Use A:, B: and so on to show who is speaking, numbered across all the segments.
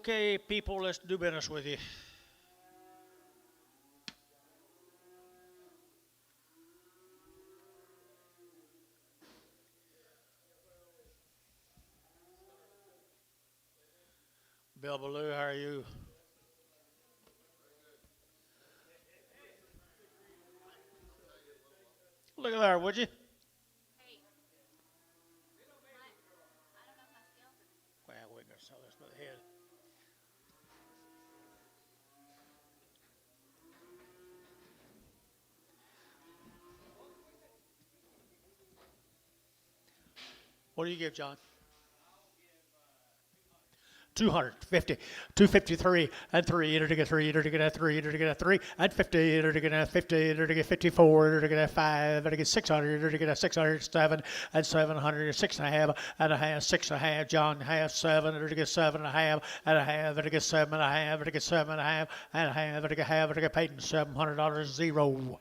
A: Okay, people, let's do business with you. Bill Ballou, how are you? Look at there, would you? Well, we're going to sell this by the head. What do you give, John? 250, 253, and 3, enter to get 3, enter to get a 3, enter to get a 3, and 50, enter to get a 50, enter to get 54, enter to get a 5, enter to get 600, enter to get a 607, and 700, 6.5, and a half, 6.5, John, half, 7, enter to get 7.5, and a half, enter to get 7.5, enter to get 7.5, and a half, enter to get half, enter to get Peyton, $700, zero.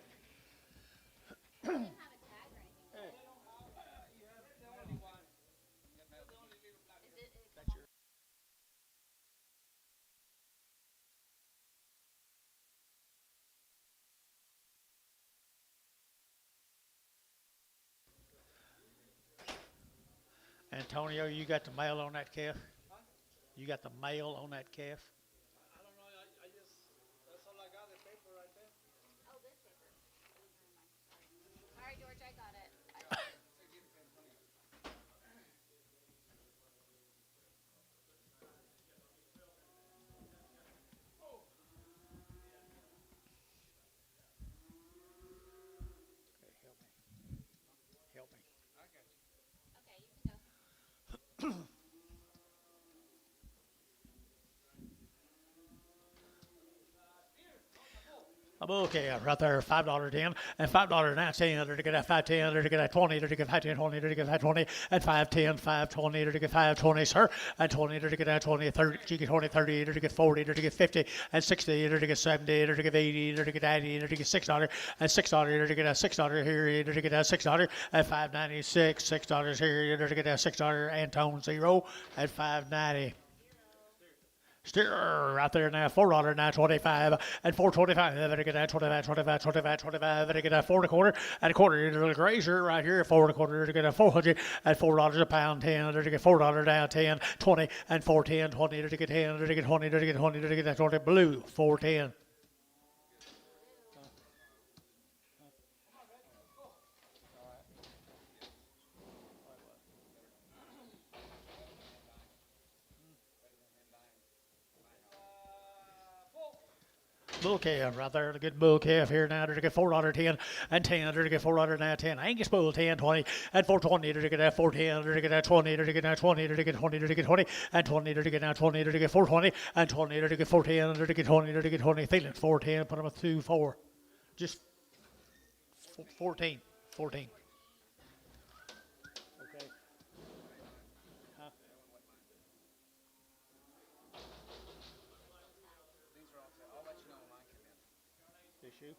A: Antonio, you got the mail on that calf? You got the mail on that calf? Help me. Okay, right there, $5.10 and $5.19 to get that 5.10 to get that 20 to get 5.20 to get that 20 and 5.10, 5.20 to get 5.20, sir, and 20 to get that 20, 30 to get 20, 30 to get 40 to get 50 and 60 to get 70 to get 80 to get 80 to get $6 and $6 to get that $6 here to get that $6 and $5.96, $6 here to get that $6 and tone 0 at $5.90. Steer right there now, $4 now, 25 and 4.25. Better get that 25, 25, 25, 25. Better get that 4.25 and a quarter. Into the grazer right here, 4.25 to get a 400 and $4 a pound, 10 to get $4 down, 10, 20 and 4.10, 20 to get 10 to get 20 to get 20 to get that 20 blue, 4.10. Bull calf right there, the good bull calf here now to get $4.10 and 10 to get $4 now 10. Angus bull 10, 20 and 4.20 to get that 4.10 to get that 20 to get that 20 to get 20 to get 20 and 20 to get now 20 to get 4.20 and 20 to get 4.10 to get 20 to get 20. Feeling 4.10, put them at 2, 4. Just 14, 14. Okay. Huh? Issue.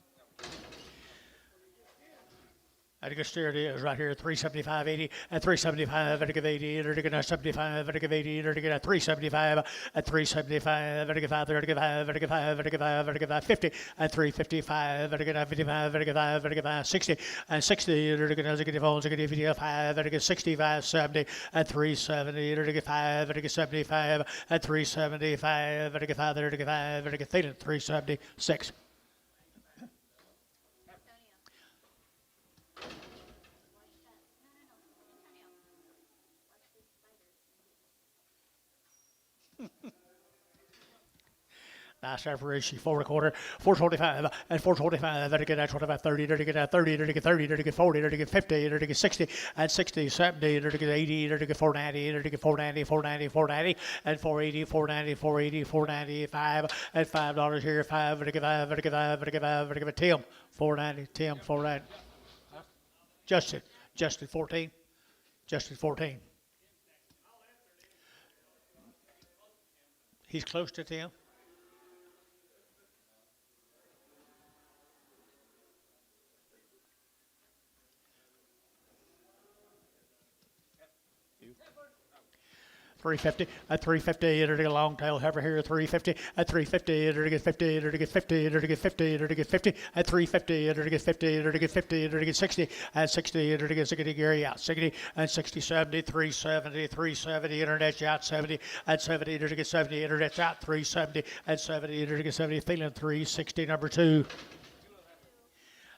A: I think steer it is right here, 375.80 and 375 and give 80 and give 75 and give 80 and give 375 and 375 and give 5 and give 5 and give 5 and give 5 and give 50 and 355 and give 55 and give 5 and give 60 and 60 and give phones and give 55 and give 65, 70 and 370 and give 5 and give 75 and 375 and give 5 and give 5 and give 376. Nice separation, 4.25, 4.25, and 4.25, then to get that 25, 30, then to get that 30, then to get 30, then to get 40, then to get 50, then to get 60, and 60, 70, then to get 80, then to get 490, then to get 490, 490, 490, and 480, 490, 480, 495, and $5 here, 5, then to get 5, then to get 5, then to get 5, then to get Tim, 490, Tim, 490. Justin, 14, Justin, 14. He's close to Tim. 350 at 350 enter to get long tail heifer here 350 at 350 enter to get 50 enter to get 50 enter to get 50 enter to get 50 at 350 enter to get 50 enter to get 50 enter to get 60 at 60 enter to get 60 Gary out 60 and 60 70 370 370 internet out 70 at 70 enter to get 70 internet out 370 at 70 enter to get 70 feeling 360 number 2.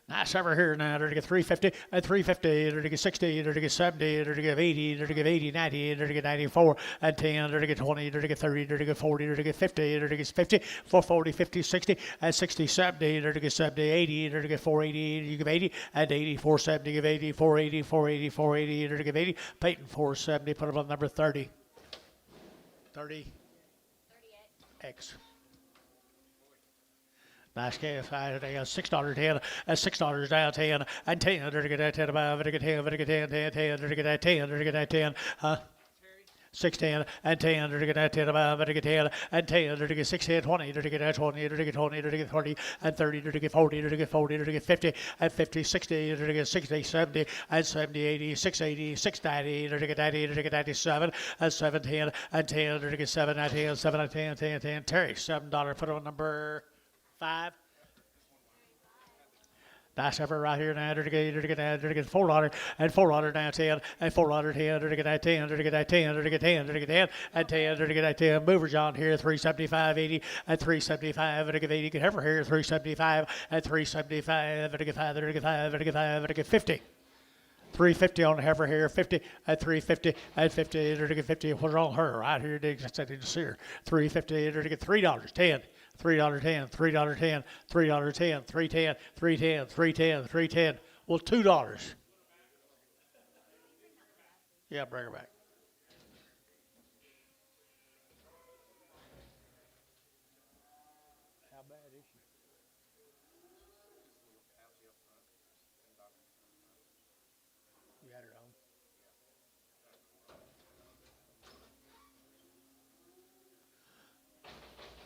A: Nice over here now, to get 350, at 350, to get 60, to get 70, to get 80, to get 80, 90, to get 94, at 10, to get 20, to get 30, to get 40, to get 50, to get 50, 440, 50, 60, at 60, 70, to get 70, 80, to get 480, you give 80, at 80, 470, give 80, 480, 480, 480, to give 80, Peyton 470, put it on number 30. 30. 38X. Nice calf. $6.10. $6 down 10 and 10. To get that 10 above. To get 10. To get 10. 10. 10. To get that 10. To get that 10. 610 and 10 to get that 10 above to get 10 and 10 to get 6 10 20 to get that 20 to get 20 to get 30 and 30 to get 40 to get 40 to get 50 and 50 60 to get 60 70 and 70 80 680 690 to get 90 to get 97 and 710 and 10 to get 7 and 10 7 and 10 10 10 Terry $7 put on number 5. Nice effort right here now to get $4 and $4 down 10 and $4 10 to get that 10 to get that 10 to get 10 to get 10 and 10 to get that 10 movers on here 375 80 and 375 to get 80 get heifer here 375 and 375 to get 5 to get 5 to get 5 to get 50. 350 on the heifer here, 50 at 350 at 50 to get 50. What's wrong with her? Right here, I didn't see her. 350 to get $3, 10. $3.10, $3.10, $3.10, $3.10, $3.10, $3.10, $3.10. Well, $2. Yeah, bring her back. How bad is she? You had her home.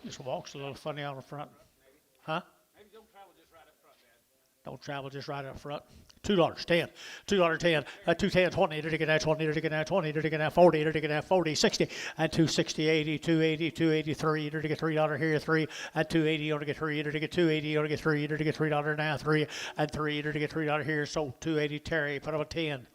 A: Just walks a little funny on the front. Huh?
B: Maybe don't travel just right up front, Dad.
A: Don't travel just right up front. $2, 10. $2, 10. 210, 20. To get that 20. To get that 20. To get that 40. To get that 40. 60. And 260, 80, 280, 283. To get $3 here, 3. And 280 to get 3. To get 280 to get 3. To get $3 now, 3. And 3 to get $3 here. So 280 Terry. Put up a 10.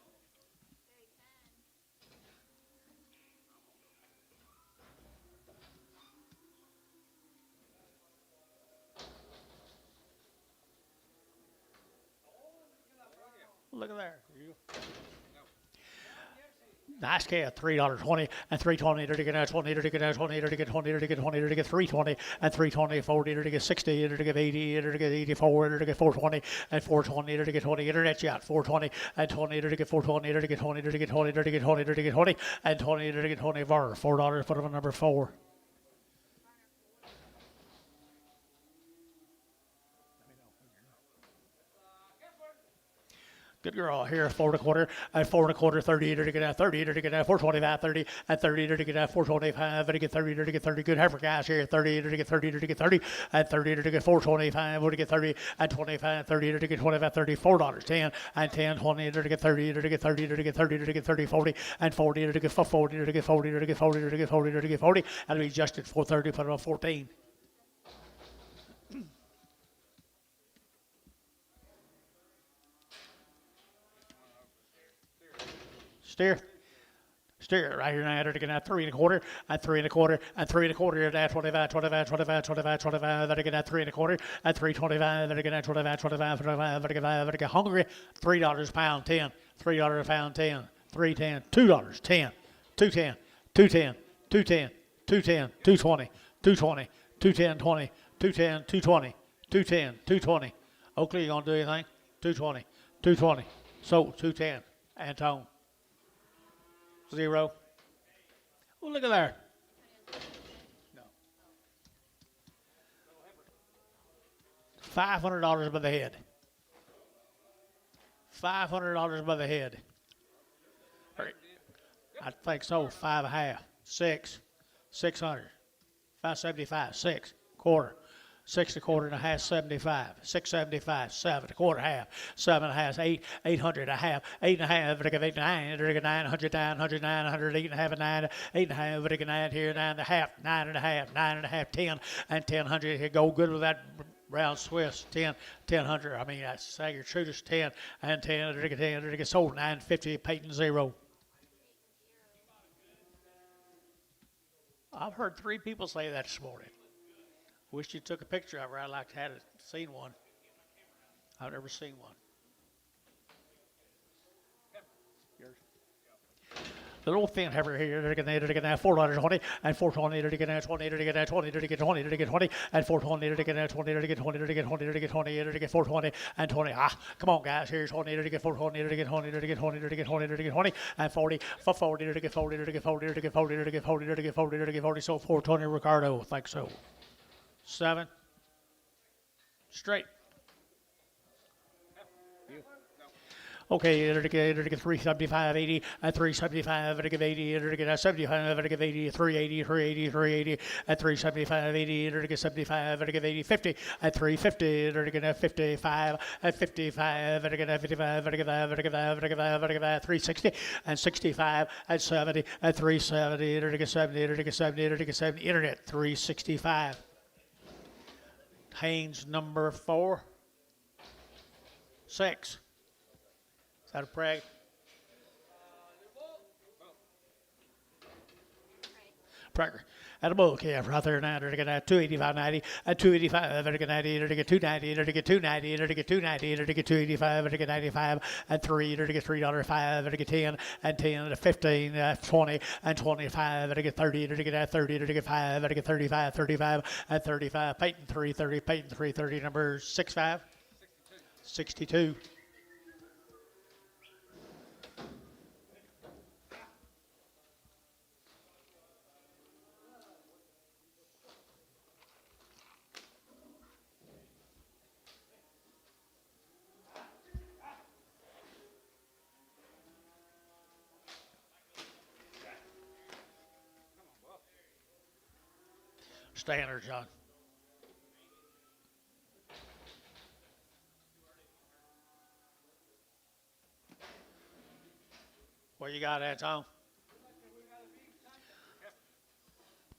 A: Look at there. Nice calf, $3.20 and $3.20 to get that 20 to get that 20 to get 20 to get 20 to get $3.20 and $3.20 40 to get 60 to get 80 to get 84 to get $4.20 and $4.20 to get 20 internet shot $4.20 and 20 to get $4.20 to get 20 to get 20 to get 20 to get 20 and 20 to get 20 var $4 put them on number 4. Good girl here, 4 1/4 and 4 1/4, 30 to get out 30 to get out 425, 30 and 30 to get out 425 to get 30 to get 30. Good heifer guys here, 30 to get 30 to get 30 and 30 to get 425 to get 30 and 25, 30 to get 25, 30, $4, 10 and 10, 20 to get 30 to get 30 to get 30 to get 30, 40 and 40 to get 40 to get 40 to get 40 to get 40 to get 40 and we adjusted 430, put it on 14. Steer right here now to get that 3 1/4 and 3 1/4 and 3 1/4 at 25 25 25 25 25 to get that 3 1/4 and 325 to get that 25 25 25 to get 5 to get hungry $3 a pound 10 $3 a pound 10 310 $2 10 210 210 210 210 220 220 210 20 210 220 210 220 Oakley, you gonna do anything? 220 220 so 210 Antone 0. Oh, look at there. No. $500 by the head. $500 by the head. I think so. 5.5, 6, 600, 575, 6, quarter, 6 1/4 and a half, 75. 675, 7 1/4 half, 7 and a half, 8, 800 a half, 8 and a half, 8, 9, 900, 900, 900, 8 and a half, 9, 8 and a half, 9 here, 9 and a half, 9 and a half, 9 and a half, 10, and 1000. Here go good with that round Swiss, 10, 1000. I mean, that's Sager Truders, 10, and 10, 10, sold 950, Peyton 0. I've heard 3 people say that this morning. Wish you took a picture of her. I'd like to have seen one. I've never seen one. Yours. The little thin heifer here, they're going to get $4.20 and $4.20, they're going to get 20, they're going to get 20, they're going to get 20, they're going to get 20, and $4.20, they're going to get 20, they're going to get 20, they're going to get 20, they're going to get 20, they're going to get 4.20 and 20. Ah, come on, guys, here's 20, they're going to get 4.20, they're going to get 20, they're going to get 20, they're going to get 20, they're going to get 20, and 40, for 40, they're going to get 40, they're going to get 40, they're going to get 40, they're going to get 40, they're going to get 40, they're going to get 40, so 420 Ricardo, think so. 7 straight. Okay, it'll get 375, 80, and 375, it'll give 80, it'll get 75, it'll give 80, 380, 380, 380, and 375, 80, it'll get 75, it'll give 80, 50, and 350, it'll get 55, and 55, it'll get 55, it'll get 5, it'll get 5, it'll get 5, it'll get 5, 360, and 65, and 70, and 370, it'll get 70, it'll get 70, it'll get 70, internet, 365. Haynes number 4, 6. Is that a preg? Prager. At a bull calf right there now, they're going to get 285.90, at 285, they're going to get 90, they're going to get 290, they're going to get 290, they're going to get 290, they're going to get 285, they're going to get 95, and 3, they're going to get $3.05, they're going to get 10, and 10, and 15, 20, and 25, they're going to get 30, they're going to get 30, they're going to get 5, they're going to get 35, 35, and 35, Peyton 330, Peyton 330, number 65, 62. Standard, John. What you got, Anton?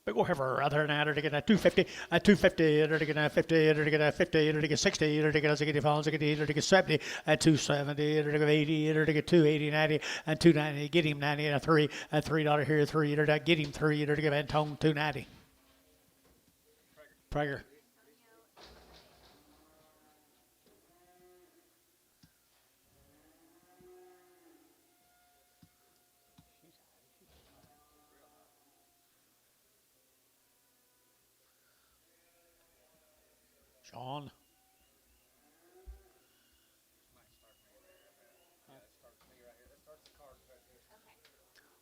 A: Big old heifer right there now. They're to get a 250, a 250, they're to get a 50, they're to get a 50, they're to get 60, they're to get a 65, 60, they're to get 70, and 270, they're to get 80, they're to get 280, 90, and 290, get him 90, and a 3, and $3 here, 3, they're to get him 3, they're to give Anton 290. Prager. Sean.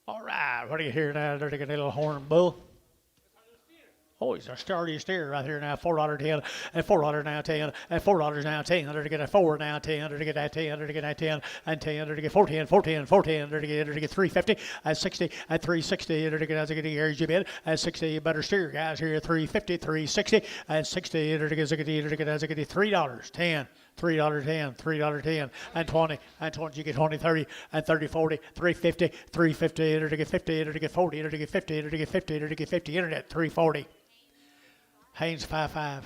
A: All right, what do you hear now? They're taking a little horn bull. Oh, he's a sturdy steer right here now. $4.10 and $4 now 10 and $4 now 10. They're to get a 4 now 10. They're to get that 10. They're to get that 10 and 10. They're to get 410, 410, 410. They're to get 350 and 60 and 360. They're to get as a areas you bid and 60. You better steer guys here. 350, 360 and 60. They're to get as a $3, 10. $3.10, $3.10, and 20, and 20, you get 20, 30, and 30, 40, 350, 350, they're to get 50, they're to get 40, they're to get 50, they're to get 50, they're to get 50, internet, 340. Haynes 5.5.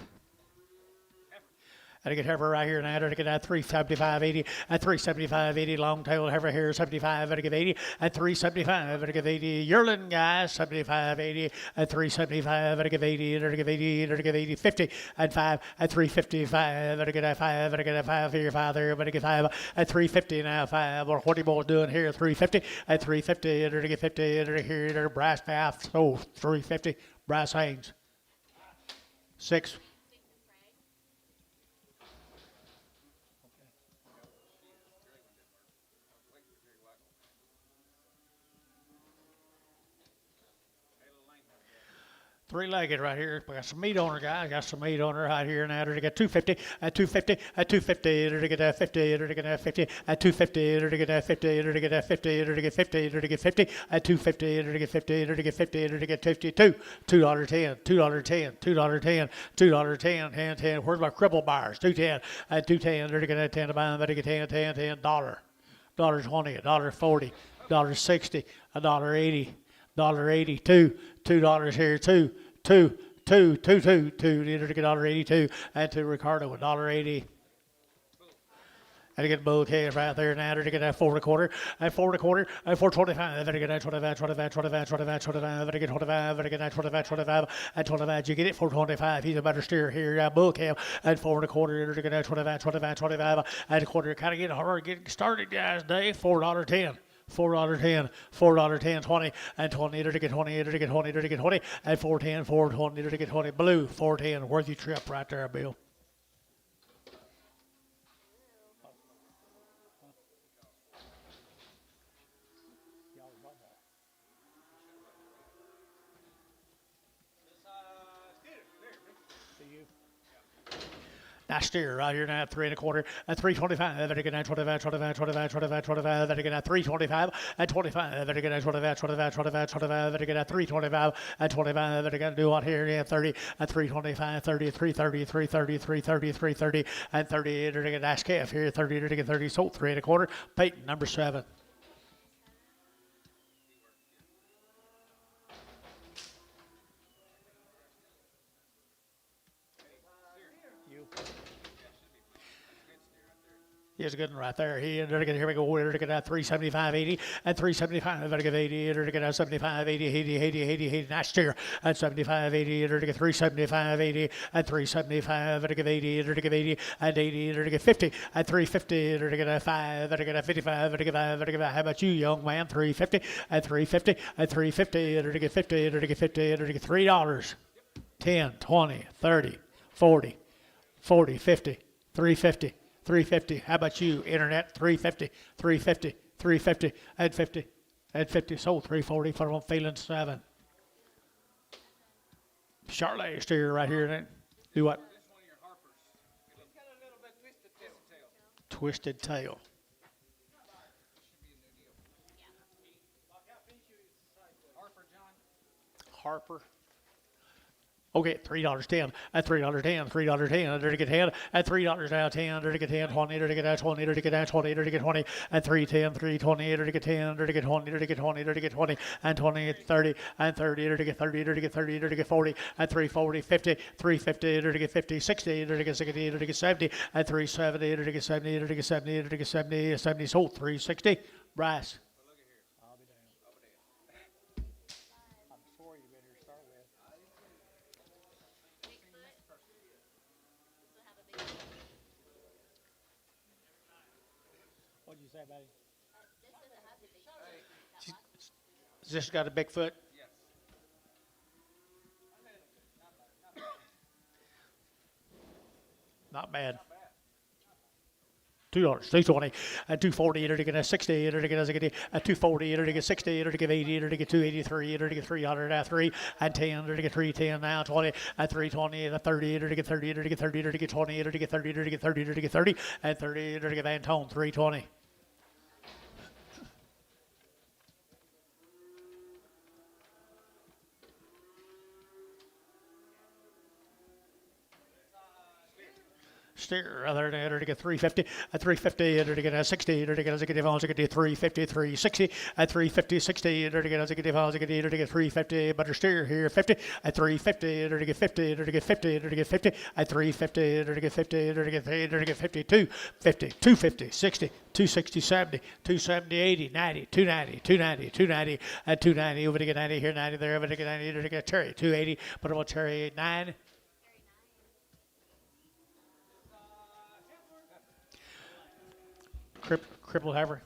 A: And I get heifer right here now. I get that 375.80 and 375.80 long tail heifer here 75. I give 80 and 375. I give 80 yearling guys 75.80 and 375. I give 80 and I give 80 and I give 80 50 and 5 and 355. I get that 5 and I get that 5 here 5 there. But I get 5 and 350 now 5. Well, what are you boys doing here? 350 and 350 and I get 50 and I here they're brass path. So 350 brass Haynes 6. Three-legged right here. We got some meat on her, guys. Got some meat on her right here now. To get 250, at 250, at 250, to get 50, to get 50, at 250, to get 50, to get 50, to get 50, to get 50, at 250, to get 50, to get 50, to get 52, $2.10, $2.10, $2.10, $2.10, $10. Where's my cribble bars? 210, at 210, to get 10 to buy, to get 10, $10, $1.20, $1.40, $1.60, $1.80. $1.82, $2 here, two, to get $1.82, and to Ricardo $1.80. And to get bull calves right there now to get that 4.25, and 4.25, and 4.25, then to get that 25, 25, 25, 25, 25, then to get 25, then to get that 25, 25, and 25. You get it for 25. He's a better steer here, bull calf, and 4.25, to get that 25, 25, 25, and a quarter. Kind of getting hard getting started, guys. Day $4.10. $4.10, $4.10, 20, and 20 to get 20, to get 20, to get 20, and 4.10, 4.20 to get 20. Blue, 4.10, worth your trip right there, Bill. Nice steer right here now at 3.25, at 3.25, then again at 25, 25, 25, 25, 25, then again at 3.25, at 25, then again at 25, 25, 25, 25, then again at 3.25, at 25, then again do what here at 30, at 3.25, 30, 3.30, 3.30, 3.30, 3.30, and 30, then again nice calf here, 30, then again 30, sold 3.25, Peyton, number 7. Here's a good one right there. Here we go. We're going to get 375.80 and 375. Better get 80. We're going to get 75, 80, 80, 80, 80, 80. Nice steer at 75, 80. We're going to get 375, 80 and 375. Better get 80. We're going to get 80 and 80. We're going to get 50 at 350. We're going to get 5. Better get 55. Better get 5. Better get 5. How about you, young man? 350 at 350 at 350. We're going to get 50. We're going to get 50. We're going to get $3. 10, 20, 30, 40, 40, 50, 350. 350. How about you, internet? 350, 350, 350, and 50, and 50. Sold 340 for one feeling 7. Charlotte steer right here. Then do what?
B: This one of your Harpers. It's got a little bit twisted tail.
A: Twisted tail.
B: Harper, John.
A: Harper. Okay, $3.10 at $3.10, $3.10, to get 10 at $3 now, 10, to get 10, 20, to get that 20, to get that 20, to get 20, and 310, 320, to get 10, to get 20, to get 20, to get 20, and 20, 30, and 30, to get 30, to get 30, to get 40, and 340, 50, 350, to get 50, 60, to get 60, to get 70, and 370, to get 70, to get 70, to get 70, 70, sold 360. Bryce. What did you say about it? Just got a big foot?
B: Yes.
A: Not bad. $2, 220, at 240, to get a 60, to get a 240, to get 60, to get 80, to get 283, to get 300, at 3, and 10, to get 310, now 20, at 320, at 30, to get 30, to get 30, to get 20, to get 30, to get 30, to get 30, and 30, to get Antone, 320. Steer other than to get 350 at 350 to get a 60 to get a 350 360 at 350 60 to get a 350 better steer here 50 at 350 to get 50 to get 50 to get 50 at 350 to get 50 to get 50 to get 52 50 250 60 260 70 270 80 90 290 290 290 at 290 over to get 90 here 90 there over to get 90 to get Terry 280 but about Terry 9. Crippled heifer.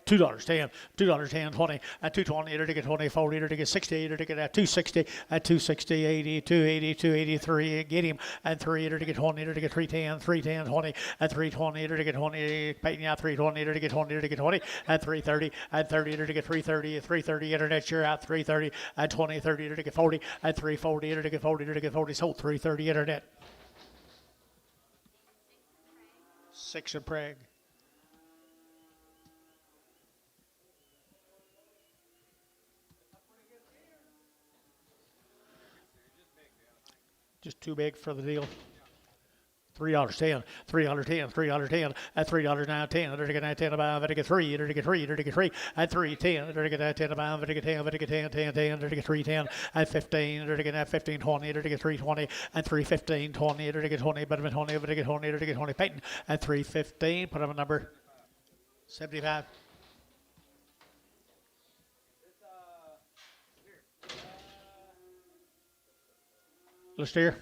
A: $2.10, $2.10, 20, at 220, to get 20, 40, to get 60, to get at 260, at 260, 80, 280, 283, get him, at 3, to get 20, to get 310, 310, 20, at 320, to get 20, paying out 320, to get 20, to get 20, at 330, at 30, to get 330, at 330, internet, you're out 330, at 20, 30, to get 40, at 340, to get 40, to get 40, sold 330, internet. 6 in Prague. Just too big for the deal. $3.10, $3.10, $3.10, at $3 now 10, to get 10 about, to get 3, to get 3, to get 3, at 3.10, to get 10 about, to get 10, to get 10, 10, 10, to get 3.10, at 15, to get 15, 20, to get 3.20, at 3.15, 20, to get 20, but I'm 20, to get 20, to get 20, Peyton, at 3.15, put up a number 75. Let's steer.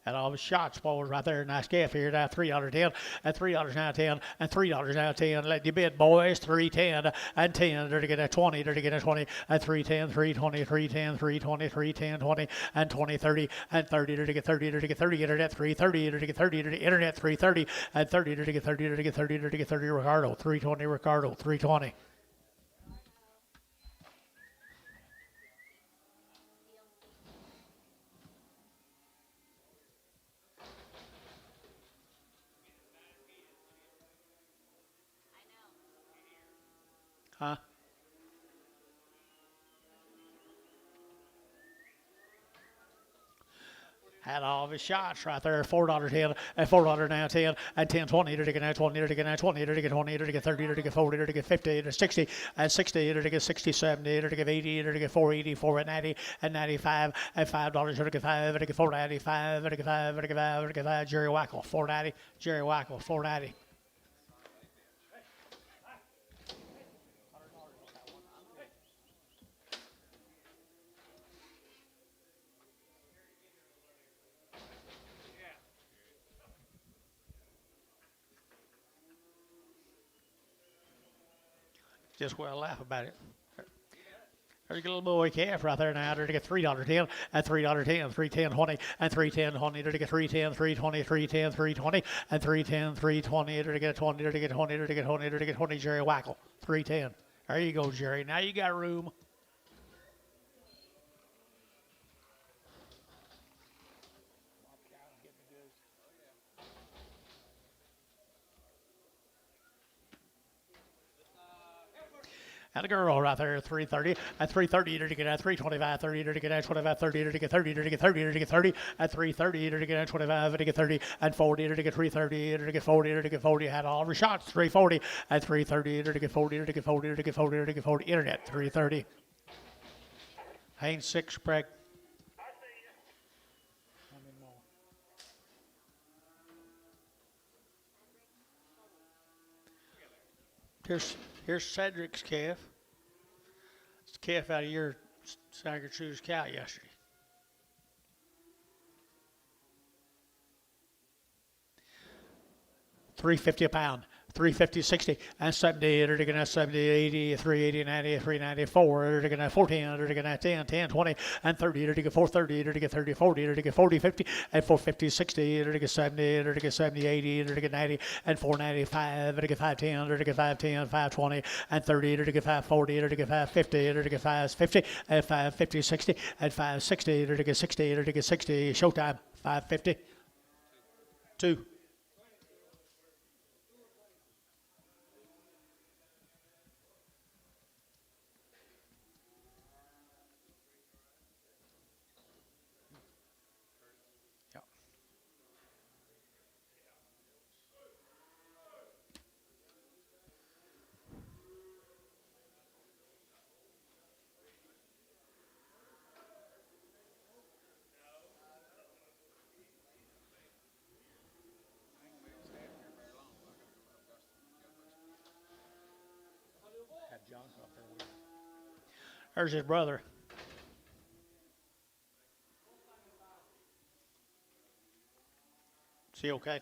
A: And all the shots forward right there. Nice calf here at $3.10, at $3 now 10, and $3 now 10. Let you bid, boys. 310 and 10. They're to get a 20. They're to get a 20 at 310, 320, 310, 320, 310, 20, and 20, 30, and 30. They're to get 30. They're to get 30. Internet 330. They're to get 30. They're to internet 330 and 30. They're to get 30. They're to get 30. They're to get 30. Ricardo 320. Ricardo 320. Huh? Had all of his shots right there. $4.10 and $4 now 10 and 10 20 to get 20 to get 20 to get 20 to get 30 to get 40 to get 50 to 60 and 60 to get 60 70 to get 80 to get 480 4 at 90 and 95 and $5 to get 5 to get 495 to get 5 to get 5 to get 5. Jerry Wackel 490. Jerry Wackel 490. Just well laugh about it. There's a little boy calf right there now. They're to get $3.10 and $3.10, 310 20 and 310 20. They're to get 310, 320, 310, 320 and 310, 320. They're to get 20. They're to get 20. They're to get 20. They're to get 20. Jerry Wackel 310. There you go, Jerry. Now you got room. And a girl right there at 330, at 330 to get at 325, 30 to get at 25, 30 to get 30 to get 30 to get 30, at 330 to get at 25 to get 30, and 40 to get 330 to get 40 to get 40. Had all of her shots 340, at 330 to get 40 to get 40 to get 40 to get 40. Internet 330. Haynes 6 Sprague. Here's Cedric's calf. It's a calf out of your Staggered Shooters cow yesterday. $3.50 a pound. 350, 60, and 70, they're taking at 70, 80, 380, 90, 394, they're taking at 14, they're taking at 10, 10, 20, and 30, they're taking 430, they're taking 30, 40, they're taking 40, 50, and 450, 60, they're taking 70, they're taking 70, 80, they're taking 90, and 495, they're taking 510, they're taking 510, 520, and 30, they're taking 540, they're taking 550, they're taking 550, and 550, 60, and 560, they're taking 60, they're taking 60, showtime, 550, 2. There's his brother. Is he okay?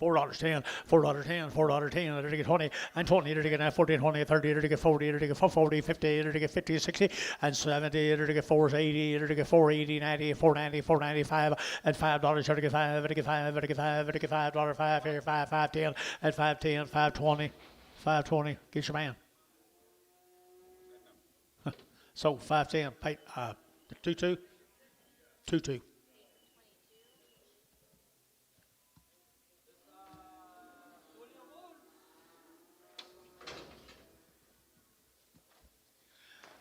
A: $4.10, $4.10, $4.10, to get 20, and 20, to get 40, 20, 30, to get 40, to get 40, 50, to get 50, 60, and 70, to get 480, to get 480, 90, 490, 495, and $5, to get 5, to get 5, to get 5, to get $5, 5 here, 5, 510, and 510, 520, 520. Get your man. So 510, pay 22, 22.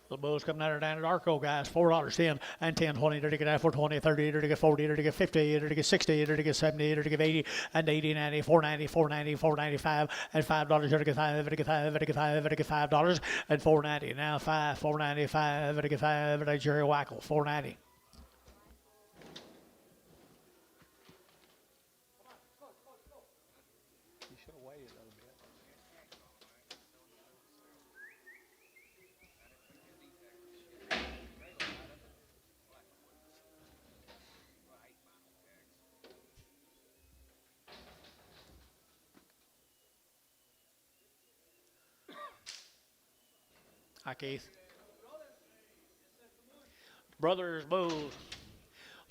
A: The bulls coming out of down at Arco, guys. $4.10 and 10, 20, to get 420, 30, to get 40, to get 50, to get 60, to get 70, to get 80, and 80, 90, 490, 490, 495, and $5, to get 5, to get 5, to get 5, to get $5, and 490. Now 5, 495, to get 5, to Jerry Wackel, 490. Hi, Keith. Brothers Bulls.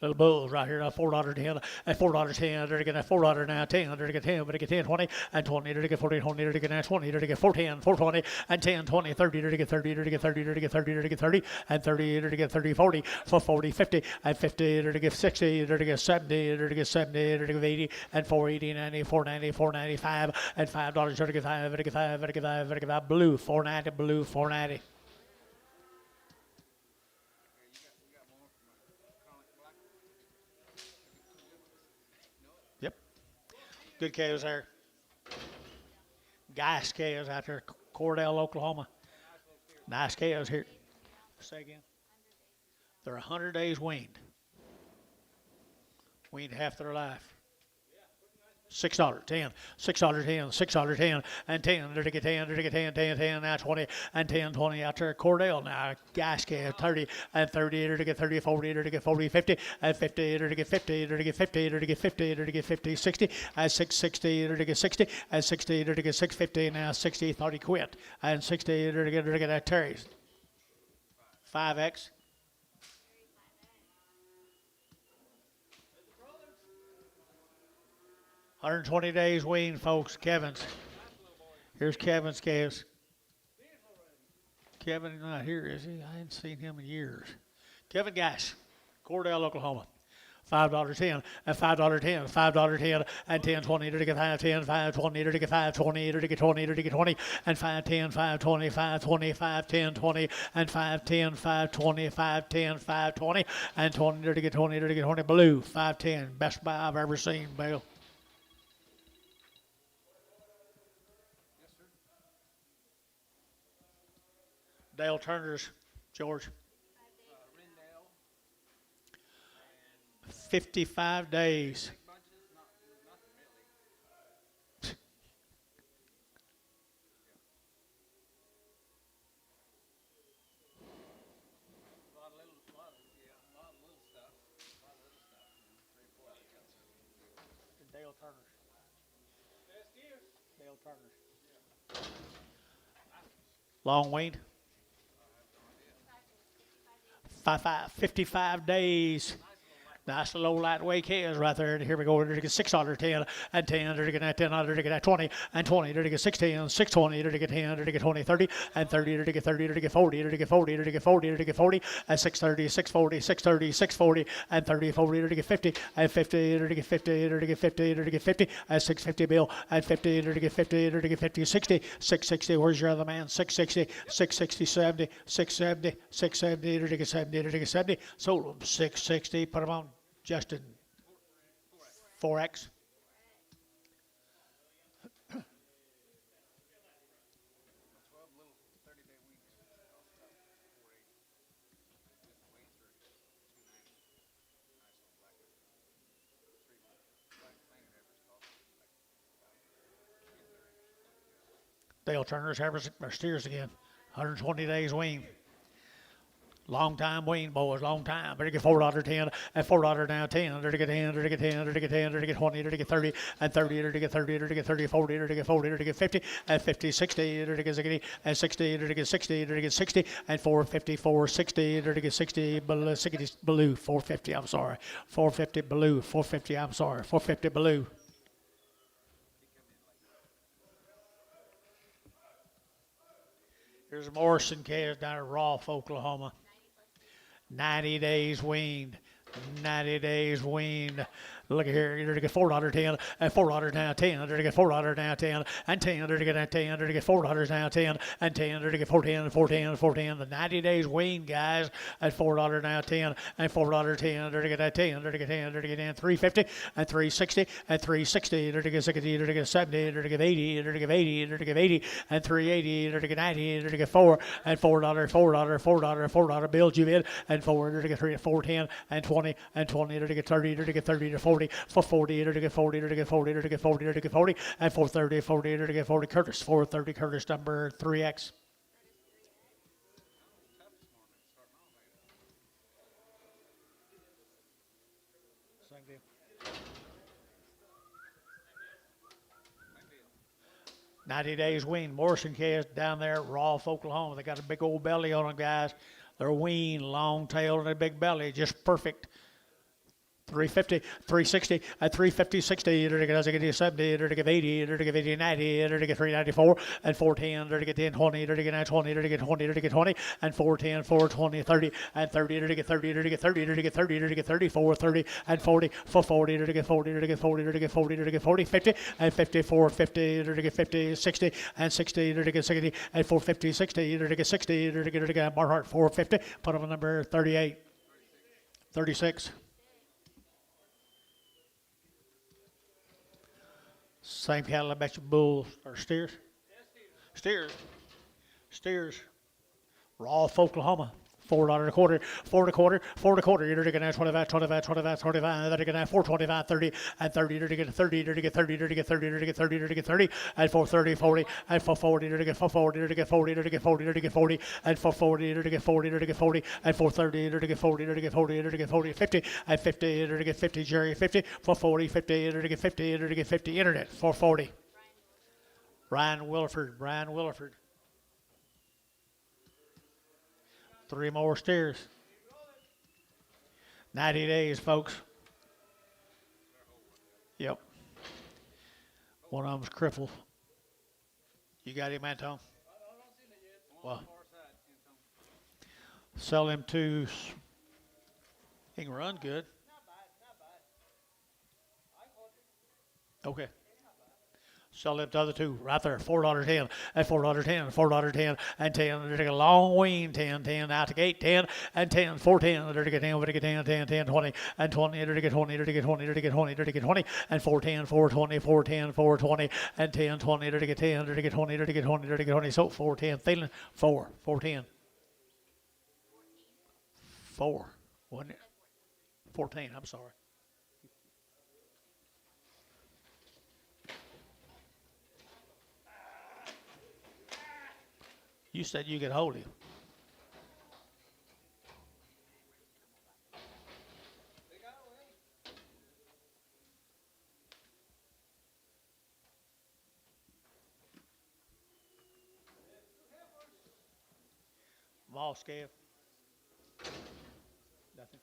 A: Little bulls right here, $4.10, and $4.10, to get $4 now, 10, to get 10, to get 10, 20, and 20, to get 40, 20, to get 20, to get 410, 420, and 10, 20, 30, to get 30, to get 30, to get 30, to get 30, and 30, to get 30, 40, for 40, 50, and 50, to get 60, to get 70, to get 70, to get 80, and 480, 90, 490, 495, and $5, to get 5, to get 5, to get 5, to get 5, blue, 490, blue, 490. Yep. Good cows there. Gas cows out there, Cordell, Oklahoma. Nice cows here. Say again. They're 100 days weaned. Weaned half their life. $6, 10, $6, 10, $6, 10, and 10, to get 10, to get 10, 10, 10, now 20, and 10, 20 out there. Cordell now, gas calf, 30, and 30, to get 30, 40, to get 40, 50, and 50, to get 50, to get 50, to get 50, to get 50, 60, and 660, to get 60, and 60, to get 650, now 60, thought he quit, and 60, to get that Terry's. 5X. $120 days weaned, folks. Kevin's. Here's Kevin's calves. Kevin is not here, is he? I haven't seen him in years. Kevin Gash, Cordell, Oklahoma. $5, 10, and $5, 10, $5, 10, and 10, 20, to get 5, 10, 5, 20, to get 5, 20, to get 20, to get 20, and 5, 10, 5, 20, 5, 20, 5, 10, 20, and 5, 10, 5, 20, 5, 10, 5, 20, and 20, to get 20, to get 20, blue, 5, 10. Best buy I've ever seen, Bill. Dale Turner's, George. 55 days. Dale Turner's. Dale Turner's. Long weaned. 55 days. Nice low lightweight calves right there. And here we go. To get $6, 10, and 10, to get 10, to get 20, and 20, to get 16, 620, to get 10, to get 20, 30, and 30, to get 30, to get 40, to get 40, to get 40, to get 40, and 630, 640, 630, 640, and 30, 40, to get 50, and 50, to get 50, to get 50, to get 50, and 650 bill, and 50, to get 50, to get 50, 60, 660. Where's your other man? 660, 660, 70, 670, 670, to get 70, to get 70. Sold them 660. Put them on. Justin, 4X. Dale Turner's heifers or steers again. 120 days wean. Long time wean, boys, long time. Better get $4.10 and $4 now 10. Better get 10, better get 10, better get 10, better get 20, better get 30 and 30, better get 30, better get 30, 40, better get 40, better get 50 and 50, 60, better get 60 and 60, better get 60, better get 60 and 450, 460, better get 60 below 60 below 450. I'm sorry, 450 below 450. I'm sorry, 450 below. Here's Morrison calves down at Rolfe, Oklahoma. 90 days weaned. 90 days weaned. Look at here, you're to get $4.10 and $4 now 10. You're to get $4 now 10 and 10. You're to get 10. You're to get $4 now 10 and 10. You're to get 410 and 410 and 410. The 90 days weaned, guys, at $4 now 10 and $4.10. You're to get 10. You're to get 10. You're to get 10. 350 and 360 and 360. You're to get 60. You're to get 70. You're to get 80. You're to get 80. You're to get 80 and 380. You're to get 90. You're to get 4 and $4 bills you in and 4. You're to get 3 410 and 20 and 20. You're to get 30. You're to get 30 to 40 for 40. You're to get 40. You're to get 40. You're to get 40. You're to get 40 and 430 40. You're to get 40 Curtis 430 Curtis number 3X. Same deal. $90 days wean. Morrison calves down there at Rolfe, Oklahoma. They got a big old belly on them, guys. They're wean, long tail, and a big belly, just perfect. 350, 360, at 350, 60, you're to get 70, you're to get 80, you're to get 80, 90, you're to get 394, and 410, you're to get 10, 20, you're to get 9, 20, you're to get 20, you're to get 20, and 410, 420, 30, and 30, you're to get 30, you're to get 30, you're to get 30, you're to get 30, 430, and 40, for 40, you're to get 40, you're to get 40, you're to get 40, you're to get 40, 50, and 50, 450, you're to get 50, 60, and 60, you're to get 60, and 450, 60, you're to get 60, you're to get Barhart 450, put on number 38, 36. Same cattle, I bet you bulls or steers. Steers. Rolfe, Oklahoma. $4 a quarter, $4.25. You're to get 25, 25, 25, 25. Then you get 425, 30, and 30. You're to get 30, you're to get 30, you're to get 30, you're to get 30, you're to get 30, and 430, 40, and 440, you're to get 440, you're to get 40, you're to get 40, you're to get 40, and 440, you're to get 40, you're to get 40, and 430, you're to get 40, you're to get 40, you're to get 40, 50, and 50, you're to get 50, Jerry, 50, 440, 50, you're to get 50, you're to get 50, internet, 440. Brian Williford. 3 more steers. 90 days, folks. Yep. One of them's crippled. You got him, Anton? Well, sell him to. He can run good. Okay. Sell them to the other two right there. $4.10 and $4.10, $4.10 and 10. They're to get a long wean, 10, 10 out to gate, 10 and 10, 410. They're to get 10, they're to get 10, 10, 10, 20 and 20. They're to get 20, they're to get 20, they're to get 20, they're to get 20 and 410, 420, 410, 420 and 10, 20. They're to get 10, they're to get 20, they're to get 20, they're to get 20. So 410, Thielen, 410. 4, wasn't it? 14, I'm sorry. You said you could hold him. Moss scale. Nothing.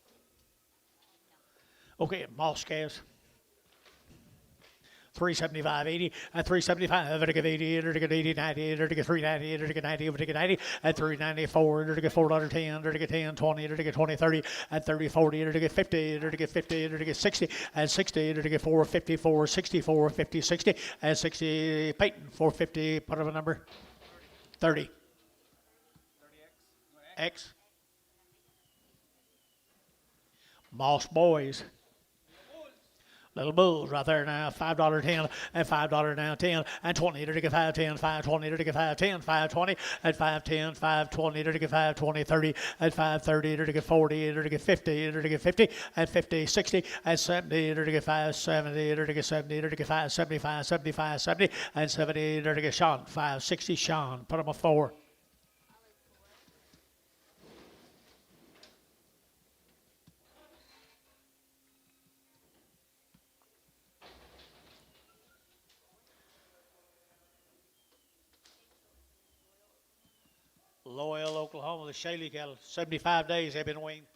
A: Okay, moss scales. 375.80 and 375. They're to get 80. They're to get 80, 90. They're to get 390. They're to get 90. They're to get 90 and 394. They're to get $4.10. They're to get 10, 20. They're to get 20, 30 and 30, 40. They're to get 50. They're to get 50. They're to get 60 and 60. They're to get 450, 464, 50, 60 and 60. Peyton 450. Put up a number. 30. 30X. X. Moss Boys. Little bulls right there now, $5.10 and $5 now 10 and 20 to get 510, 520 to get 510, 520 and 510, 520 to get 520, 30 and 530 to get 40 to get 50 to get 50 and 50, 60 and 70 to get 570 to get 70 to get 575, 75, 70 and 70 to get Sean 560. Sean, put him a 4. Loyal, Oklahoma, the Shaley cattle. 75 days they've been weaned.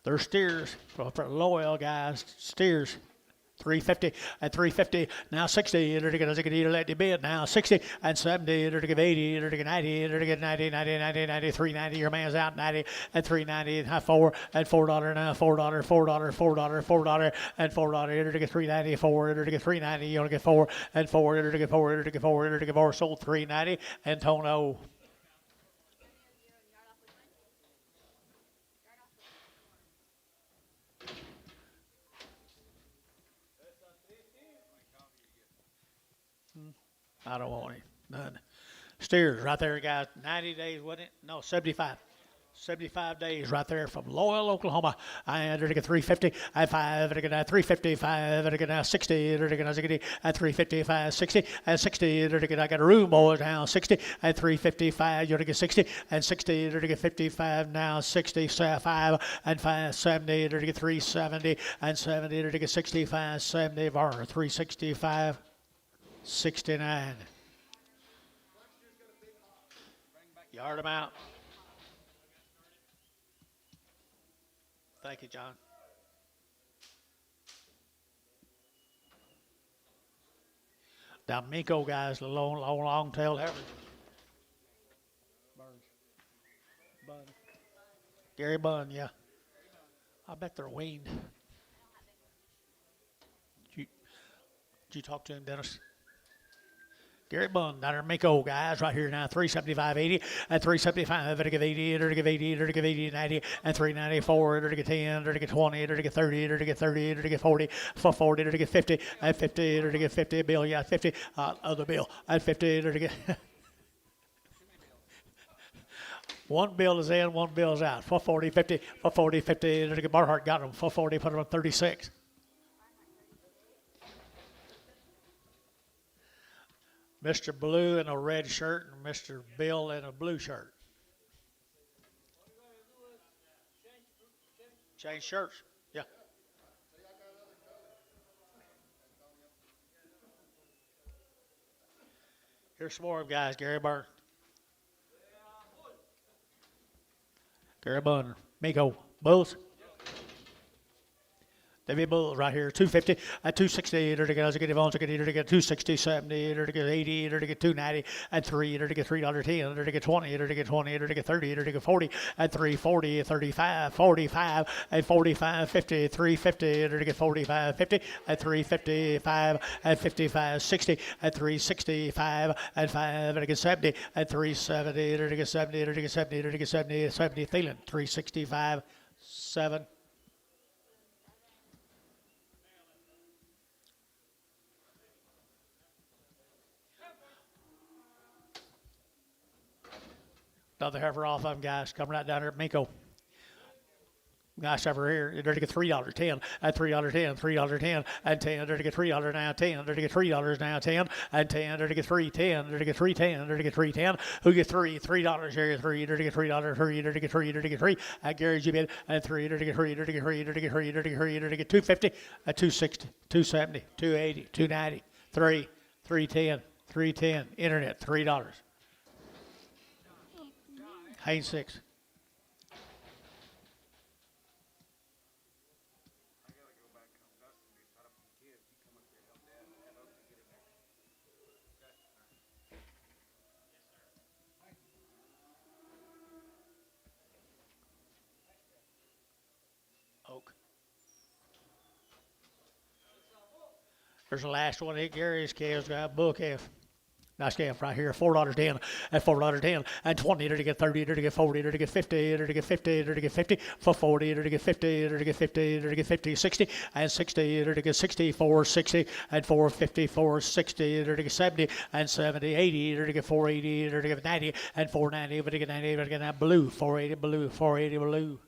A: They're steers. For Loyal guys, steers. 350 and 350 now 60 and they're going to let the bid now 60 and 70 they're going to 80 they're going to 90 they're going to 90 90 90 90 390 your man's out 90 and 390 and $4 and $4 now $4 $4 and $4 they're going to get 394 they're going to get 390 you're going to get 4 and 4 they're going to get 4 they're going to get 4 they're going to get 4 sold 390 and Tono. I don't want any. None. Steers right there, guys. 90 days, wasn't it? No, 75. 75 days right there from Loyal, Oklahoma. And they're going to get 350 and 5. They're going to 355. They're going to 60. They're going to get 355, 60 and 60. They're going to get a room boys now 60 and 355. You're going to get 60 and 60. They're going to get 55 now 65 and 570. They're going to get 370 and 70. They're going to get 65, 70 or 365. 69. Yard them out. Thank you, John. Now, Miko guys, the long tail heifers. Bun. Gary Bunn, yeah. I bet they're weaned. Did you talk to him, Dennis? Gary Bunn, down there, Mako guys, right here now, 375.80 and 375. They're to give 80, they're to give 80, they're to give 80, 90 and 394. They're to get 10, they're to get 20, they're to get 30, they're to get 30, they're to get 40, for 40, they're to get 50 and 50, they're to get 50. Bill, yeah, 50. Other bill and 50, they're to get. One bill is in, one bill is out. 440, 50, 440, 50. They're to get Barhart got them. 440, put them on 36. Mr. Blue in a red shirt and Mr. Bill in a blue shirt. Change shirts. Yeah. Here's some more of them guys. Gary Byrne. Gary Bunn. Miko. Bulls. David Bull right here, 250 at 260, they're to get Yvonne, they're to get 260, 70, they're to get 80, they're to get 290 and 3, they're to get $3.10, they're to get 20, they're to get 20, they're to get 30, they're to get 40 at 340, 35, 45 and 45, 50, 350, they're to get 45, 50 at 355 and 55, 60 at 365 and 5, they're to get 70 at 370, they're to get 70, they're to get 70, they're to get 70, 70, Thielen, 365, 7. Another heifer off of them, guys. Come right down here at Miko. Nice heifer here. They're to get $3.10 at $3.10, $3.10 and 10. They're to get $3 now, 10. They're to get $3 now, 10 and 10. They're to get 3.10. They're to get 3.10. They're to get 3.10. Who get $3? Here, 3. They're to get $3. 3. They're to get 3. They're to get 3. At Gary's you bid and 3. They're to get 3. They're to get 3. They're to get 3. They're to get 3. They're to get 250 at 260, 270, 280, 290, 3, 310, 310. Internet $3. Haynes 6. Oak. There's the last one. Gary's calves got bull calf. Nice calf right here, $4.10 at $4.10 and 20. They're to get 30. They're to get 40. They're to get 50. They're to get 50. They're to get 50 for 40. They're to get 50. They're to get 50. They're to get 50, 60 and 60. They're to get 64, 60 and 454, 60. They're to get 70 and 70, 80. They're to get 480. They're to get 90 and 490. But to get 90. But to get that blue, 480 blue, 480 blue.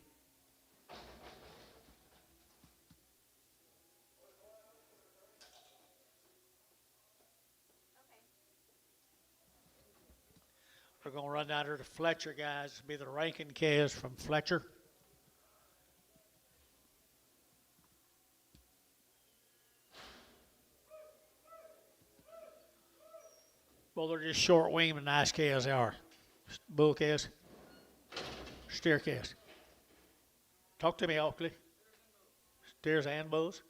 A: We're going to run down here to Fletcher, guys. It'll be the Rankin calves from Fletcher. Well, they're just short wing, but nice calves they are. Bull calves. Steer calves. Talk to me, Oakley. Steers and bulls.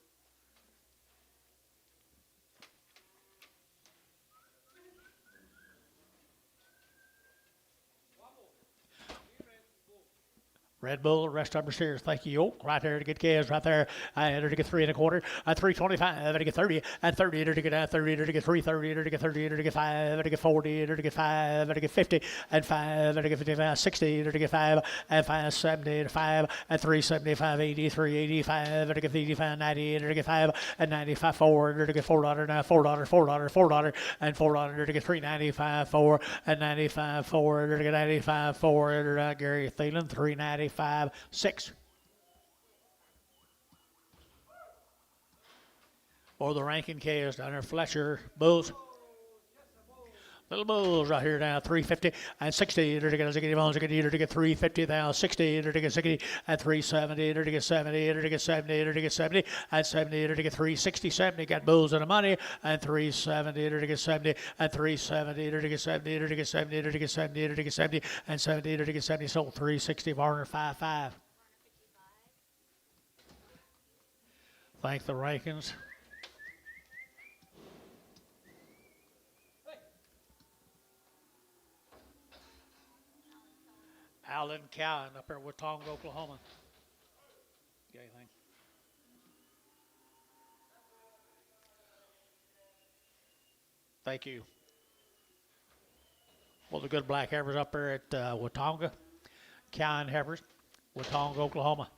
A: Red Bull, rest of them steers. Thank you, Yoke. Right there to get calves. Right there. I enter to get 3.25. At 3.25. To get 30. At 30. To get 30. To get 3.30. To get 30. To get 5. To get 40. To get 5. To get 50. And 5. To get 55. 60. To get 5. And 5. 70. To 5. At 3.75. 80. 3.85. To get 85. 90. To get 5. And 95. 4. To get $4. Now $4. $4. And $4. To get 3.95. 4. And 95. 4. To get 95. 4. Gary Thielen. 3.95. 6. Or the Rankin calves down there, Fletcher bulls. Little bulls right here now, 350 and 60. To get 350 now, 60. To get 60 and 370. To get 70. To get 70. To get 70 and 70. To get 360, 70. Got bulls in the money and 370. To get 70 and 370. To get 70. To get 70. To get 70. To get 70 and 70. To get 70. Sold 360. Varner 5.5. Thank the Rankins. Alan Cowan up there with Tonga, Oklahoma. Got anything? Thank you. Well, the good black heifers up there at Watonga, Cowan heifers, Watonga, Oklahoma.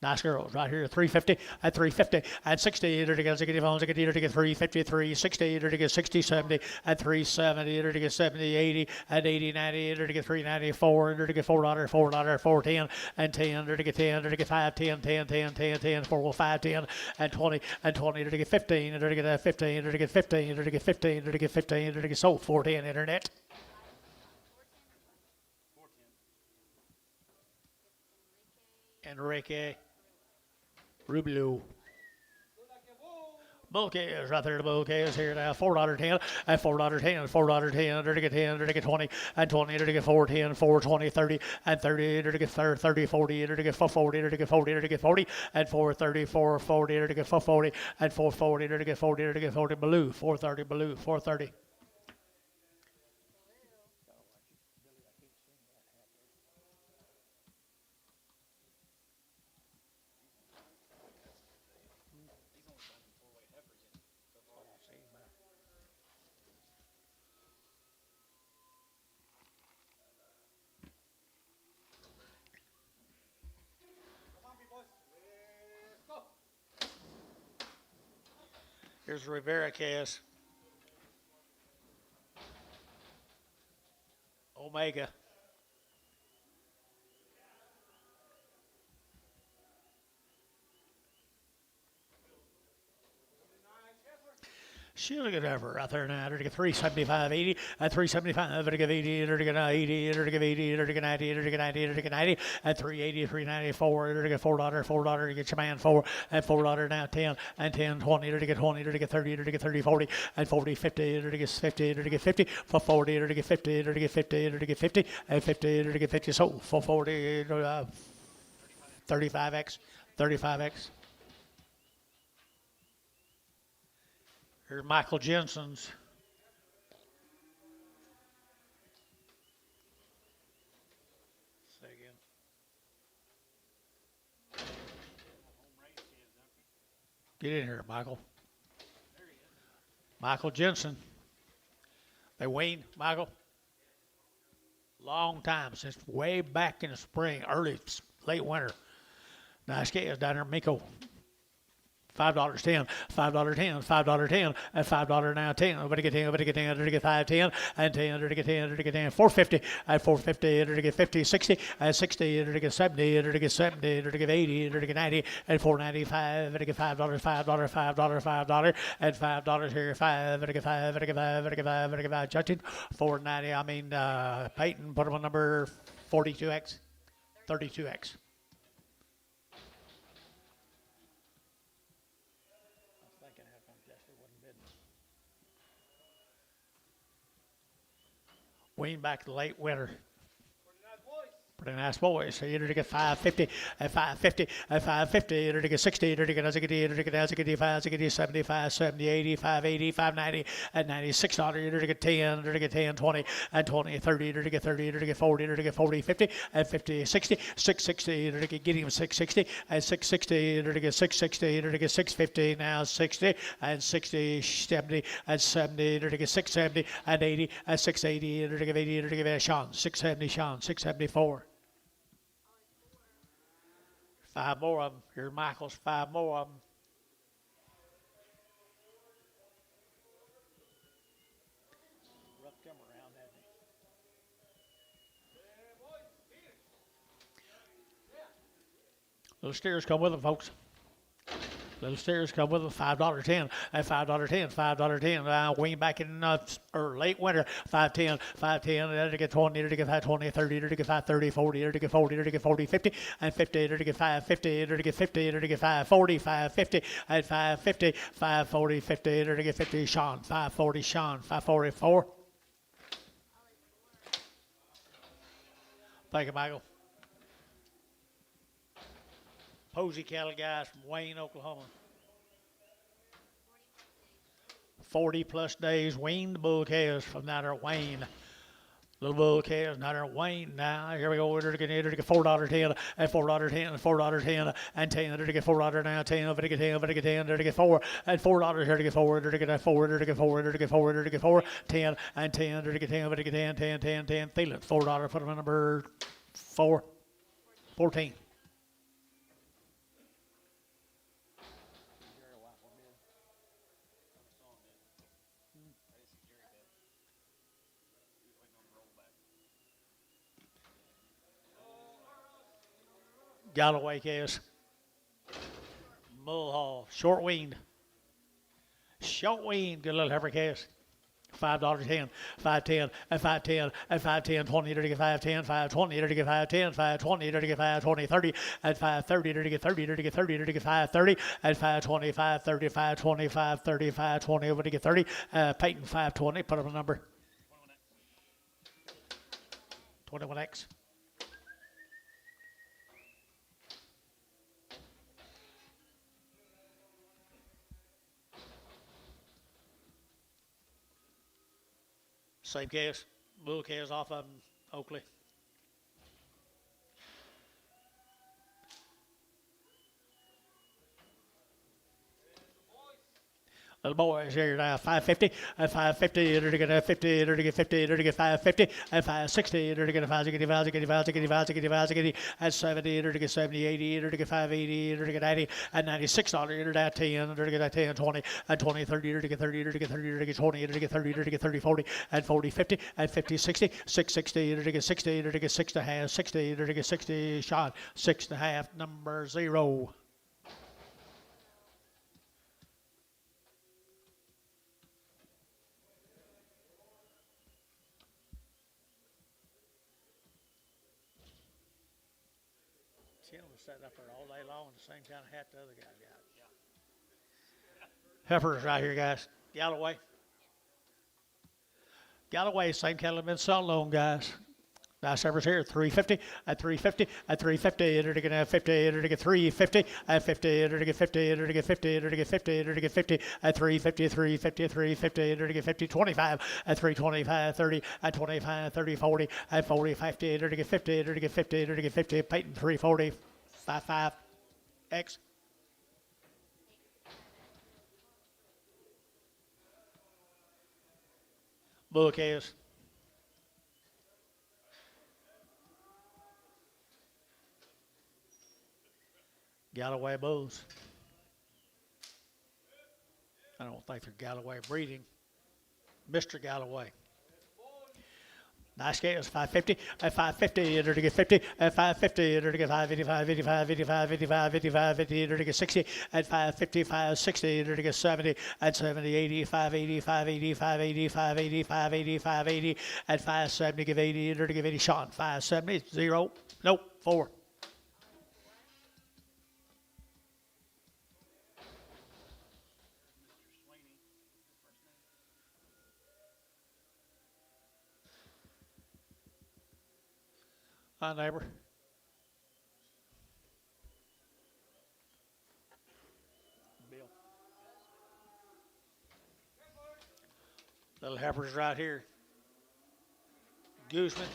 A: Nice girls right here, 350 and 350 and 60. To get 350, 360. To get 60, 70 and 370. To get 70, 80 and 80, 90. To get 394. To get $4, $4, 410 and 10. To get 10. To get 5, 10, 10, 10, 10, 10, 4, 5, 10 and 20 and 20. To get 15. To get 15. To get 15. To get 15. To get 15. To get sold 410 internet. Enrique Rubio. Bull calves right there, the bull calves here now. $4.10 and $4.10 and $4.10. To get 10. To get 20 and 20. To get 410, 420, 30 and 30. To get 30, 40. To get 440. To get 40. To get 40 and 430, 440. To get 440 and 440. To get 40. To get 40. Blue 430. Blue 430. Here's Rivera calves. Omega. She'll get ever right there now. To get 375, 80, at 375, to get 80, to get 80, to get 80, to get 90, to get 90, to get 90, at 380, 394, to get $4, $4, to get your man 4, and $4 now 10, and 10, 20, to get 20, to get 30, to get 30, 40, and 40, 50, to get 50, to get 50, for 40, to get 50, to get 50, to get 50, and 50, to get 50, so for 40, 35X, 35X. Here's Michael Jensen's. Say again. Get in here, Michael. Michael Jensen. They weaned, Michael. Long time, since way back in the spring, late winter. Nice calves down there in Miko. $5.10, $5.10, $5.10, and $5 now 10. Everybody get 10, everybody get 10, everybody get 5, 10, and 10, everybody get 10, everybody get 10, 450, and 450, everybody get 50, 60, and 60, everybody get 70, everybody get 70, everybody get 80, everybody get 90, and 495, everybody get $5, $5, $5, $5, and $5 here, 5, everybody get 5, everybody get 5, everybody get 5, everybody get 5, Justin, 490, Peyton, put him on number 42X, 32X. Weaned back to late winter.
B: Pretty nice boys.
A: Pretty nice boys. So you're to get 550 at 550 at 550. You're to get 60. You're to get Azagadi. You're to get Azagadi 5, Azagadi 75, 70, 80, 580, 590 at $96. You're to get 10. You're to get 10, 20 at 20, 30. You're to get 30. You're to get 40. You're to get 40, 50 at 50, 60, 660. You're to get him 660 at 660. You're to get 660. You're to get 650 now 60 and 60, 70 at 70. You're to get 670 at 80 at 680. You're to get 80. You're to get Sean 670. Sean 674. 5 more of them. Here's Michael's 5 more of them. Rough come around, hasn't he? Little steers come with them, folks. Little steers come with them. $5.10 at $5.10. $5.10. Wean back in or late winter. 5.10. 5.10. There to get 20. There to get 5.20. 30. There to get 5.30. 40. There to get 40. There to get 40. 50 and 50. There to get 5.50. There to get 50. There to get 5.40. 5.50 at 5.50. 5.40. 50. There to get 50. Sean 5.40. Sean 5.44. Thank you, Michael. Posey cattle guys from Wayne, Oklahoma. 40 plus days weaned bull calves from down there at Wayne. Little bull calves down there at Wayne now. Here we go. We're going to get $4.10 and $4.10 and $4.10 and 10. They're to get $4 now. 10. They're to get 10. They're to get 10. They're to get 4 and $4. Here to get 4. They're to get 4. They're to get 4. They're to get 4. They're to get 4. 10 and 10. They're to get 10. They're to get 10. 10. 10. 10. Feel it. $4. Put them in number 4. 14. Galloway calves. Mulhall. Short weaned. Short weaned. Good little heifer calves. $5.10. 5.10 and 5.10 and 5.10. 20 to get 5.10. 5.20 to get 5.10. 5.20 to get 5.20. 30 and 5.30 to get 30 to get 30 to get 5.30 and 5.20. 5.30. 5.20. 5.30. 5.20 over to get 30. Peyton 5.20. Put up a number. 21X. Same calves, bull calves off of them, Oakley. Little boys here now, 550 and 550, they're to get 50, they're to get 50, they're to get 550 and 560, they're to get 560 and 70, they're to get 70, 80, they're to get 580, they're to get 90 and $96, they're to get 10, they're to get 10, 20 and 20, 30, they're to get 30, they're to get 30, they're to get 20, they're to get 30, they're to get 30, 40 and 40, 50 and 50, 60, 660, they're to get 60, they're to get 6 and a half, 60, they're to get 60, shot, 6 and a half, number 0. Gentleman sitting up there all day long in the same kind of hat the other guy got. Heifers right here, guys. Galloway. Galloway, same cattle have been sold on, guys. Nice heifers here, 350 at 350 at 350. Enter to get 50. Enter to get 350 at 50. Enter to get 50. Enter to get 50. Enter to get 50. Enter to get 50 at 350. 350. 350. Enter to get 50. 25 at 325. 30 at 25. 30. 40 at 40. 50. Enter to get 50. Enter to get 50. Enter to get 50. Peyton 340. 55 X. Bull calves. Galloway bulls. I don't think they're Galloway breeding. Mr. Galloway. Nice calves, 550 at 550, enter to get 50 at 550, enter to get 585, 85, 85, 85, 85, 50, enter to get 60 at 550, 560, enter to get 70 at 70, 80, 580, 580, 580, 580, 580, 580 at 570, give 80, enter to give 80, Sean, 570, 0, nope, 4. Hi, neighbor. Bill. Little heifers right here. Guzman.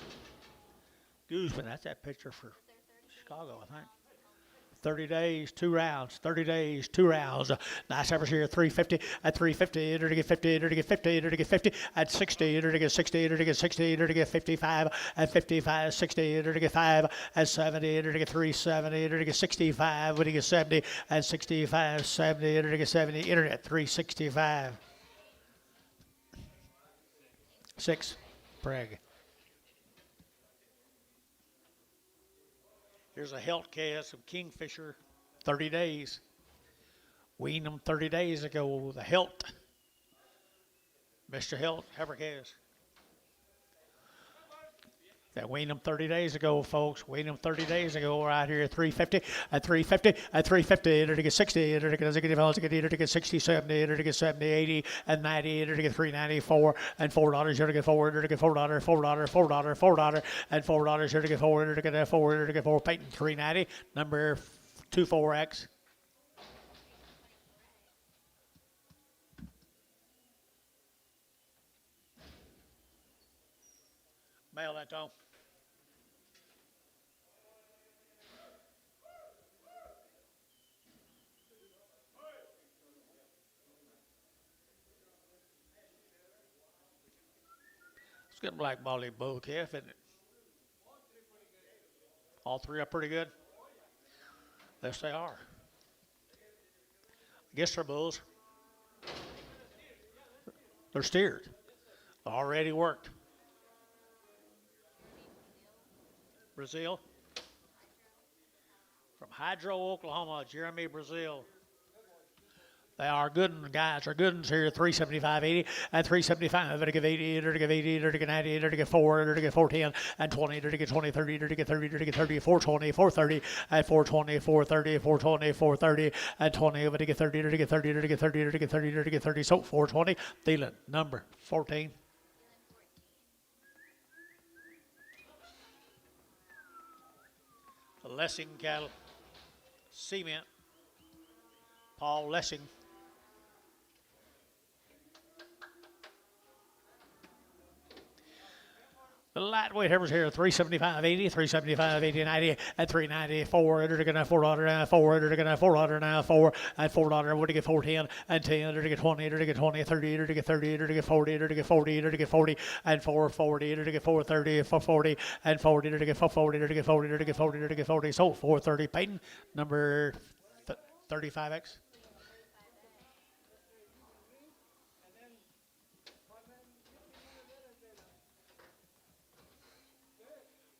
A: Guzman, that's that picture for Chicago, I think. 30 days, 2 rounds. 30 days, 2 rounds. Nice heifers here. 350 at 350. Enter to get 50. Enter to get 50. Enter to get 50 at 60. Enter to get 60. Enter to get 60. Enter to get 55 at 55. 60. Enter to get 5 at 70. Enter to get 370. Enter to get 65. Enter to get 70 at 65. 70. Enter to get 70. Internet 365. 6. Preg. Here's a helt cast of Kingfisher, 30 days. Weaned them 30 days ago, the helt. Mr. Helt, heifer cast. That weaned them 30 days ago, folks. Weaned them 30 days ago right here at 350, at 350, at 350. Enter to get 60, enter to get 60, 70, enter to get 70, 80, and 90, enter to get 394, and $4, enter to get 4, enter to get $4, $4, and $4, enter to get 4, enter to get 4, enter to get 4, Peyton 390, number 24X. Mail that, Tom. It's good black bally bull calf, isn't it? All three are pretty good. Yes, they are. I guess they're bulls. They're steered. Already worked. Brazil. From Hydro, Oklahoma, Jeremy Brazil. They are good ones, guys. Are good ones here. 375.80 and 375. Enter to give 80. Enter to give 80. Enter to get 90. Enter to get 4. Enter to get 410 and 20. Enter to get 20, 30. Enter to get 30. Enter to get 30. 420, 430 and 420, 430, 420, 430 and 20. Enter to get 30. Enter to get 30. Enter to get 30. Enter to get 30. Enter to get 30. So 420. Thielen, number 14. The Lessing cattle. Cement. Paul Lessing. The lightweight heifers here, 375.80, 375.80, 90, and 394. Enter to get $4 now, 4. Enter to get $4 now, 4, and $4. Enter to get 410 and 10. Enter to get 20. Enter to get 20, 30. Enter to get 30. Enter to get 40. Enter to get 40. Enter to get 40 and 440. Enter to get 430, 440 and 40. Enter to get 440. Enter to get 40. Enter to get 40. Enter to get 40. So 430. Peyton, number 35X.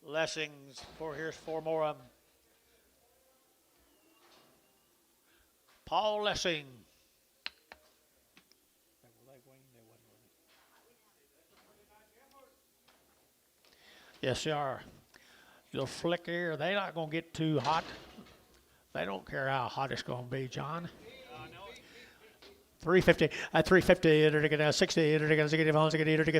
A: Lessings. Here's 4 more of them. Paul Lessing. Yes, they are. Little flick here. They're not going to get too hot. They don't care how hot it's going to be, John. 350 at 350. Enter to get 60. Enter to get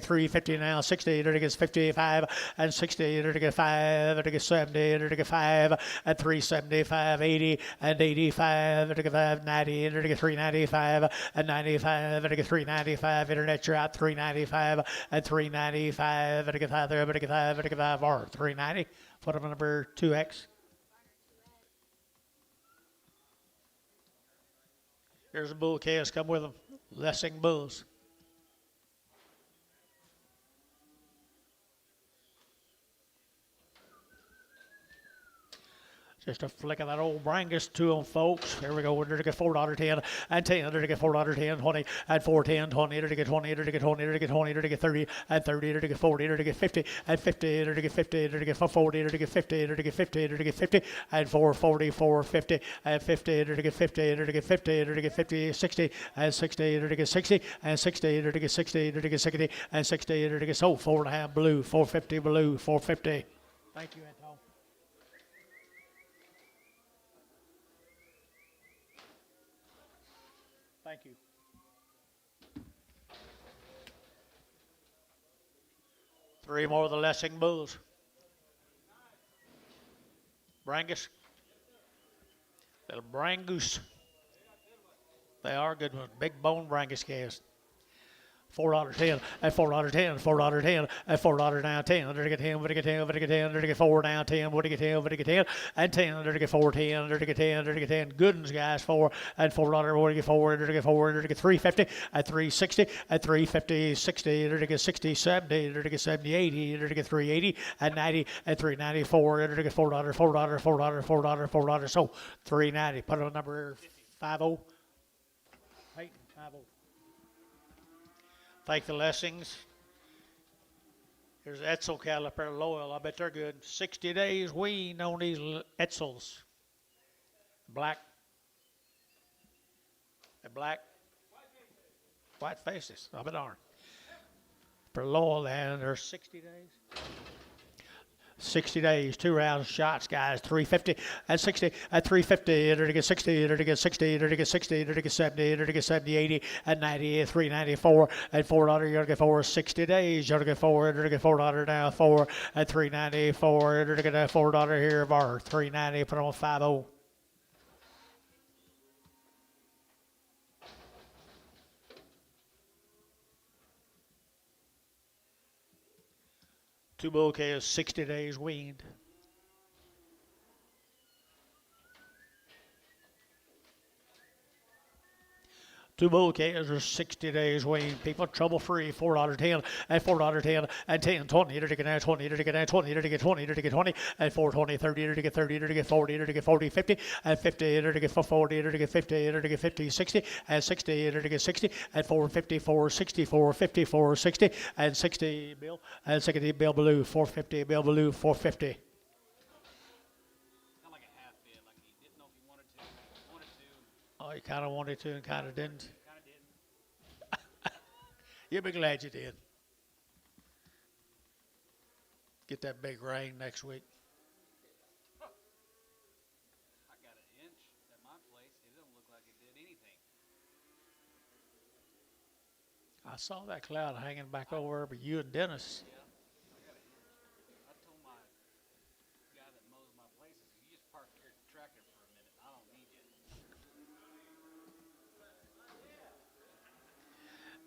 A: 350 now. 60. Enter to get 55 and 60. Enter to get 5. Enter to get 70. Enter to get 5 at 375. 80 and 85. Enter to get 590. Enter to get 395 and 95. Enter to get 395. Internet you're out 395 and 395. Enter to get 5 there. Enter to get 5. Enter to get 5 or 390. Put them number 2X. Here's a bull calves. Come with them. Lessing bulls. Just a flick of that old Brangus to them, folks. Here we go. Enter to get $4.10 and 10. Enter to get $4.10, 20 and 410, 20. Enter to get 20. Enter to get 20. Enter to get 20. Enter to get 30 and 30. Enter to get 40. Enter to get 50 and 50. Enter to get 50. Enter to get 40. Enter to get 50. Enter to get 50. Enter to get 50 and 440, 450 and 50. Enter to get 50. Enter to get 50. Enter to get 50, 60 and 60. Enter to get 60 and 60. Enter to get 60. Enter to get 60 and 60. Enter to get 4.5 blue, 450 blue, 450. Thank you, Anton. Thank you. Three more of the Lessing bulls. Brangus. Little Brangus. They are good ones. Big bone Brangus calves. $4.10 at $4.10, $4.10 at $4 now 10. Under to get 10, under to get 10, under to get 10, under to get 4 now 10, under to get 10, under to get 10, and 10, under to get 4, 10, under to get 10, under to get 10. Good ones, guys, 4 and $4, under to get 4, under to get 4, under to get 350 at 360 at 350, 60, under to get 60, 70, under to get 70, 80, under to get 380 at 90 at 394, under to get $4, $4, $4, $4, $4. So 390. Put on number 50. Peyton, 50. Thank the Lessings. Here's Etzel caliper Loyal. I bet they're good. 60 days weaned on these Etzels. Black. The black. White faces. I'll bet darn. For Loyal, and they're 60 days. 60 days, 2 rounds shots, guys. 350 at 60 at 350. Enter to get 60. Enter to get 60. Enter to get 60. Enter to get 70. Enter to get 70. 80 at 90 at 394 at $4. You're gonna get 4. 60 days. You're gonna get 4. Enter to get $4 now. 4 at 394. Enter to get that $4 here. Bar 390. Put on 50. Two bull calves, 60 days weaned. Two bull calves are 60 days weaned. People trouble free. $4.10 and $4.10 and 10, 20. To get 20. To get 20. To get 20. To get 20 and 420, 30. To get 30. To get 40. To get 40, 50 and 50. To get 40. To get 50. To get 50, 60 and 60. To get 60 and 450, 460, 450, 460 and 60 bill and 60 bill blue. 450 bill blue. 450. Oh, you kind of wanted to and kind of didn't. You'll be glad you did. Get that big rain next week.
C: I got an inch at my place. It don't look like it did anything.
A: I saw that cloud hanging back over but you and Dennis.
C: Yeah, I got an inch. I told my guy that mows my place, I said, you just park your tractor for a minute. I don't need you.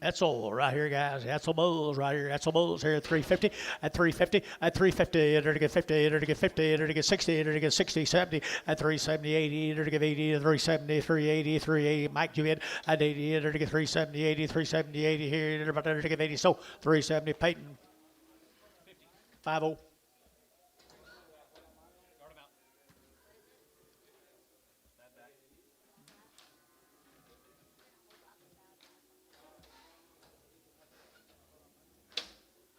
A: Etzel right here, guys. Etzel Bulls right here. Etzel Bulls here at 350, at 350, at 350. Enter to get 50, enter to get 50, enter to get 60, enter to get 60, 70, at 370, 80, enter to get 80, 370, 380, 380. Mike, you in at 80, enter to get 370, 80, 370, 80 here, enter to get 80. So 370, Peyton. 50.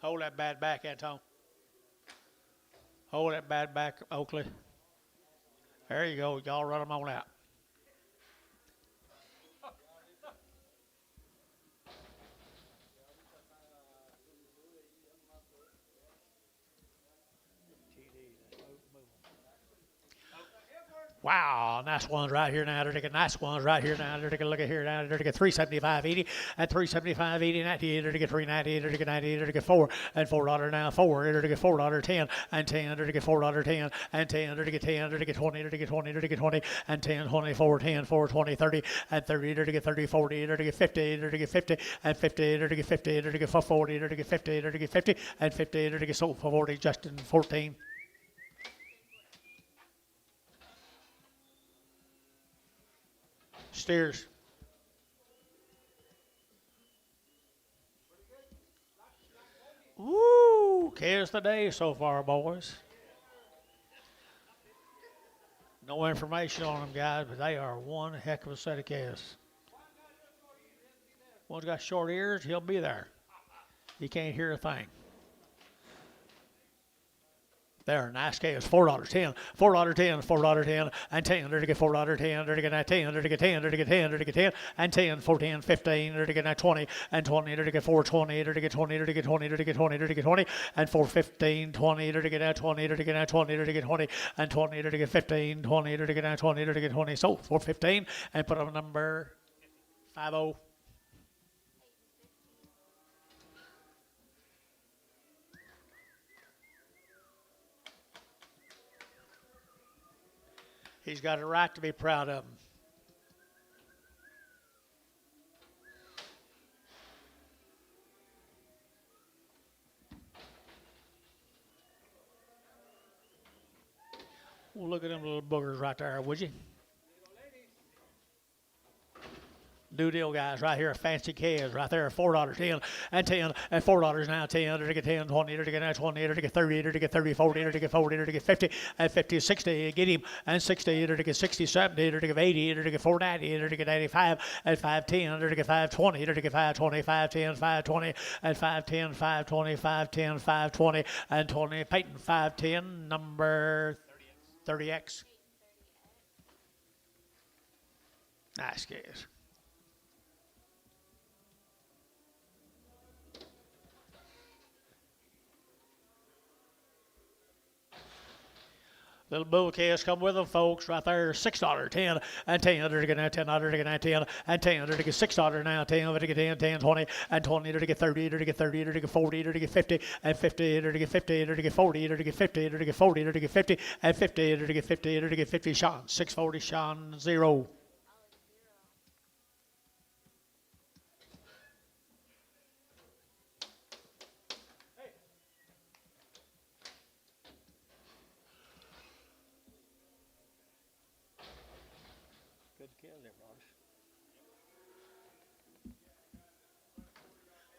A: Hold that bad back, Anton. Hold that bad back, Oakley. There you go. Y'all run them on out. Wow, nice ones right here now. They're taking nice ones right here now. They're taking a look at here now. They're taking 375, 80, and 375, 80, 90. They're taking 390. They're taking 90. They're taking 4 and $4 now. 4. They're taking $4, 10 and 10. They're taking $4, 10 and 10. They're taking 10. They're taking 20. They're taking 20. They're taking 20 and 10, 24, 10, 4, 20, 30 and 30. They're taking 30, 40. They're taking 50. They're taking 50 and 50. They're taking 50. They're taking 40. They're taking 50. They're taking 50 and 50. They're taking so 40. Justin 14. Steers. Woo! Calves today so far, boys. No information on them, guys, but they are one heck of a set of calves. One's got short ears, he'll be there. He can't hear a thing. There, nice calves. $4, 10, $4, 10, $4, 10, and 10. They're to get $4, 10. They're to get 10. They're to get 10. They're to get 10. They're to get 10 and 10, 14, 15. They're to get 20 and 20. They're to get 420. They're to get 20. They're to get 20. They're to get 20. They're to get 20 and 415, 20. They're to get 20. They're to get 20. They're to get 20 and 20. They're to get 15, 20. They're to get 20. They're to get 20. So 415 and put up number 50. He's got a right to be proud of him. Well, look at them little boogers right there, would you? New deal, guys, right here, fancy calves, right there, $4, 10, and 10, and $4 now, 10, to get 10, 20, to get 20, to get 30, to get 30, 40, to get 40, to get 50, and 50, 60, get him, and 60, to get 60, 70, to get 80, to get 490, to get 85, and 510, to get 520, to get 520, 510, 520, and 510, 520, 510, 520, and 20, Peyton, 510, number 30X. Nice calves. Little bull calves come with them, folks. Right there, $6, 10, and 10, to get $10, to get 10, and 10, to get $6 now, 10, to get 10, 10, 20, and 20, to get 30, to get 30, to get 40, to get 50, and 50, to get 50, to get 40, to get 50, to get 40, to get 50, and 50, to get 50, to get 50. Sean, 640, Sean, 0. Good kill there, brothers.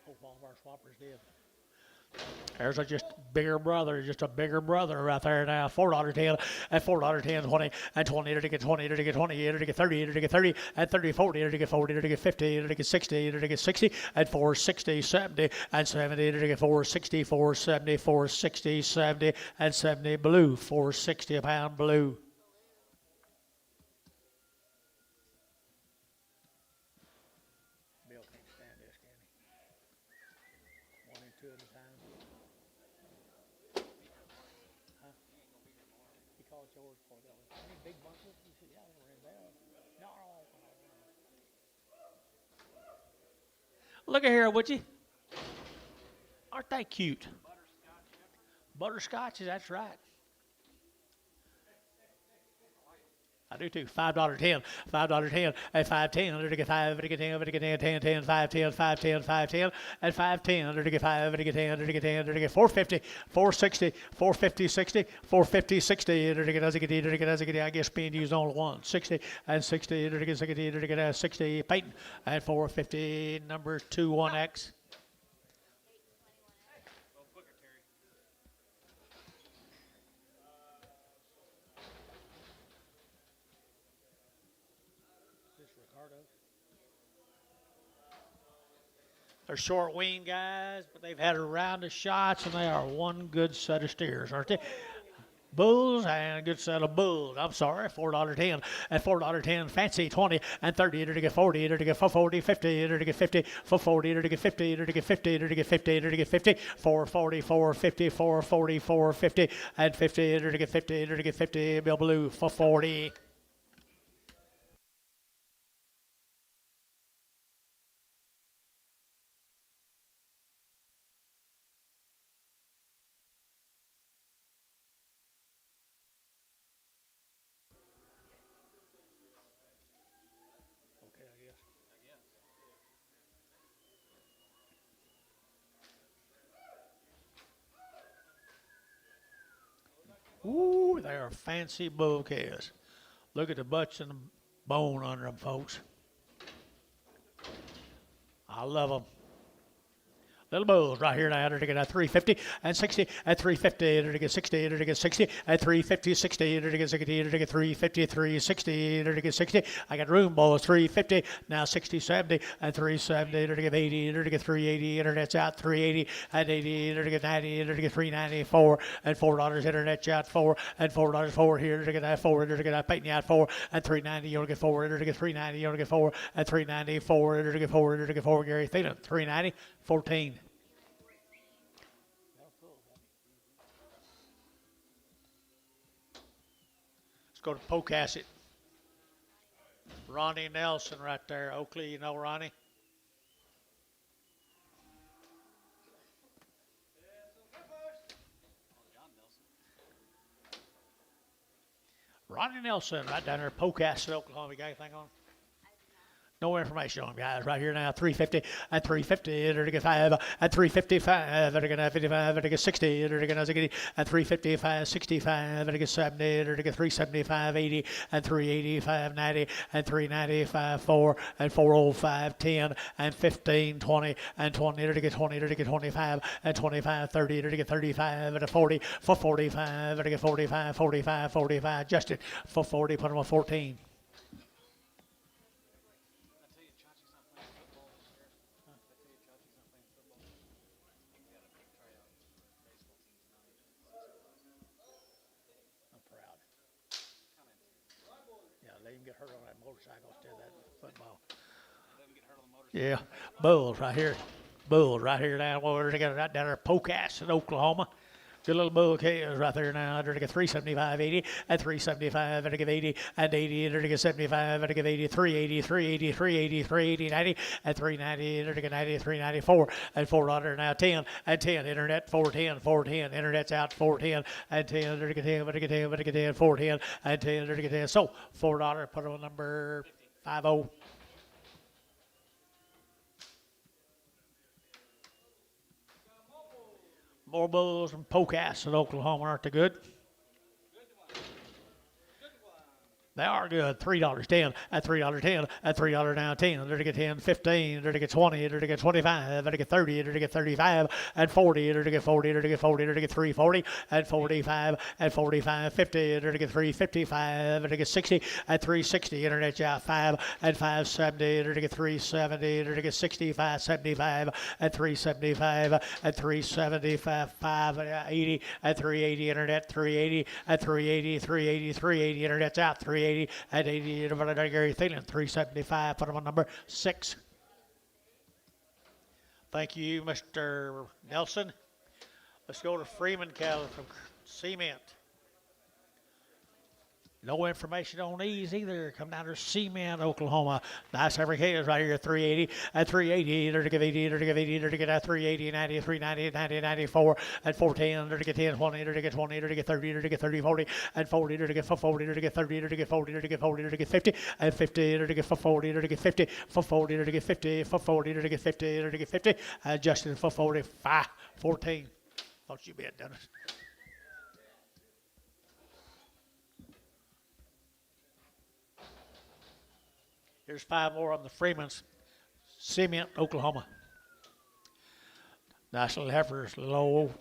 A: Hope all of our swappers did. There's a just bigger brother right there now. $4, 10, and $4, 10, 20, and 20, to get 20, to get 20, to get 30, to get 30, and 30, 40, to get 40, to get 50, to get 60, to get 60, and 460, 70, and 70, to get 460, 470, 460, 70, and 70 blue, 460 a pound blue. Bill can't stand this, can he? 1 and 2 at a time. Huh? He called George for that one. Any big bunkers? He said, yeah, they were in there. No. Look at here, would you? Aren't they cute? Butterscotches, that's right. I do too. $5, 10, $5, 10, and 510, to get 5, to get 10, to get 10, 10, 10, 510, 510, 510, and 510, to get 5, to get 10, to get 10, to get 450, 460, 450, 60, 450, 60, to get as I get, I guess being used only one, 60, and 60, to get 60, to get 60, Peyton, and 450, number 21X. They're short weaned guys, but they've had a round of shots, and they are one good set of steers, aren't they? Bulls and a good set of bulls. I'm sorry, $4, 10, and $4, 10, fancy 20, and 30, to get 40, to get 440, 50, to get 50, 440, to get 50, to get 50, to get 50, to get 50, 440, 450, 440, 450, and 50, to get 50, to get 50, Bill Blue, 440. Ooh, they are fancy bull calves. Look at the butts and the bone under them, folks. I love them. Little bulls right here now, to get 350 and 60 and 350, to get 60, to get 60 and 350, 60, to get 60, to get 350, 360, to get 60. I got room balls 350 now, 60, 70 and 370, to get 80, to get 380. Internet's out 380 and 80, to get 90, to get 394 and $4. Internet's out 4 and $4 4 here, to get that 4, to get that Peyton out 4 and 390. You want to get 4, to get 390. You want to get 4 and 394, to get 4, to get 4. Gary Thielen 390. 14. Let's go to Pocasset. Ronnie Nelson right there. Oakley, you know Ronnie? Ronnie Nelson, right down there, Pocasset, Oklahoma. You got anything on? No information on him, guys. Right here now, 350 at 350, they're going 5 at 355, they're going to 55, they're going 60, they're going to at 355, 65, they're going 70, they're going 375, 80 and 385, 90 and 395, 4 and 405, 10 and 15, 20 and 20, they're going 20, they're going 25 and 25, 30, they're going 35 and 40 for 45, they're going 45, 45, 45, Justin for 40, put him on 14. Let him get hurt on that motorcycle instead of that football. Yeah, Bulls right here. Bulls right here down where they got right down there, Pocasset, Oklahoma. Good little bull calves right there now. They're going to get 375, 80, and 375, and they give 80, and 80, and they're going to get 75, and they give 80, 380, 380, 380, 380, 90, and 390, and they're going to get 90, 394, and $4 now 10, and 10, internet, 410, 410, internet's out, 410, and 10, they're going to get 10, but they get 10, but they get 10, 410, and 10, they're going to get 10. So $4, put it on number 50. More bulls from Pocasset, Oklahoma, aren't they good? They are good. $3, 10, at $3, 10, at $3 now 10. They're to get 10, 15, they're to get 20, they're to get 25, they're to get 30, they're to get 35, and 40, they're to get 40, they're to get 40, they're to get 340, and 45, and 45, 50, they're to get 355, they're to get 60, at 360, internet out 5, and 570, they're to get 370, they're to get 65, 75, at 375, at 375, 580, at 380, internet 380, at 380, 380, 380, internet's out 380. At 80, Gary Thielen, 375, put him on number 6. Thank you, Mr. Nelson. Let's go to Freeman Cattle from Cement. No information on these either. Come down to Cement, Oklahoma. Nice every case right here, 380. At 380, they're to give 80, they're to give 80, they're to get at 380, 90, 390, 90, 94, at 410, they're to get 10, 20, they're to get 20, they're to get 30, they're to get 30, 40, at 40, they're to get 40, they're to get 30, they're to get 40, they're to get 40, they're to get 50, at 50, they're to get 40, they're to get 50, for 40, they're to get 50, for 40, they're to get 50, they're to get 50, Justin for 40, 14. Thought you bet, Dennis. Here's 5 more on the Freeman's, Cement, Oklahoma. Nice little heifers, low,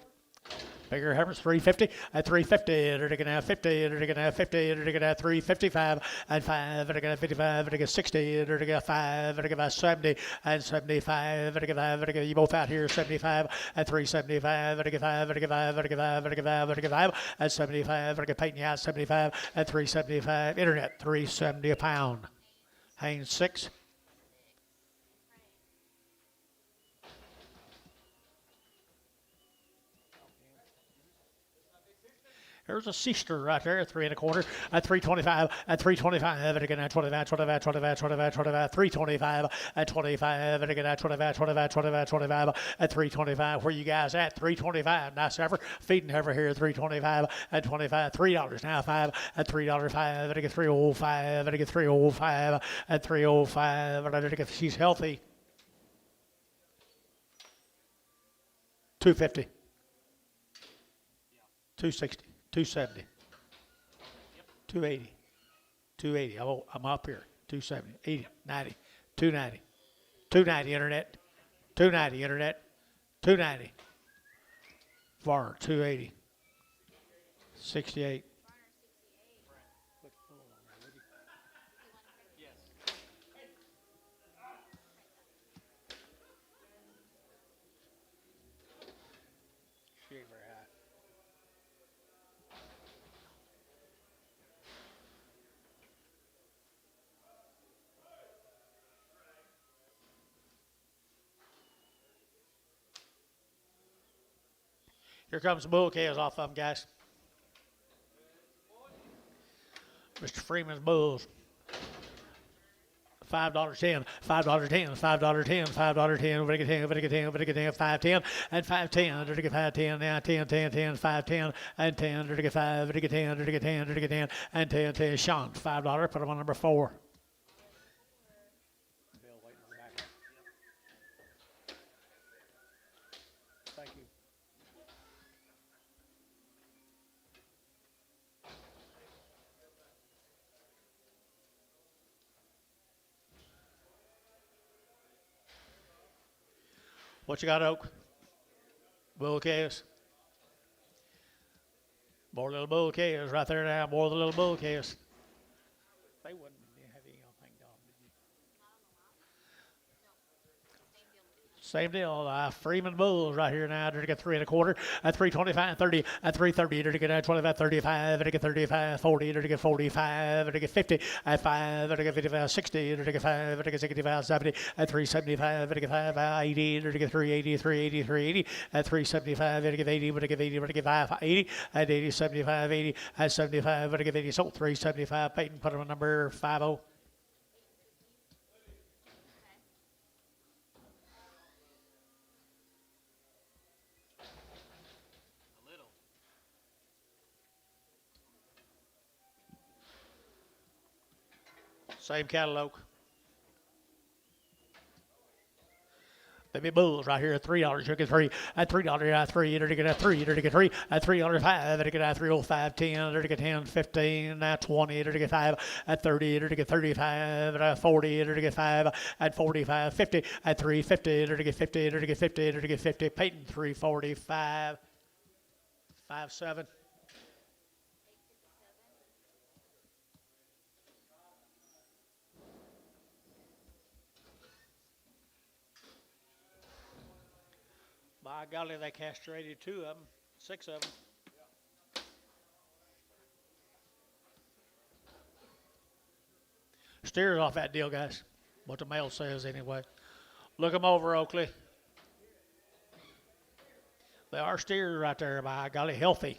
A: bigger heifers, 350 at 350. They're going to have 50. They're going to have 50. They're going to have 355 and 5. They're going to have 55. They're going to 60. They're going to have 5. They're going to have 70 and 75. They're going to have. You both out here 75 and 375. They're going to 5. They're going to 5. They're going to 5. They're going to 5. They're going to 5 and 75. They're going to paint you out 75 and 375. Internet 370 a pound. Haynes 6. There's a sister right there, 3 1/4, at 325, at 325, and again at 25, 25, 25, 25, 25, 325, at 25, and again at 25, 25, 25, 25, at 325. Where you guys at? 325. Nice effort. Feeding heifer here, 325, at 25, $3 now, 5, at $3, 5, and again 305, and again 305, at 305, and again she's healthy. 250, 260. 270, 280, 280. I'm up here. 270, 80, 90, 290, 290 internet, 290 internet, 290. VAR 280, 68. Here comes the bull calves off of them, guys. Mr. Freeman's bulls. $5.10, $5.10, $5.10, $5.10, very good 10, very good 10, very good 10, 5.10, and 5.10, very good 5.10, now 10, 10, 10, 5.10, and 10, very good 5, very good 10, very good 10, very good 10, and 10, 10, Sean, $5, put him on number 4. Thank you. What you got, Oak? Bull calves. More little bull calves right there now. More of the little bull calves. They wouldn't have any thing done, did you? Same deal. Freeman Bulls right here now. They're to get 3 1/4 at 3.25, 30 at 3.30. They're to get 25, 35. They're to get 35, 40. They're to get 45. They're to get 50 at 5. They're to get 55, 60. They're to get 5. They're to get 65, 70 at 3.75. They're to get 5, 80. They're to get 3.80, 3.80, 3.80 at 3.75. They're to get 80. They're to get 80. They're to get 5, 80 at 80, 75, 80 at 75. They're to get 80. So 3.75. Peyton, put him on number 50.
C: A little.
A: Same cattle, Baby Bulls right here at $3. You get 3 at $3 at 3. You're to get 3. You're to get 3 at $3.05. You're to get 3.05, 10. You're to get 10, 15 at 20. You're to get 5 at 30. You're to get 35 at 40. You're to get 5 at 45, 50 at 3.50. You're to get 50. You're to get 50. You're to get 50. Peyton 3.45, 5.7. By golly, they castrated 2 of them, 6 of them. Steers off that deal, guys. What the mail says, anyway. Look them over, Oakley. They are steers right there, by golly, healthy.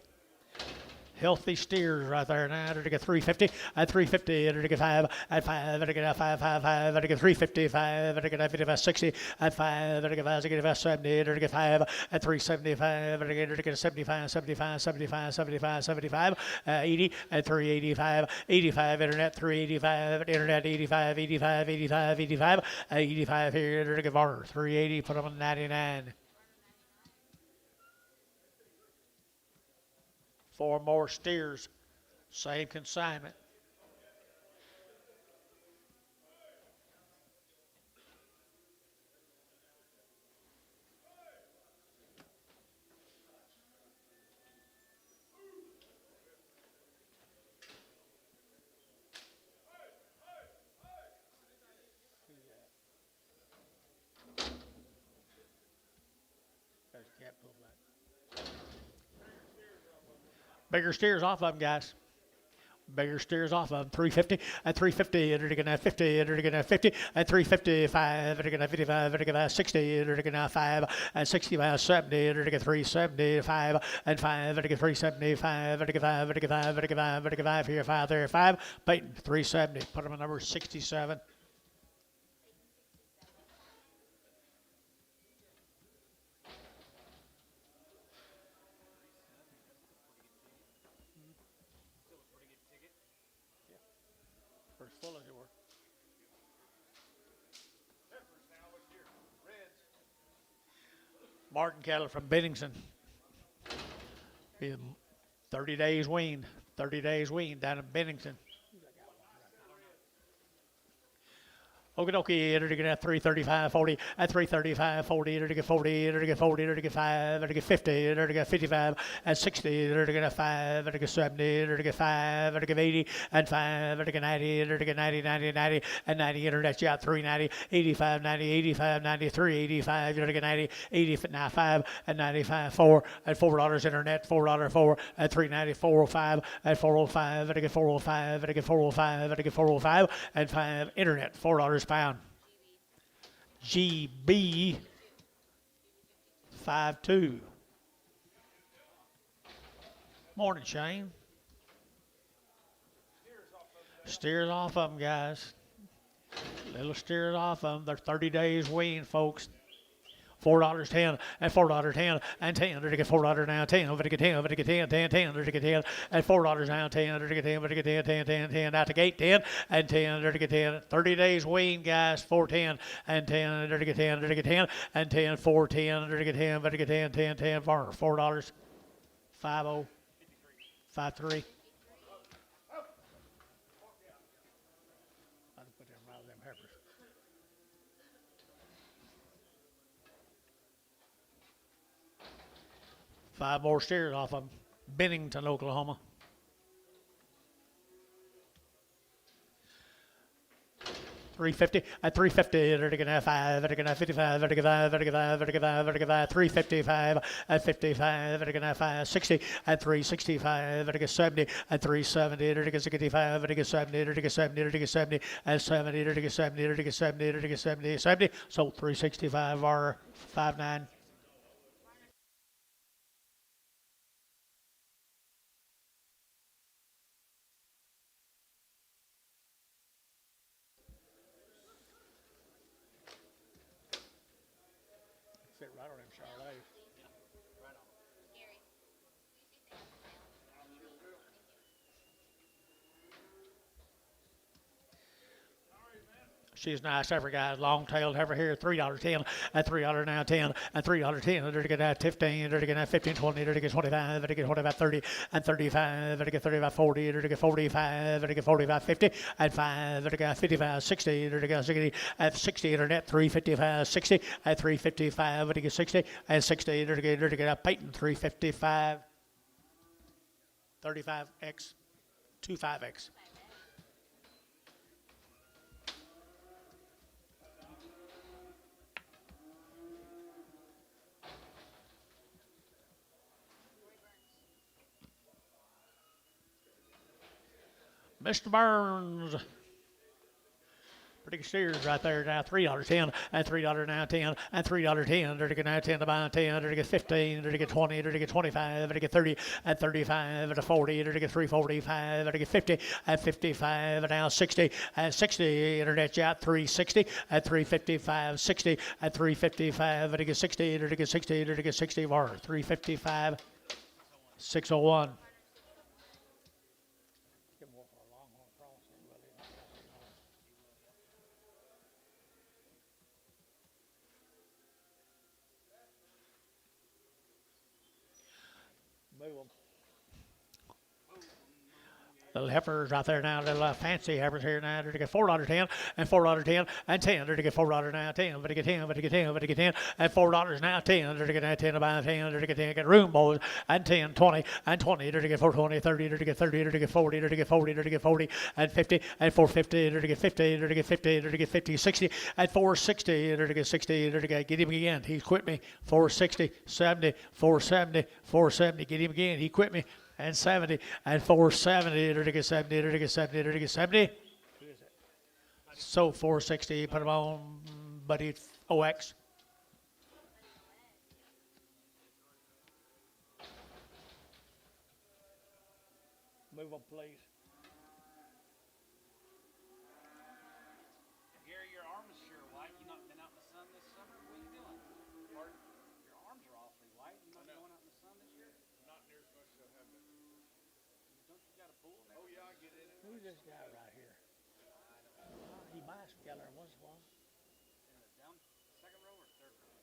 A: Healthy steers right there now. They're to get 350 at 350. They're to get 5 at 5. They're to get 5, 5, 5. They're to get 355. They're to get 55, 60 at 5. They're to get 5, 70. They're to get 5 at 375. They're to get 75, 75, 75, 75, 75. 80 at 385. 85 internet 385. Internet 85, 85, 85, 85. 85 here. They're to get Varner 380. Put them on 99. 4 more steers, same consignment. Bigger steers off of them, guys. Bigger steers off of them. 350 at 350. They're going to 50. They're going to 50 at 355. They're going to 55. They're going to 60. They're going to 5 at 65, 70. They're going to 375 and 5. They're going to 375. They're going to 5. They're going to 5. They're going to 5. They're going to 5 here. 5 there. 5. Peyton 370. Put them on number 67. Full as you were. Martin cattle from Bennington. 30 days weaned. 30 days weaned down in Bennington. Okie dokie, they're to get 335, 40, at 335, 40, they're to get 40, they're to get 40, they're to get 5, they're to get 50, they're to get 55, at 60, they're to get 5, they're to get 70, they're to get 5, they're to get 80, and 5, they're to get 90, they're to get 90, 90, 90, and 90, internet, you got 390, 85, 90, 85, 93, 85, you're to get 90, 80, now 5, and 95, 4, at $4, internet, $4, 4, at 390, 405, at 405, they're to get 405, they're to get 405, they're to get 405, and 5, internet, $4 pound. GB 52. Morning, Shane. Steers off of them, guys. Little steers off them. They're 30 days weaned, folks. $4.10 and $4.10 and 10. They're to get $4 now, 10. Over to get 10. Over to get 10, 10, 10. They're to get 10 and $4 now, 10. They're to get 10. Over to get 10, 10, 10, 10. Out the gate, 10 and 10. They're to get 10. 30 days weaned, guys. 410 and 10. They're to get 10. They're to get 10 and 10. 410. They're to get 10. They're to get 10, 10, 10. $4. 50 53. Five more steers off of Bennington, Oklahoma. $350 at $350. They're going to have 5. They're going to have 55. They're going to have 5. They're going to have 5. They're going to have 5. They're going to have 355 at 55. They're going to have 560 at 365. They're going to get 70 at 370. They're going to get 65. They're going to get 70. They're going to get 70. They're going to get 70 at 70. They're going to get 70. They're going to get 70. They're going to get 70. 70. So 365 or 59. Fit right on him, Charlotte.
C: Right on.
A: She's nice, every guy's long-tailed heifer here, $3.10 and $3 now 10 and $3.10. They're to get at 15. They're to get at 15, 20. They're to get 25. They're to get 25, 30 and 35. They're to get 35, 40. They're to get 45. They're to get 45, 50 and 5. They're to get 55, 60. They're to get 60 at 60. Internet 355, 60 at 355. They're to get 60 and 60. They're to get at Peyton 355, 35X, 25X. Mr. Burns. Pretty good steers right there now. $3.10 and $3 now 10 and $3.10. They're to get now 10 to buy 10. They're to get 15. They're to get 20. They're to get 25. They're to get 30 and 35 and 40. They're to get 345. They're to get 50 and 55 and now 60 and 60. Internet out 360 and 355. 60 and 355. They're to get 60. They're to get 60. They're to get 60 for 355. 601. Move them. Little heifers right there now, little fancy heifers here now. They're to get $4.10 and $4.10 and 10. They're to get $4 now 10. But to get 10, but to get 10, but to get 10 and $4 now 10. They're to get 10 about 10. They're to get 10, get room boys and 10, 20 and 20. They're to get 420, 30. They're to get 30. They're to get 40. They're to get 40. They're to get 40 and 50 and 450. They're to get 50. They're to get 50. They're to get 50, 60 and 460. They're to get 60. They're to get him again. He's quit me. 460, 70, 470, 470. Get him again. He quit me. And 70 and 470. They're to get 70. They're to get 70. They're to get 70. So 460. Put him on, buddy. OX. Move on, please.
C: Gary, your arm is sure white. You not been out in the sun this summer? What are you doing? Pardon? Your arms are awfully white. You not going out in the sun this year?
B: Not near as much as I have been.
C: Don't you got a pool?
B: Oh yeah, I get in it.
A: Who's this guy right here? He might get there once in a while.
C: Down second row or third row?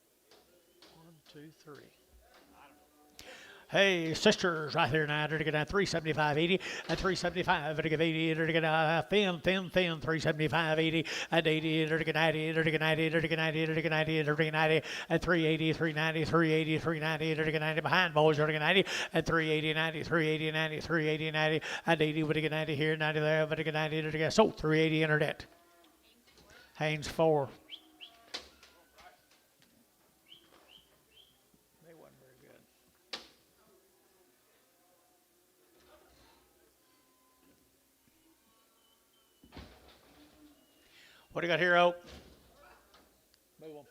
A: 1, 2, 3.
C: I don't know.
A: Hey, sisters, right here now. They're to get at 375.80 and 375. They're to get 80. They're to get thin, 375, 80 and 80. They're to get 90. They're to get 90. They're to get 90. They're to get 90. They're to get 90 and 380, 390, 380, 390. They're to get 90 behind boys. They're to get 90 and 380, 90, 380, 90, 380, 90 and 80. We're to get 90 here, 90 there. We're to get 90. They're to get 380 internet. Haynes 4. They wasn't very good. What do you got here, Oak? Move on.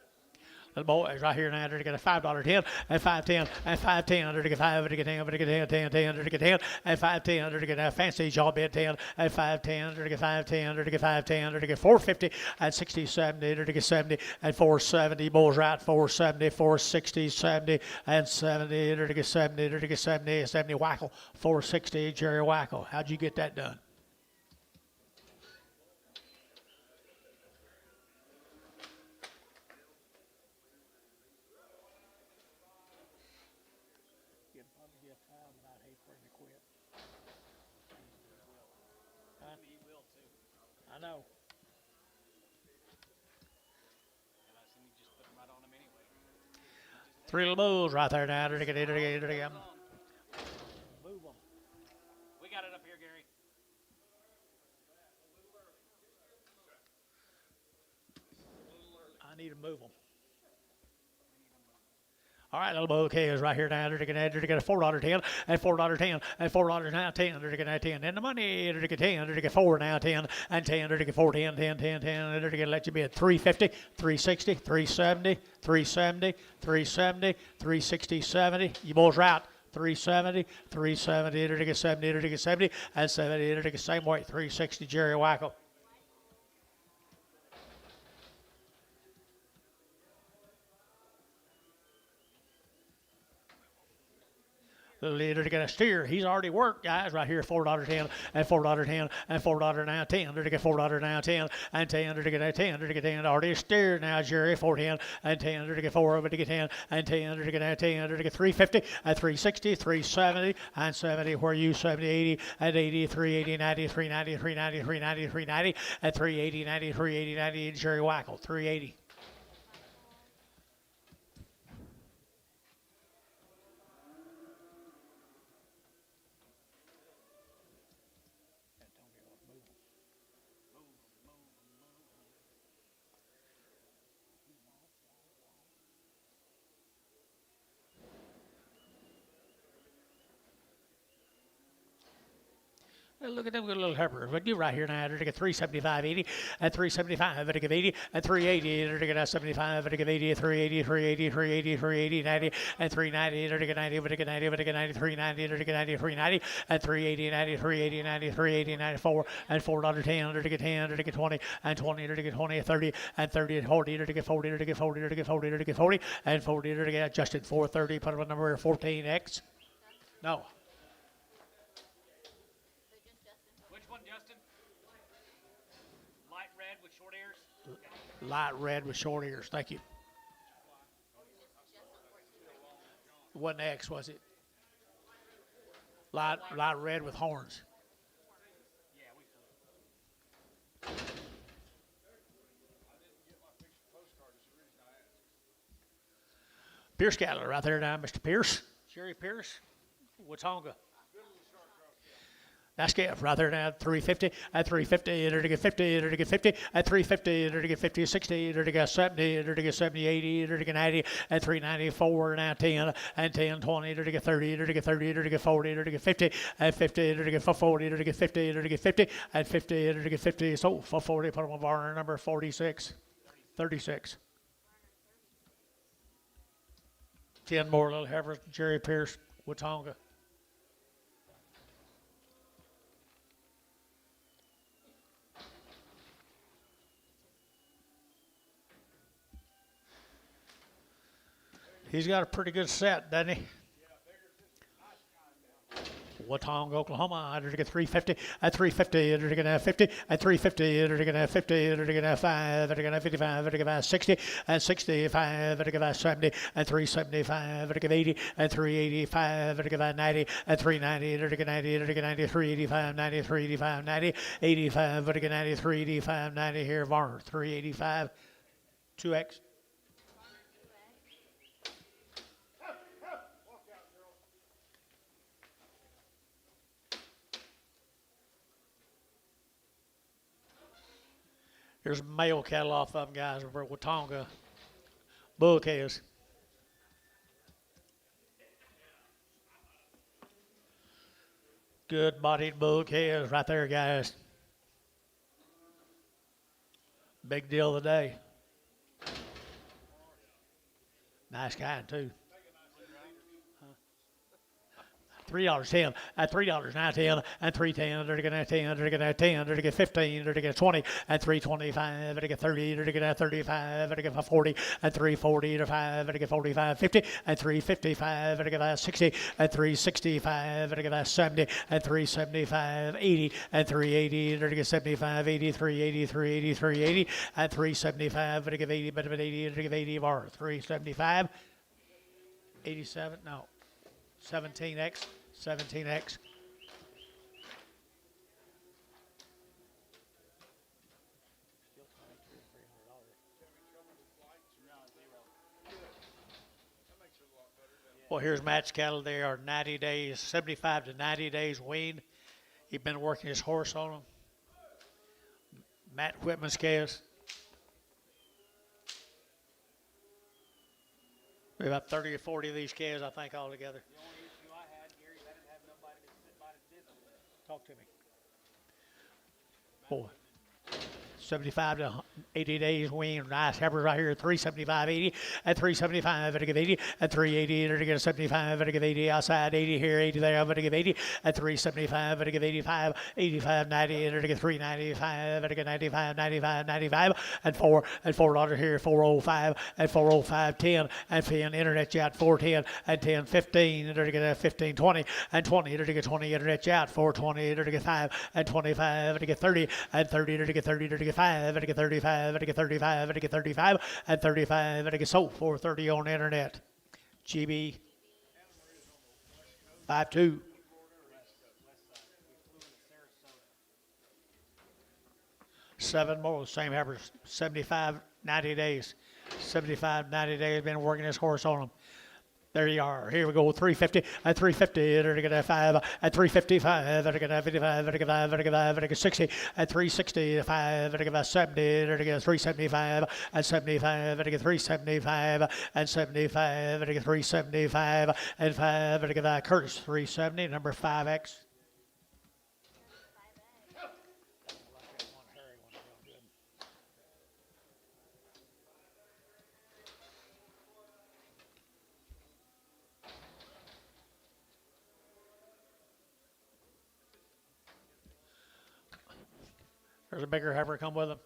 A: Little boys right here now, to get a $5 10 and 5.10 and 5.10 to get 5 to get 10 to get 10 to get 10 and 5.10 to get a fancy job bid 10 and 5.10 to get 5.10 to get 5.10 to get 4.50 and 60 70 to get 70 and 4.70 bulls right 4.70 4.60 70 and 70 to get 70 to get 70 70 Wackel 4.60 Jerry Wackel. How'd you get that done?
C: He will too.
A: I know.
C: And I seen you just put him right on him anyway.
A: Three little bulls right there now. To get
C: Move them. We got it up here, Gary.
A: I need to move them. All right, little bull is right here now. To get a $4 10 and $4 10 and $4 now 10 to get 10 and the money to get 10 to get 4 now 10 and 10 to get 4 10 10 10 10 to get let you be at 350 360 370 370 370 360 70. You bulls right. 370 370 to get 70 to get 70 and 70 to get same weight 360 Jerry Wackel. The leader to get a steer. He's already worked, guys, right here. $4 10 and $4 10 and $4 now 10 to get $4 now 10 and 10 to get a 10 to get 10. Already a steer now, Jerry. 410 and 10 to get 4 over to get 10 and 10 to get a 10 to get 350 and 360 370 and 70. Where you 70 80 and 80 380 90 390 390 390 390 and 380 90 380 90 Jerry Wackel 380. Look at them good little heifers. But you right here now, to get 375.80 and 375 to give 80 and 380 to get 75 to give 80 380 380 380 380 90 and 390 to get 90 to get 90 to get 90 390 to get 90 390 and 380 90 380 90 380 94 and $4 10 to get 10 to get 20 and 20 to get 20 30 and 30 and 40 to get 40 to get 40 to get 40 to get 40 and 40 to get adjusted 430. Put on number 14X. No.
C: Justin? Light red with short ears?
A: Light red with short ears. Thank you. It wasn't X, was it? Light red with horns.
C: Yeah, we
A: Pierce cattle right there now, Mr. Pierce. Jerry Pierce. Watonga. That's Jeff right there now, 350 at 350 to get 50 to get 50 at 350 to get 50 60 to get 70 to get 70 80 to get 90 at 394 now 10 and 10 20 to get 30 to get 30 to get 40 to get 50 at 50 to get 40 to get 50 to get 50 at 50 to get 50. So for 40, put them on bar number 46, 36. 10 more little heifers, Jerry Pierce, Watonga. He's got a pretty good set, doesn't he? Watonga, Oklahoma, to get 350 at 350 to get 50 at 350 to get 50 to get 5 to get 55 to get 60 and 65 to get 70 and 375 to get 80 and 385 to get 90 and 390 to get 90 to get 90 385 90 385 90 85 to get 90 385 90 here Varner 385 2X. There's male cattle off of them, guys, over at Watonga. Bull calves. Good bodied bull calves right there, guys. Big deal of the day. Nice guy too. $3.10 at $3 now 10 and 3.10 they're gonna 10 they're gonna 10 they're gonna 15 they're gonna 20 and 3.25 they're gonna 30 they're gonna 35 they're gonna 40 and 3.40 to 5 they're gonna 45 50 and 3.55 they're gonna 60 and 3.65 they're gonna 70 and 3.75 80 and 3.80 they're gonna 75 80 3.80 3.80 3.80 and 3.75 they're gonna 80 but 80 they're gonna 80 bar 3.75 87 no 17x. 17x. Well, here's Matt's cattle. They are 90 days, 75 to 90 days weaned. He's been working his horse on them. Matt Whitman's calves. Maybe about 30 or 40 of these calves, I think, altogether.
C: The only issue I had, Gary, is I didn't have nobody to sit by the diddle with.
A: Talk to me. Boy. 75 to 80 days weaned. Nice heifers right here. 375 80 at 375 at 80 at 380 at a 75 at 80 outside 80 here 80 there at 80 at 375 at 85 85 90 at 395 at 95 95 95 and $4 here 405 and 405 10 and 10 internet chat 410 and 10 15 at 15 20 and 20 at 20 internet chat 420 at 5 and 25 at 30 and 30 at 30 at 5 at 35 at 35 at 35 and 35 at sold 430 on the internet. GB 52. Seven more, same heifers, 75, 90 days. 75, 90 days, been working this horse on them. There you are. Here we go. 350 at 350. They're going to 5 at 355. They're going to 55. They're going to 5. They're going to 5. They're going to 60 at 365. They're going to 70. They're going to 375 at 75. They're going to 375 and 75. They're going to 375 and 5. They're going to Curtis 370. Number 5X. There's a bigger heifer come with them.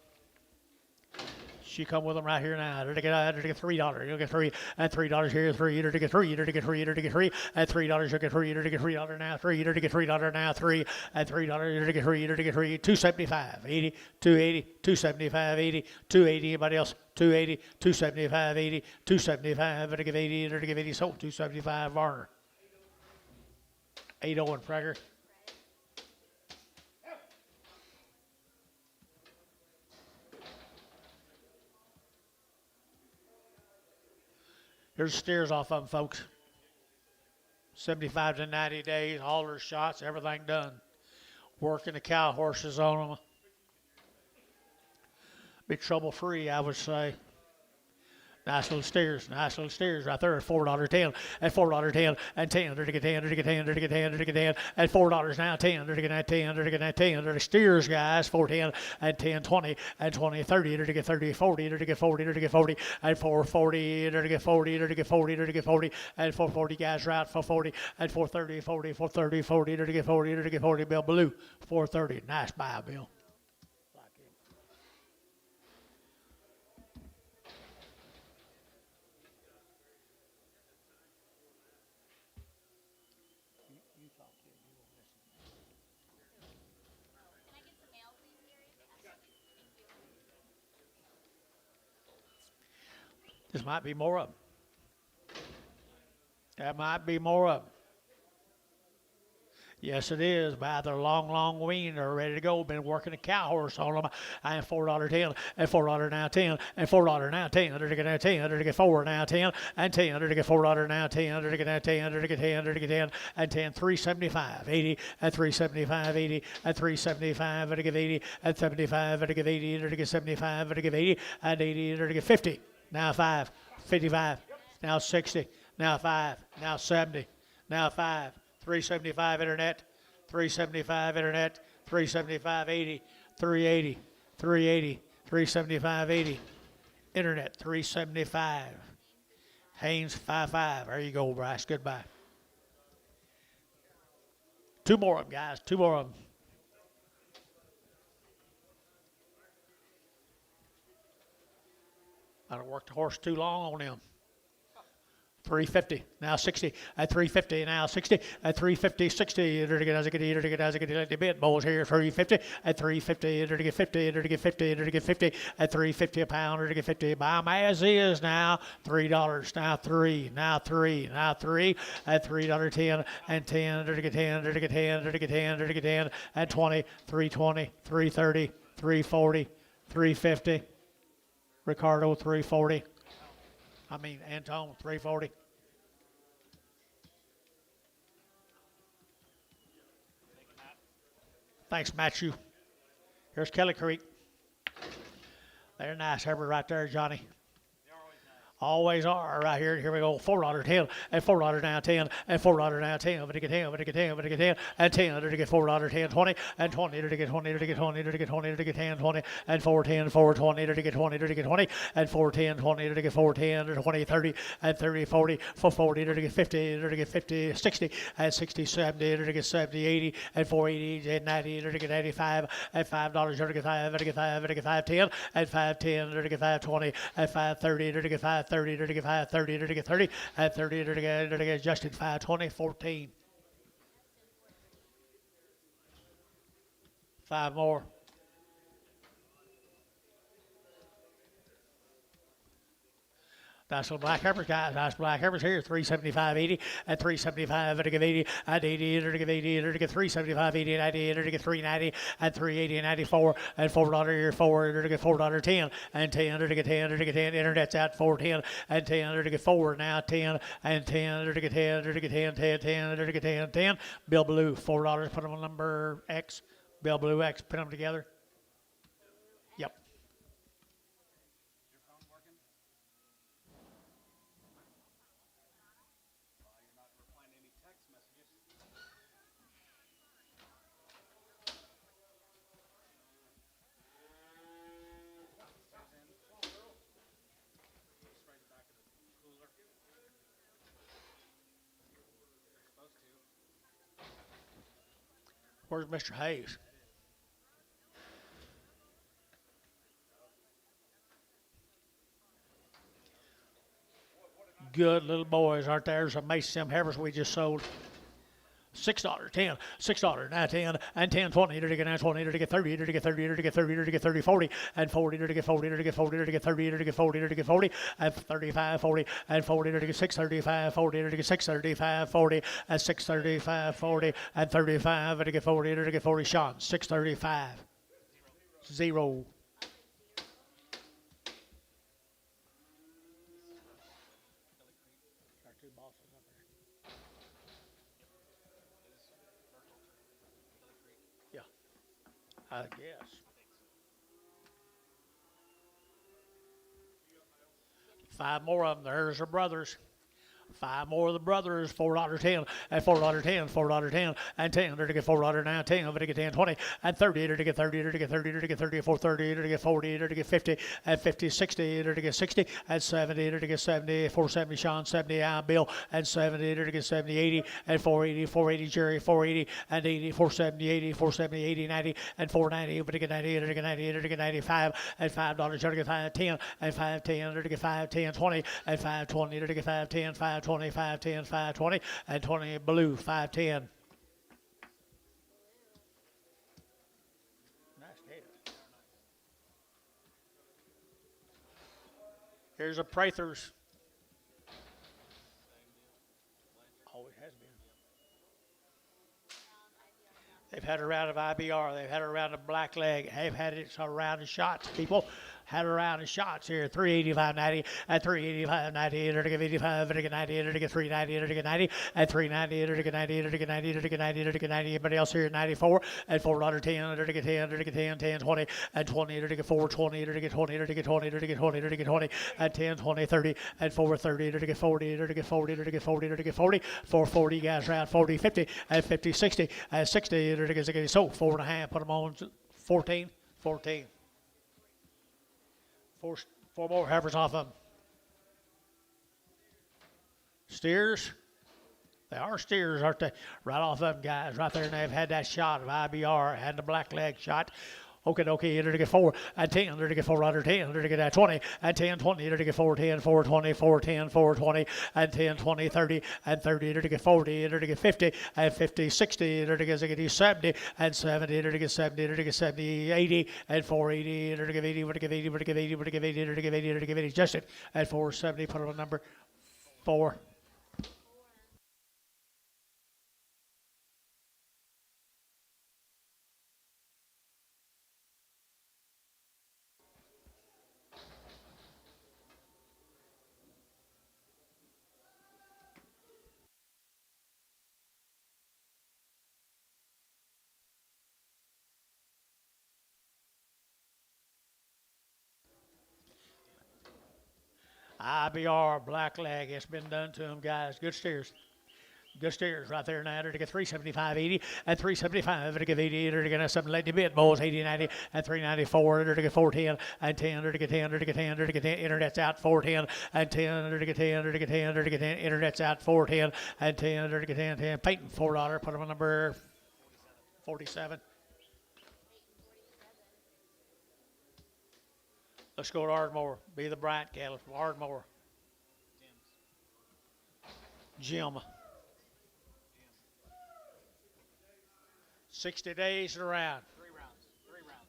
A: She come with them right here now. They're to get $3. You'll get $3 and $3 here. $3. They're to get $3. They're to get $3. They're to get $3 and $3. You'll get $3. They're to get $3 now. $3. They're to get $3 now. $3 and $3. They're to get $3. They're to get $3. 275. 80. 280. 275. 80. 280. Anybody else? 280. 275. 80. 275. They're to get 80. They're to get 80. Sold. 275. Varner. 80 and Prager. Here's steers off of them, folks. 75 to 90 days, all their shots, everything done. Working the cow horses on them. Be trouble-free, I would say. Nice little steers right there at $4.10 and $4.10 and 10. They're to get 10. They're to get 10. They're to get 10. They're to get 10 and $4 now. 10. They're to get 10. They're to get 10. They're the steers, guys. 410 and 10, 20 and 20, 30. They're to get 30, 40. They're to get 40. They're to get 40 and 440. They're to get 40. They're to get 40. They're to get 40 and 440. Guys, right for 40 and 430, 40, 430, 40. They're to get 40. They're to get 40. Bill Blue 430. Nice buy, Bill. This might be more of them. That might be more of them. Yes, it is. By their long wean, they're ready to go. Been working a cow horse on them. And $4.10 and $4 now 10 and $4 now 10. They're to get 10. They're to get 4 now 10 and 10. They're to get $4 now 10. They're to get 10. They're to get 10. They're to get 10 and 10. 375, 80 and 375, 80 and 375. They're to get 80 and 75. They're to get 80. They're to get 75. They're to get 80 and 80. They're to get 50. Now 5, 55. Now 60. Now 5. Now 70. Now 5. 375 internet, 375 internet, 375 80, 380, 380, 375 80, internet 375. Haynes 5-5. There you go, Bryce. Goodbye. Two more of them, guys. Two more of them. I don't work the horse too long on them. 350, now 60, at 350, now 60, at 350, 60, to get as I get the bit boys here, 350, at 350, to get 50, to get 50, to get 50, at 350 a pound, to get 50, buy them as is now, $3, now 3, now 3, now 3, at $3.10, and 10, to get 10, to get 10, to get 10, to get 10, at 20, 320, 330, 340, 350, Ricardo 340. Antone, 340. Thanks, Matthew. Here's Kelly Creek. They're nice, Herbert, right there, Johnny. Always are right here. Here we go. $4.10 and $4 now 10 and $4 now 10. But to get 10, but to get 10, but to get 10 and 10 to get $4 10 20 and 20 to get 20 to get 20 to get 20 to get 10 20 and 410 420 to get 20 to get 20 and 410 20 to get 410 to 20 30 and 30 40 440 to get 50 to get 50 60 and 60 70 to get 70 80 and 480 and 90 to get 85 and $5 to get 5 to get 5 to get 510 and 510 to get 520 and 530 to get 530 to get 530 to get 30 and 30 to get adjusted 520 14. 5 more. Nice little black heifers, guys. Nice black heifers here. 375.80 and 375 to give 80 and 80 to give 80 to get 375.80 and 80 to get 390 and 380 and 94 and $4 here 4 to get $4.10 and 10 to get 10 to get 10. Internet's out 410 and 10 to get 4 now 10 and 10 to get 10 to get 10 10 10 to get 10 10. Bill Blue $4. Put them on number X. Bill Blue X. Put them together. Yep. Where's Mr. Hayes? Good little boys, aren't there? There's some Mason heifers we just sold. $6, 10, $6, now 10, and 10, 20, to get now 20, to get 30, to get 30, to get 30, to get 30, 40, and 40, to get 40, to get 40, to get 30, to get 40, to get 40, and 35, 40, and 40, to get 635, 40, to get 635, 40, and 635, 40, and 35, to get 40, to get 40, Sean, 635, 0. I guess. 5 more of them. There's her brothers. 5 more of the brothers, $4.10 and $4.10, $4.10 and 10 to get $4 now 10 to get 10 20 and 30 to get 30 to get 30 to get 30 430 to get 40 to get 50 and 50 60 to get 60 and 70 to get 70 470 Sean 70 Bill and 70 to get 70 80 and 480 Jerry 480 and 80 470 80 470 80 90 and 490 but to get 90 to get 90 to get 95 and $5 to get 510 and 510 to get 510 20 and 520 to get 510 520 510 520 and 20 blue 510. Nice head. Here's a Prathers. Always has been. They've had a round of IBR. They've had a round of black leg. They've had it a round of shots, people. Had a round of shots here. 385.90 at 385.90 to get 85 to get 90 to get 390 to get 90 at 390 to get 90 to get 90 to get 90 to get 90. Anybody else here? 94 at $4.10 to get 10 to get 10 10 20 at 20 to get 420 to get 20 to get 20 to get 20 to get 20 at 10 20 30 at 430 to get 40 to get 40 to get 40 to get 40 440 guys round 40 50 at 50 60 at 60 to get so 4.5. Put them on 14 14. Four more heifers off them. Steers. They are steers, aren't they? Right off of them, guys. Right there, and they've had that shot of IBR, had the black leg shot. Okay, enter to get 4 and 10, enter to get 4 under 10, enter to get 20 and 10, 20, enter to get 4, 10, 4, 20, 4, 10, 4, 20 and 10, 20, 30 and 30, enter to get 40, enter to get 50 and 50, 60, enter to get 70 and 70, enter to get 70, enter to get 70, 80 and 480, enter to get 80, enter to get 80, enter to get 80, enter to get 80, enter to get 80, enter to get 80, just it at 470, put on number 4. IBR, black leg, it's been done to them, guys. Good steers. Good steers right there now. Enter to get 375, 80, and 375. Enter to get 80, enter to get something like the bit balls, 80, 90, and 394. Enter to get 410, and 10, enter to get 10, enter to get 10, enter to get 10. Internet's out, 410, and 10, enter to get 10, enter to get 10, enter to get 10. Internet's out, 410, and 10, enter to get 10, 10. Peyton, $4. Put them on number 47. Let's go to Ardmore. Be the Bryant cattle from Ardmore. Jim. 60 days and around.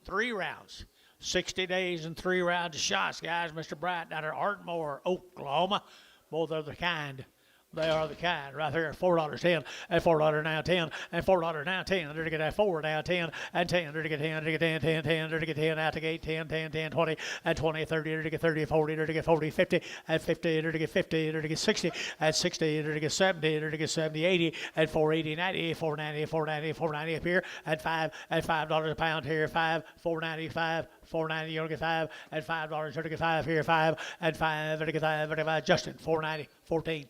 A: 3 rounds. 60 days and 3 rounds of shots, guys. Mr. Bryant down at Ardmore, Oklahoma. Both are the kind. They are the kind right here at $4.10 and $4 now 10 and $4 now 10. Under to get that 4 now 10 and 10. Under to get 10, under to get 10, 10, 10, under to get 10 out to gate 10, 10, 10, 20 and 20, 30, under to get 30, 40, under to get 40, 50 and 50, under to get 50, under to get 60 and 60, under to get 70, under to get 70, 80 and 480, 90, 490, 490, 490 up here and $5 a pound here, 5, 495. 490, you get 5 and $5, you get 5 here, 5 and 5, you get 5, Justin, 490, 14.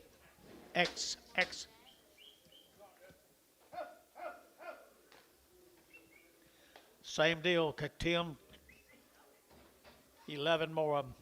A: X. Same deal, Tim. 11 more of them.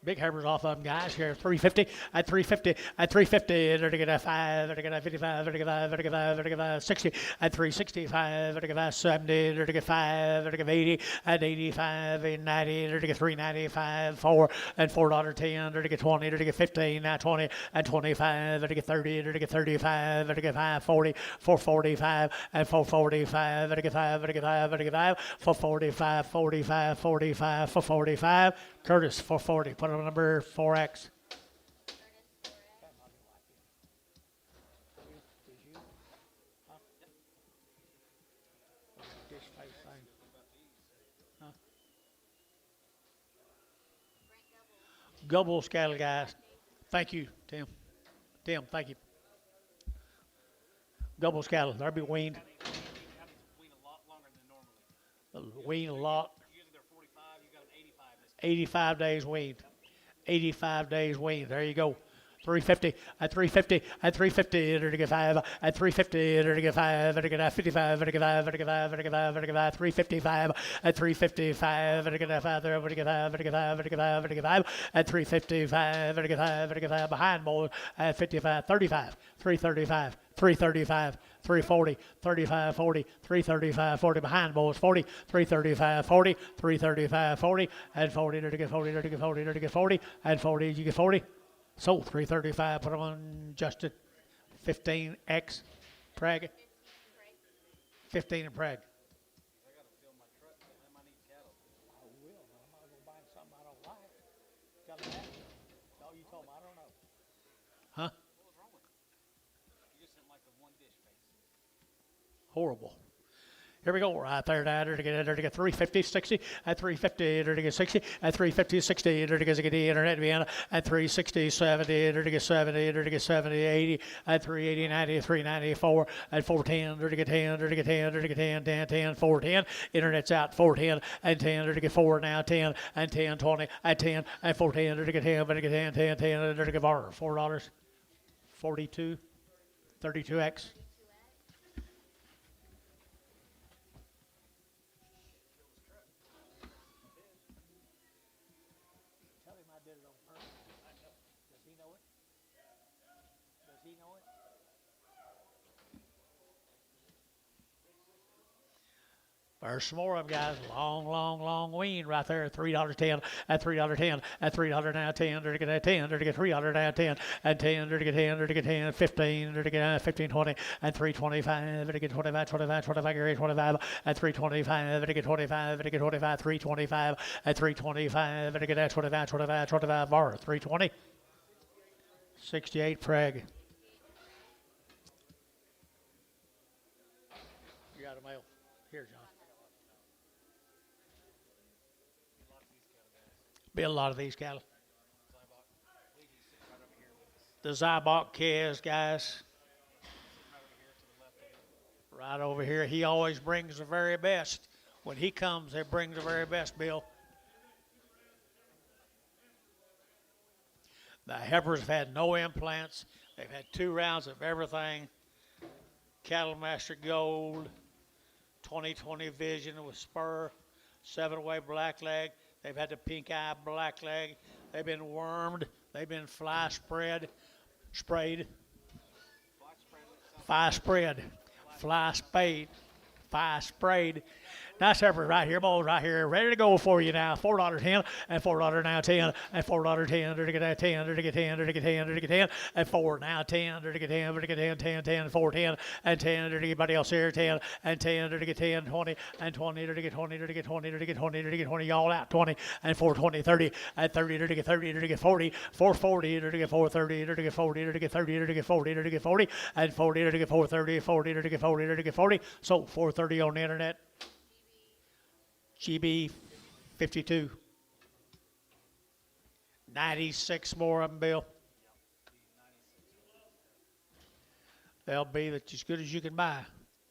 A: Big hammers off of them, guys. Here, 350 at 350 at 350. They're to get a 5. They're to get a 55. They're to get 5. They're to get 5. They're to get 5. 60 at 365. They're to get 5. 70. They're to get 5. They're to get 80 at 85 and 90. They're to get 395. 4 and $4.10. They're to get 20. They're to get 15. Now 20 and 25. They're to get 30. They're to get 35. They're to get 540. 445 and 445. They're to get 5. They're to get 5. They're to get 5. 445. 45. 45. 445. Curtis, 440. Put on number 4X. Gobbles cattle, guys. Thank you, Tim. Tim, thank you. Gobbles cattle. They'll be weaned.
C: Wean a lot longer than normally.
A: Wean a lot.
C: Usually they're 45. You got an 85.
A: 85 days weaned. 85 days weaned. There you go. 350 at 350 at 350. Enter to get 5 at 350. Enter to get 5. Enter to get 55. Enter to get 5. Enter to get 5. Enter to get 5. Enter to get 5. 355 at 355. Enter to get 5. Enter to get 5. Enter to get 5. Enter to get 5. Enter to get 5 at 355. Enter to get 5. Enter to get 5 behind more at 55. 35. 335. 335. 340, 35, 40, 335, 40 behind bulls, 40, 335, 40, 335, 40, and 40, to get 40, to get 40, to get 40, and 40, you get 40. So 335, put them on Justin. 15X, Prague. 15 in Prague.
C: I got to fill my truck. I might need cattle.
A: I will, but I'm not going to buy something I don't like. Tell me that. No, you told me, I don't know. Huh?
C: What was wrong with it? You just didn't like the one dish face.
A: Horrible. Here we go, right there, now, to get 350, 60, at 350, to get 60, at 350, 60, to get the internet, Vienna, at 360, 70, to get 70, to get 70, 80, at 380, 90, 394, at 410, to get 10, to get 10, to get 10, 10, 10, 410, internet's out, 410, and 10, to get 4 now, 10, and 10, 20, at 10, and 410, to get 10, to get 10, 10, 10, to get $4, 42, 32X. Tell him I did it on purpose. Does he know it? Does he know it? There's some more of them, guys. Long wean right there at $3.10, at $3.10, at $3 now 10, to get 10, to get $3 now 10, and 10, to get 10, to get 10, 15, to get 15, 20, and 325, to get 25, 25, 25, 25, at 325, to get 25, to get 25, 325, at 325, to get 25, 25, 25 bar, 320, 68 Preg. You got a mail. Here, John. Be a lot of these cattle. The Zybok calves, guys. Right over here. He always brings the very best. When he comes, he brings the very best, Bill. The heifers have had no implants. They've had 2 rounds of everything. Cattle Master Gold, 20/20 vision with spur, 7-way black leg. They've had the pink eye black leg. They've been wormed. They've been fly sprayed. Fly sprayed. Nice heifer right here, boys, right here, ready to go for you now. $4.10, and $4 now 10, and $4.10, to get that 10, to get 10, to get 10, to get 10, and 4 now 10, to get 10, to get 10, 10, 10, 4, 10, and 10, to get anybody else here, 10, and 10, to get 10, 20, and 20, to get 20, to get 20, to get 20, to get 20, all out, 20, and 4, 20, 30, and 30, to get 30, to get 40, 440, to get 430, to get 40, to get 30, to get 40, to get 40, and 40, to get 430, 40, to get 40, to get 40, so 430 on the internet. GB 52. 96 more of them, Bill. They'll be as good as you can buy.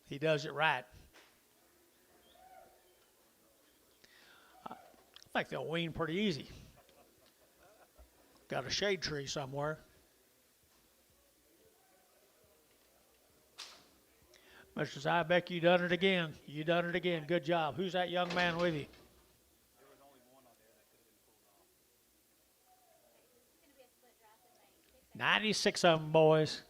A: He does it right. I think they'll wean pretty easy. Got a shade tree somewhere. Mr. Zybeck, you done it again. You done it again. Good job. Who's that young man with you?
C: There was only one on there that could have been pulled off.
A: 96 of them, boys.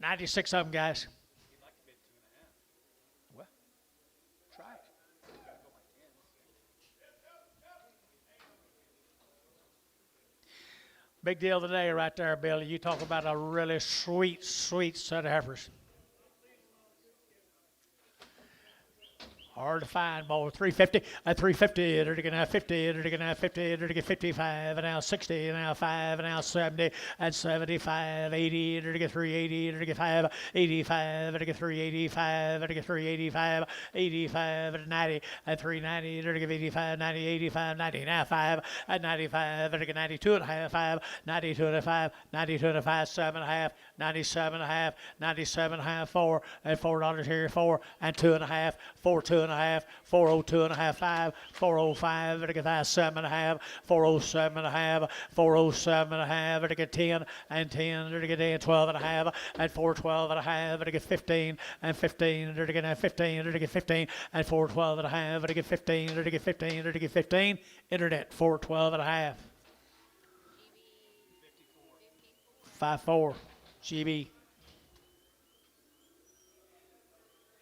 A: $96 of them, guys.
C: He'd like to bid 2.5.
A: Well, try it. Big deal today right there, Billy. You talk about a really sweet set of heifers. Hard to find, boy. 350, at 350, they're going to have 50, they're going to have 50, they're going to get 55, and now 60, and now 5, and now 70, and 75, 80, they're going to get 380, they're going to get 5, 85, they're going to get 385, they're going to get 385, 85, and 90, and 390, they're going to get 85, 90, 85, 90, now 5, and 95, they're going to get 92 and a half, 5, 92 and a 5, 92 and a 5, 7 and a half, 97 and a half, 97 and a half, 4, and $4 here, 4, and 2 and a half, 4, 2 and a half, 402 and a half, 5, 405, to get that 7 and a half, 407 and a half, 407 and a half, to get 10, and 10, to get 12 and a half, and 412 and a half, to get 15, and 15, to get 15, to get 15, and 412 and a half, to get 15, to get 15, to get 15, internet, 412 and a half. 5-4. GB.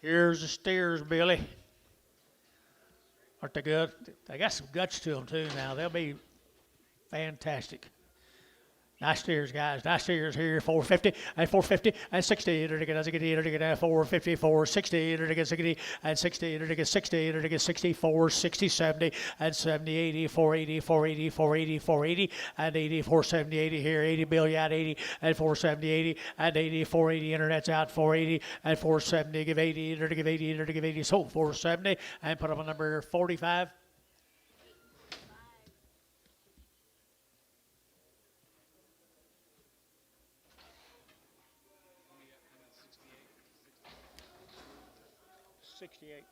A: Here's the steers, Billy. Aren't they good? They got some guts to them, too, now. They'll be fantastic. Nice steers, guys. Nice steers here. 450 and 450 and 60. To get 450, 460. To get 60 and 60. To get 60. To get 60, 60, 70 and 70, 80, 480, 480, 480, 480 and 80, 470, 80 here. 80 Billy out 80 and 470, 80 and 80, 480. Internet's out 480 and 470. Give 80. To give 80. To give 80. So 470 and put up a number 45. $68.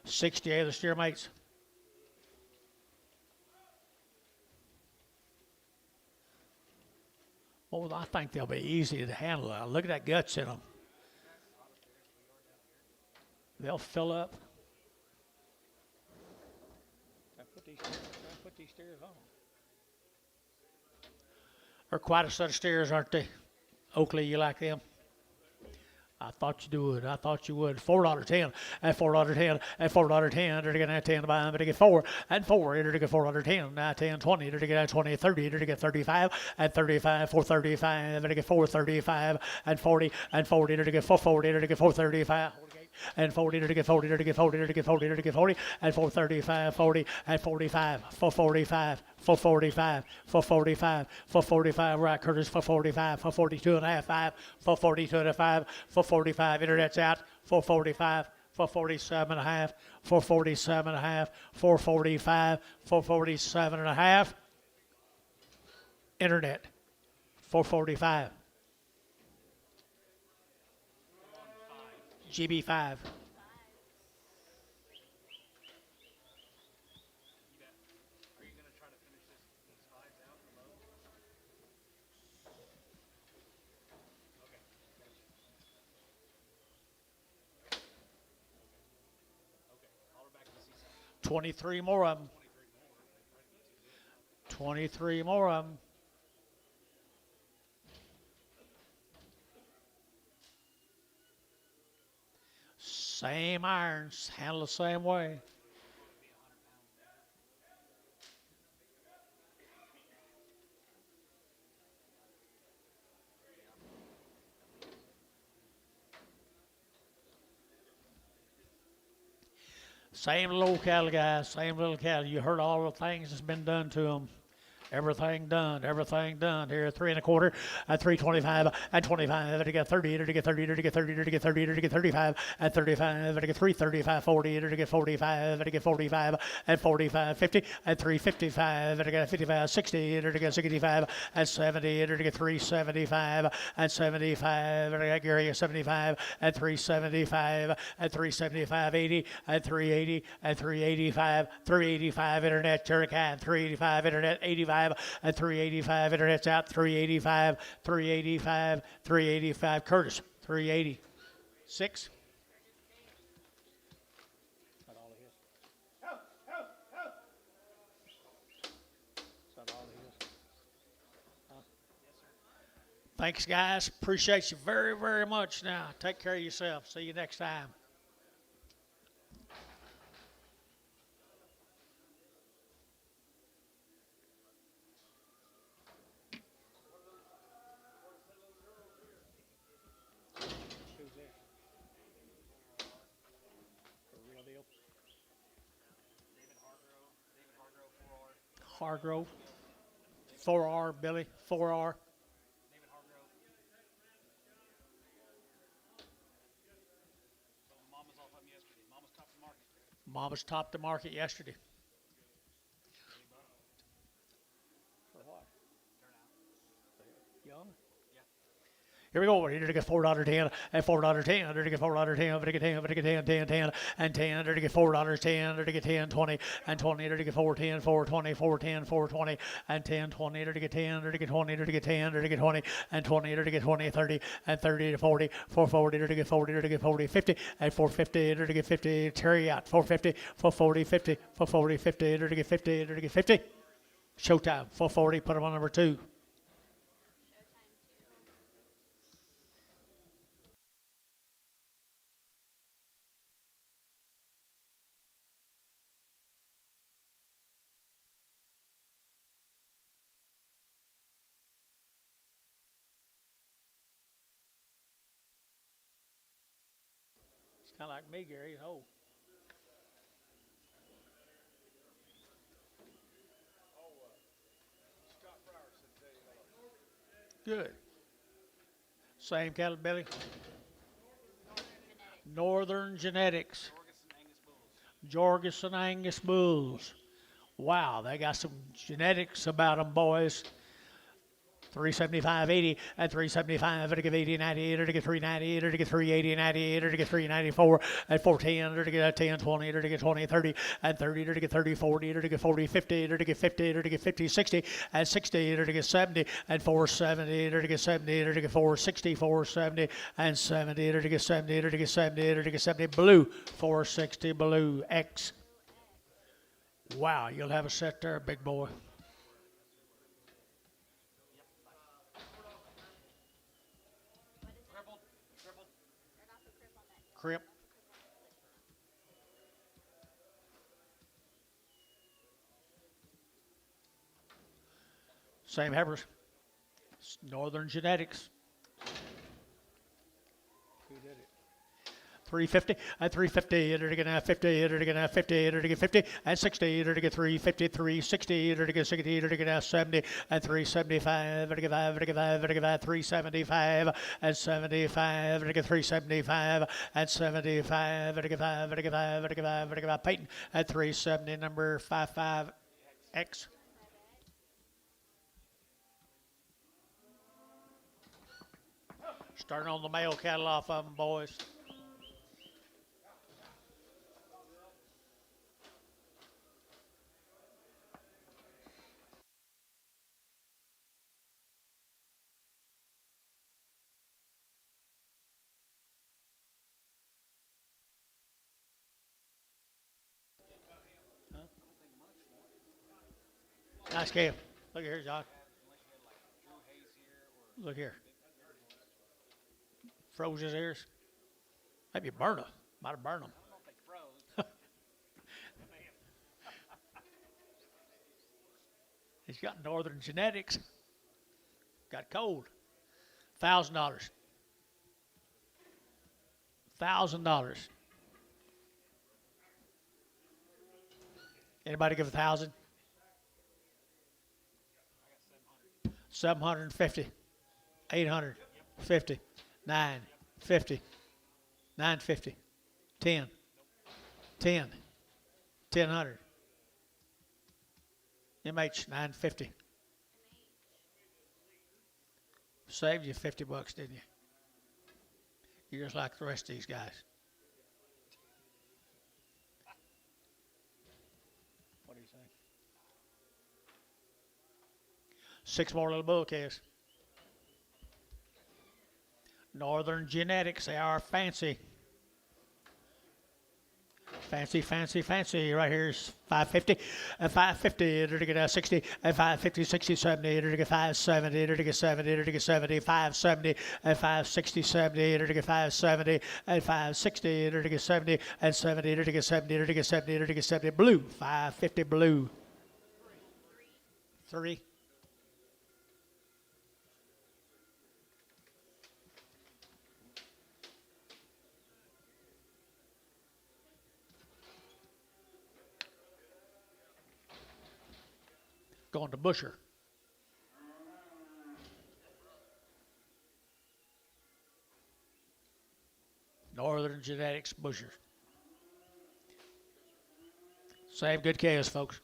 A: $68 the steer mates. Well, I think they'll be easy to handle. Look at that guts in them. They'll fill up. Put these steers on. They're quite a set of steers, aren't they? Oakley, you like them? I thought you would. I thought you would. $4.10 and $4.10 and $4.10. They're getting 10 by them. They get 4 and 4. They're get $4.10. Now 10, 20. They're get 20, 30. They're get 35 and 35. 435. They're get 435 and 40 and 40. They're get 440. They're get 435. And 40 to get 40 to get 40 to get 40 to get 40 and 435 40 and 45 445 445 445 445 right Curtis 445 442 and a half 5 442 and a 5 445 internet's out 445 447 and a half 447 and a half 445 447 and a half internet 445 GB5.
C: Are you going to try to finish these fives out in the low? Okay. Okay. Call her back to see something.
A: 23 more of them. 23 more of them. Same irons, handle the same way. Same little cattle, guys, same little cattle. You heard all the things that's been done to them. Everything done here. 3 1/4 at 325 and 25. To get 30, to get 30, to get 30, to get 30, to get 35 and 35. To get 335, 40, to get 45, to get 45 and 45, 50 and 355. To get 55, 60, to get 65 and 70. To get 375 and 75. To get Gary 75 and 375 and 375, 80 and 380 and 385, 385 internet Jerrican, 385 internet 85. At 385, internet's out 385, 385, 385. Curtis, 380. 6. Not all of his. Not all of his. Thanks, guys. Appreciate you very, very much. Now, take care of yourself. See you next time. Hargrove, 4R, Billy, 4R.
C: David Hargrove. So Mama's off up yesterday. Mama's topped the market.
A: Mama's topped the market yesterday. For what? Young? Here we go. We're here to get $4.10 and $4.10. Here to get $4.10. Here to get 10. Here to get 10, 10, 10 and 10. Here to get $4.10. Here to get 10, 20 and 20. Here to get 4.10, 4.20, 4.10, 4.20 and 10, 20. Here to get 10. Here to get 20. Here to get 10. Here to get 20 and 20. Here to get 20, 30 and 30 to 40, 440. Here to get 40. Here to get 40, 50 and 450. Here to get 50. Terry out 450, 440, 50, 440, 50. Here to get 50. Here to get 50. Showtime 440. Put him on number 2. It's kind of like me, Gary. Oh, good. Same cattle, Billy. Northern Genetics.
C: Jorgensen
A: Jorgensen
C: Angus Bulls.
A: Angus Bulls. Wow, they got some genetics about them, boys. 375.80 at 375, to get 80, 98, to get 390, to get 380, 98, to get 394 at 410, to get 10, 20, to get 20, 30 at 30, to get 30, 40, to get 40, 50, to get 50, to get 50, 60 at 60, to get 70 at 470, to get 70, to get 460, 470 and 70, to get 70, to get 70, to get 70. Blue 460 blue X. Wow, you'll have a set there, big boy.
C: Crippled.
A: Crip. Same heifers. Northern Genetics. Who did it? 350 at 350, to get 50, to get 50, to get 50 and 60, to get 350, 360, to get 60, to get 70 and 375, to get 5, to get 5, to get 375 and 75, to get 375 and 75, to get 5, to get 5, to get 5, to get 5. Peyton at 370, number 55X. Starting on the male cattle off of them, boys. Nice scale. Look here, John. Look here. Froze his ears. Maybe burn them. Might have burned them.
C: I don't know if they froze.
A: He's got Northern Genetics. Got cold. $1,000. $1,000. Anybody give 1,000? 750. 850. 950. 950. 10. 10. 1000. MH 950. Saved you $50, didn't you? You're just like the rest of these guys. What do you think? 6 more little bull calves. Northern Genetics, they are fancy. Fancy. Right here's 550. At 550, to get 60. At 550, 60, 70. To get 570. To get 70. To get 70. 570. At 560, 70. To get 570. At 560. To get 70. At 70. To get 70. To get 70. To get 70. Blue. 550 blue. 3. Going to Busher. Northern Genetics Busher. Same good calves, folks.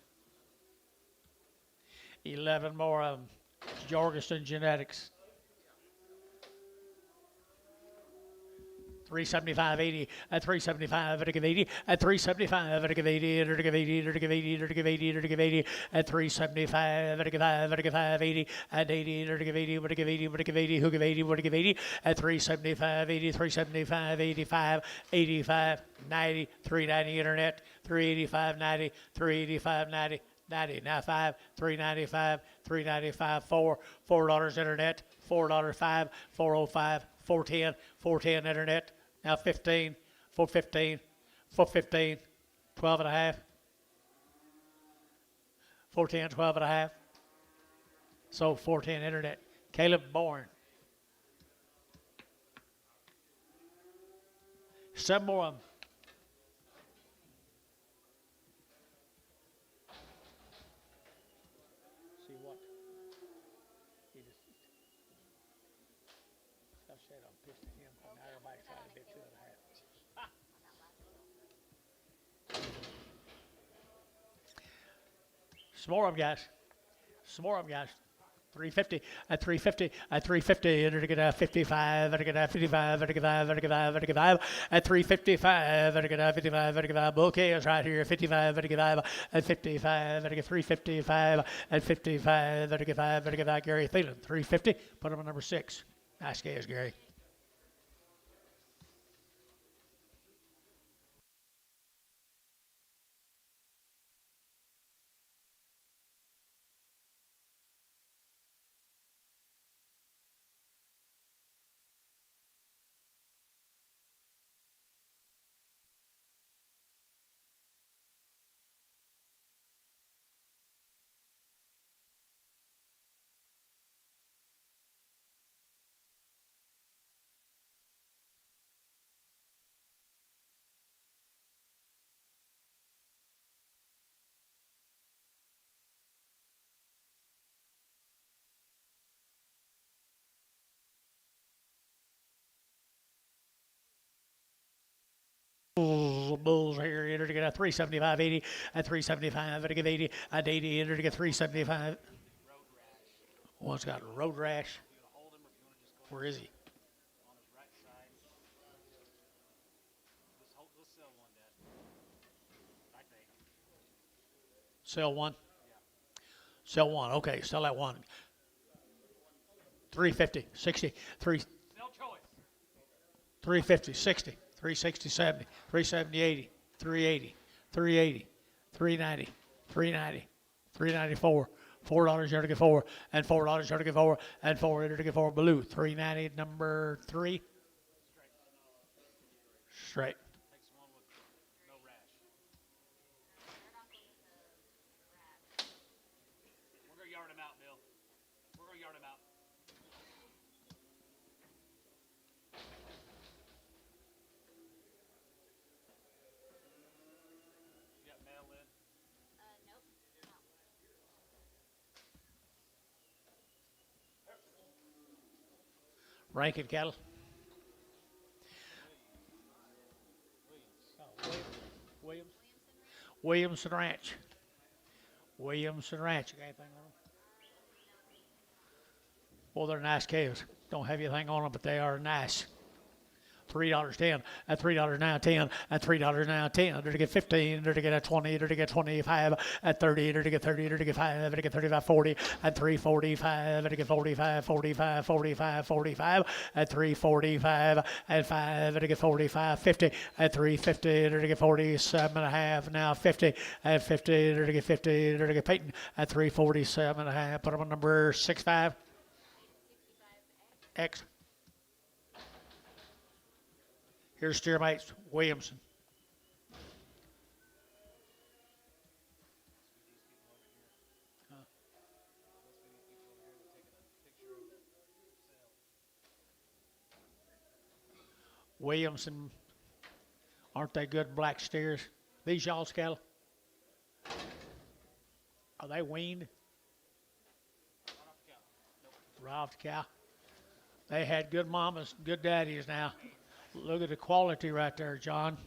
A: 11 more of them. Jorgensen Genetics. 375.80 at 375 at 80 at 375 at 80 at 80 at 80 at 80 at 80 at 375 at 5 at 5 80 at 80 at 80 at 80 at 80 who give 80 what give 80 at 375 80 375 85 85 90 390 internet 385 90 385 90 90 now 5 395 395 $4 internet $4 5 405 410 410 internet now 15 415 415 12 and a half 410 12 and a half so 410 internet Caleb Bourne 7 more of them. See what? He just, I said I'm pissed at him. Now everybody's trying to bid 2.5. Some more of them, guys. Some more of them, guys. 350 at 350 at 350 and to get a 55 and to get a 55 and to get 55 and to get 55 at 355 and to get a 55 and to get bouquet is right here 55 and to get 5 at 55 and to get 355 at 55 and to get 5 and to get Gary Thielen 350. Put him on number 6. Nice case, Gary. Bulls here, enter to get a 375.80 at 375 and to get 80 at 80, enter to get 375. One's got road rash. Where is he?
C: On his right side. Let's sell one, Dad. I think.
A: Sell one?
C: Yeah.
A: Sell one. Okay, sell that one. 350, 60, 3,
C: Sell choice.
A: 350, 60, 360, 70, 370, 80, 380, 380, 390, 390, 394. $4 here to get 4, and $4 here to get 4, and 4 here to get 4. Blue, 390, number 3. Straight.
C: Takes one with no rash. We're going to yard him out, Bill. We're going to yard him out. You got mail in?
D: Nope.
A: Rankin cattle. Williams. Williamson Ranch. Williamson Ranch. You got anything on them? Well, they're nice calves. Don't have anything on them, but they are nice. $3.10 at $3 now 10 at $3 now 10 to get 15 to get a 20 to get 25 at 30 to get 30 to get 5 to get 35 40 at 345 to get 45 45 45 45 at 345 at 5 to get 45 50 at 350 to get 47 and a half now 50 at 50 to get 50 to get Peyton at 347 and a half. Put them on number 65 X. Here's steermates Williamson. Williamson, aren't they good black steers? These y'all's cattle? Are they weaned? Right off the cow. They had good mamas, good daddies now. Look at the quality right there, John.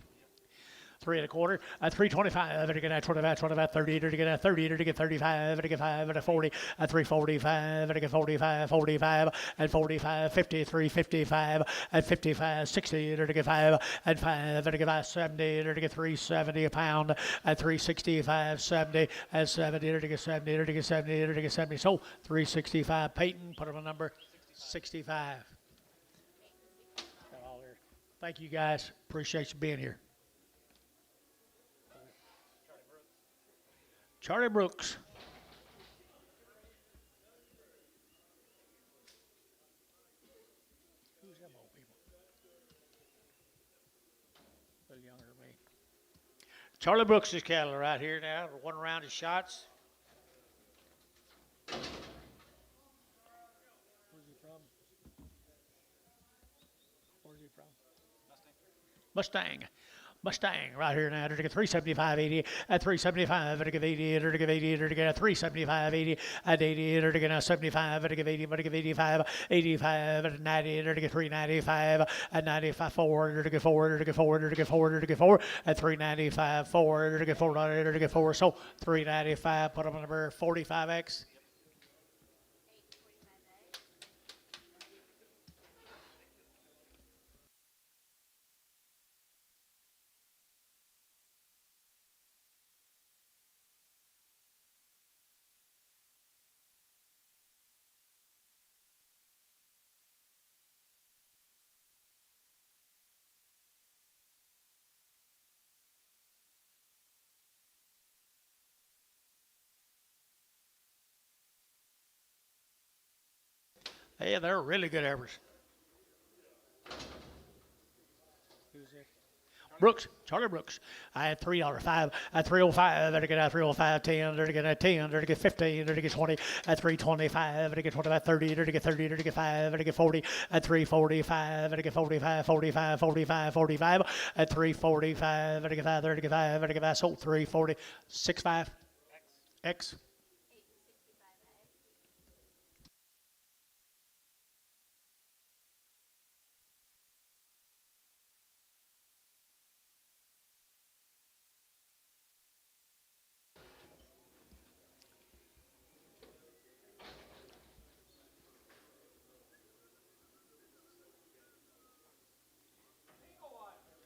A: 3 1/4 at 325 to get at 25, 25, 30 to get at 30 to get 35 to get 5 at 40 at 345 to get 45, 45 at 45, 50, 355 at 55, 60 to get 5 at 5 to get 5, 70 to get 370 a pound at 365, 70 at 70 to get 70 to get 70 to get 70. So 365. Peyton, put him on number 65. Thank you, guys. Appreciate you being here. Charlie Brooks. Who's them old people? A little younger than me. Charlie Brooks' cattle right here now. One round of shots. Where's he from? Where's he from? Mustang right here now. They're 375.80 at 375. They're 80. They're 80. They're 375.80 at 80. They're 75. They're 80. They're 85. 85 at 90. They're 395 at 95. 4. They're 4. They're 4. They're 4. They're 4 at 395. 4. They're 4. They're 4. So 395. Put them on number 45X. Yeah, they're really good heifers. Brooks, Charlie Brooks. I had $3.05 at 305. They're get 305, 10. They're get 10. They're get 15. They're get 20 at 325. They're get 25, 30. They're get 30. They're get 5. They're get 40 at 345. They're get 45, 45, 45, 45 at 345. They're get 5. They're get 5. They're get 5. So 340, 65 X.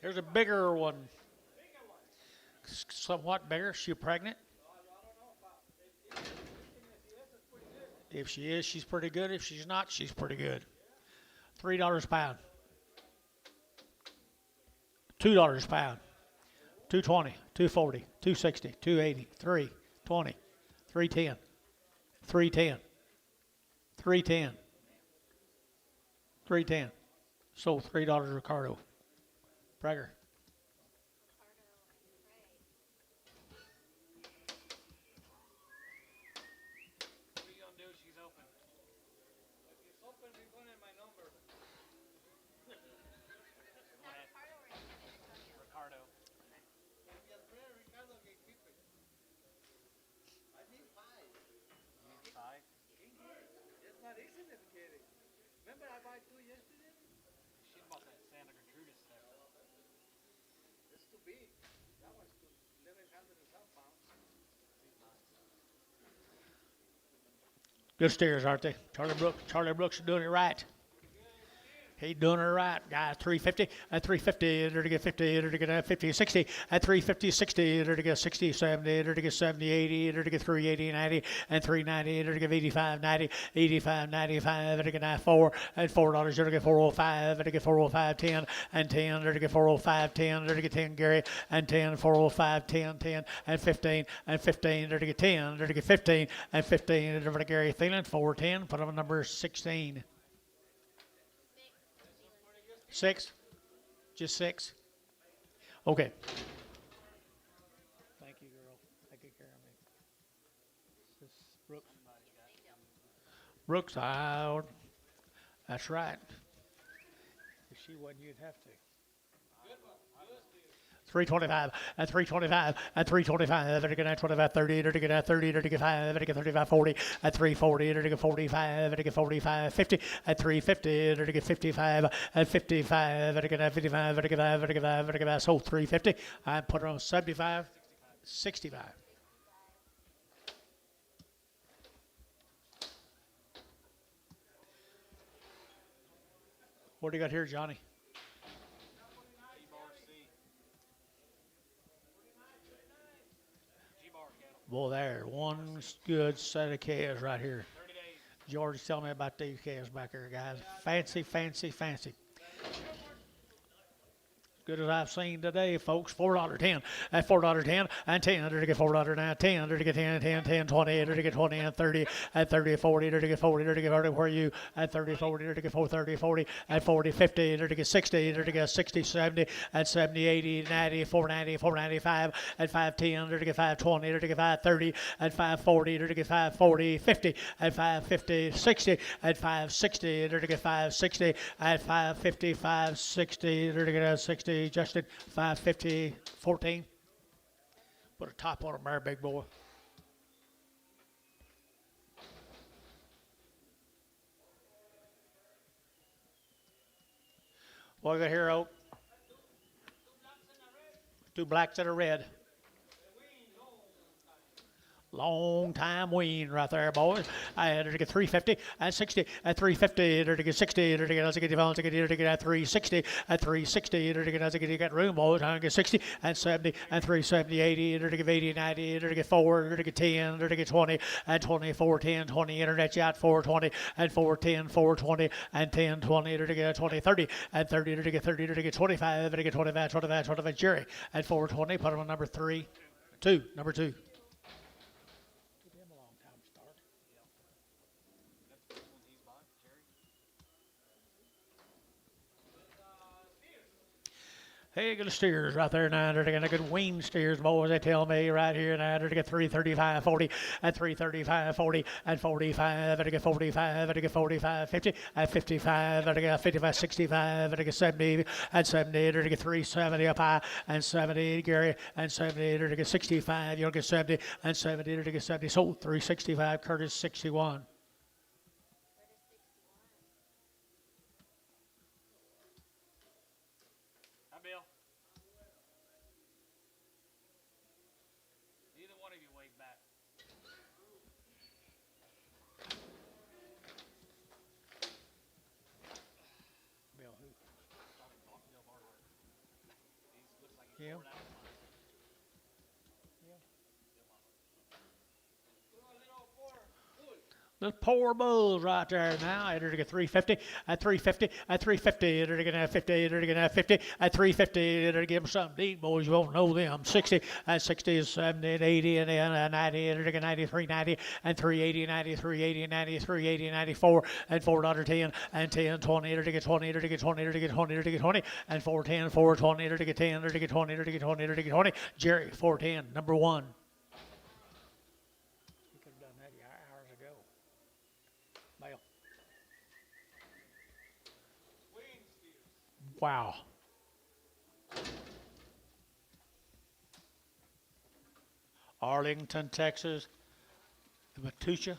A: There's a bigger one. Somewhat bigger. She pregnant? If she is, she's pretty good. If she's not, she's pretty good. $3 a pound. $2 a pound. 220, 240, 260, 280, 320, 310, 310, 310, 310. So $3 Ricardo. Prager.
C: What are you gonna do if she's open?
B: If it's open, we're going in my number.
C: Ricardo.
B: Y al freno, Ricardo, que equipe. I need 5.
C: Five.
B: It's not easy to get it. Remember I bought 2 yesterday?
C: She bought that Santa Gertrudis stuff.
B: It's too big. That one's too 1,100 and some pounds.
A: Good steers, aren't they? Charlie Brooks is doing it right. He's doing it right, guys. 350 at 350. They're to get 50. They're to get 50, 60 at 350, 60. They're to get 60, 70. They're to get 70, 80. They're to get 380, 90 and 390. They're to get 85, 90, 85, 95. They're to get 94 and $4. They're to get 405. They're to get 405, 10 and 10. They're to get 405, 10. They're to get 10 Gary and 10, 405, 10, 10 and 15 and 15. They're to get 10. They're to get 15 and 15. They're to Gary Thielen 410. Put them on number 16. 6? Just 6? Okay. Thank you, girl. Take good care of me. This is Brooks. Brooks out. That's right. If she wasn't, you'd have to. 325 at 325 at 325. They're going to 25 30. They're going to 30. They're going to 5. They're going to 35 40 at 340. They're going to 45. They're going to 45 50 at 350. They're going to 55 at 55. They're going to 55. They're going to 55. They're going to 55. They're going to so 350. I put it on 75, 65. What do you got here, Johnny? Well, there, one good set of calves right here.
C: 30 days.
A: George, tell me about these calves back here, guys. Fancy, fancy, fancy. Good as I've seen today, folks. $4.10 at $4.10 and 10. They're to get $4 now. 10. They're to get 10, 10, 10, 20. They're to get 20 and 30 at 30, 40. They're to get 40. They're to get 40. Where are you at 30, 40? They're to get 4, 30, 40 at 40, 50. They're to get 60. They're to get 60, 70 at 70, 80, 90, 490, 495 at 510. They're to get 520. They're to get 530 at 540. They're to get 540, 50 at 550, 60 at 560. They're to get 560 at 550, 560. They're to get 60. 550, Justin. 550, 14. Put a top on him there, big boy. What we got here, Oak? 2 blacks and a red. Long time wean right there, boys. I had to get 350 at 60 at 350 to get 60 to get as I get to get at 360 at 360 to get as I get room, boys. I get 60 and 70 and 370 80 to get 80 90 to get 4 to get 10 to get 20 and 24 10 20 internet chat 420 and 410 420 and 10 20 to get 20 30 and 30 to get 30 to get 25 to get 25 25 25 Jerry at 420. Put him on number 3 2 number 2. Hey, good steers right there now. They're getting good wean steers, boys. They tell me right here now. They're get 335, 40, and 335, 40, and 45. They get 45. They get 45, 50, and 55. They get 55, 65. They get 70, and 70. They get 370 up high, and 70, Gary, and 70. They get 65. You'll get 70, and 70. They get 70. Sold 365. Curtis 61. Yeah. The poor bulls right there now. They're to get 350 at 350 at 350. They're to get 50. They're to get 50 at 350. They're to give them something to eat, boys. You won't know them. 60 at 60 is 70 and 80 and 90. They're to get 93 90 and 380 90 380 90 380 94 and $4.10 and 10 20. They're to get 20. They're to get 20. They're to get 20. They're to get 20 and 410 420. They're to get 10. They're to get 20. They're to get 20. They're to get 20. Jerry 410 number 1. Wow. Arlington, Texas. Matucha.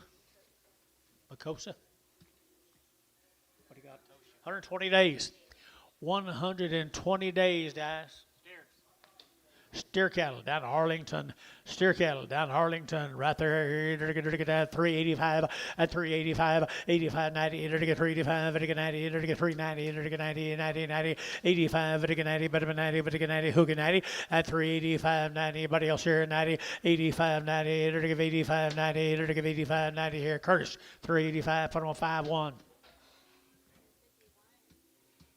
A: Makosa. What do you got? 120 days. 120 days, guys. Steer cattle down to Arlington. Steer cattle down to Arlington. Right there. They're going to get that 385 at 385, 85, 90. They're going to get 385. They're going to get 90. They're going to get 390. They're going to get 90, 90, 90, 85. They're going to get 90. Better than 90. Better get 90. Who get 90 at 385, 90. Anybody else here? 90, 85, 90. They're going to give 85, 90. They're going to give 85, 90 here. Curtis 385. Put them on 5-1.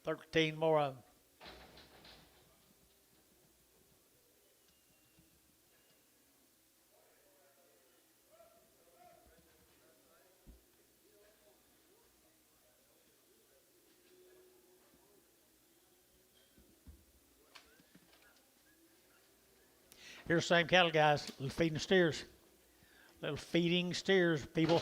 A: 13 more of them. Here's the same cattle, guys. Little feeding steers. Little feeding steers, people.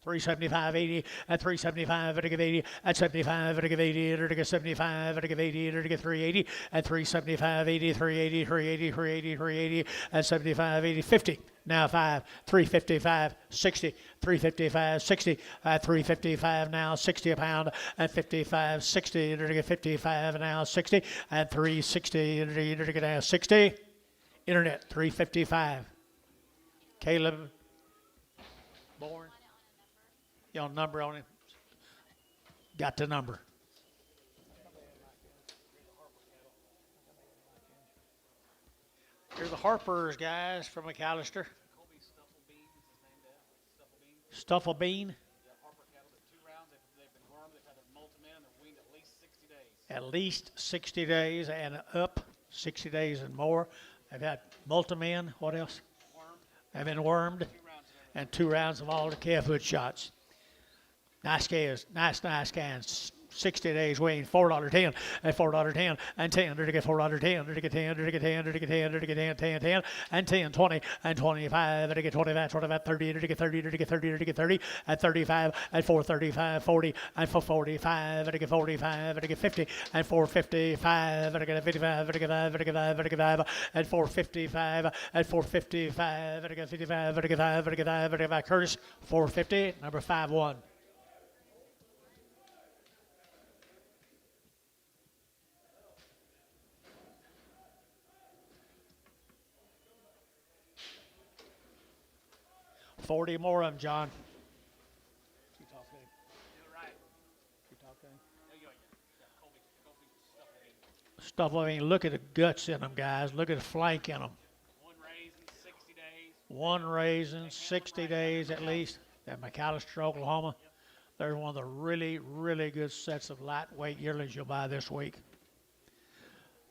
A: 375, 80, at 375, at 80, at 75, at 80, at 75, at 80, at 380, at 375, 80, 380, 380, 380, 380, at 75, 80, 50. Now 5, 355, 60, 355, 60, at 355 now, 60 a pound, at 55, 60, at 55 now, 60, at 360, at now 60. Internet 355. Caleb Bourne. You know, number on him. Got the number. Here's the Harpers, guys, from McAllister. Stuffle bean.
C: Yeah, Harper cattle at 2 rounds. They've been wormed. They've had a molten in. They're weaned at least 60 days.
A: At least 60 days and up. 60 days and more. They've had multi-men. What else?
C: Wormed.
A: They've been wormed.
C: 2 rounds
A: And 2 rounds of all the calf hood shots. Nice calves. Nice cans. 60 days weaned, $4.10 and $4.10 and 10, to get $4.10, to get 10, to get 10, to get 10, to get 10, 10, 10 and 10, 20 and 25, to get 25, 25, 30, to get 30, to get 30, to get 30 and 35 and 435, 40 and 445, to get 45, to get 50 and 455, to get 55, to get 5, to get 5, to get 5 and 455 and 455, to get 55, to get 5, to get 5, to get 5. Curtis 450, number 5-1. $40 more of them, John.
C: Do it right. There you go. Yeah, Colby stuff it in.
A: Stuff, I mean, look at the guts in them, guys. Look at the flank in them.
C: One raising, 60 days.
A: One raising, 60 days at least. At McAllister, Oklahoma. There's one of the really, really good sets of lightweight yearlings you'll buy this week.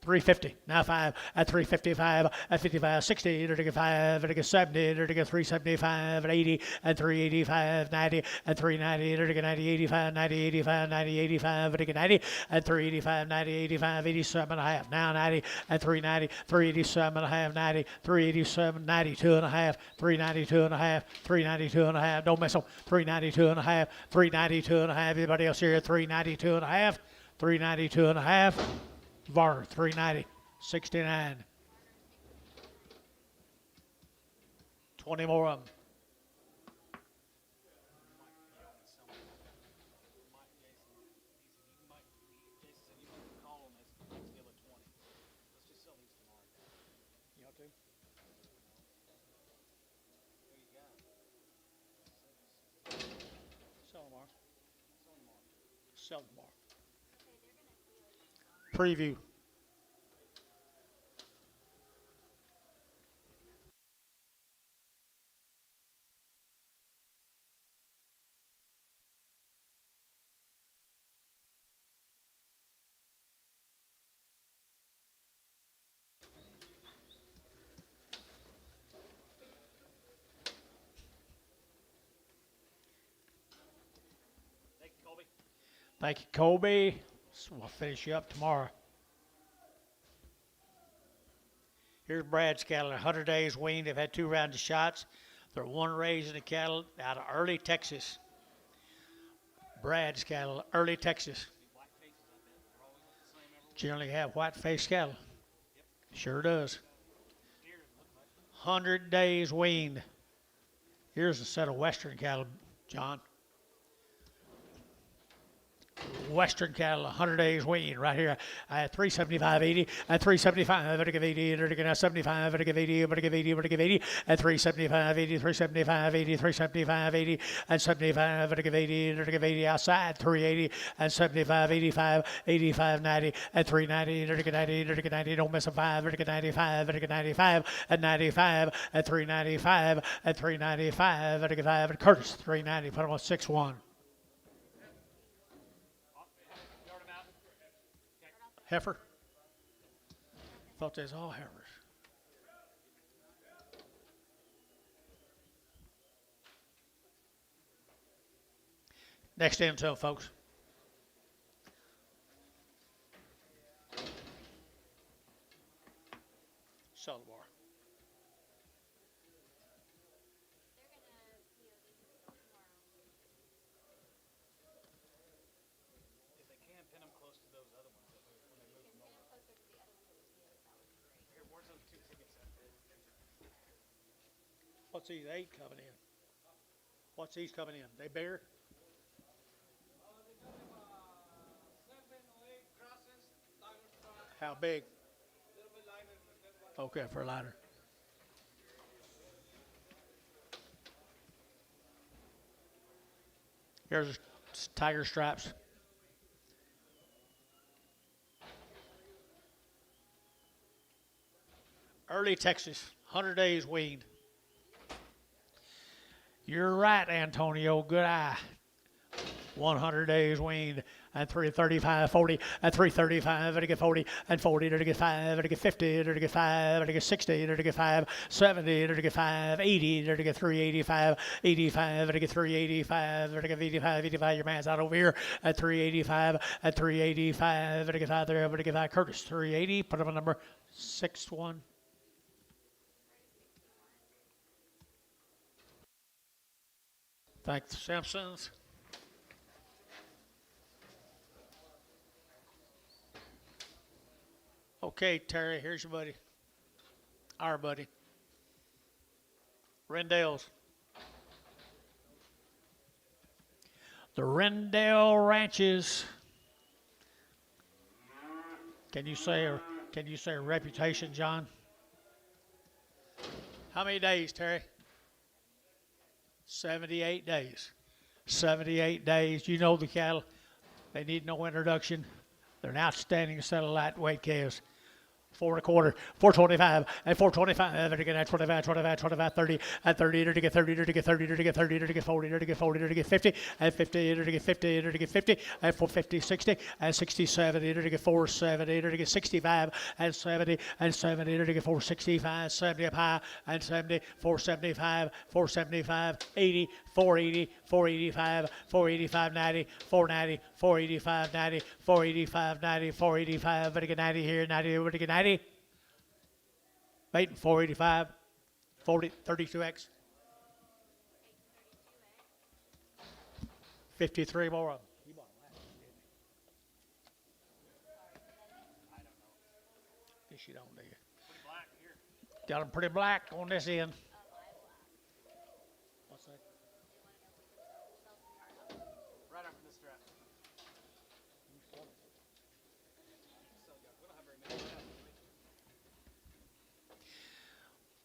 A: 350, now 5 at 355, at 55, 60, to get 5, to get 70, to get 375, at 80, and 385, 90, and 390, to get 90, 85, 90, 85, 90, 85, to get 90, and 385, 90, 85, 87 and a half, now 90, and 390, 387 and a half, 90, 387, 92 and a half, 392 and a half, 392 and a half, don't miss them, 392 and a half, 392 and a half, everybody else here, 392 and a half, 392 and a half. Var 390, 69. 20 more of them.
C: Jason said you might call him as the other 20. Let's just sell these tomorrow.
A: You want to?
C: There you go.
A: Sell tomorrow. Sell tomorrow. Preview.
C: Thank you, Colby.
A: Thank you, Colby. So we'll finish you up tomorrow. Here's Brad's cattle, 100 days weaned. They've had 2 rounds of shots. They're one raising the cattle out of early Texas. Brad's cattle, early Texas.
C: Black faces, I bet. They're always look the same every
A: Generally have white-faced cattle. Sure does.
C: steer. Look like
A: 100 days weaned. Here's a set of Western cattle, John. Western cattle, 100 days weaned right here. I had 375.80 and 375, but I give 80, and I give 75, but I give 80, but I give 80, but I give 80, and 375.80, 375.80, 375.80, and 75, but I give 80, and I give 80 outside, 380, and 75, 85, 85, 90, and 390, and I get 90, and I get 90, don't miss a 5, and I get 95, and I get 95, and 95, and 395, and 395, and I get 5, and Curtis, 390, put him on 6-1.
C: Yard 'em out.
A: Heifer? Thought they was all heifers. Next intel, folks. Sell the bar.
C: If they can, pin them close to those other ones when they move them over. Here, where's those 2 tickets at?
A: What's these 8 coming in? What's these coming in? They bear?
B: They got them 7 or 8 crosses, tiger stripes,
A: How big?
B: a little bit lighter than that one.
A: Okay, for a lighter. Here's tiger stripes. Early Texas, 100 days weaned. You're right, Antonio. Good eye. 100 days weaned, and 335, 40, and 335, and get 40, and 40, and get 5, and get 50, and get 5, and get 60, and get 5, 70, and get 5, 80, and get 385, 85, and get 385, and get 85, 85, your man's out over here at 385, at 385, and get 5 there, and get 5, Curtis, 380, put up a number 61. Thank the Simpsons. Okay, Terry, here's your buddy. Our buddy. Rendell's. The Rendell Ranches. Can you say a reputation, John? How many days, Terry? 78 days. 78 days. You know the cattle. They need no introduction. They're an outstanding set of lightweight calves. 4 1/4, 425, and 425, and again at 25, 25, 25, 30, and 30, to get 30, to get 30, to get 30, to get 40, to get 40, to get 50, and 50, to get 50, to get 50, and 450, 60, and 60, 70, to get 470, to get 65, and 70, and 70, to get 465, 70 up high, and 70, 475, 475, 80, 480, 485, 485, 90, 490, 485, 90, 485, 90, 485, but again 90 here, 90 over to get 90. Waiting 485, 40, 32X. 53 more of them. You bought them last year, didn't you? I don't know. Guess you don't, do you?
C: Pretty black here.
A: Got them pretty black on this end. What's that?
C: Right up from this strap. So, yeah, we don't have very many left.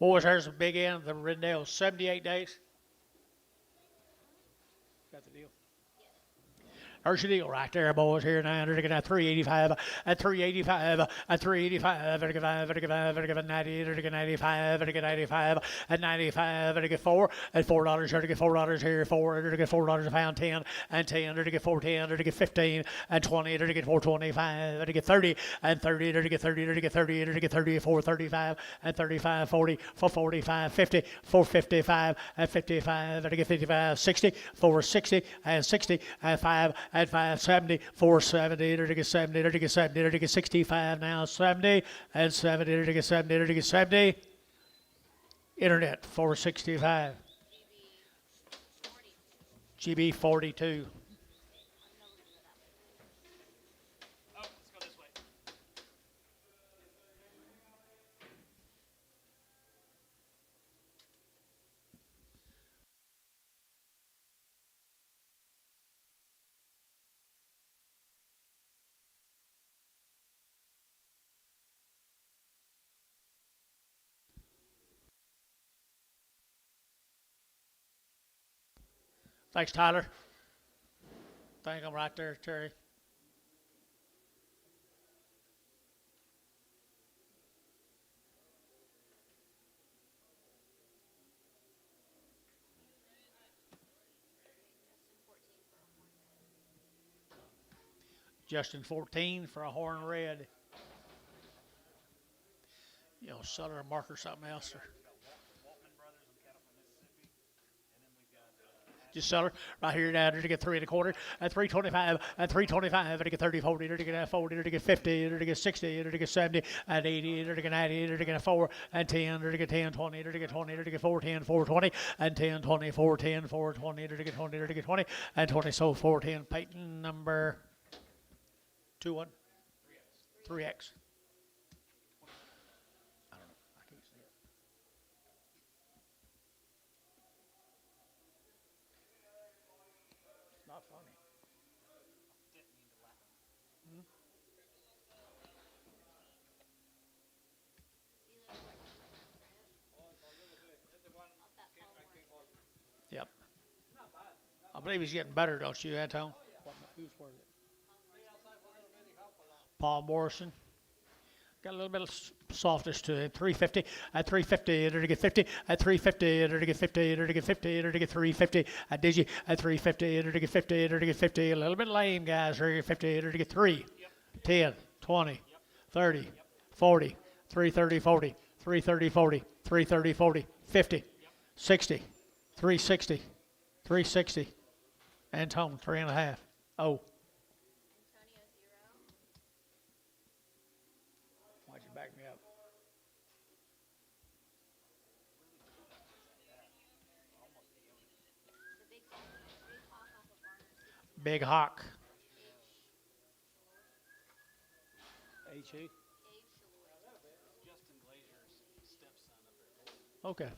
A: Boys, there's the big end of the Rendell. 78 days. Got the deal? There's your deal right there, boys. Here now, they're looking at 385, at 385, at 385, at 90, at 95, at 95, at 95, at 4, at $4, at $4 here, 4, at $4 a pound, 10, and 10, at 410, at 15, and 20, at 425, at 30, and 30, at 30, at 30, at 34, 35, and 35, 40, 445, 50, 455, and 55, at 55, 60, 460, and 60, and 5, at 570, 470, to get 70, to get 70, to get 65 now, 70, and 70, to get 70, to get 70. Internet, 465. GB 42.
C: Oh, let's go this way.
A: Thanks, Tyler. Thank him right there, Terry. Justin 14 for a horn red. You know, Sutter, Mark, or something else. Or
C: Waltman Brothers and cattle from Mississippi. And then we've got
A: just Sutter right here now to get 3 1/4, at 325, at 325, to get 30, 40, to get 40, to get 50, to get 60, to get 70, at 80, to get 90, to get 4, and 10, to get 10, 20, to get 20, to get 410, 420, and 10, 20, 410, 420, to get 20, to get 20, and 20, so 410. Peyton number 2-1. 3X. I don't know. I can't see it. It's not funny.
C: didn't mean to laugh.
A: Yep. I believe he's getting better, don't you, Anton? Who's worth it? Paul Morrison. Got a little bit of softness to it. 350 at 350. Enter to get 50 at 350. Enter to get 50. Enter to get 50. Enter to get 350 at Digi at 350. Enter to get 50. Enter to get 50. A little bit lame, guys. Enter to get 50. Enter to get 3, 10, 20, 30, 40, 330, 40, 330, 40, 330, 40, 50, 60, 360, 360, and Tone 3.5. Oh. Why'd you back me up? Big Hawk. H-E?
C: Justin Glazier's stepson up there.
A: Okay.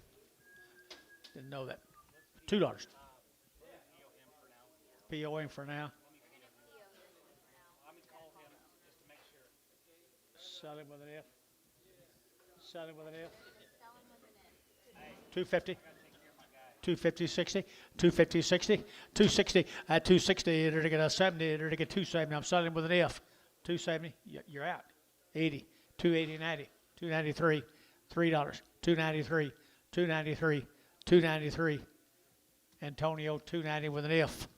A: Didn't know that. $2.
C: PO him for now.
A: PO him for now.
C: Let me call him just to make sure.
A: Sell him with an F. Sell him with an F. 250. 250, 60, 250, 60, 260, at 260, enter to get a 70, enter to get 270. I'm selling with an F. 270, you're out. 80, 280, 90, 293, $3, 293, 293, 293. Antonio, 290 with an F.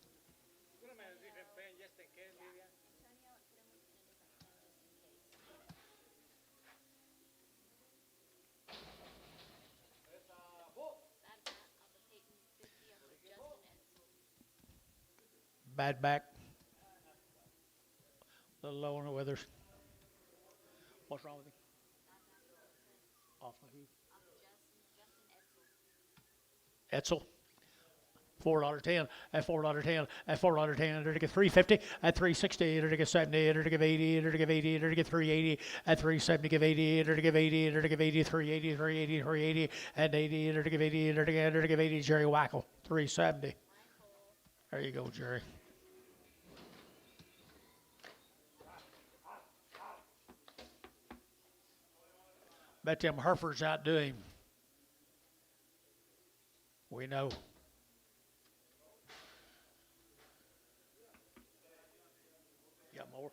A: Bad back. A little low on the withers. What's wrong with him? Off the who? Etzel. $4.10 at $4.10 at $4.10. Enter to get 350 at 360. Enter to get 70. Enter to give 80. Enter to give 80. Enter to get 380 at 370. Give 80. Enter to give 80. Enter to give 80. 380. 380. 380 and 80. Enter to give 80. Enter to give 80. Jerry Wackel. 370. There you go, Jerry. Bet them heifers outdo him. We know. Got more?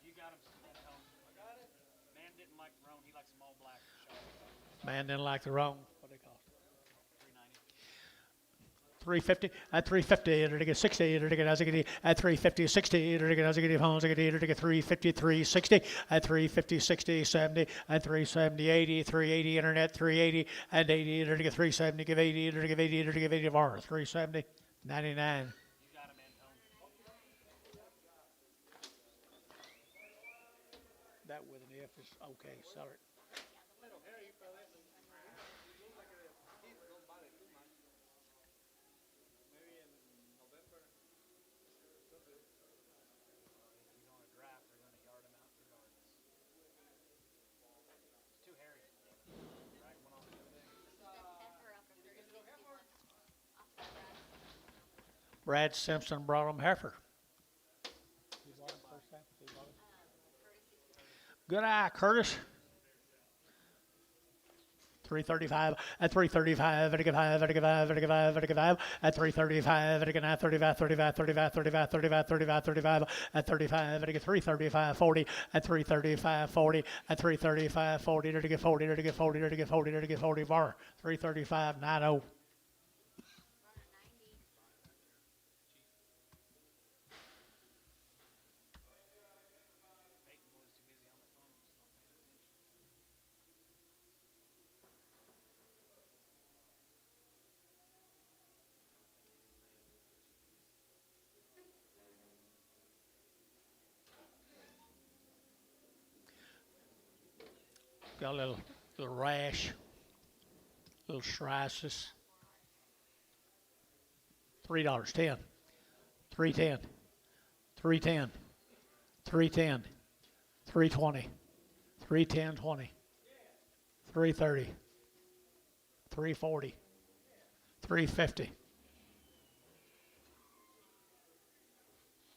C: You got him at home. I got it. Man didn't like the roan. He likes them all black.
A: Man didn't like the wrong. What they cost?
C: 390.
A: 350 at 350. Enter to get 60. Enter to get Azagadi at 350. 60. Enter to get Azagadi Homes. Enter to get 350. 360 at 350. 60. 70 at 370. 80. 380. Internet 380 and 80. Enter to get 370. Give 80. Enter to give 80. Enter to give 80 of R. 370. 99.
C: You got him, Antone.
A: That with an F is okay. Sell it.
C: He's on a draft. They're going to yard him out regardless. It's too hairy. Drag one off the other day.
A: Brad Simpson brought him heifer. Good eye, Curtis. 335 at 335 5 5 5 at 335 35 35 35 35 35 35 at 35 335 40 at 335 40 at 335 40 to get 40 to get 40 to get 40 to get 40 bar 335 90. Got a little rash, little psoriasis. $3, 10, 310, 310, 310, 320, 310, 20, 330, 340, 350,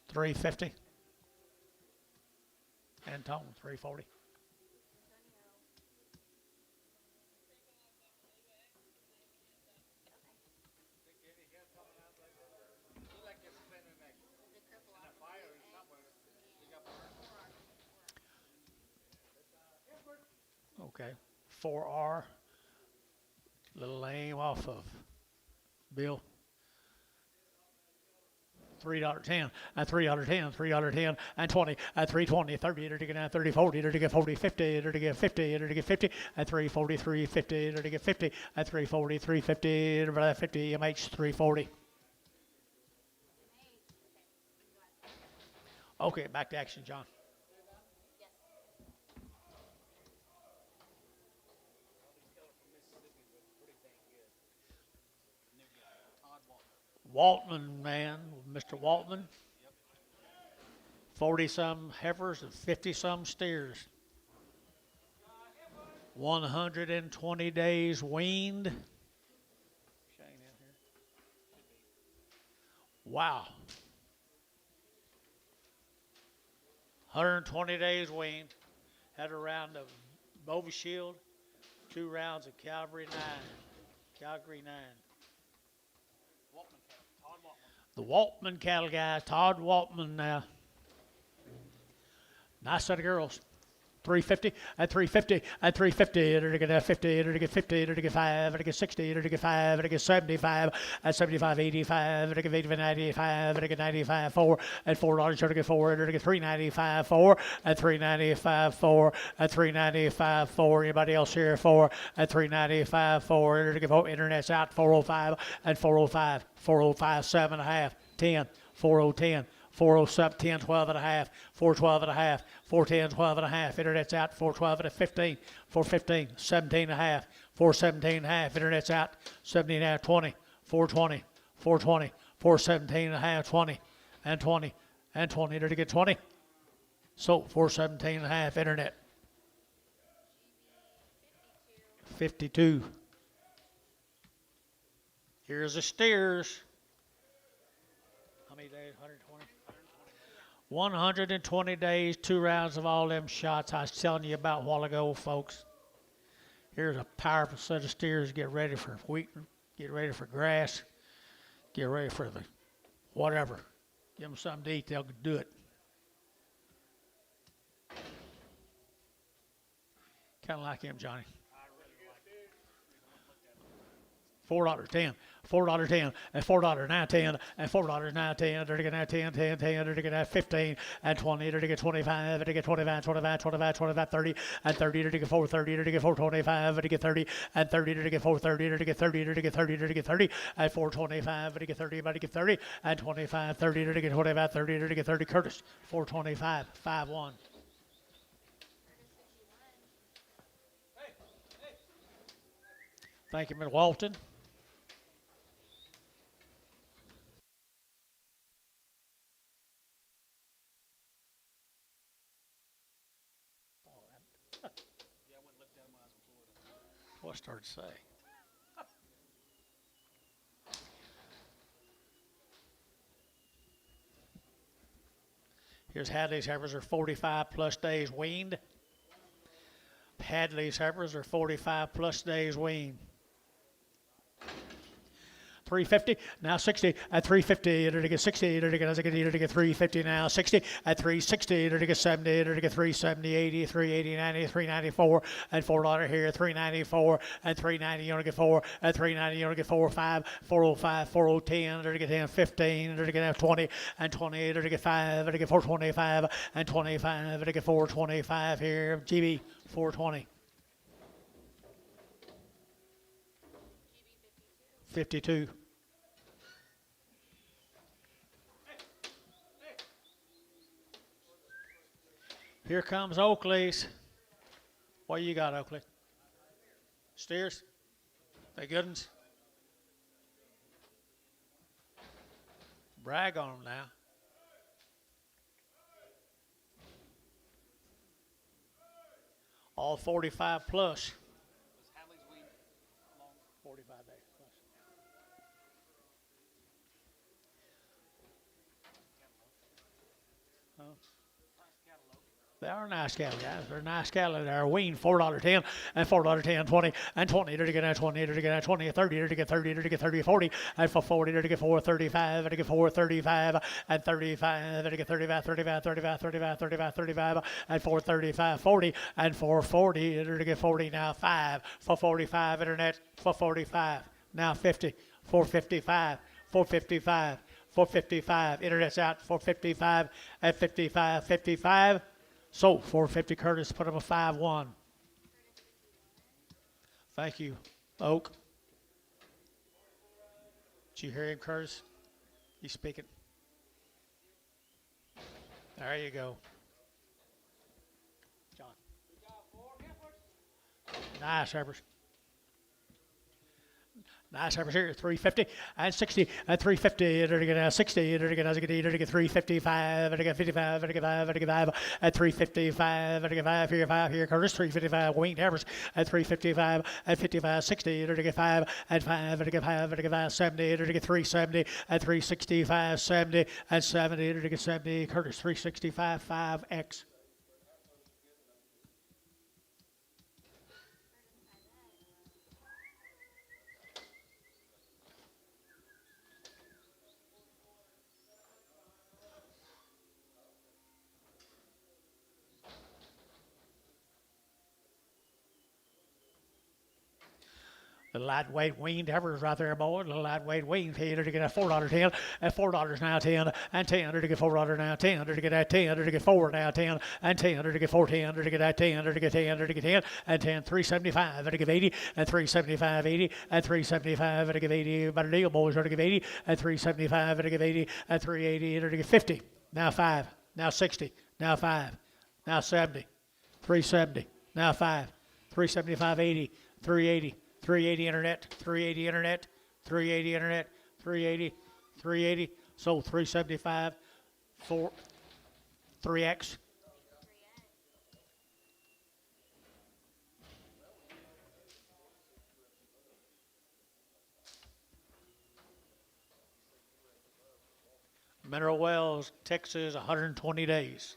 A: 350, and Tone 340. Okay. 4R. Little lame off of Bill. $3.10 and $3.10, $3.10 and 20 and 320, 30, 30, 40, 40, 50, 50, 50 and 340, 350, 50 and 340, 350, 50 MH 340. Okay, back to action, John.
C: New guy, Todd Walton.
A: Waltman, man, Mr. Waltman. 40 some heifers and 50 some steers. 120 days weaned. Wow. 120 days weaned. Had a round of Bova Shield, 2 rounds of Calgary 9. Calgary 9.
C: Waltman cattle, Todd Waltman.
A: The Waltman cattle guy, Todd Waltman now. Nice set of girls. 350 and 350 and 350. It'll get 50. It'll get 50. It'll get 5. It'll get 60. It'll get 5. It'll get 75 and 75, 85. It'll get 80, 95. It'll get 95, 4 and $4. It'll get 4. It'll get 395, 4 and 395, 4 and 395, 4. Anybody else here? 4 and 395, 4. It'll get 4. Internet's out 405 and 405, 405, 7.5, 10, 4010. 407, 10, 12 and a half, 412 and a half, 410, 12 and a half. Internet's out, 412 and a 15, 415, 17 and a half, 417 and a half. Internet's out, 17 and a half, 20, 420, 420, 417 and a half, 20, and 20, and 20. Did it get 20? So 417 and a half. Internet. 52. Here's the steers. How many days? 120? 120 days, 2 rounds of all them shots I was telling you about a while ago, folks. Here's a powerful set of steers. Get ready for wheat, get ready for grass, get ready for the whatever. Give them something to eat, they'll do it. Kind of like him, Johnny. $4.10, $4.10, and $4.910, and $4.910. They're gonna get 10, 10, 10. They're gonna get 15 and 20. They're gonna get 25. They're get 25, 25, 25, 25, 30 and 30. They're gonna get 430. They're gonna get 425. They're gonna get 30 and 30. They're gonna get 430. They're gonna get 30. They're gonna get 30. They're gonna get 30 and 425. They're gonna get 30. They're gonna get 30 and 25, 30. They're gonna get 25, 30. They're gonna get 30. Curtis 425, 5-1. Thank you, Mr. Walton.
C: Yeah, I went and looked at him when I was in Florida.
A: What started to say? Here's Hadley's heifers are 45 plus days weaned. Hadley's heifers are 45 plus days weaned. 350, now 60 at 350, it'll get 60, it'll get 350 now, 60 at 360, it'll get 70, it'll get 370, 80, 380, 90, 394, and $4 here, 394, and 390, you only get 4, at 390, you only get 4, 5, 405, 4010, it'll get 10, 15, it'll get 20, and 20, it'll get 5, it'll get 425, and 25, it'll get 425 here, GB 420. 52. Here comes Oakley's. What you got, Oakley? Steers? They good ones? Brag on them now. All 45 plus.
C: Was Hadley's weed long?
A: 45 days plus. Huh?
C: Price cantaloupe.
A: They are nice cattle, guys. They're nice cattle. They're weaned $4.10 and $4.10, 20 and 20. They're to get 20. They're to get 20, 30. They're to get 30. They're to get 30, 40 and for 40. They're to get 4.35. They're to get 4.35 and 35. They're to get 35, 35, 35, 35, 35, 35 and 4.35, 40 and 4.40. They're to get 40 now 5 for 45. Internet for 45 now 50 4.55 4.55 4.55. Internet's out 4.55 at 55 55. So 450 Curtis put him a 5-1. Thank you, Oak. Did you hear him, Curtis? He's speaking. There you go. John.
B: We got 4 heifers.
A: Nice, Herbers. Nice Herbers here, 350 and 60 and 350. They're to get 60. They're to get 355. They're to get 55. They're to get 5. They're to get 5 at 355. They're to get 5 here. Curtis 355. Winged Heifers at 355 at 55. 60. They're to get 5 at 5. They're to get 5. They're to get 5. 70. They're to get 370 at 365. 70 and 70. They're to get 70. Curtis 365 5X. The lightweight weaned heifers right there, boy. The lightweight weaned feeder to get a $4.10 at $4 now 10 and 10 to get $4 now 10 to get that 10 to get 4 now 10 and 10 to get 410 to get that 10 to get 10 to get 10 and 10 375 to give 80 and 375 80 and 375 to give 80. Better deal, boys. To give 80 and 375 to give 80 and 380 to get 50. Now 5. Now 60. Now 5. Now 70. 370. Now 5. 375 80. 380. 380 internet, 380 internet, 380 internet, 380, 380. So 375, 4, 3x. Mineral Wells, Texas, 120 days.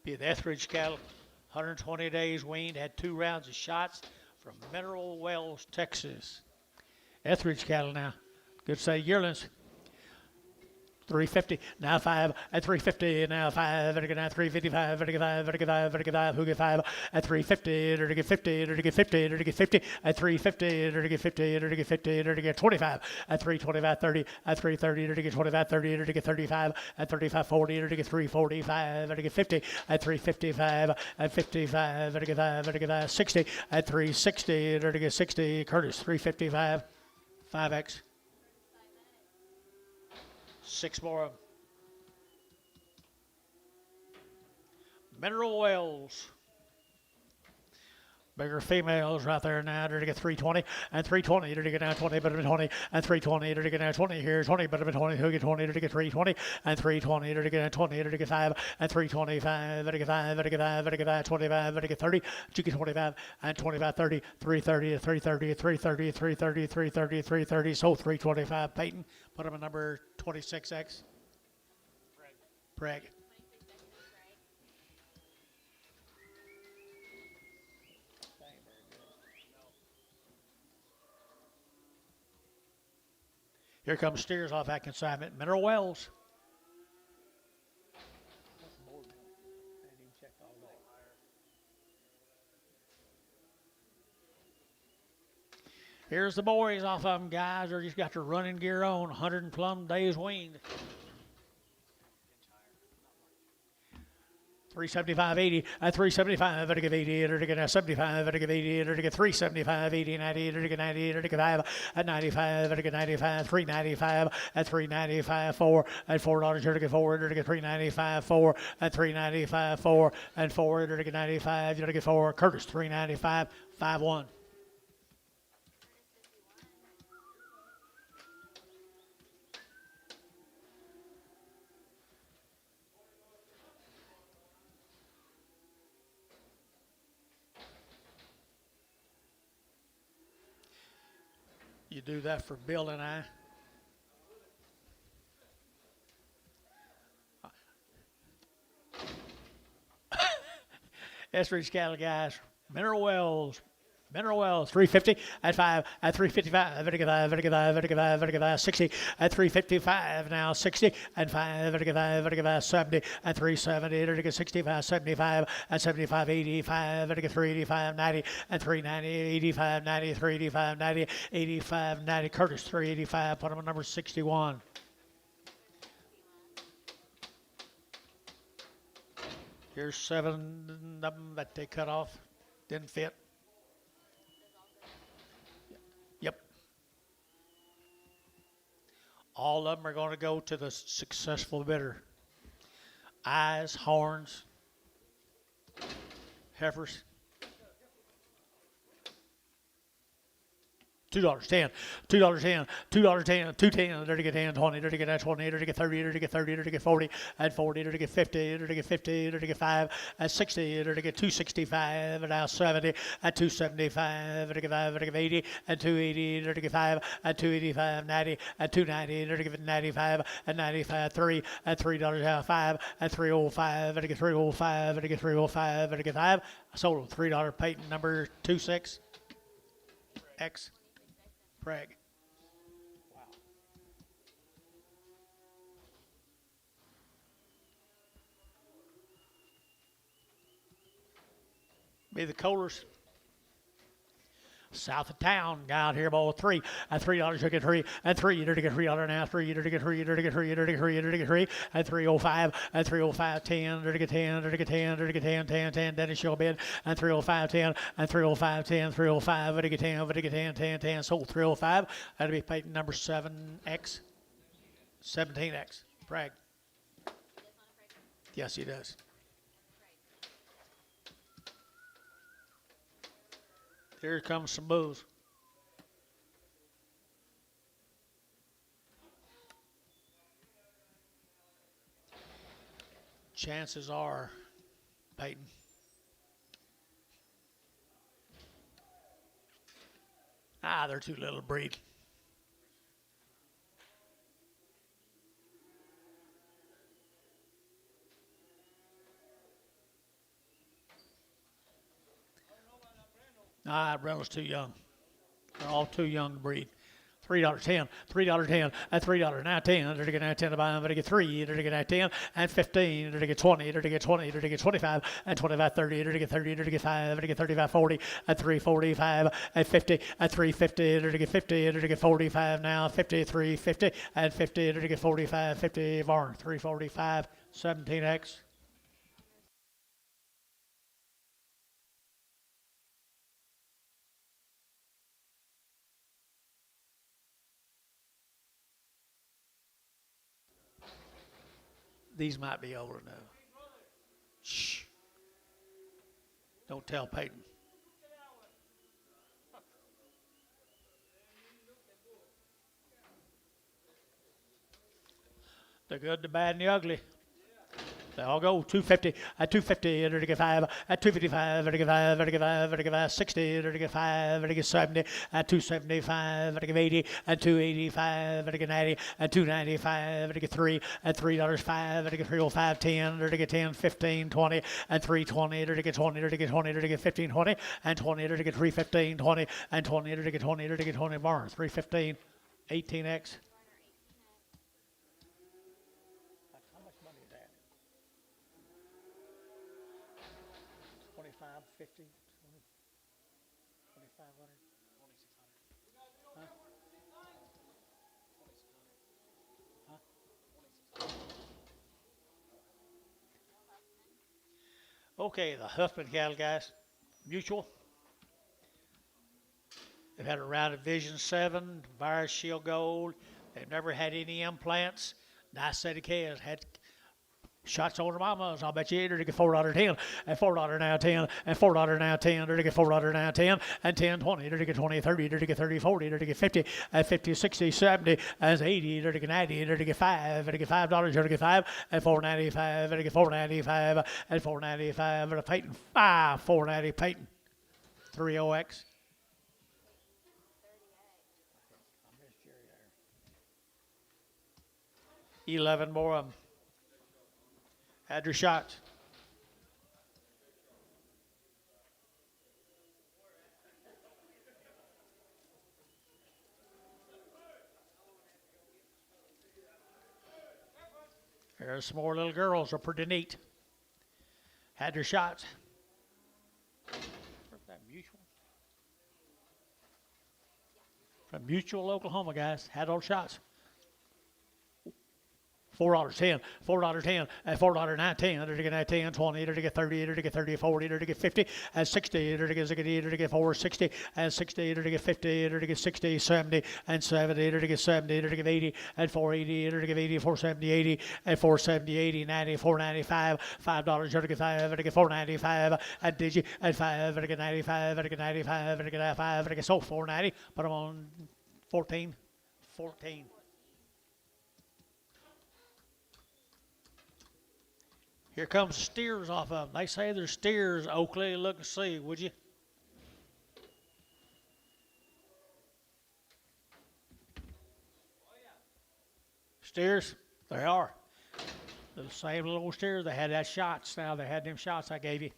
A: Be the Etheridge cattle, 120 days weaned, had 2 rounds of shots. From Mineral Wells, Texas. Etheridge cattle now. Good say yearlings. 350, now 5 at 350, now 5, and now 355, 55, 55, 55, who get 5 at 350, to get 50, to get 50, to get 50 at 350, to get 50, to get 50, to get 25 at 325, 30 at 330, to get 25, 30, to get 35 at 35, 40, to get 345, to get 50 at 355 at 55, to get 5, to get 5, 60 at 360, to get 60, Curtis 355, 5x. 6 more of them. Mineral Wells. Bigger females right there now. They're to get 320 and 320. They're to get now 20, better than 20 and 320. They're to get now 20 here. 20, better than 20. Who get 20? They're to get 320 and 320. They're to get 20. They're to get 5 and 325. They're to get 5. They're to get 5. They're to get 5. 25. They're to get 30. You get 25 and 25, 30, 330, 330, 330, 330, 330, 330. So 325. Peyton, put them at number 26X. Preg. Here comes steers off that consignment. Mineral Wells. Here's the boys off of them, guys. They're just got their running gear on. 100 and plum days weaned. 375, 80, at 375, to give 80, to get 75, to give 80, to get 375, 80, 90, to get 90, to get 5, at 95, to get 95, 395, at 395, 4, at $4, to get 4, to get 395, 4, at 395, 4, and 4, to get 95, to get 4, Curtis, 395, 5-1. You do that for Bill and I. Estridge cattle, guys. Mineral Wells. Mineral Wells, 350 at 5 at 355, 60 at 355 now, 60 and 5, 70 at 370, 65, 75 at 75, 85, 385, 90 at 390, 85, 90, 385, 90, 85, 90, Curtis 385, put him on number 61. Here's 7 of them that they cut off, didn't fit. Yep. All of them are going to go to the successful bidder. Eyes, horns, heifers. $2.10, $2.10, $2.10, $2.10, dirty get 10, 20, dirty get 20, dirty get 30, dirty get 30, dirty get 40, at 40, dirty get 50, dirty get 50, dirty get 5, at 60, dirty get 265, at now 70, at 275, dirty get 5, dirty get 80, at 280, dirty get 5, at 285, 90, at 290, dirty get 95, at 95, 3, at $3 out 5, at 305, dirty get 305, dirty get 305, dirty get 5. I sold a $3 Peyton number 26 X. Prague. Wow. Be the Kohlers. South of town, down here about 3 at $3 you get 3 at 3 you get $3 now 3 you get 3 you get 3 you get 3 you get 3 at 305 at 305 10 you get 10 you get 10 you get 10 10 10 Dennis show bid at 305 10 at 305 10 305 you get 10 you get 10 10 10 sold 305. That'll be Peyton number 7X 17X Prague. Yes, he does. Here comes some bulls. Chances are, Peyton. They're too little to breed. Reno's too young. They're all too young to breed. $3.10, $3.10, at $3 now 10, they're to get 10 to buy them, they're to get 3, they're to get 10, and 15, they're to get 20, they're to get 20, they're to get 25, and 25, 30, they're to get 30, they're to get 5, they're to get 35, 40, at 345, at 50, at 350, they're to get 50, they're to get 45 now, 50, 350, at 50, they're to get 45, 50, Varn, 345, 17X. These might be old enough. Shh. Don't tell Peyton. The good, the bad, and the ugly. They all go 250 at 250, they're to get 5 at 255, they're to get 5, they're to get 5, they're to get 5, 60, they're to get 5, they're to get 70 at 275, they're to get 80 at 285, they're to get 90 at 295, they're to get 3 at $3.05, they're to get 305, 10, they're to get 10, 15, 20 at 320, they're to get 20, they're to get 20, they're to get 15, 20 and 20, they're to get 315, 20 and 20, they're to get 20, they're to get 20 bar 315, 18X. How much money is that? 25, 50, 20, 2,500.
C: 2,600.
A: Huh?
C: 2,600.
A: Okay, the Huffman cattle, guys. Mutual. They've had a round of Vision 7, Virus Shield Gold. They've never had any implants. Nice set of calves. Had shots on their mamas. I'll bet you they're to get $4.10 and $4 now 10 and $4 now 10. They're to get $4 now 10 and 10, 20. They're to get 20, 30. They're to get 30, 40. They're to get 50 and 50, 60, 70 and 80. They're to get 90. They're to get 5. They're to get $5. They're to get 5 and $4.95. They're to get $4.95 and $4.95. They're to Peyton 5, $4.90 Peyton 30X. 11 more of them. Had your shots. There's some more little girls. Are pretty neat. Had their shots. Where's that Mutual? From Mutual, Oklahoma, guys. Had all shots. $4.10, $4.10, and $4.19, to get 10, 20, to get 30, to get 30, 40, to get 50, and 60, to get 60, to get 460, and 60, to get 50, to get 60, 70, and 70, to get 70, to get 80, and 480, to get 80, 470, 80, and 470, 80, 90, 495, $5, to get 5, to get 495, and digi, and 5, to get 95, to get 95, to get 95, to get so 490, put them on 14, 14. Here comes steers off of them. They say there's steers, Oakley. Look and see, would you? Steers, they are. They're the same little steers. They had that shots. Now they had them shots I gave you.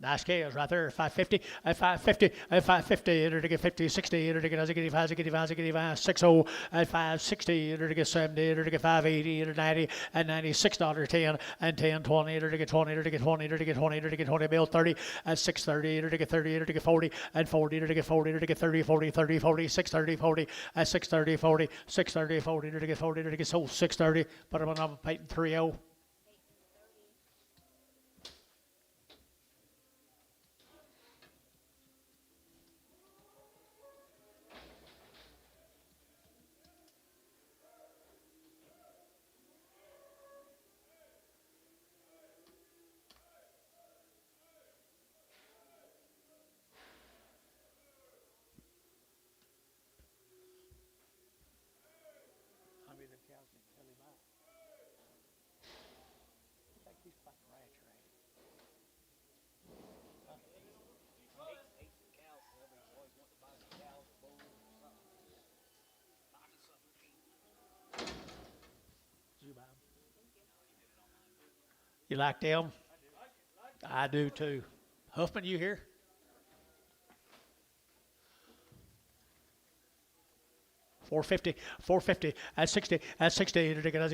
A: Nice calves right there, 550, at 550, at 550, to get 50, 60, to get 85, 85, 85, 60, at 560, to get 70, to get 580, to 90, at $96, 10, and 10, 20, to get 20, to get 20, to get 20, to get 20, bill 30, at 630, to get 30, to get 40, and 40, to get 40, to get 30, 40, 30, 40, 630, 40, at 630, 40, 630, 40, to get 40, to get sold 630, put them on Peyton 30. You like them? I do too. Huffman, you here? $450, at 60, at 60, to get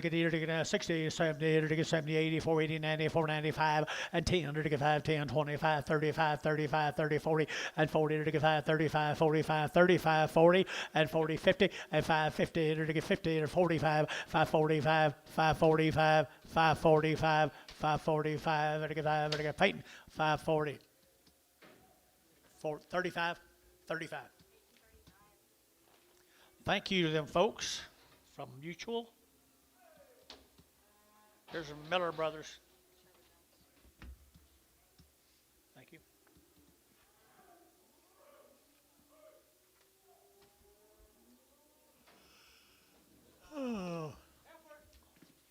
A: 60, 70, to get 70, 80, 480, 90, 495, and 10, to get 5, 10, 25, 35, 35, 30, 40, and 40, to get 5, 35, 45, 35, 40, and 40, 50, and 550, to get 50, and 45, 545, 545, 545, 545, to get 5, to get Peyton, 540, 35, 35. Thank you to them folks from Mutual. There's the Miller Brothers. Thank you. Oh.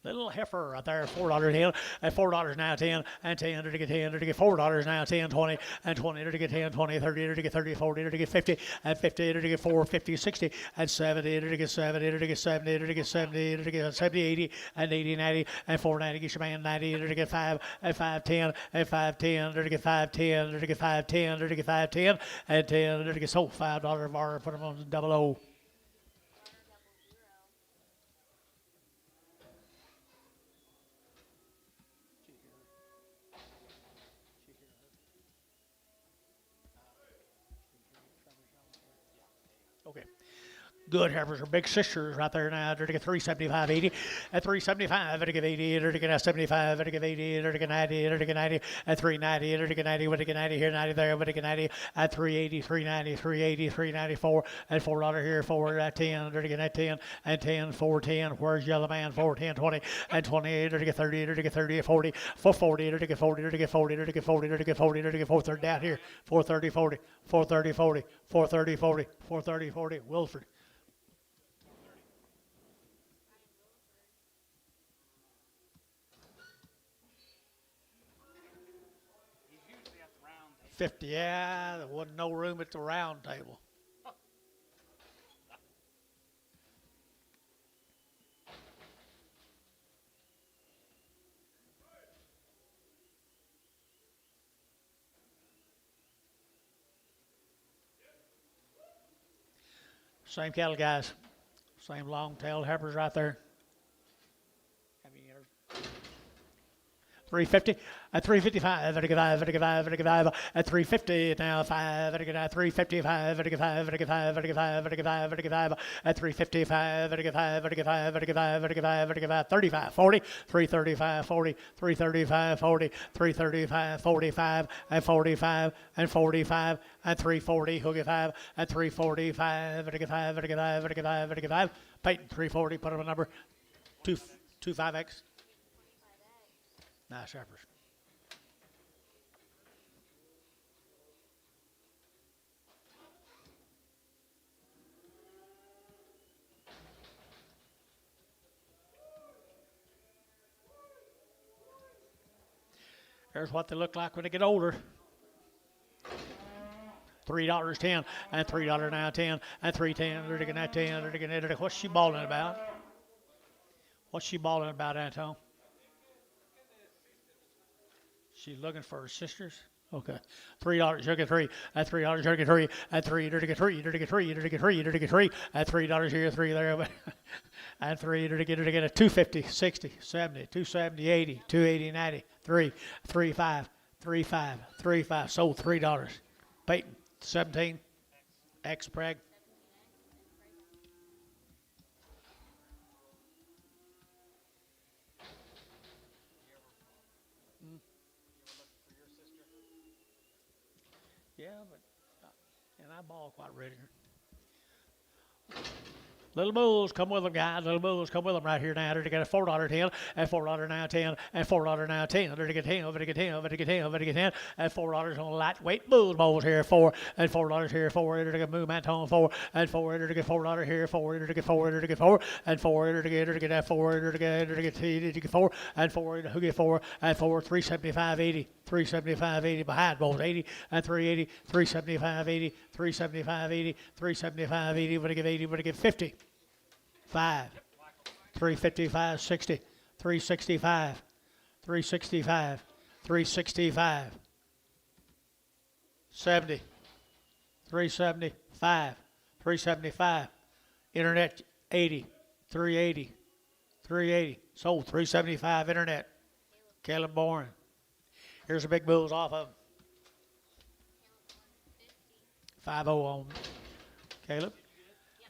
A: Little heifer right there, $4 at $4 now, 10, and 10, to get 10, to get $4 now, 10, 20, and 20, to get 10, 20, 30, to get 30, 40, to get 50, and 50, to get 4, 50, 60, and 70, to get 70, to get 70, to get 70, to get 70, 80, and 80, 90, and 490, get your man 90, to get 5, and 5, 10, and 5, 10, to get 5, 10, to get 5, 10, to get 5, 10, and 10, to get sold $5 bar, put them on double O. Okay. Good heifers are big sisters right there now. They're to get 375, 80, at 375, to get 80, to get 75, to get 80, to get 90, to get 90, at 390, to get 90, to get 90 here, 90 there, to get 90, at 380, 390, 380, 394, and $4 here, 4 at 10, to get 10, and 10, 410. Where's Yellow Man? 410, 20, and 28, to get 30, to get 30, 40, 440, to get 40, to get 40, to get 40, to get 40, to get 430 down here, 430, 40, 430, 40, 430, 40, 430, 40, Wilford.
C: He's usually at the round table.
A: 50, yeah, there wasn't no room at the round table. Same cattle, guys. Same long-tailed heifers right there. I mean, 350 at 355 at 5 at 350 now 5 at 355 at 5 at 5 at 5 at 5 at 5 at 355 at 5 at 5 at 5 at 5 at 35 40 335 40 335 40 335 45 and 45 and 45 and 340 hook at 5 at 345 at 5 at 5 at 5 at 5 Peyton 340 put up a number 25x. Nice heifers. There's what they look like when they get older. $3.10 and $3 now 10 and 3.10. They're taking that 10. They're taking it. What's she balling about? What's she balling about, Anton? She's looking for her sisters. Okay. $3, you're get three. At $3, you're get three. At $3, you're get three. You're get three. You're get three. You're get three. At $3 here, three there. At $3, you're get a 250, 60, 70, 270, 80, 280, 90, 3, 3.5, 3.5, 3.5. Sold $3. Peyton 17. X preg. Yeah, but and I ball quite ready. Little bulls come with them, guys. Little bulls come with them right here now. They're to get a $4.10 and $4 now 10 and $4 now 10. They're to get 10, over to get 10, over to get 10, over to get 10 and $4 on lightweight bulls bowls here 4 and $4 here 4. They're to get movement on 4 and 4. They're to get $4 here 4. They're to get 4. They're to get 4 and 4. They're to get that 4. They're to get 3. They're to get 4 and 4. Who get 4 and 4. 375.80. 375.80 behind both 80 and 380, 375.80, 375.80, 375.80. Would I give 80? Would I give 50? 5, 355, 60, 365, 365, 365, 70, 375, 375. Internet 80, 380, 380. Sold 375 internet. Caleb Bourne. Here's the big bulls off of 5-0 on Caleb.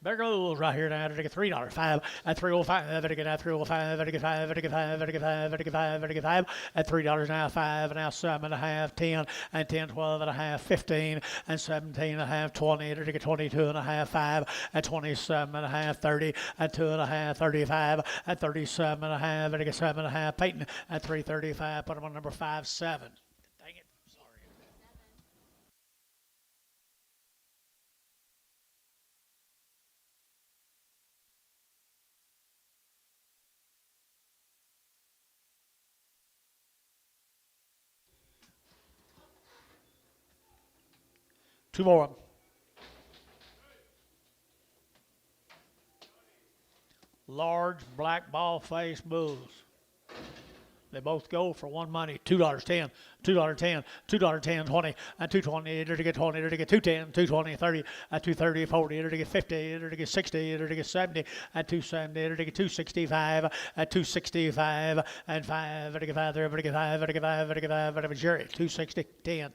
A: Better goes right here now. To get $3. 5 at 305. Better get at 305. Better get 5. Better get 5. Better get 5. Better get 5. Better get 5 at $3 now. 5 and now 7.5. 10 and 10, 12 and a half. 15 and 17 and a half. 20. Better get 22 and a half. 5 at 27 and a half. 30 at 2 and a half. 35 at 37 and a half. Better get 7 and a half. Peyton at 335. Put him on number 5, 7. Dang it. Sorry. 2 more of them. Large black ball face bulls. They both go for one money. $2.10, $2.10, $2.10, 20, and 220, to get 20, to get 210, 220, 30, at 230, 40, to get 50, to get 60, to get 70, at 270, to get 265, at 265, and 5, to get 5 there, to get 5, to get 5, to get 5, to get Jerry, 260, 10.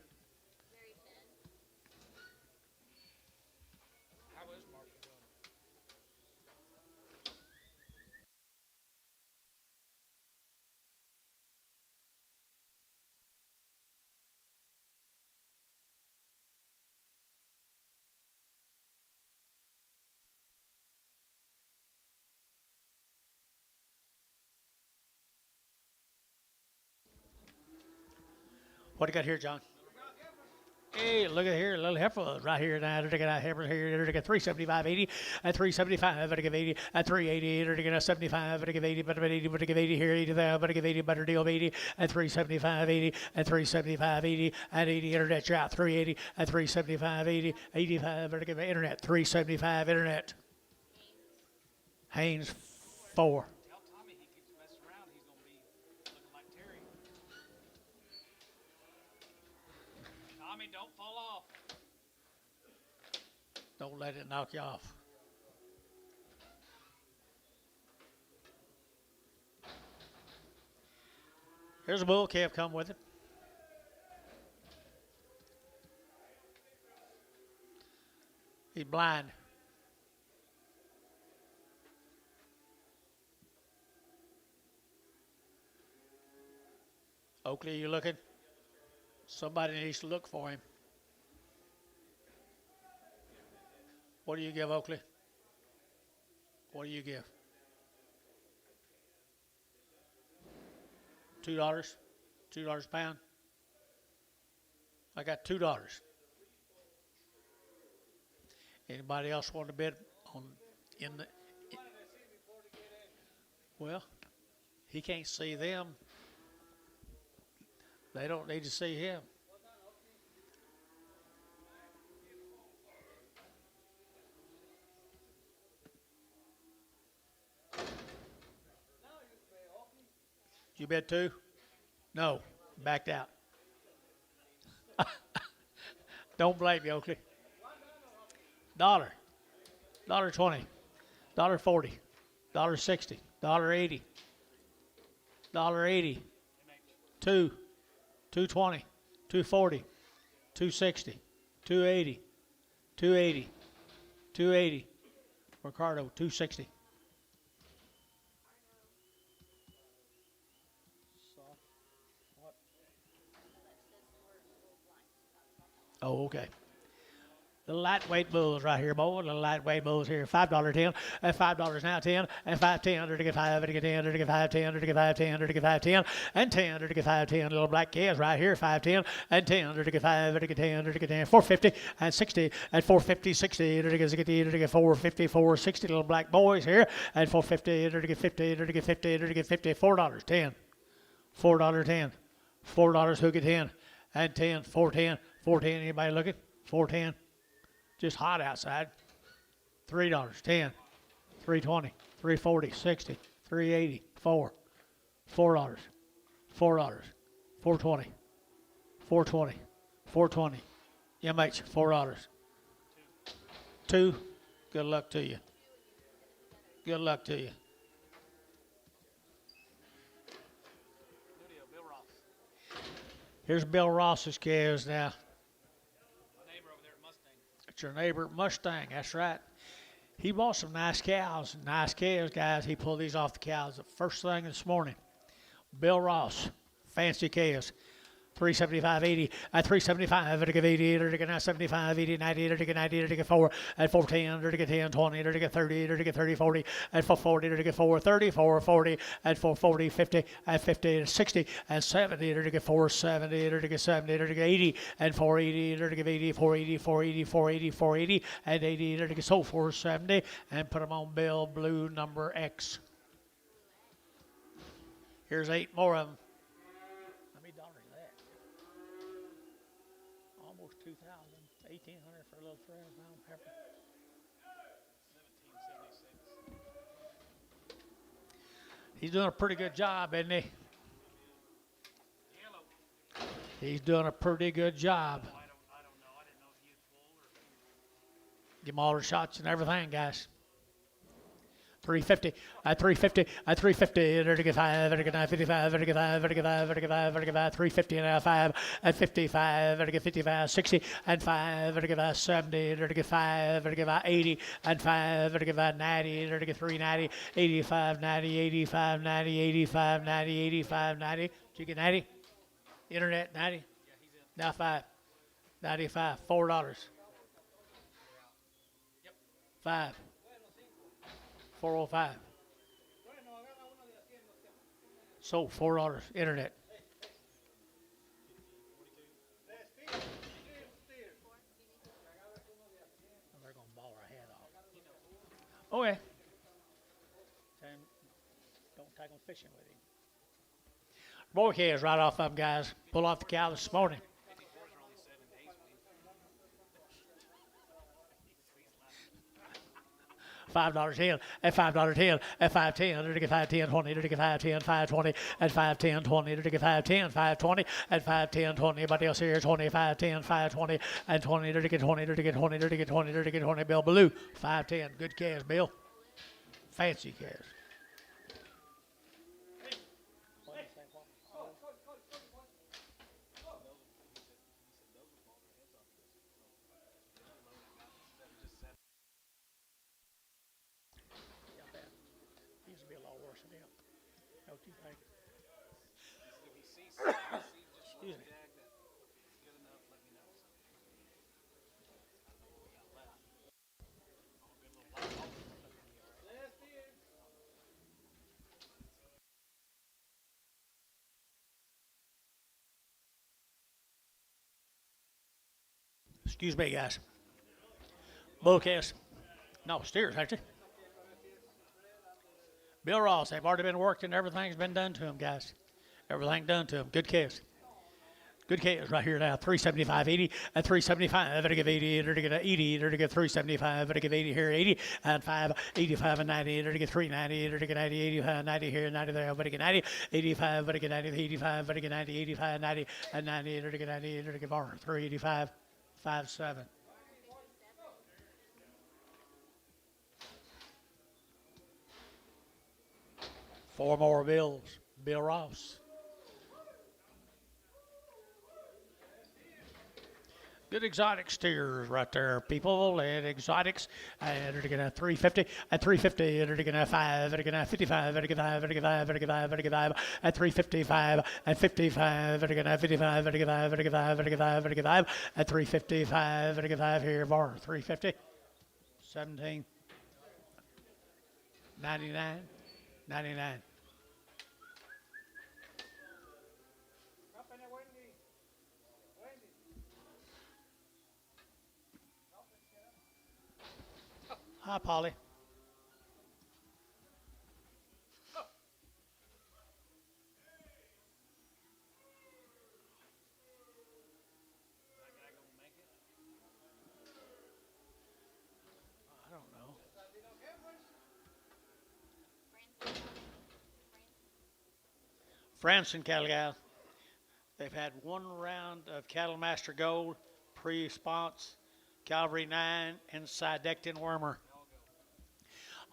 A: What do you got here, John? Hey, look at here, little heifer right here now. They're taking out heifers here. They're taking 375.80 at 375. Better give 80 at 380. They're taking a 75. Better give 80. Better 80. Better give 80 here. 80 there. Better give 80. Better deal of 80 at 375.80 at 375.80 at 80. Internet you're out 380 at 375.80 85. Better give internet 375 internet. Haynes 4.
C: Tell Tommy he keeps messing around, he's going to be looking like Terry. Tommy, don't fall off.
A: Don't let it knock you off. Here's a bull calf come with it. He's blind. Oakley, you looking? Somebody needs to look for him. What do you give, Oakley? What do you give? $2? $2 a pound? I got $2. Anybody else want to bid on in the? Well, he can't see them. They don't need to see him. You bid 2? No, backed out. Don't blame me, Oakley. $1.20, $1.40, $1.60, $1.80, $1.80, 2, $2.20, $2.40, $2.60, $2.80, $2.80, $2.80. Ricardo, $2.60. Oh, okay. The lightweight bulls right here, boy. The lightweight bulls here. $5.10, and $5 now 10, and 5.10, to get 5, to get 10, to get 5.10, to get 5.10, to get 5.10, and 10, to get 5.10. Little black calves right here, 5.10, and 10, to get 5, to get 10, to get 10, 4.50, and 60, and 4.50, 60, to get 60, to get 4.50, 4.60. Little black boys here, and 4.50, to get 50, to get 50, to get 50, $4, 10, $4.10, $4 who get 10, and 10, 4.10, 4.10. Anybody looking? 4.10. Just hot outside. $3, 10, $3.20, $3.40, 60, $3.80, 4, $4, $4, $4.20, $4.20, $4.20. MH, $4. 2. Good luck to you. Good luck to you.
C: Bill Ross.
A: Here's Bill Ross's calves now.
C: My neighbor over there at Mustang.
A: It's your neighbor Mustang. That's right. He bought some nice cows. Nice calves, guys. He pulled these off the cows the first thing this morning. Bill Ross. Fancy calves. $375.80 at $375 at $80 or $75 $80 $90 or $90 or $4 at $410 or $10 $20 or $30 or $30 $40 at $440 or $430 $440 at $440 $50 at $50 $60 and $70 or $470 or $70 or $80 and $480 or $80 $480 $480 $480 $480 and $80 or so $470 and put them on Bill Blue number X. Here's 8 more of them. Almost 2,000, 1,800 for a little 300-pound heifer.
C: 1776.
A: He's doing a pretty good job, isn't he?
C: Yellow.
A: He's doing a pretty good job.
C: I don't know. I didn't know if he was full or.
A: Give him all the shots and everything, guys. $350 at $350 at $350 at $5 at $55 at $55 at $55 at $350 and $5 at $55 at $55 $60 and $5 at $70 at $5 at $80 and $5 at $90 at $390 $85 $90 $85 $90 $85 $90 $85 $90. Did you get 90? Internet 90. Now 5. 95. $4. 5. 405. So $4 internet. They're gonna ball our head off. Okay. Don't take them fishing with him. Boy calves right off of them, guys. Pull off the cow this morning. $5 at $5 at $5.10 to get $5.10 $20 to get $5.10 $5.20 at $5.10 $20 to get $5.10 $5.20 at $5.10 $20. Anybody else here? $25 $10 $5.20 and $20 to get $20 to get $20 to get $20 to get $20. Bill Blue $5.10. Good calves, Bill. Fancy calves.
C: If you see just one
A: Excuse me.
C: jag that's good enough, let me know. So I don't know what we got left. Oh, good little black. Oh, that's gonna be all right.
B: Last year.
A: Excuse me, guys. Bull calves. No, steers, actually. Bill Ross, they've already been worked and everything's been done to them, guys. Everything done to them. Good calves. Good calves right here now. 375.80 at 375. Better give 80. Better get 80. Better get 375. Better give 80 here. 80 and 5. 85 and 90. Better get 390. Better get 90. 85, 90 here. 90 there. Better get 90. 85. Better get 90. 85. Better get 90. 85, 90 and 90. Better get 90. Better get 4. 385. 57. Four more bills. Bill Ross. Good exotic steers right there, people. And exotics. And they're going to 350 at 350. They're going to 5. They're going to 55. They're going to 5. They're going to 5. They're going to 5. They're going to 5 at 355 at 55. They're going to 55. They're going to 5. They're going to 5. They're going to 5. They're going to 5 at 355. They're going to 5 here. Bar 350. 17. 99. 99.
B: Company Wendy. Wendy.
A: Hi, Polly.
C: Is that guy gonna make it?
A: I don't know. Franson cattle gal. They've had one round of Cattle Master Gold, pre-response, Calvary 9, and Sidectin Wormer.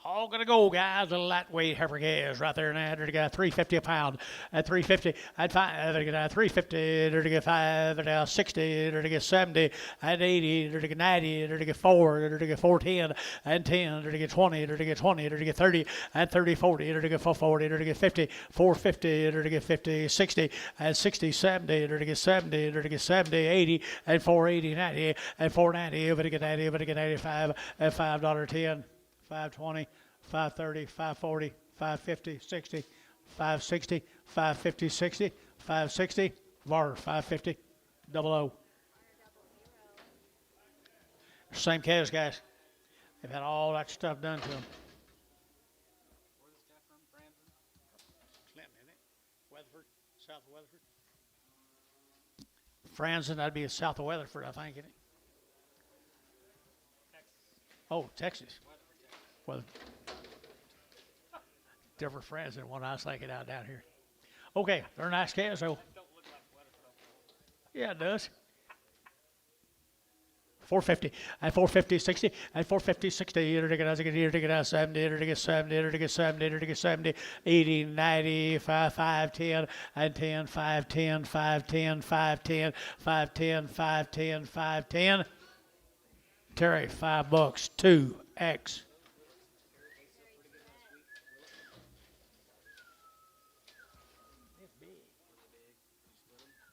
A: All gonna go, guys. A lightweight heifer calves right there now. They're gonna 350 a pound. At 350, at 5, they're gonna 350. They're gonna 5. They're gonna 60. They're gonna 70. At 80, they're gonna 90. They're gonna 4. They're gonna 410. And 10. They're gonna 20. They're gonna 20. They're gonna 30. And 30, 40. They're gonna 440. They're gonna 50. 450. They're gonna 50. 60. And 60, 70. They're gonna 70. They're gonna 70. 80. And 480. 90. And 490. They're gonna 90. They're gonna 95. And $5.10. 520, 530, 540, 550, 60, 560, 550, 60, 560, VAR 550, 00. Same calves, guys. They've had all that stuff done to them.
C: Where's this guy from? Franson?
A: Clinton, isn't it? Weatherford, south of Weatherford. Franson, that'd be south of Weatherford, I think, isn't it?
C: Texas.
A: Oh, Texas.
C: Weatherford, Texas.
A: Well, different friends than what I was thinking out down here. Okay, they're nice calves, though.
C: Don't look like Weatherford, Oklahoma.
A: Yeah, it does. 450 and 450, 60 and 450, 60. They're going to 70. They're going to 70. They're going to 70. They're going to 70. 80, 90, 5, 5, 10 and 10, 5, 10, 5, 10, 5, 10, 5, 10, 5, 10, 5, 10. Terry, $5. 2X. It's big.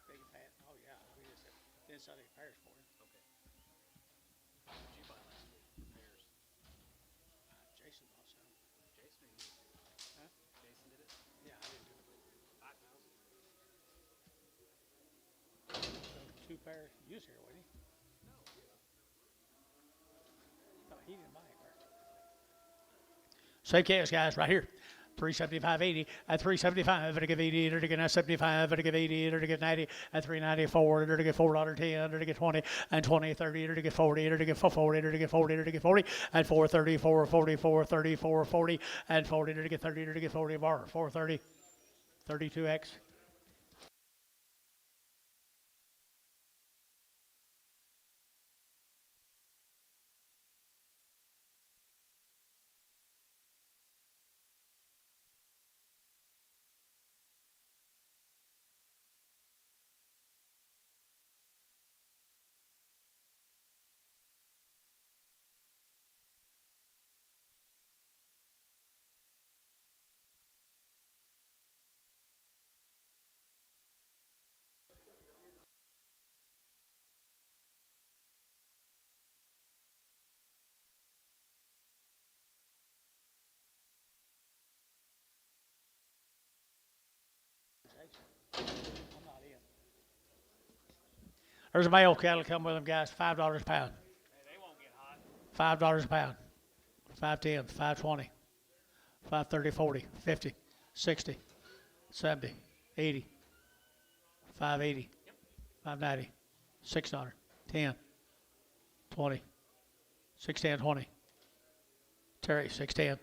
A: Big and fat. Oh, yeah. We just didn't sell any pairs for him.
C: Okay. What did you buy last week? Bears.
A: Jason bought some.
C: Jason or you?
A: Huh?
C: Jason did it?
A: Yeah, I didn't do it.
C: 5,000.
A: So 2 pairs. You was here, wasn't he? No, he didn't buy a pair. Same case, guys, right here. 375.80 at 375. Better give 80. Better get 75. Better give 80. Better get 90 at 394. Better get $4.10. Better get 20 and 20, 30. Better get 40. Better get 440. Better get 40. Better get 40 and 430, 440, 430, 440 and 40. Better get 30. Better get 40 bar 430. 32X. There's a male cattle come with them, guys. $5 a pound.
C: Hey, they won't get hot.
A: $5 a pound. 510, 520, 530, 40, 50, 60, 70, 80, 580, 590, $6, 10, 20, 610, 20. Terry, 610.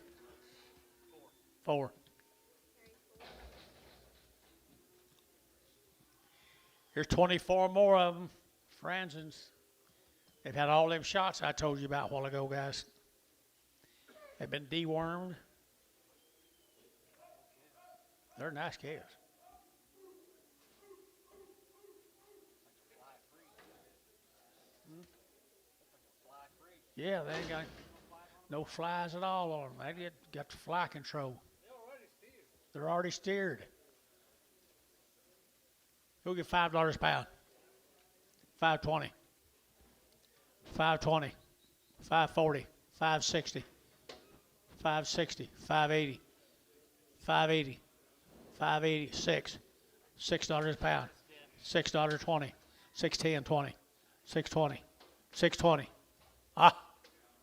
A: 4. Here's 24 more of them. Franzens. They've had all them shots I told you about a while ago, guys. They've been dewormed. They're nice calves. Yeah, they ain't got no flies at all on them. They got the fly control. They're already steered. Who'll get $5 a pound? 520. 520. 540. 560. 560. 580. 580. 586. $6 a pound. $6.20. 610, 20. 620. 620.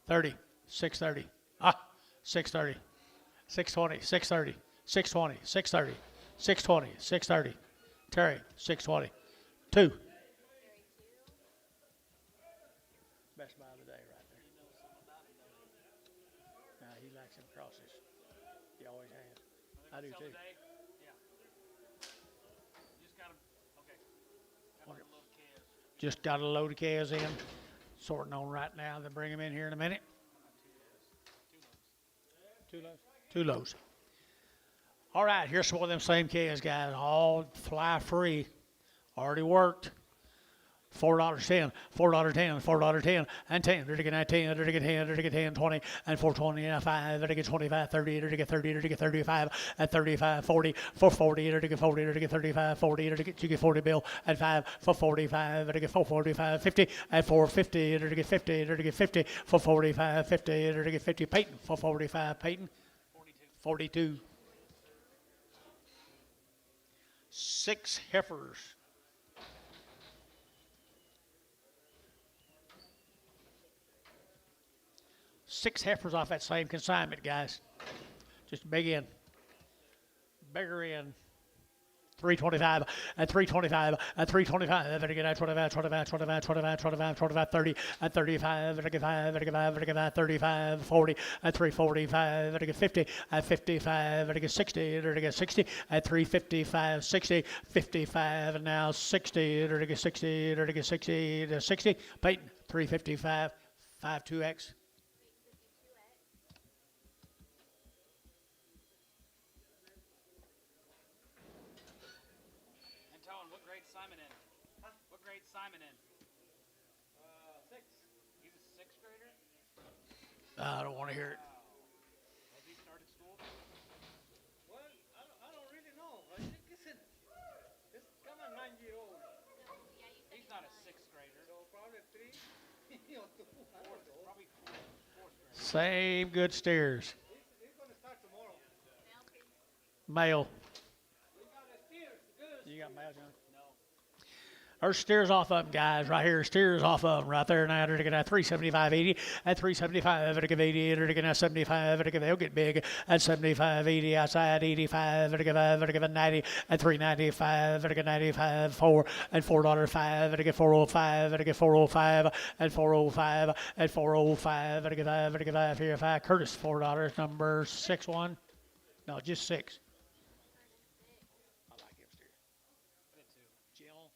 A: 30. 630. 630. 620. 630. 620. 630. 620. 630. Terry, 620. 2. Best buy of the day right there. Nah, he likes them crosses. He always has. I do too.
C: Yeah. Just got them. Okay. Got a little calves.
A: Just got a load of calves in. Sorting on right now. They'll bring them in here in a minute. 2 loads. 2 loads. All right, here's some of them same calves, guys. All fly free. Already worked. $4.10, $4.10, $4.10, and 10. They're to get 10, they're to get 10, they're to get 10, 20, and 420, and 5, they're to get 25, 30, they're to get 30, they're to get 35, and 35, 40, 440, they're to get 40, they're to get 35, 40, they're to get, you get 40 bill, and 5, 445, they're to get 445, 50, and 450, they're to get 50, they're to get 50, 445, 50, they're to get 50, Peyton, 445, Peyton, 42. 6 heifers. Six heifers off that same consignment, guys. Just big in. Bigger in. 325 and 325 and 325. Better get 25, 25, 25, 25, 25, 25, 30 and 35. Better get 5, better get 5, better get 5, 35, 40 and 345. Better get 50 and 55. Better get 60. Better get 60 and 355, 60, 55 and now 60. Better get 60. Better get 60 to 60. Peyton 355, 52X.
C: Simon in? What grade Simon in?
B: 6.
C: He's a 6th grader?
A: I don't want to hear it.
C: Has he started school?
B: Well, I don't really know. I think it's come on 9-year-old.
C: He's not a 6th grader.
B: So probably 3 or 2. I don't know.
C: Probably 4th grader.
A: Same good steers.
B: He's going to start tomorrow.
A: Male.
B: We got a steer. Good.
A: You got male, John?
C: No.
A: There's steers off of them, guys, right here. Steers off of them right there. Now they're going to 375.80 and 375. They're going to 80. They're going to 75. They'll get big at 75.80 outside. 85. They're going to 90 and 395. They're going to 95. 4 and $4.05. They're going to 405. They're going to 405 and 405 and 405. They're going to 5 here. 5. Curtis $4. Number 6-1. No, just 6. I like him steer.
C: I did too.
A: Jill.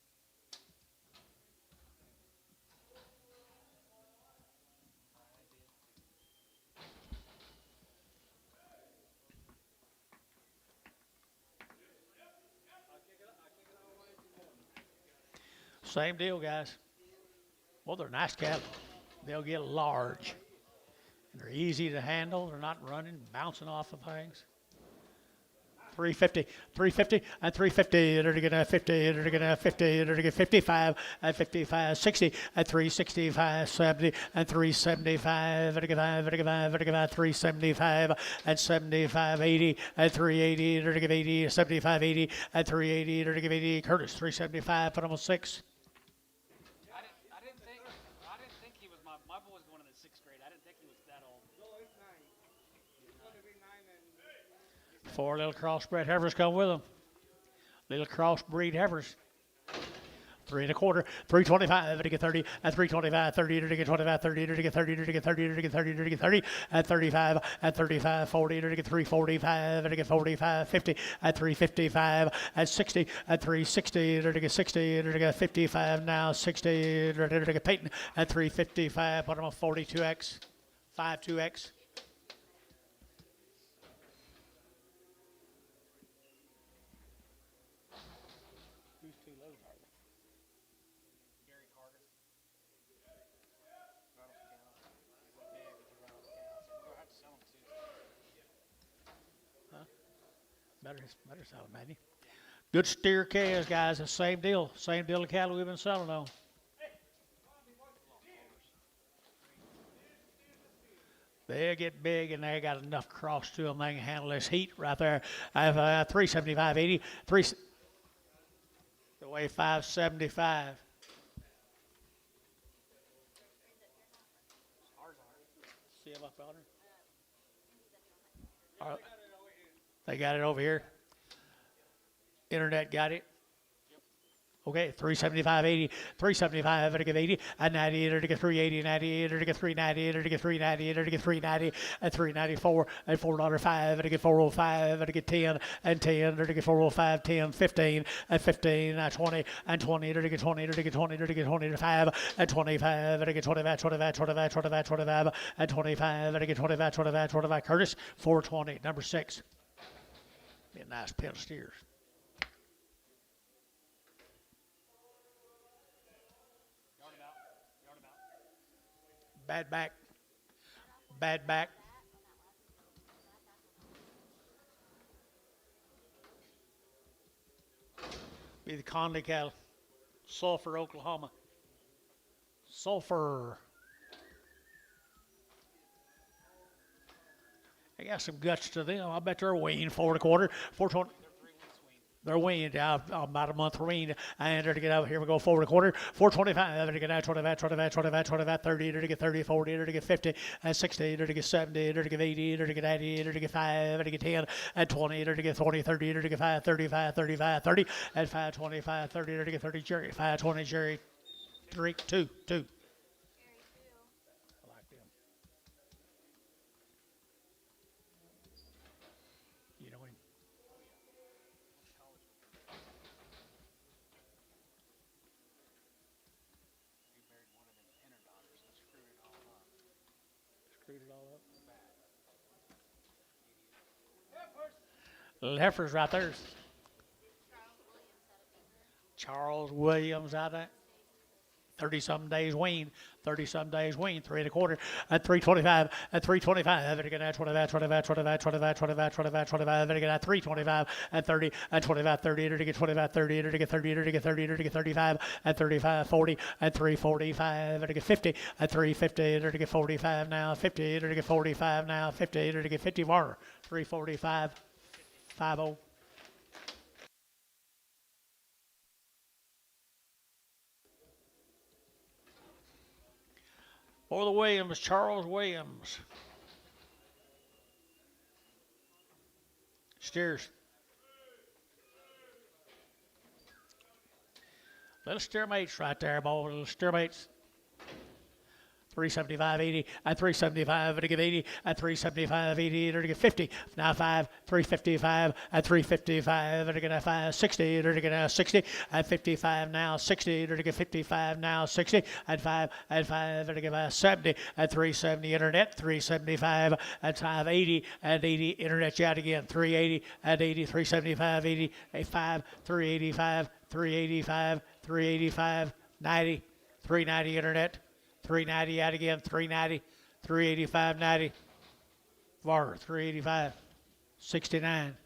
A: Same deal, guys. Well, they're nice cattle. They'll get large. And they're easy to handle. They're not running, bouncing off of things. 350, 350, and 350. They're going to 50. They're going to 50. They're going to 55 and 55, 60 and 365, 70 and 375. They're going to 5. They're going to 5. They're going to 375 and 75, 80 and 380. They're going to 80, 75, 80 and 380. They're going to 80. Curtis 375. Put them on 6. 4 little crossbred heifers come with them. Little crossbreed heifers. 3 1/4, 325, to get 30, at 325, 30, to get 25, 30, to get 30, to get 30, to get 30, to get 30, at 35, at 35, 40, to get 345, to get 45, 50, at 355, at 60, at 360, to get 60, to get 55, now 60, to get Peyton, at 355, put him on 42X, 52X. Who's too low?
C: Gary Carter. Runnels cows. He's a big with the Runnels cows. We're gonna have to sell them Tuesday.
A: Better sell them, maybe. Good steer calves, guys. The same deal. Same deal of cattle we've been selling on. They get big and they got enough cross to them. They can handle this heat right there. I have 375, 80, the way 575.
C: Ours are.
A: See them up on her? They got it over here. Internet got it. Okay, 375, 80, 375, to get 80, and 90, to get 380, 90, to get 390, to get 390, to get 390, and 394, and $4.05, to get 405, to get 10, and 10, to get 405, 10, 15, and 15, and 20, and 20, to get 20, to get 20, to get 25, and 25, to get 25, 25, 25, 25, 25, and 25, to get 25, 25, 25. Curtis, 420, number 6. Be a nice pen of steers. Bad back. Bad back. Be the Conley cattle. Sulphur, Oklahoma. Sulphur. They got some guts to them. I bet they're weaned 4 1/4, 420. They're weaned about a month weaned. And to get out here, we go 4 1/4, 425. To get out 25, 25, 25, 25, 30. To get 30, 40. To get 50, and 60. To get 70. To get 80. To get 80. To get 5. To get 10, and 20. To get 20, 30. To get 5, 35, 35, 30. And 5, 25, 30. To get 30. Jerry, 5, 20. Jerry, 3, 2, 2. I like them. You know him.
C: He married one of them inner daughters and screwed it all up.
A: Screwed it all up.
C: Heifers.
A: Little heifers right there. Charles Williams out of 30-some days weaned. 30-some days weaned. 3 1/4 at 325. At 325. To get at 25, 25, 25, 25, 25, 25, 25. To get at 325 at 30 at 25, 30. To get 25, 30. To get 30. To get 30. To get 35 at 35, 40 at 345. To get 50 at 350. To get 45 now. 50. To get 45 now. 50. To get 50 more. 345. 50. For the Williams, Charles Williams. Steers. Little steer mates right there, boy. Little steer mates. 375, 80, at 375, to get 80, at 375, 80, to get 50, now 5, 355, at 355, to get 5, 60, to get 60, at 55, now 60, to get 55, now 60, at 5, to get 70, at 370, internet, 375, at 580, at 80, internet yet again, 380, at 80, 375, 80, at 5, 385, 385, 385, 90, 390, internet. 390 out again, 390, 385, 90. VAR, 385, 69.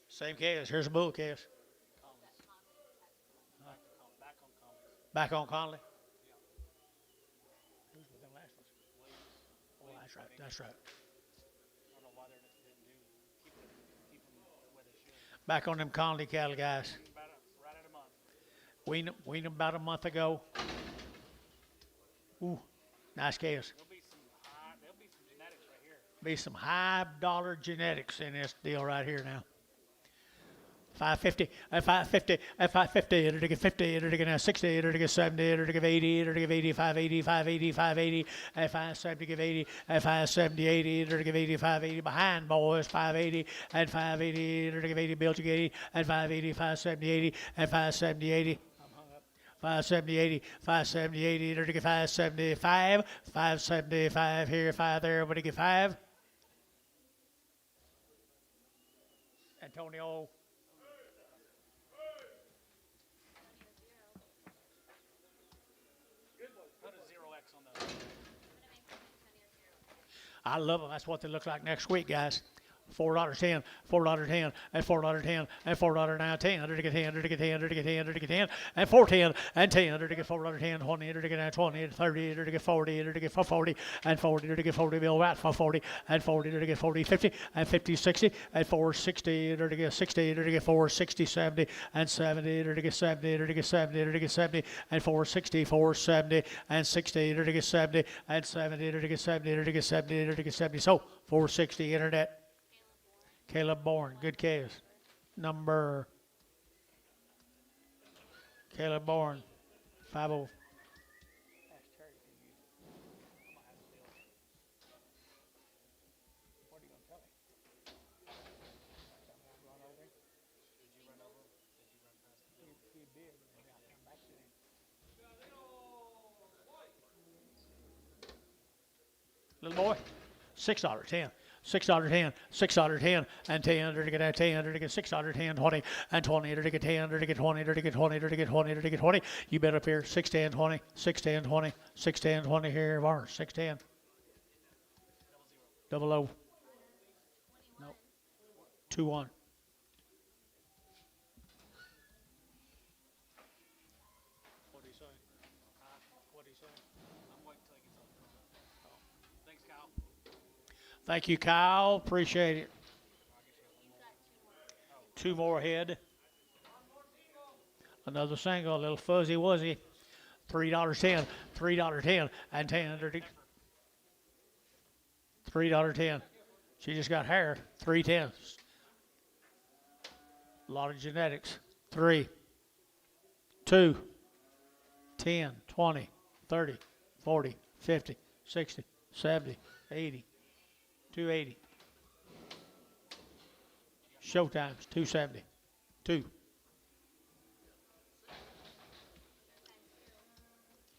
A: Same case. Here's a bull case. Back on Conley. Who's with them last ones? Oh, that's right. That's right. Back on them Conley cattle, guys.
C: Right at a month.
A: Weaned them about a month ago. Ooh, nice calves.
C: There'll be some genetics right here.
A: Be some high dollar genetics in this deal right here now. 550, at 550, at 550, it'll get 50, it'll get 60, it'll get 70, it'll get 80, it'll get 80, 580, 580, 580, at 570, give 80, at 570, 80, it'll give 80, 580, behind boys, 580, at 580, it'll give 80, built to get 80, at 580, 570, 80, at 570, 80. 570, 80, 570, 80, it'll get 575, 575 here, 5 there, everybody get 5. Antonio.
C: Put a 0x on those.
A: I love them. That's what they look like next week, guys. $4.10, $4.10, and $4.10, and $4.10, 10, under to get 10, under to get 10, under to get 10, under to get 10, and $4.10, and 10, under to get $4.10, 20, under to get 20, 30, under to get 40, under to get 40, and 40, under to get 40, bill right for 40, and 40, under to get 40, 50, and 50, 60, and 460, under to get 60, under to get 460, 70, and 70, under to get 70, under to get 70, under to get 70, and 460, 470, and 60, under to get 70, and 70, under to get 70, under to get 70, under to get 70. So 460 internet. Caleb Bourne, good calves. Number Caleb Bourne, 50. Little boy, $6.10. $6.10, $6.10, and 10, under to get 10, under to get $6.10, 20, and 20, under to get 10, under to get 20, under to get 20, under to get 20, under to get 20. You bet up here, 610, 20, 610, 20, 610, 20 here, Varner, 610. Double O. Nope. 2-1.
C: What do you say? What do you say? I'm waiting until he gets up. Thanks, Kyle.
A: Thank you, Kyle. Appreciate it. 2 more ahead. Another single, a little fuzzy wuzzy. $3.10, $3.10, and 10 under the $3.10. She just got hair. 3.10. A lot of genetics. 3, 2, 10, 20, 30, 40, 50, 60, 70, 80. 280. Showtime's 270. 2.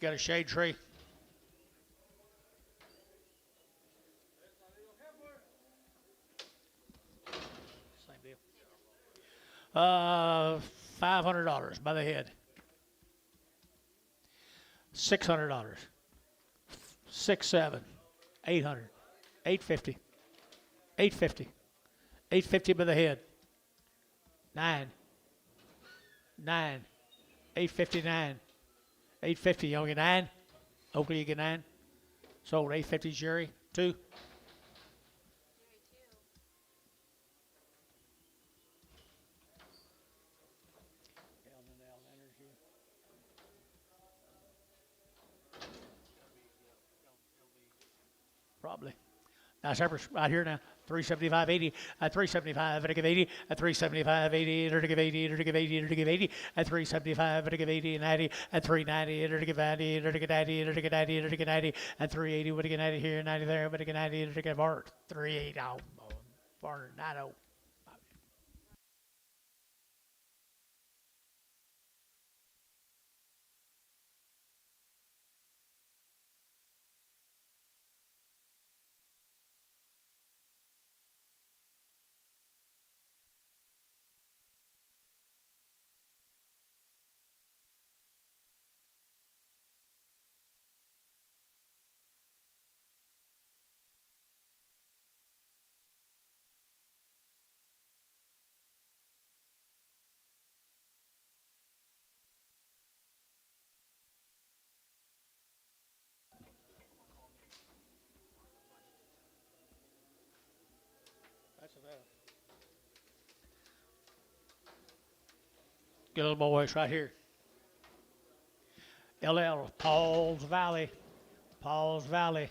A: Got a shade tree. Same deal. $500 by the head. $600. 6, 7, 800. 850, 850, 850 by the head. 9, 859, 850. You only get 9. Oakley, you get 9. Sold 850. Jerry 2. Probably. Nice heifers right here now. 375.80 at 375 at give 80 at 375 80 at give 80 at give 80 at give 80 at 375 at give 80 and 90 at 390 at give 90 at give 90 at give 90 at give 90 at 380 would get 90 here 90 there but get 90 at give Bart 380 490. Get a little boys right here. LL, Paul's Valley. Paul's Valley.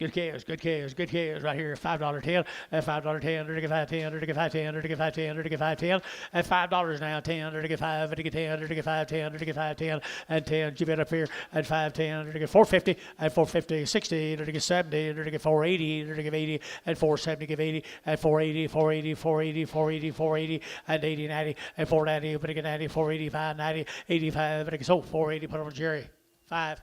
A: Good calves right here. $5.10 at $5.10. Under to get 5.10. Under to get 5.10. Under to get 5.10. Under to get 5.10 at $5 now. 10. Under to get 5. Under to get 10. Under to get 5.10. Under to get 5.10 and 10. Give it up here at 5.10. Under to get 4.50 at 4.50. 60. Under to get 70. Under to get 4.80. Under to get 80 at 4.70. Give 80 at 4.80. 4.80. 4.80. 4.80. 4.80 and 80. 90 at 4.90. Under to get 90. 4.85. 90. 85. Under to get 4.80. Put on Jerry. 5.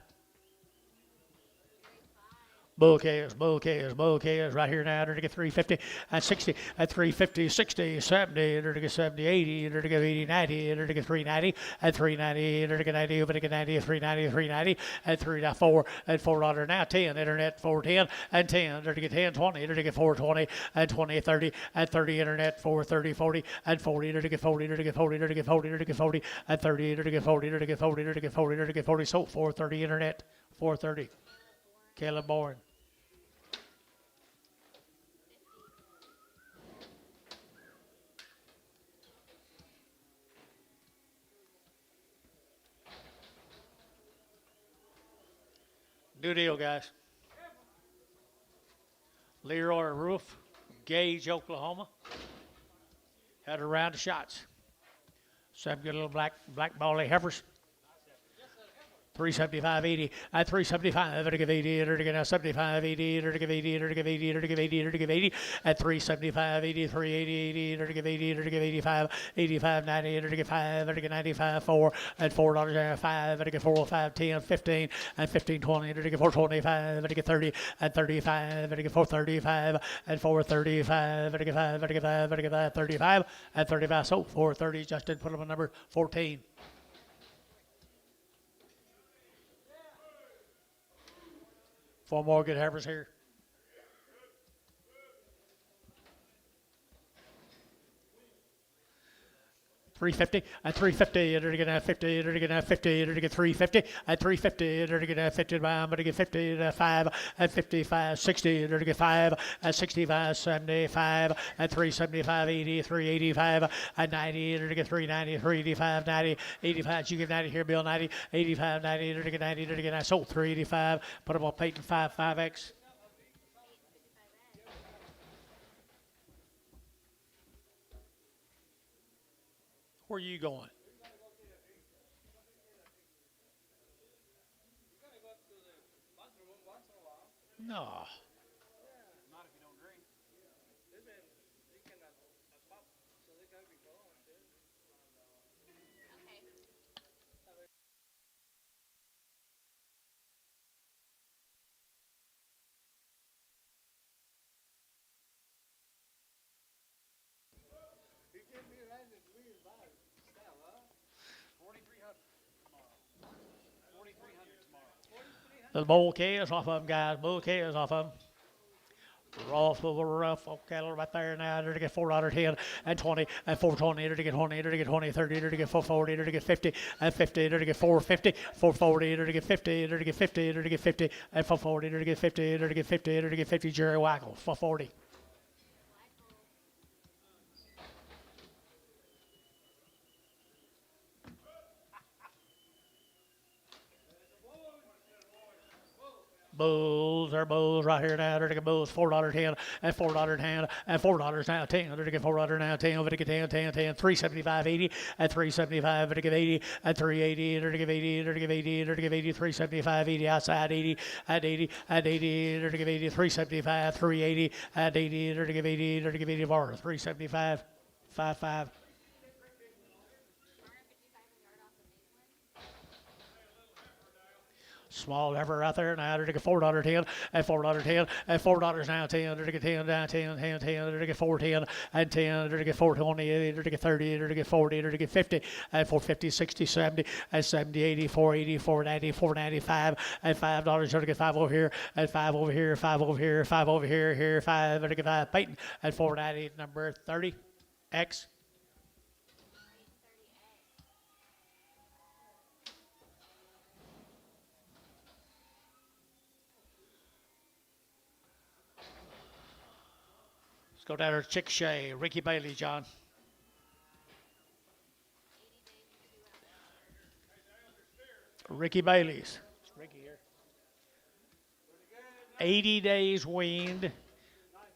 A: Bull calves right here now. Under to get 350 at 60 at 350, 60, 70, under to get 70, 80, under to get 80, 90, under to get 390 at 390, under to get 90, over to get 90, 390, 390 at 3.4 at $4 now. 10 internet 410 and 10 under to get 10, 20 under to get 420 and 20, 30 at 30 internet 430, 40 and 40 under to get 40 under to get 40 under to get 40 under to get 40 at 30 under to get 40 under to get 40 under to get 40 under to get 40. So 430 internet 430. Caleb Bourne. New deal, guys. Leroy Roof, Gage, Oklahoma. Had a round of shots. 7 good little black bally heifers. 375.80 at 375 under to give 80 under to get 75 80 under to give 80 under to give 80 under to give 80 under to give 80 at 375 80 380 80 under to give 80 under to give 85 85 90 under to give 5 under to get 95 4 at $4 5 under to get 4 5 10 15 and 15 20 under to get 425 under to get 30 at 35 under to get 435 at 435 under to get 5 under to get 5 under to get 5 35 at 35. So 430. Justin, put them on number 14. Four more good heifers here. 350 at 350 under to get 50 under to get 50 under to get 350 at 350 under to get 50 by under to get 50 at 5 at 55 60 under to get 5 at 65 75 at 375 80 385 at 90 under to get 390 385 90 85. You give 90 here, Bill. 90 85 90 under to get 90 under to get 90. Sold 385. Put them on Peyton 5x. Where are you going?
B: You gotta go to the bathroom once in a while.
A: No.
C: Not if you don't drink.
B: They've been drinking a pop, so they gotta be going, dude. You can't be right in the about it. Style, huh?
C: 4,300 tomorrow. 4,300 tomorrow.
A: The bull calves off of them, guys. Bull calves off of them. Rough, little rough old cattle right there now. They're to get $4.10 and 20 and 420. They're to get 20. They're to get 20, 30. They're to get 440. They're to get 50 and 50. They're to get 450, 440. They're to get 50. They're to get 50. They're to get 50 and 440. They're to get 50. They're to get 50. They're to get 50. Jerry Wackel 440. Bulls are bulls right here now. They're to get bulls $4.10 and $4.10 and $4 now 10. They're to get $4 now 10. Over to get 10 10 10 375.80 at 375. They're to give 80 at 380. They're to give 80. They're to give 80. They're to give 80 375 80 outside 80 at 80 at 80. They're to give 80 375 380 at 80. They're to give 80. They're to give 80 bar 375 55. Small heifer out there now. They're to get $4.10 and $4.10 and $4 now 10. They're to get 10 down 10 10 10. They're to get 410 and 10. They're to get 420. They're to get 30. They're to get 40. They're to get 50 and 450 60 70 and 70 80 480 490 495 and $5. They're to get 5 over here and 5 over here 5 over here 5 over here 5. They're to get 5 Peyton and 490 number 30 X. Let's go down to Chick Shay, Ricky Bailey, John. Ricky Bailey's. It's Ricky here. 80 days weaned.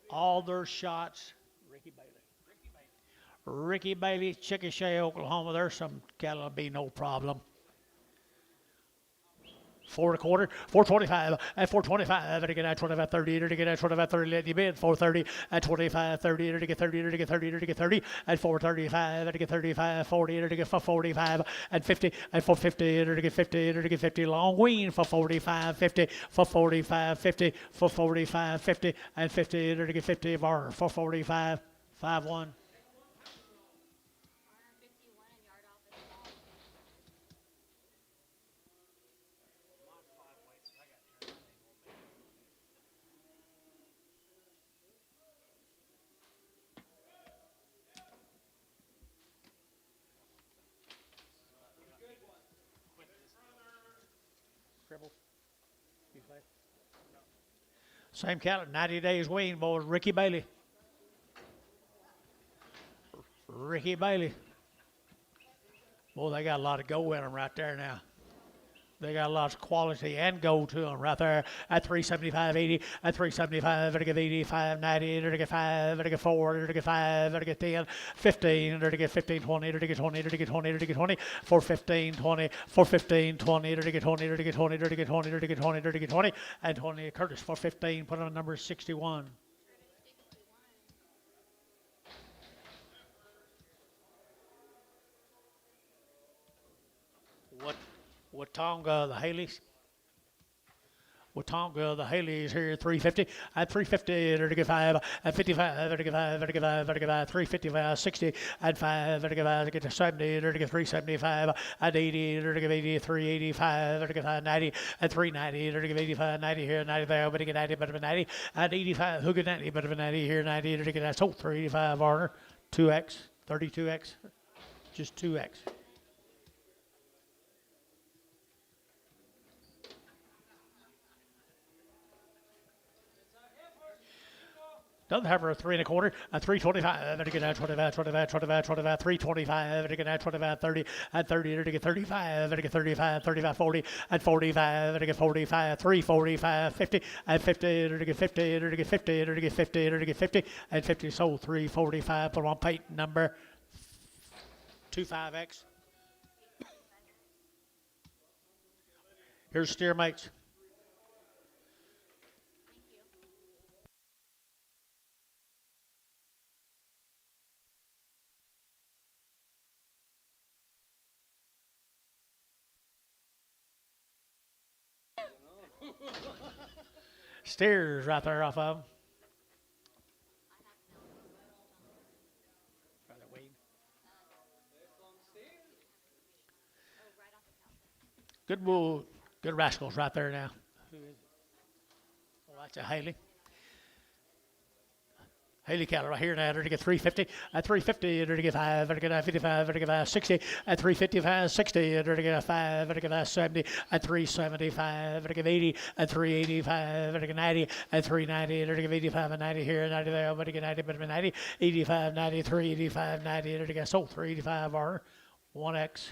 A: All their shots. Ricky Bailey. Ricky Bailey, Chickasha, Oklahoma. There's some cattle will be no problem. 4.25, 425, at 425, and again at 25, 30, and again at 25, 30, let you bid, 430, at 25, 30, and again 30, and again 30, and again 30, at 435, and again 35, 40, and again 45, and 50, at 450, and again 50, and again 50, long wean for 45, 50, for 45, 50, for 45, 50, and 50, and again 50, bar for 45, 5-1. Same cattle, 90 days wean, boys. Ricky Bailey. Ricky Bailey. Boy, they got a lot of go in them right there now. They got a lot of quality and go to them right there at 375.80, at 375, at 80, 590, at 5, at 4, at 5, at 10, 15, at 15, 20, at 20, at 20, at 20, 415, 20, 415, 20, at 20, at 20, at 20, at 20, at 20, and 20. Curtis 415, put on number 61. Watonga, the Haleys. Watonga, the Haleys here, 350, at 350, at 5, at 55, at 55, at 55, at 55, 355, 60, at 5, at 5, at 70, at 375, at 80, at 80, 385, at 5, 90, at 390, at 85, 90 here, 90 there, but 90, but 90, at 85, who get 90, but 90 here, 90, at that's 385, Varner, 2X, 32X, just 2X. Doesn't have her 3 1/4, a 325, and again at 25, 25, 25, 25, 325, and again at 25, 30, at 30, and again 35, and again 35, 35, 40, at 45, and again 45, 345, 50, at 50, and again 50, and again 50, and again 50, and again 50, and 50, sold 345, put on plate number 25X. Here's steer mates. Steers right there off of them. Good bull, good rascals right there now. Who is it? Oh, that's a Haley. Haley cattle right here now, to get 350, at 350, to get 5, to get 55, to get 60, at 355, 60, to get 5, to get 70, at 375, to get 80, at 385, to get 90, at 390, to get 85 and 90 here, 90 there, but to get 90, but 90, 85, 93, 85, 90, to get sold 385 are 1X.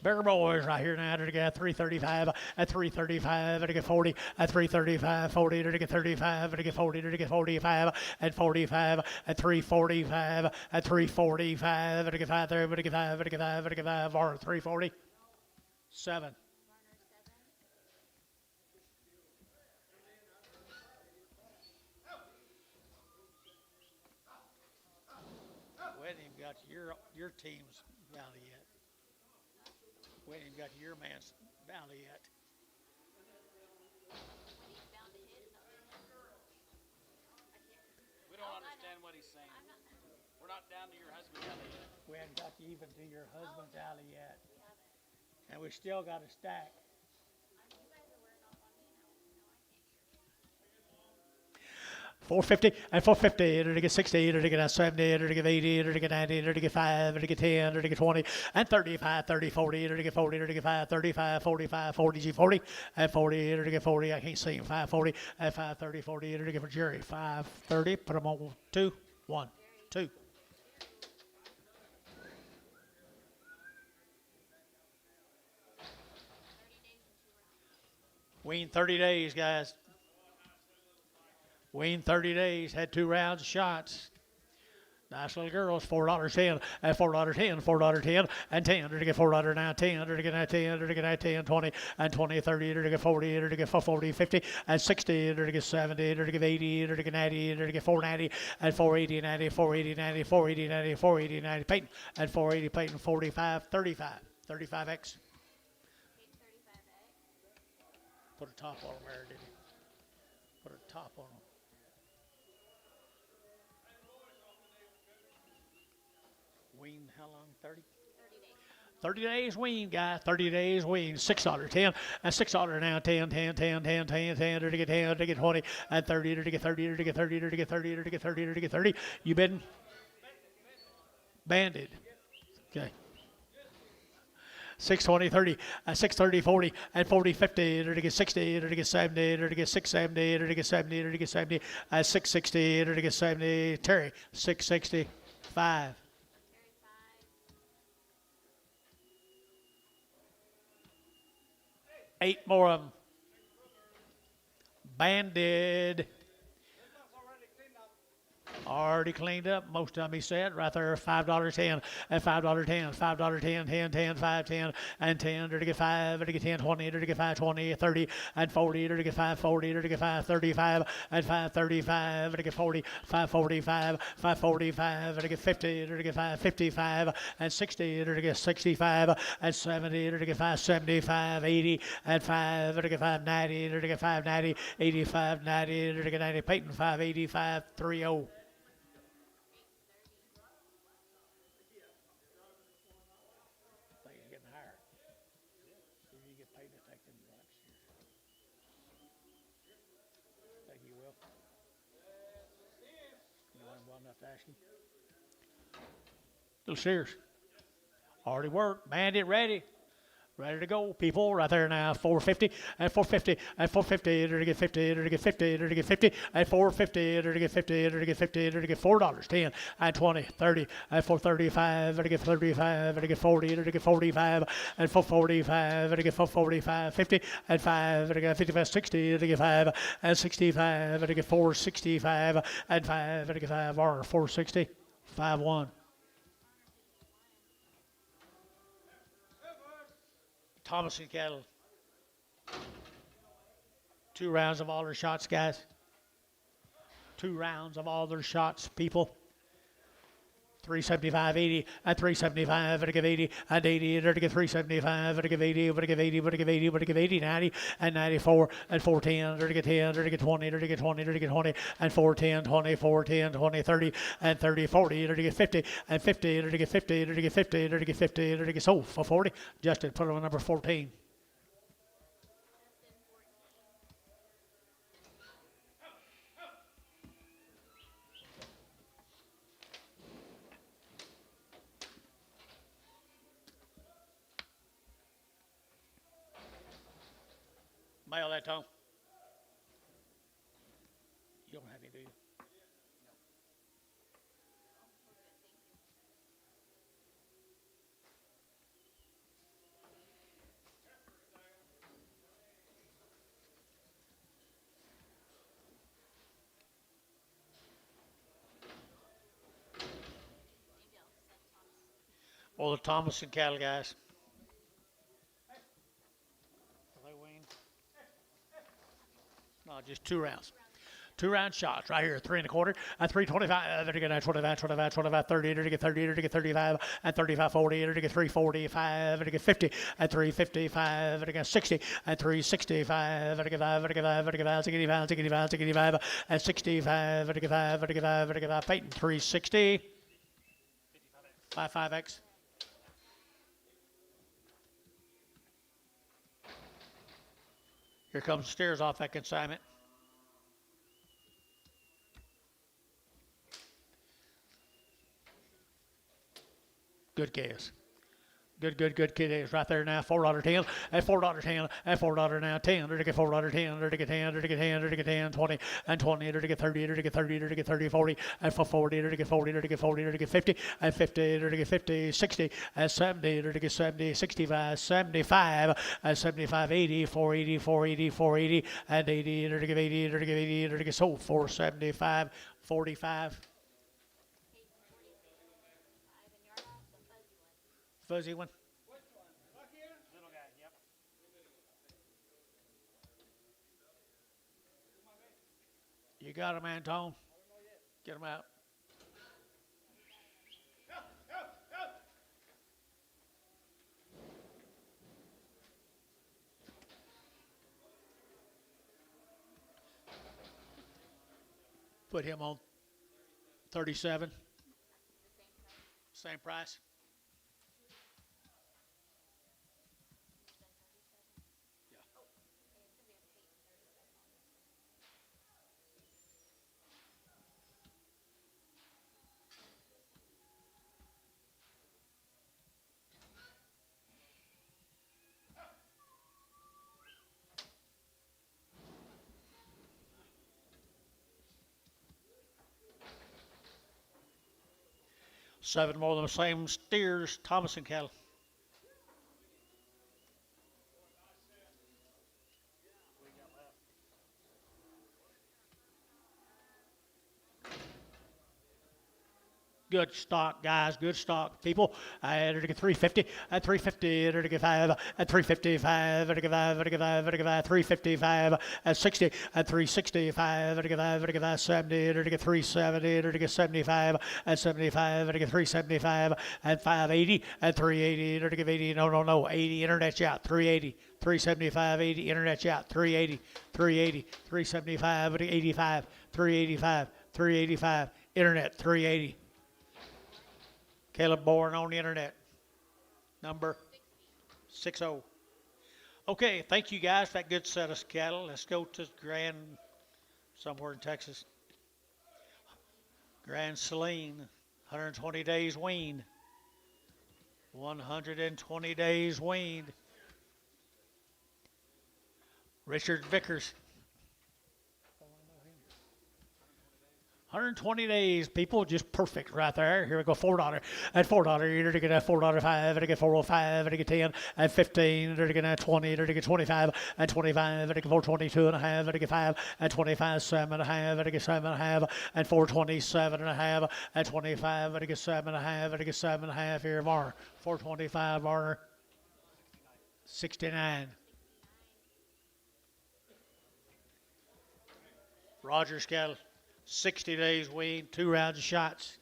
A: Bigger boys right here now to get 335, at 335, to get 40, at 335, 40, to get 35, to get 40, to get 45, at 45, at 345, at 345, to get 5 there, to get 5, to get 5, to get 5, or 340, 7. We haven't even got your team's valley yet. We ain't even got your man's valley yet.
C: We don't understand what he's saying. We're not down to your husband alley yet.
A: We haven't got even to your husband's alley yet. And we still got a stack. 450, and 450, to get 60, to get 70, to get 80, to get 90, to get 5, to get 10, to get 20, and 35, 30, 40, to get 40, to get 5, 35, 45, 40, G40, and 40, to get 40, I can't see him, 540, and 5, 30, 40, to get for Jerry, 530, put them on 2, 1, 2. Wean 30 days, guys. Wean 30 days. Had 2 rounds of shots. Nice little girls, $4.10, and $4.10, $4.10, and 10, to get $4 now, 10, to get 10, to get 10, 20, and 20, 30, to get 40, to get 40, 50, and 60, to get 70, to get 80, to get 90, to get 490, and 480, 90, 480, 90, 480, 90, 480, 90, Peyton, and 480, Peyton, 45, 35, 35X. Put a top on them there, didn't he? Put a top on them. Wean, how long? 30? 30 days wean, guy. 30 days wean. $6, 10, and $6 now. 10, 10, 10, 10, 10, 10, to get 10, to get 20, and 30, to get 30, to get 30, to get 30, to get 30, to get 30. You bidding? Banded. Okay. 620, 30, 630, 40, and 40, 50, to get 60, to get 70, to get 670, to get 70, to get 70, 660, to get 70. Terry, 665. 8 more of them. Banded. Already cleaned up. Most of them, he said. Right there, $5.10, and $5.10, $5.10, 10, 10, 5, 10, and 10, to get 5, to get 10, 20, to get 5, 20, 30, and 40, to get 5, 40, to get 5, 35, and 5, 35, to get 40, 5, 45, 5, 45, to get 50, to get 5, 55, and 60, to get 65, and 70, to get 5, 75, 80, and 5, to get 5, 90, to get 5, 90, 85, 90, to get 90. Peyton, 585, 30. Little Sears. Already worked. Bandit ready. Ready to go, people. Right there now. 450 and 450 and 450 to get 50 to get 50 to get 50 and 450 to get 50 to get 50 to get $4, 10 and 20, 30 and 435 to get 35 to get 40 to get 45 and 445 to get 445, 50 and 5 to get 55, 60 to get 5 and 65 to get 465 and 5 to get 5 or 460, 5-1. Thomason cattle. 2 rounds of all their shots, guys. 2 rounds of all their shots, people. 375, 80, and 375, to give 80, and 80, to give 375, to give 80, to give 80, to give 80, to give 80, 90, and 94, and 410, to get 10, to get 20, to get 20, to get 20, and 410, 20, 410, 20, 30, and 30, 40, to get 50, and 50, to get 50, to get 50, to get 50, to get sold for 40. Justin, put it on number 14. Mail that, Tom. You don't have any, do you? Well, the Thomason cattle, guys. No, just 2 rounds. 2 round shots right here, 3 1/4 and 325. To get 25, 25, 25, 30, to get 30, to get 35, and 35, 40, to get 345, to get 50, and 355, to get 60, and 365, to get 5, to get 5, to get 5, to get 5, to get 5, to get 5, and 65, to get 5, to get 5, to get 5. Peyton, 360. 55X. Here comes the stairs off that consignment. Good gas. Good kid is right there now. $4.10 and $4.10 and $4 now 10. To get $4.10, to get 10, to get 10, to get 10, 20 and 20, to get 30, to get 30, to get 30, 40 and for 40, to get 40, to get 40, to get 50 and 50, to get 50, 60 and 70, to get 70, 65, 75 and 75, 80, 480, 480, 480 and 80, to get 80, to get 80, to get sold 475, 45. Fuzzy one.
C: Little guy, yep.
A: You got him, Antone. Get him out. Put him on 37. Same price. Seven more of the same steers, Thomason cattle. Good stock, guys. Good stock, people. I to get 350, at 350, to get 5, at 355, to get 5, to get 5, to get 5, 355, at 60, at 365, to get 5, to get 5, 70, to get 370, to get 75, at 75, to get 375, at 580, at 380, to get 80, no, 80, internet's out, 380, 375, 80, internet's out, 380, 380, 375, 85, 385, 385, internet, 380. Caleb Bourne on the internet. Number 60. Okay, thank you guys for that good set of cattle. Let's go to Grand, somewhere in Texas. Grand Saline, 120 days weaned. 120 days weaned. Richard Vickers. 120 days, people, just perfect right there. Here we go, $4. At $4, you're to get a $4.05, to get 405, to get 10, at 15, to get a 20, to get 25, at 25, to get 422 and a half, to get 5, at 25, 7 and a half, to get 7 and a half, at 427 and a half, at 25, to get 7 and a half, to get 7 and a half here, Varner. 425, Varner. 69. Rogers cattle. 60 days weaned, 2 rounds of shots.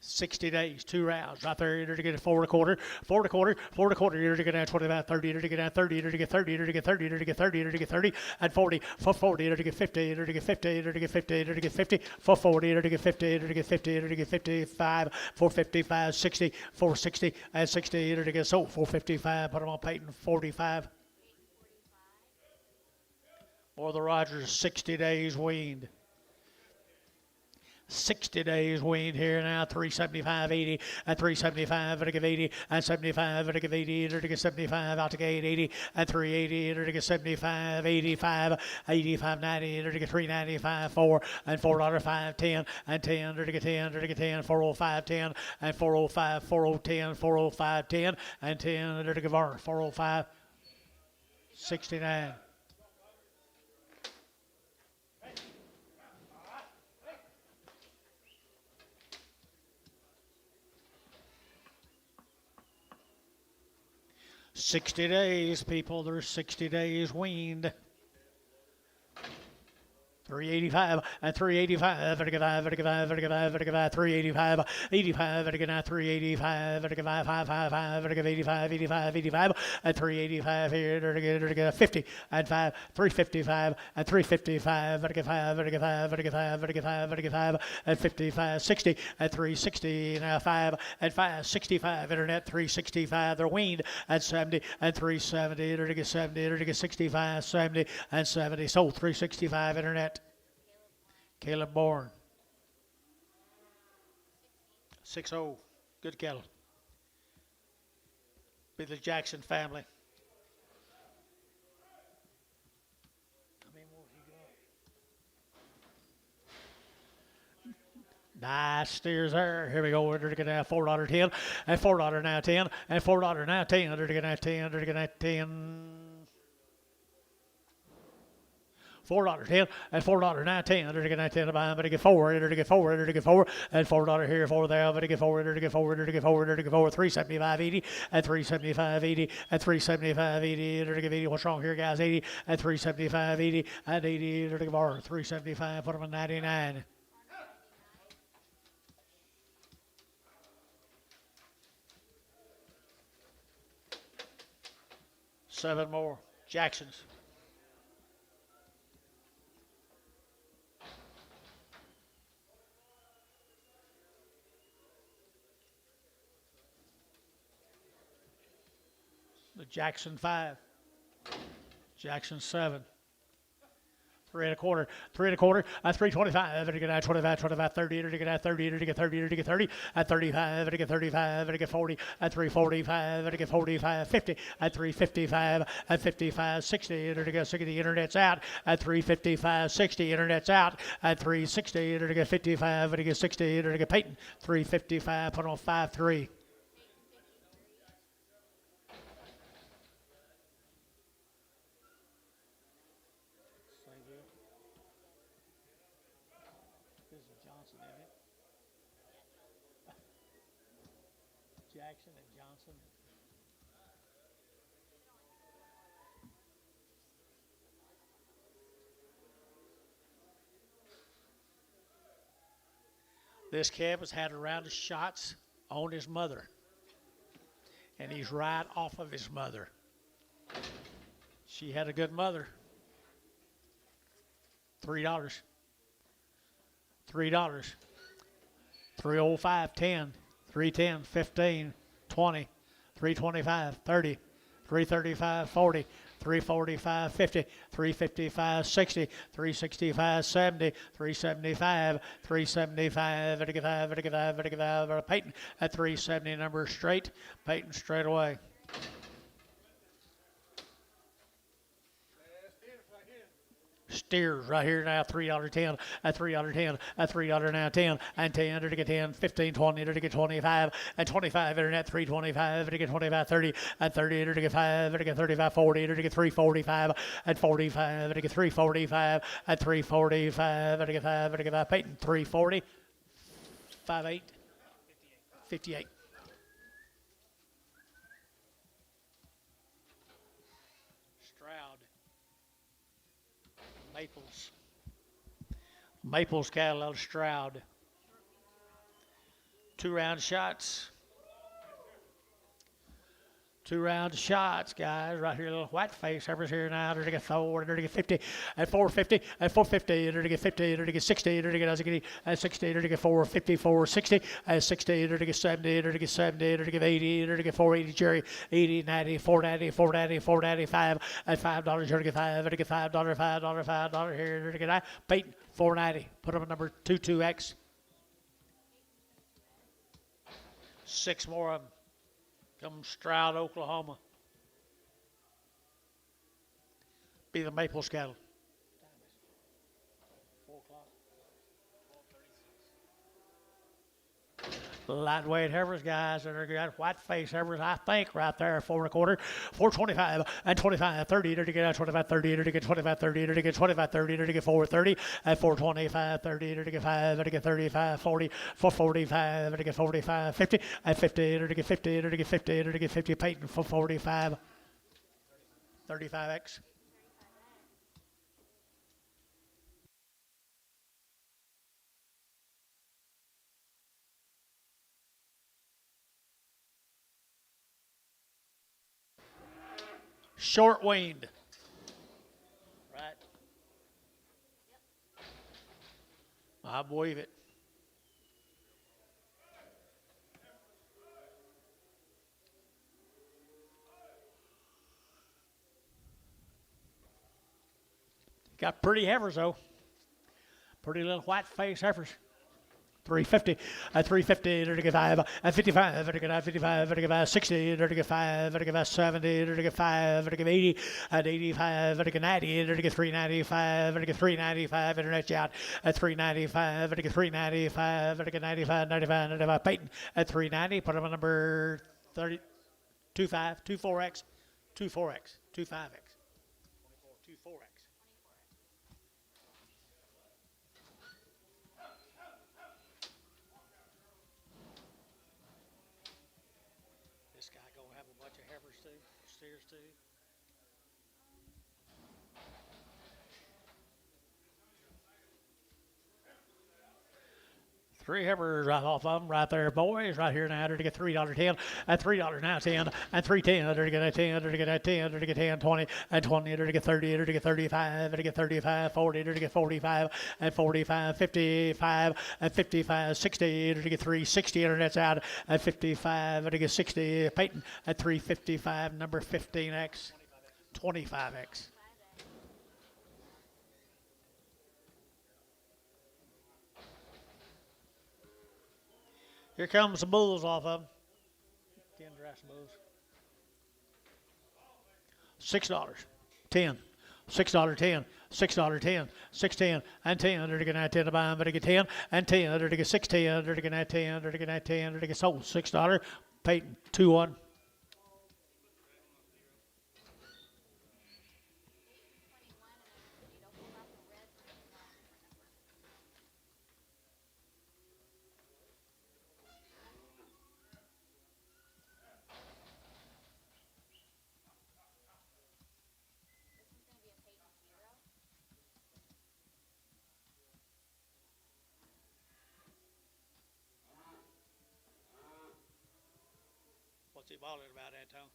A: 60 days, 2 rounds. Right there, you're to get a 4 1/4, 4 1/4, 4 1/4. You're to get a 25, 30, you're to get a 30, you're to get 30, you're to get 30, you're to get 30, you're to get 30, and 40, for 40, you're to get 50, you're to get 50, you're to get 50, you're to get 50, for 40, you're to get 50, you're to get 50, you're to get 55, 455, 60, 460, and 60, you're to get so 455. Put them on Peyton, 45. Or the Rogers, 60 days weaned. 60 days weaned here now, 375, 80, and 375, to give 80, and 75, to give 80, to get 75, out to get 80, and 380, to get 75, 85, 85, 90, to get 395, 4, and $4.5, 10, and 10, to get 10, to get 10, 405, 10, and 405, 4010, 405, 10, and 10, to give 405, 69. $60 days, people. There's 60 days weaned. 385 and 385, 385, 85, 385, 555, 85, 85, 85, and 385 here, to get 50 and 5, 355 and 355, 5, and 55, 60 and 360, now 5 and 5, 65, internet 365, they're weaned at 70 and 370, to get 70, to get 65, 70 and 70, sold 365, internet. Caleb Bourne. 6-0. Good cattle. Be the Jackson family. How many more have you got? Nice steers there. Here we go. They're going to have $4.10 and $4 now 10 and $4 now 10. They're going to have 10. They're going to have 10. $4 and $4 now 10. They're going to 10 behind, but they get 4. They're going to get 4. They're going to get 4 and $4 here, 4 there. But they get 4. They're going to get 4. They're going to get 4. They're going to get 4. 375.80 and 375.80 and 375.80. They're going to get 80. What's wrong here, guys? 80 and 375.80 and 80. They're going to give our 375. Put them in 99. Seven more. Jacksons. The Jackson 5. Jackson 7. 3 1/4, 3 1/4, 325. They're going to 25, 25, 30. They're going to 30. They're going to 30. They're going to 30. At 35. They're going to 35. They're going to 40. At 345. They're going to 45, 50. At 355. At 55, 60. They're going to 60. The internet's out. At 355, 60. Internet's out. At 360. They're going to 55. They're going to 60. They're going to Peyton. 355. Put on 5-3. Jackson and Johnson. This calf has had a round of shots on his mother, and he's right off of his mother. She had a good mother. $3. $3. 305, 10. 310, 15, 20, 325, 30, 335, 40, 345, 50, 355, 60, 365, 70, 375, 375, 55, 55, 55, Peyton at 370, number straight. Peyton straight away. Steers right here now, $3.10, at $3.10, at $3 now 10, and 10, to get 10, 15, 20, to get 25, and 25, internet, 325, to get 25, 30, and 30, to get 5, to get 35, 40, to get 345, and 45, to get 345, at 345, to get 5, to get 5, Peyton, 340, 58, 58. Maples cattle out of Stroud. 2 round shots. 2 round shots, guys. Right here, little white face. Heifers here now. They're to get 4. They're to get 50. At 450. At 450. They're to get 50. They're to get 60. They're to get 60. They're to get 454. 60. At 60. They're to get 70. They're to get 70. They're to get 80. They're to get 480. Jerry. 80, 90, 490, 490, 495. At $5. They're to get 5. They're to get $5. $5 here. They're to get Peyton. 490. Put them at number 22X. 6 more of them. Come from Stroud, Oklahoma. Be the Maples cattle. 4 o'clock. Lightweight heifers, guys, that are got white face heifers, I think, right there, 4 1/4, 425, and 25, 30, to get 25, 30, to get 25, 30, to get 25, 30, to get 430, and 425, 30, to get 5, to get 35, 40, 445, to get 45, 50, and 50, to get 50, to get 50, to get 50, Peyton for 45, 35X. Short weaned. Right. I believe it. Got pretty heifers though. Pretty little white face heifers. 350, at 350, 35, at 55, 55, 55, 60, 35, 70, 35, 80, at 85, 90, 395, 395, internet out, at 395, 395, 95, 95, 95, Peyton, at 390, put him on number 30, 25, 24X, 24X, 25X, 24X. This guy gonna have a bunch of heifers too, steers too. Three heifers right off of them, right there, boys. Right here now, to get $3.10, and $3 now 10, and 3.10, to get a 10, to get a 10, to get 10, 20, and 20, to get 30, to get 35, to get 35, 40, to get 45, and 45, 55, and 55, 60, to get 360, internet's out, at 55, to get 60, Peyton, at 355, number 15X, 25X. Here comes the bulls off of them. 10 dress bulls. $6, 10, $6, 10, $6, 10, 6.10, and 10. They're going to 10 to buy them, but get 10 and 10. They're going to get 6.10. They're going to 10. They're going to 10. They're going to sold $6. Peyton 2-1. What's he balling about, Anton?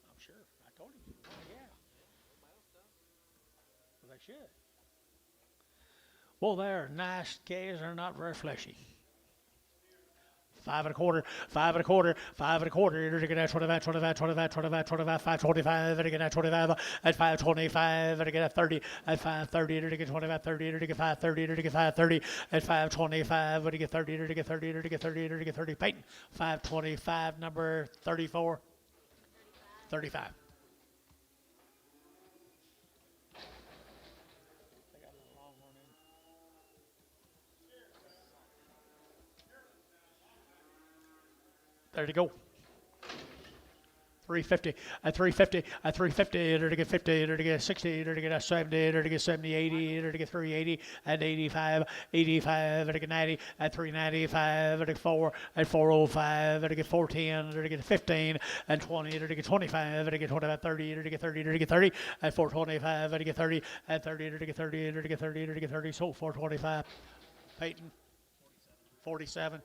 A: I'm sure. I told him. Oh, yeah. Well, they should. Well, they're nice calves. They're not very fleshy. 5 1/4, 5 1/4, 5 1/4. You're going to get 25, 25, 25, 25, 25, 525. You're going to 25 at 525. You're going to 30 at 530. You're going to get 25, 30. You're going to get 530. You're going to get 530 at 525. You're going to get 30. You're going to get 30. You're going to get 30. You're going to get 30. Peyton 525, number 34, 35. There you go. 350, at 350, at 350, to get 50, to get 60, to get 70, to get 70, 80, to get 380, and 85, 85, to get 90, at 395, to get 4, at 405, to get 410, to get 15, and 20, to get 25, to get 25, 30, to get 30, to get 30, at 425, to get 30, at 30, to get 30, to get 30, to get 30, so 425. Peyton, 47.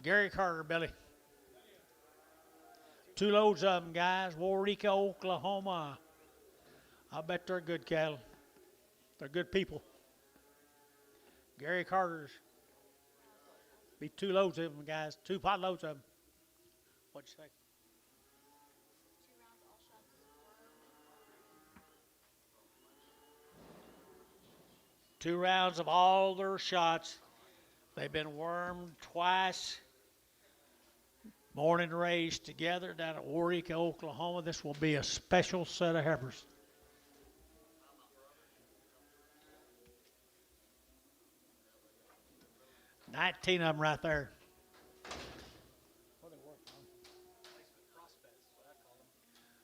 A: Gary Carter, Billy. 2 loads of them, guys. Warrica, Oklahoma. I bet they're good cattle. They're good people. Gary Carter's. Be 2 loads of them, guys. 2 pot loads of them. What'd you say? 2 rounds of all their shots. They've been wormed twice. Born and raised together down at Warrica, Oklahoma. This will be a special set of heifers. $19 of them right there. What are they worth?
C: Placement prospects, what I call them.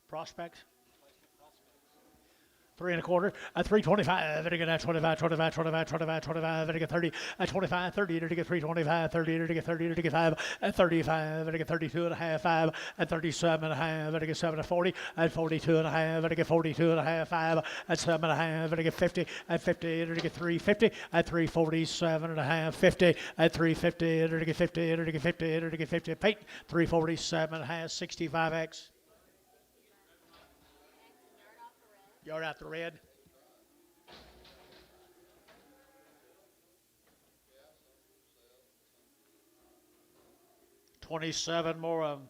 A: Prospects?
C: Placement prospects.
A: Three and a quarter, at 325, and again 25, 25, 25, 25, 25, and again 30, at 25, 30, and again 325, 30, and again 30, and again 5, at 35, and again 32 and a half, 5, at 37 and a half, and again 7 to 40, at 42 and a half, and again 42 and a half, 5, at 7 and a half, and again 50, at 50, and again 350, at 347 and a half, 50, at 350, and again 50, and again 50, and again 50, Peyton, 347 and a half, 65X. Yard out the red. $27 more of them.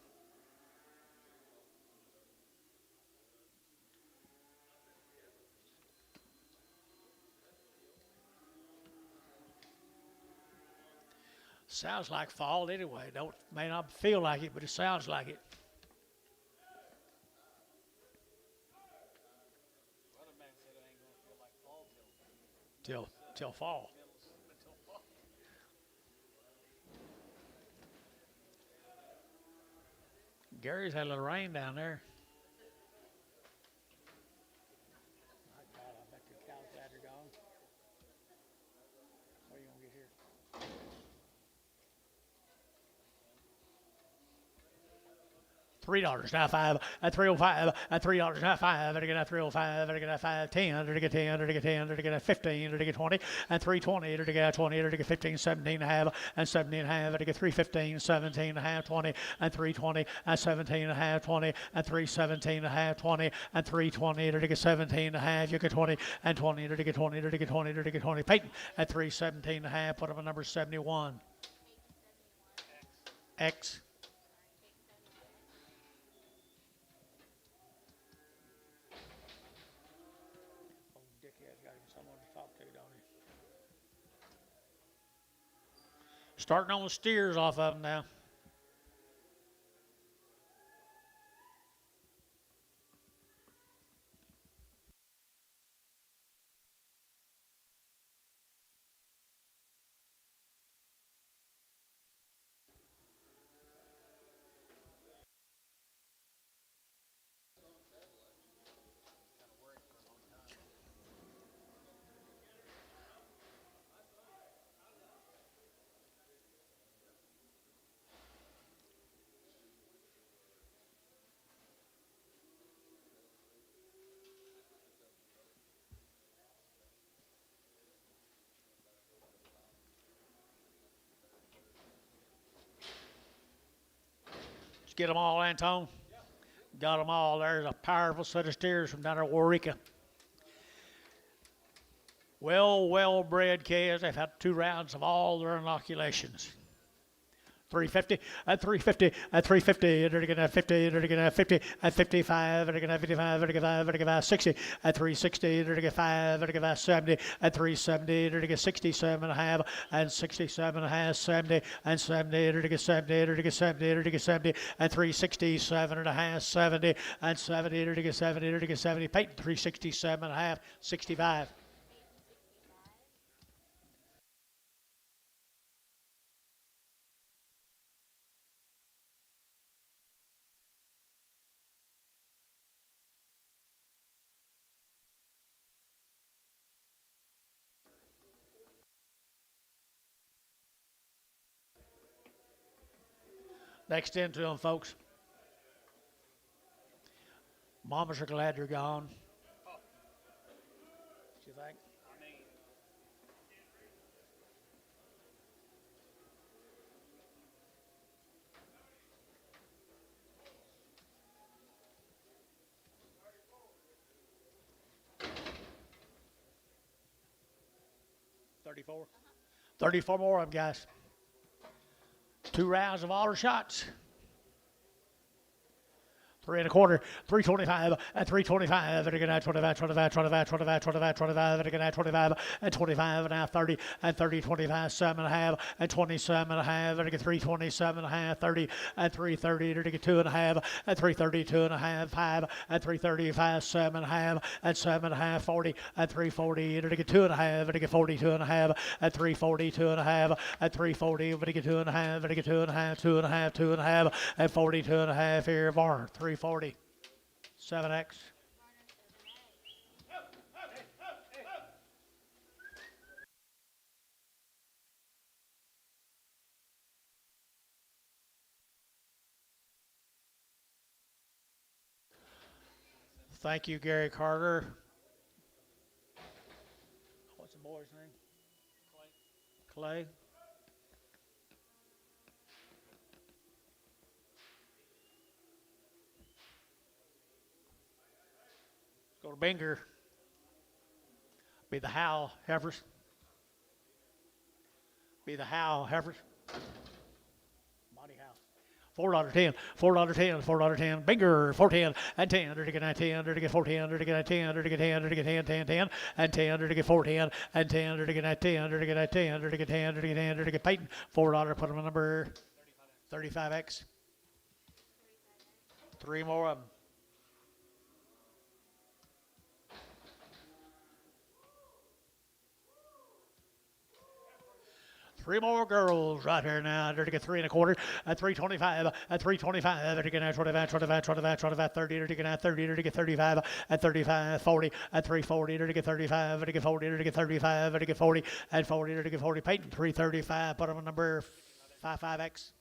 A: Sounds like fall anyway. May not feel like it, but it sounds like it.
C: Weatherman said it ain't gonna feel like fall till
A: Till fall.
C: until fall.
A: Gary's had a little rain down there. My God, I bet the cows glad they're gone. What are you gonna get here? $3 now 5 at 305 at $3 now 5 and again at 305 and again at 510 and again 10 and again 10 and again at 15 and again 20 and 320 and again at 20 and again 15 17 and a half and 17 and a half and again 315 17 and a half 20 and 320 and 17 and a half 20 and 317 and a half 20 and 320 and again 17 and a half you get 20 and 20 and again 20 and again 20 and again 20 Peyton at 317 and a half put up a number 71 X. Starting on the steers off of them now. Get them all, Antone? Yep. Got them all. There's a powerful set of steers from down there at Warwick. Well-bred calves. They've had 2 rounds of all their inoculations. 350 at 350 at 350 and again at 50 and again at 50 at 55 and again at 55 and again at 60 at 360 and again 5 and again at 70 at 370 and again 67 and a half and 67 and a half 70 and 70 and again 70 and again 70 and again 70 and 367 and a half 70 and 70 and again 70 and again 70 Peyton 367 and a half 65. Next into them, folks. Mamas are glad they're gone. What you think?
C: I mean,
A: $34. 34 more of them, guys. 2 rounds of all the shots. 3 and a quarter, 325 at 325 and again at 25, 25, 25, 25, 25, 25 and again at 25 and 25 and a half 30 and 30, 25, 7 and a half and 27 and a half and again 327 and a half 30 and 330 and again 2 and a half and 332 and a half 5 and 335 7 and a half and 7 and a half 40 and 340 and again 2 and a half and again 42 and a half and 342 and a half and 340 and again 2 and a half and again 2 and a half 2 and a half 2 and a half and 42 and a half here barn 340 7X. Thank you, Gary Carter. What's the boy's name? Clay. Go to Binger. Be the Howe heifers. Be the Howe heifers. Body Howe. $4.10, $4.10, $4.10, Binger, 410, and 10, under to get 10, under to get 410, under to get 10, under to get 10, under to get 10, 10, 10, and 10, under to get 410, and 10, under to get 10, under to get 10, under to get 10, under to get 10, under to get Peyton, $4, put them on number 35X. 3 more of them. Three more girls right here now. They're to get 3 1/4 at 325, at 325. They're to get 25, 25, 25, 25, 30. They're to get 30. They're to get 35 at 35, 40 at 340. They're to get 35. They're to get 40. They're to get 35. They're to get 40 at 40. They're to get 40. Peyton 335. Put them on number 55X.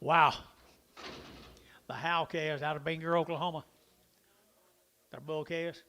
A: Wow. The Howe calves out of Binger, Oklahoma. They're bull calves.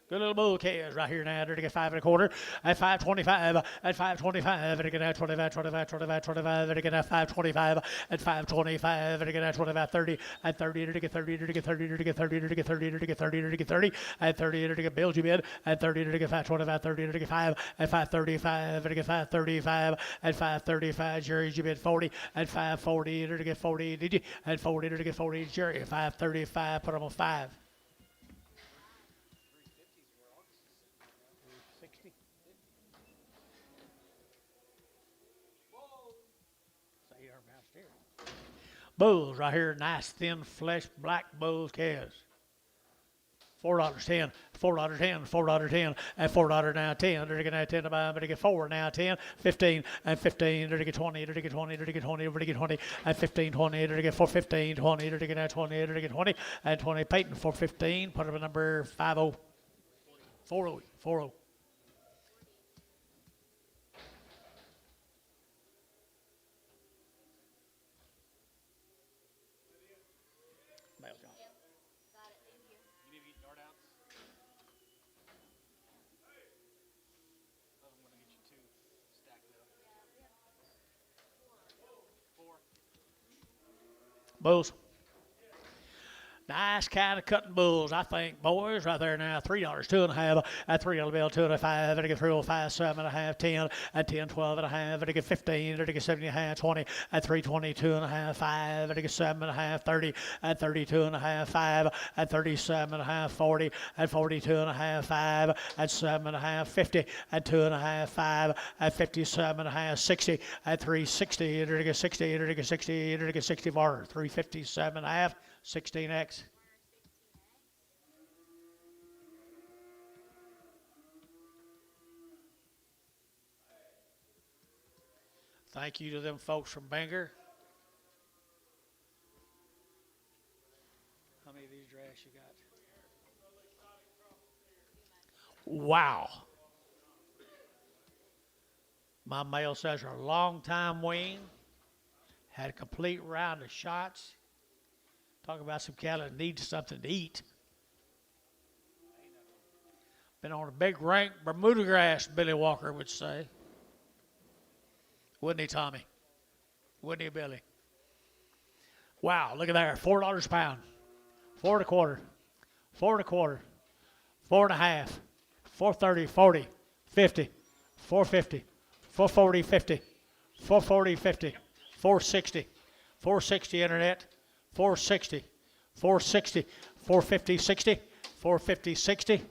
A: Good little bull calves right here now. They're to get 5 1/4 at 525, at 525. They're to get 25, 25, 25, 25. They're to get 525 at 525. They're to get 25, 30 at 30. They're to get 30. They're to get 30. They're to get 30. They're to get 30. They're to get 30. They're to get 30 at 30. They're to get Bill Jubid at 30. They're to get 525, 30. They're to get 5 at 535. They're to get 535 at 535. Jerry Jubid 40 at 540. They're to get 40. Did you? At 40. They're to get 40. Jerry 535. Put them on 5. 60. Bulls right here, nice thin flesh black bulls calves. $4.10, $4.10, $4.10, and $4 now 10. They're to get 10 to buy, but they get 4 now 10, 15, and 15. They're to get 20, they're to get 20, they're to get 20, they're to get 20, and 15, 20. They're to get 4, 15, 20. They're to get 20, they're to get 20, and 20. Peyton 415. Put up a number 50, 40, 40.
C: You need to get yard outs. I'm going to get you 2 stacked up. 4.
A: Bulls. Nice kind of cutting bulls, I think, boys. Right there now, $3, 2.5 at $3 bill, 2.5. They're to get 305, 7.5, 10 at 10, 12.5. They're to get 15. They're to get 70.5, 20 at 320, 2.5, 5. They're to get 7.5, 30 at 32.5, 5 at 37.5, 40 at 42.5, 5 at 7.5, 50 at 2.5, 5 at 57.5, 60 at 360. They're to get 60. They're to get 60. They're to get 60 bar, 357.5. 16X. Thank you to them folks from Bangor. How many of these drafts you got? Wow. My male says are a long time wean. Had a complete round of shots. Talk about some cattle that need something to eat. Been on a big rank Bermuda grass, Billy Walker would say. Wouldn't he, Tommy? Wouldn't he, Billy? Wow, look at there. $4 a pound. 4 1/4. 4 1/4. 4.5. 430, 40, 50, 450, 440, 50, 440, 50, 460, 460 internet. 460, 460, 450, 60, 450, 60,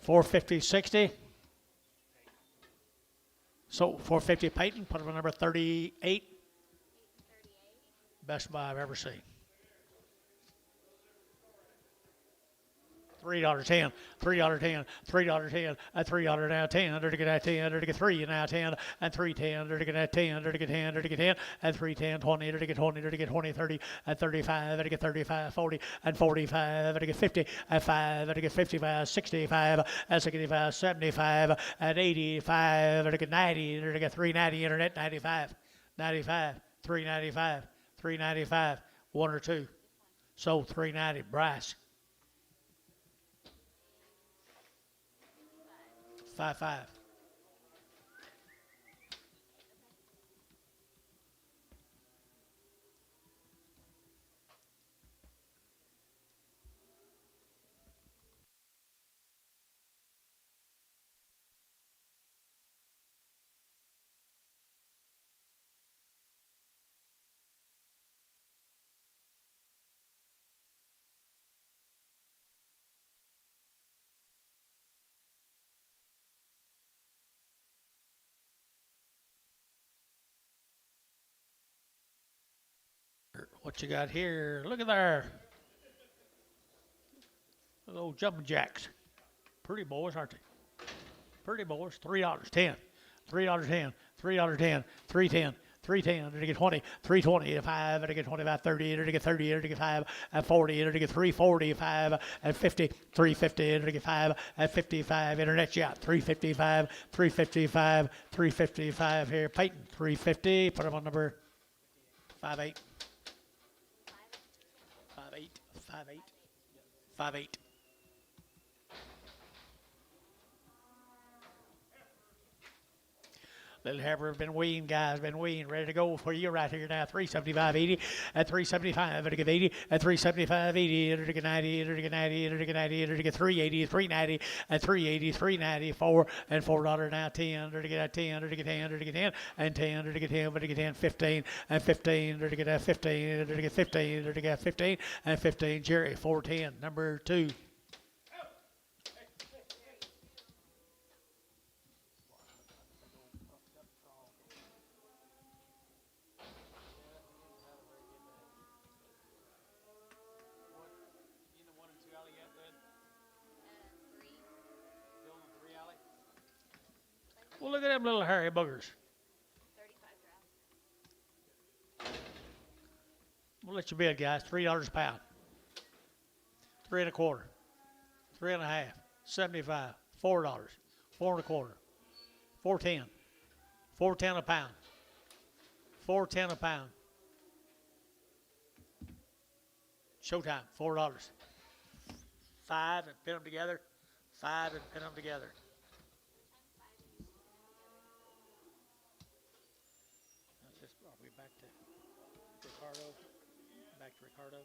A: 450, 60. So 450 Peyton, put him on number 38. Best buy I've ever seen. $3.10, $3.10, $3.10, at $3 now 10, under to get at 10, under to get 3 now 10, and 3.10, under to get at 10, under to get 10, under to get 10, and 3.10, 20, under to get 20, under to get 20, 30, at 35, under to get 35, 40, and 45, under to get 50, at 5, under to get 55, 65, at 65, 75, at 85, under to get 90, under to get 390, internet 95, 95, 395, 395, 1 or 2. Sold 390, Bryce. 5.5. What you got here? Look at there. Little jumping jacks. Pretty boys, aren't they? Pretty boys. $3.10. $3.10. $3.10. $3.10. 310, under to get 20, 320, at 5, under to get 25, 30, under to get 30, under to get 5, at 40, under to get 345, at 50, 350, under to get 5, at 55, internet shot, 355, 355, 355 here, Peyton, 350, put him on number 58. 58, 58, 58. Little heifer been weaned, guys, been weaned, ready to go for you right here now. 375.80 at 375, under to get 80 at 375.80, under to get 90, under to get 90, under to get 90, under to get 380, 390 at 380, 394 and $4 now 10, under to get 10, under to get 10, under to get 10 and 10, under to get 10, under to get 10, 15 and 15, under to get 15, under to get 15, under to get 15 and 15. Jerry 410, number 2. Well, look at them little hairy boogers.
D: 35
A: We'll let you bid, guys. $3 a pound. 3 1/4. 3 1/2. 75. $4. 4 1/4. 4.10. 4.10 a pound. 4.10 a pound. Showtime. $4. 5 and pin them together. 5 and pin them together. Are we back to Ricardo? Back to Ricardo.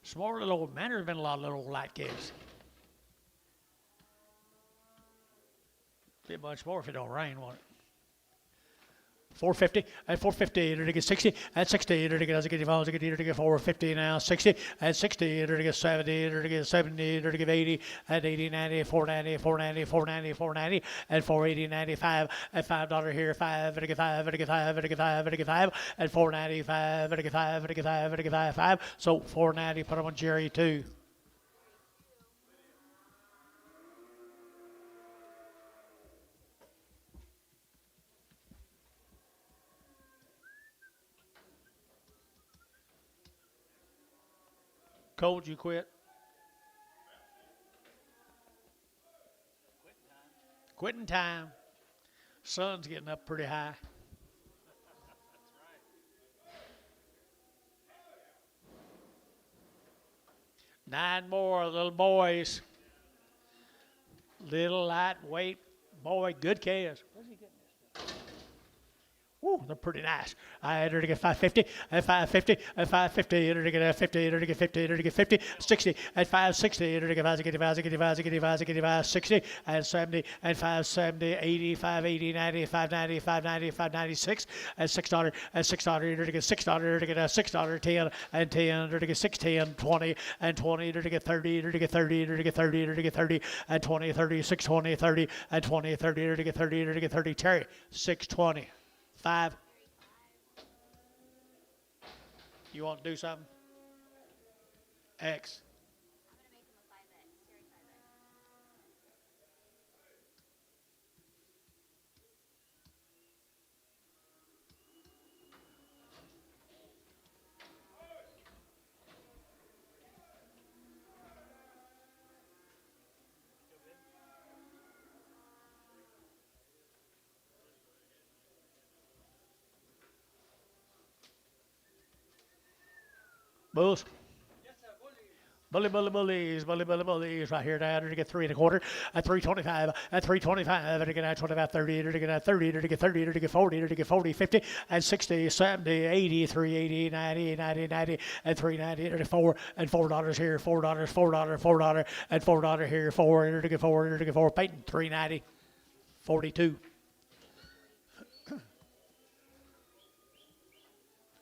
A: Small little old man. There's been a lot of little light kids. Be a bunch more if it don't rain, won't it? 450 at 450, under to get 60 at 60, under to get 450 now 60 at 60, under to get 70, under to get 70, under to get 80 at 80, 90, 490, 490, 490, 490 at 480, 95 at $5 here, 5 under to get 5, under to get 5, under to get 5, under to get 5 at 495, under to get 5, under to get 5, under to get 5, 5. So 490, put them on Jerry 2. Cold, you quit? Quitting time. Sun's getting up pretty high.
C: That's right.
A: 9 more little boys. Little lightweight boy, good calves. Where's he getting this? Woo, they're pretty nice. I entered to get 550, at 550, at 550, entered to get 50, entered to get 50, entered to get 50, 60, at 560, entered to get 5, 60, at 70, at 570, 80, 580, 90, 590, 590, 596, at $6, at $6, entered to get $6, entered to get $6, 10, and 10, entered to get 610, 20, and 20, entered to get 30, entered to get 30, entered to get 30, entered to get 30, and 20, 30, 620, 30, and 20, 30, entered to get 30, entered to get 30, Terry, 620. 5. You want to do something? X. Bulls. Bullies, bullies, right here now, to get 3 1/4, at 325, at 325, to get at 25, 30, to get at 30, to get 30, to get 40, to get 40, 50, and 60, 70, 80, 380, 90, 90, 90, and 390, to get 4, and $4 here, $4, $4, and $4 here, 4, to get 4, to get 4, Peyton, 390, 42.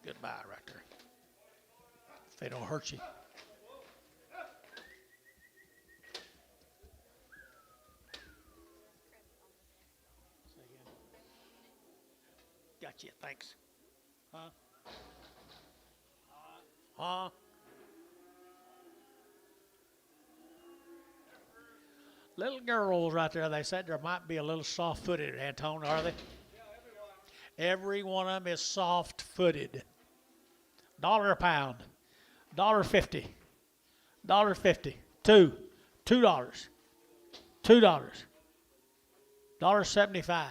A: Goodbye right there. If they don't hurt you. Gotcha, thanks. Huh? Huh? Little girls right there, they said there might be a little soft-footed, Antone, are they? Every one of them is soft-footed. $1 a pound. $1.50. $1.50. $2. $2. $1.75.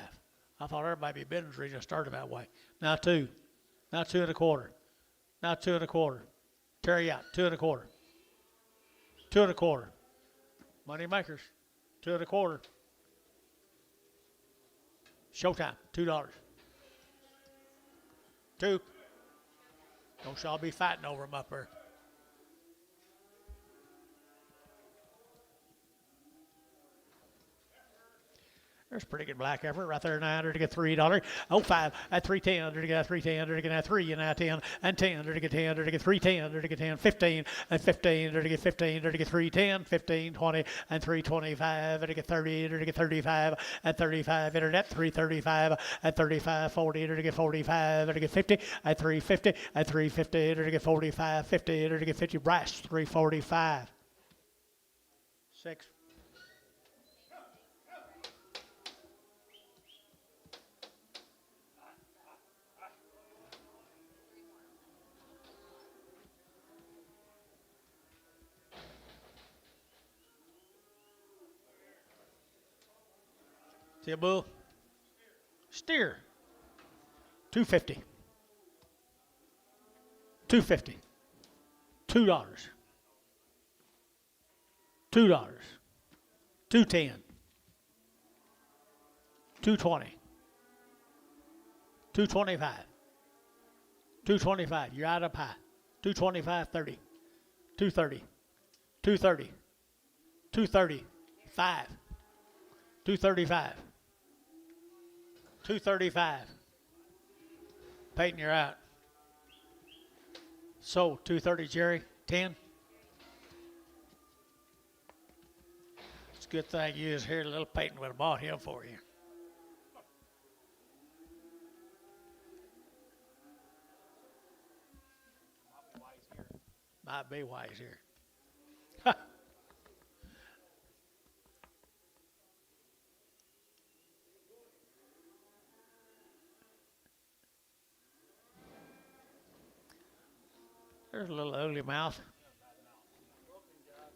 A: I thought everybody be business reason started that way. Now 2. Now 2 1/4. Now 2 1/4. Terry out. 2 1/4. 2 1/4. Money makers. 2 1/4. Showtime. $2. 2. Don't y'all be fighting over them up there. There's a pretty good black effort right there. 900 to get $3. 05 at 310 to get 310 to get 3 and now 10 and 10 to get 10 to get 310 to get 10 15 and 15 to get 15 to get 310 15 20 and 325 to get 30 to get 35 at 35 internet 335 at 35 40 to get 45 to get 50 at 350 at 350 to get 45 50 to get 50 brass 345 6. See a bull? Steer. 250. 250. $2. $2. 210. 220. 225. 225. You're out of pie. 225, 30. 230. 230. 230. 5. 235. 235. Peyton, you're out. So 230, Jerry. 10. It's a good thing you was here. Little Peyton would have bought him for you. Might be why he's here. There's a little ugly mouth.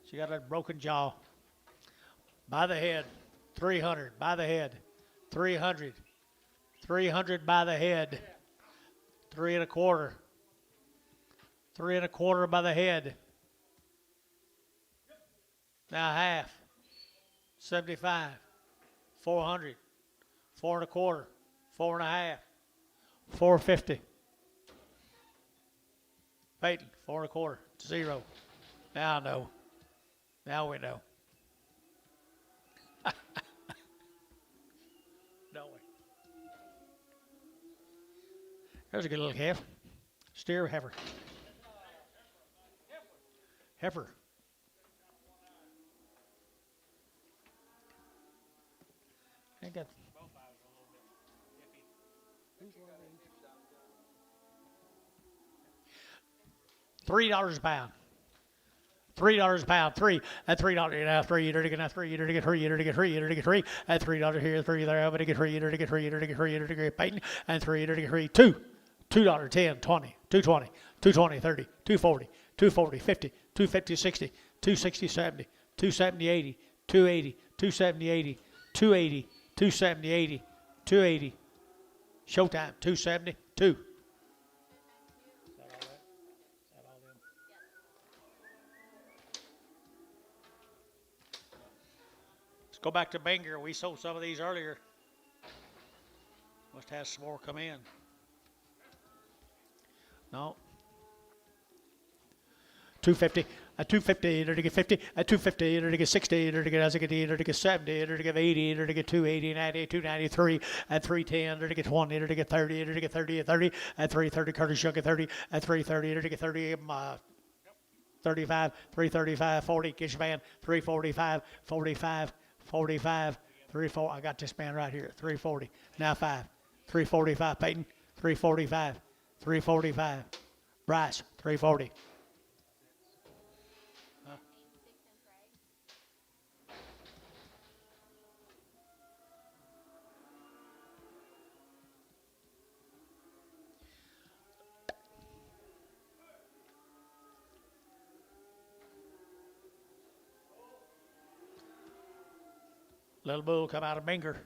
A: She got a broken jaw. By the head, 300. By the head, 300. 300 by the head. 3 1/4. 3 1/4 by the head. Now half. 75. 400. 4 1/4. 4 1/2. 450. Peyton, 4 1/4. 0. Now I know. Now we know. Don't we? There's a good little calf. Steer or heifer? Heifer. Ain't got. $3 a pound. $3 a pound, three at $3 now, three to get now, three to get three to get three to get three at $3 here, three there, but to get three to get three to get three to get baiting, and three to get three, $2, 10, 20, 220, 220, 30, 240, 240, 50, 250, 60, 260, 70, 270, 80, 280, 270, 80, 280, 270, 80, 280. Showtime, 270, 2. Let's go back to Bangor. We sold some of these earlier. Must have some more come in. No. 250, a 250, to get 50, a 250, to get 60, to get 70, to get 80, to get 280, 90, 293, at 310, to get 20, to get 30, to get 30, at 30, at 330, Curtis Young at 30, at 330, to get 30, 35, 335, 40, Gish Man, 345, 45, 45, 34. I got this man right here, 340. Now 5, 345, Peyton, 345, 345, Bryce, 340. Little bull come out of Bangor.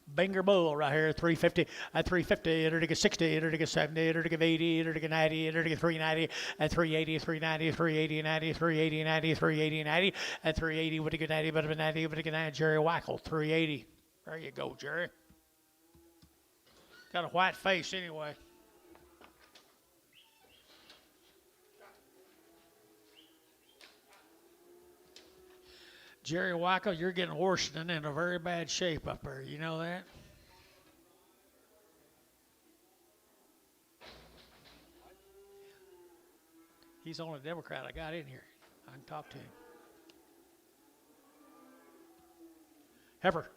A: Bangor bull right here, 350, at 350, to get 60, to get 70, to get 80, to get 90, to get 390, at 380, 390, 380, 90, 380, 90, 380, 90, at 380, would it get 90, but it 90, but it get 90, Jerry Wackel, 380. There you go, Jerry. Got a white face anyway. Jerry Wackel, you're getting worse than in a very bad shape up there. You know that? He's the only Democrat I got in here. I can talk to him. Heifer.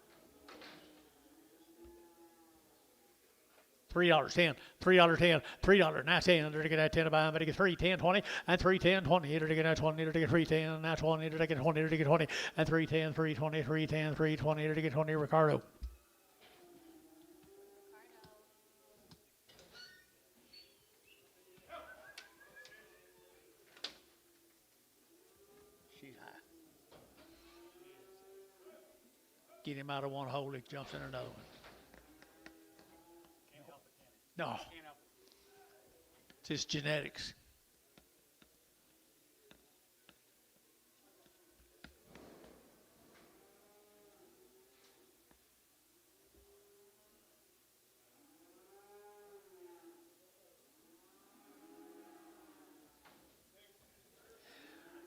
A: $3, 10, $3, 10, $3, now 10, to get that 10 about, but to get 3, 10, 20, and 3, 10, 20, to get that 20, to get 3, 10, now 20, to get 20, to get 20, and 3, 10, 3, 20, 3, 10, 3, 20, to get 20, Ricardo. She's high. Get him out of one hole, he jumps in another one. No, it's just genetics.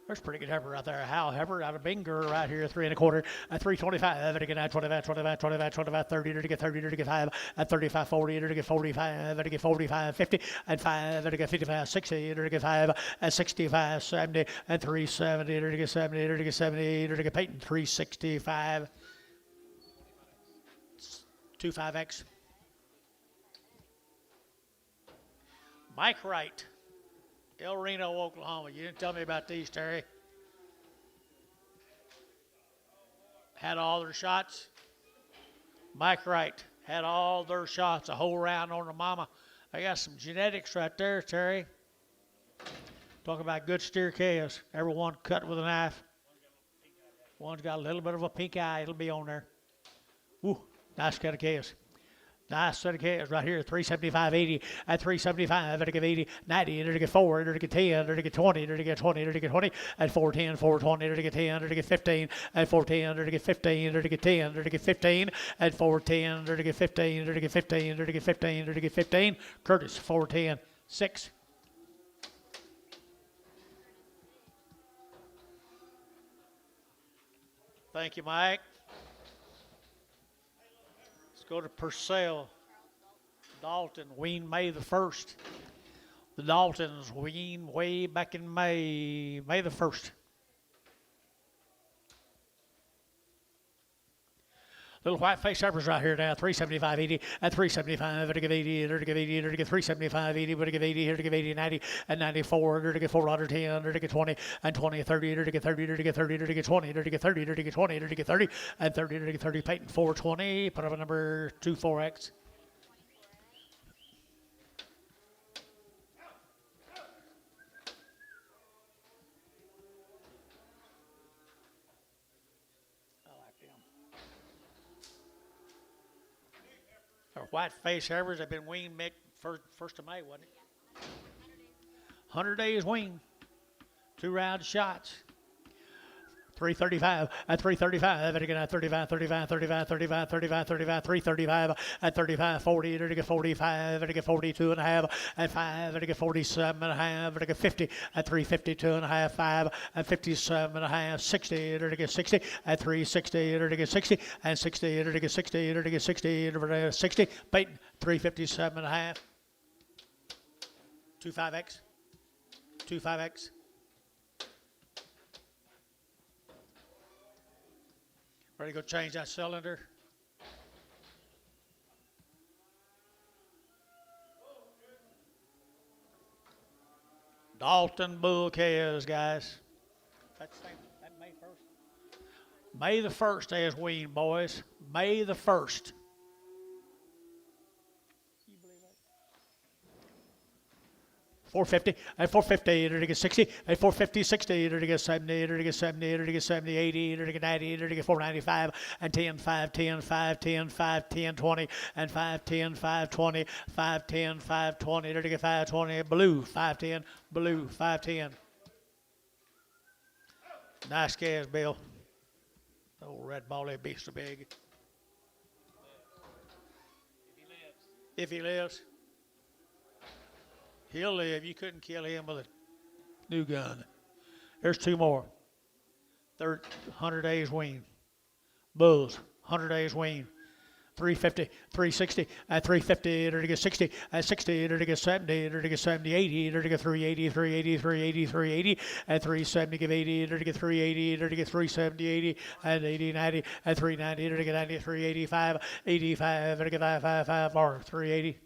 A: There's a pretty good heifer out there. Hal heifer out of Bangor right here, 3 1/4 at 325. To get 25, 25, 25, 25, 30 to get 30 to get 5 at 35, 40 to get 45 to get 45, 50 and 5 to get 55, 60 to get 5 at 65, 70 and 370 to get 70 to get 70 to get Peyton 365. 25X. Mike Wright. Reno, Oklahoma. You didn't tell me about these, Terry. Had all their shots. Mike Wright had all their shots, a whole round on the mama. I got some genetics right there, Terry. Talk about good steer calves. Every one cut with a knife. One's got a little bit of a pink eye. It'll be on there. Woo, nice cut of calves. Nice set of calves right here, 375, 80, at 375, to get 80, 90, to get 4, to get 10, to get 20, to get 20, to get 20, at 410, 420, to get 10, to get 15, at 410, to get 15, to get 10, to get 15, at 410, to get 15, to get 15, to get 15, to get 15, Curtis, 410, 6. Thank you, Mike. Go to Purcell. Dalton, weaned May the 1st. The Daltons weaned way back in May the 1st. Little white face heifers right here now, 375.80 at 375, here to give 80, here to give 80, here to give 375.80, here to give 80, here to give 80, 90 and 94, here to give 410, here to give 20 and 20, 30, here to give 30, here to give 30, here to give 20, here to give 30, here to give 20, here to give 30 and 30, here to give 30, Peyton 420, put up a number 24X. Our white face heifers have been weaned first of May, wasn't it? 100 days weaned. 2 round shots. 335 at 335, and again at 35, 35, 35, 35, 35, 35, 335 at 35, 40, and again 45, and again 42 and a half at 5, and again 47 and a half, and again 50 at 352 and a half, 5 at 57 and a half, 60, and again 60 at 360, and again 60 and 60, and again 60, and again 60, and again 60, Peyton 357 and a half, 25X, 25X. Ready to go change that cylinder? Dalton bull calves, guys. That's that May 1st? May the 1st they is weaned, boys. May the 1st. 450 at 450, to get 60 at 450, 60 to get 70, to get 70, to get 70, 80 to get 90, to get 495 and 10, 5, 10, 5, 10, 5, 10, 20 and 5, 10, 5, 20, 5, 10, 5, 20 to get 520, blue 510, blue 510. Nice calves, Bill. The old red bally beast are big. If he lives. He'll live. You couldn't kill him with a new gun. There's 2 more. 100 days wean. Bulls, 100 days wean. 350, 360, at 350, to get 60, at 60, to get 70, to get 70, 80, to get 380, 380, 380, 380, at 370, give 80, to get 380, to get 370, 80, and 80, 90, at 390, to get 90, 385, 85, to get 555, or 380,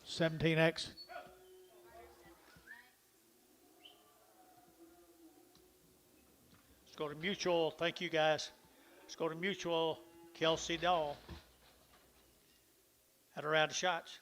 A: 17X. Go to Mutual. Thank you, guys. Let's go to Mutual. Kelsey Dahl. Had a round of shots.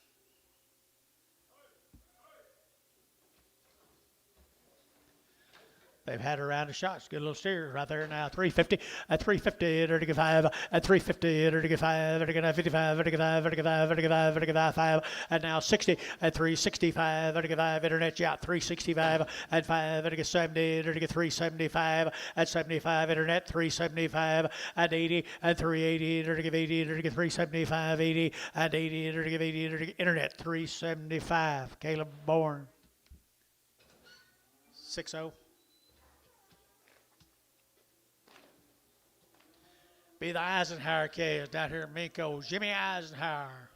A: They've had a round of shots. Good little steers right there now. 350 at 350, to get 5 at 350, to get 5, to get 55, to get 5, to get 5, to get 5, to get 5, and now 60 at 365, to get 5 internet yacht 365 at 5, to get 70, to get 375 at 75 internet 375 at 80 at 380, to get 80, to get 375 80 at 80, to get 80, to get internet 375. Caleb Bourne 6-0. Be the Eisenhower calves down here in Minko. Jimmy Eisenhower.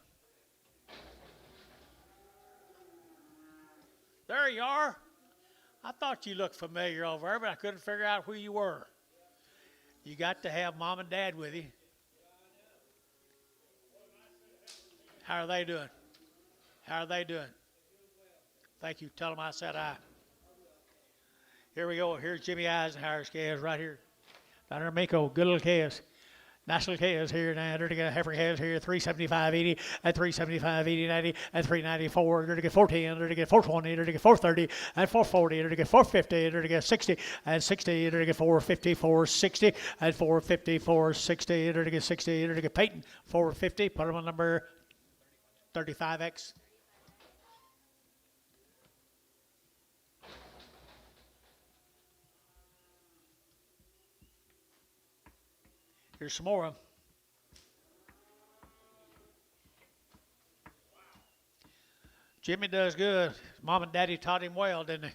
A: There you are. I thought you looked familiar over there, but I couldn't figure out who you were. You got to have Mom and Dad with you. How are they doing? How are they doing? Thank you. Tell them I said hi. Here we go. Here's Jimmy Eisenhower's calves right here. Down here in Minko. Good little calves. National calves here now. They're to get heifer calves here. 375.80 at 375.80 90 at 394. They're to get 410. They're to get 420. They're to get 430 at 440. They're to get 450. They're to get 60 at 60. They're to get 450, 460 at 450, 460. They're to get 60. They're to get Peyton 450. Put them on number 35X. Here's some more of them. Jimmy does good. Mom and Daddy taught him well, didn't they?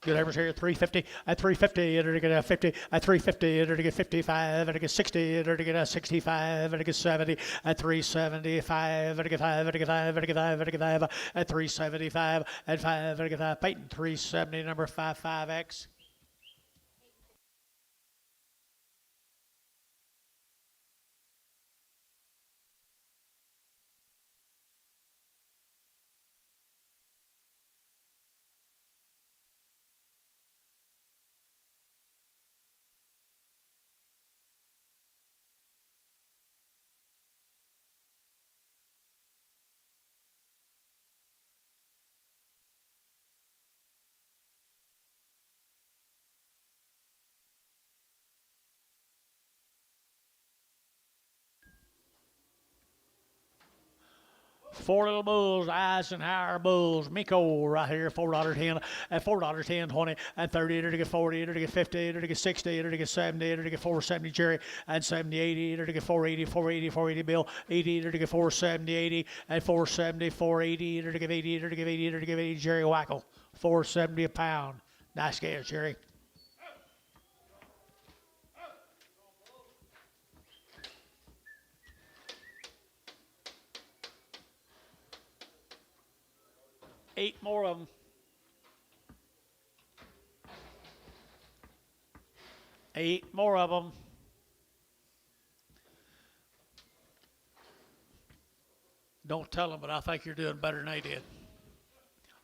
A: Good heifers here, 350 at 350, to get 50 at 350, to get 55, to get 60, to get 65, to get 70 at 375, to get 5, to get 5, to get 5, to get 5 at 375 at 5, to get 5. Peyton 370, number 55X. Four little bulls, Eisenhower bulls, Miko right here, $4.10, at $4.10, 20, and 30, to get 40, to get 50, to get 60, to get 70, to get 470, Jerry, and 70, 80, to get 480, 480, 480, Bill, 80, to get 470, 80, and 470, 480, to get 80, to get 80, to get 80, Jerry Wackel, 470 a pound. Nice gas, Jerry. Eight more of them. 8 more of them. Don't tell them, but I think you're doing better than they did.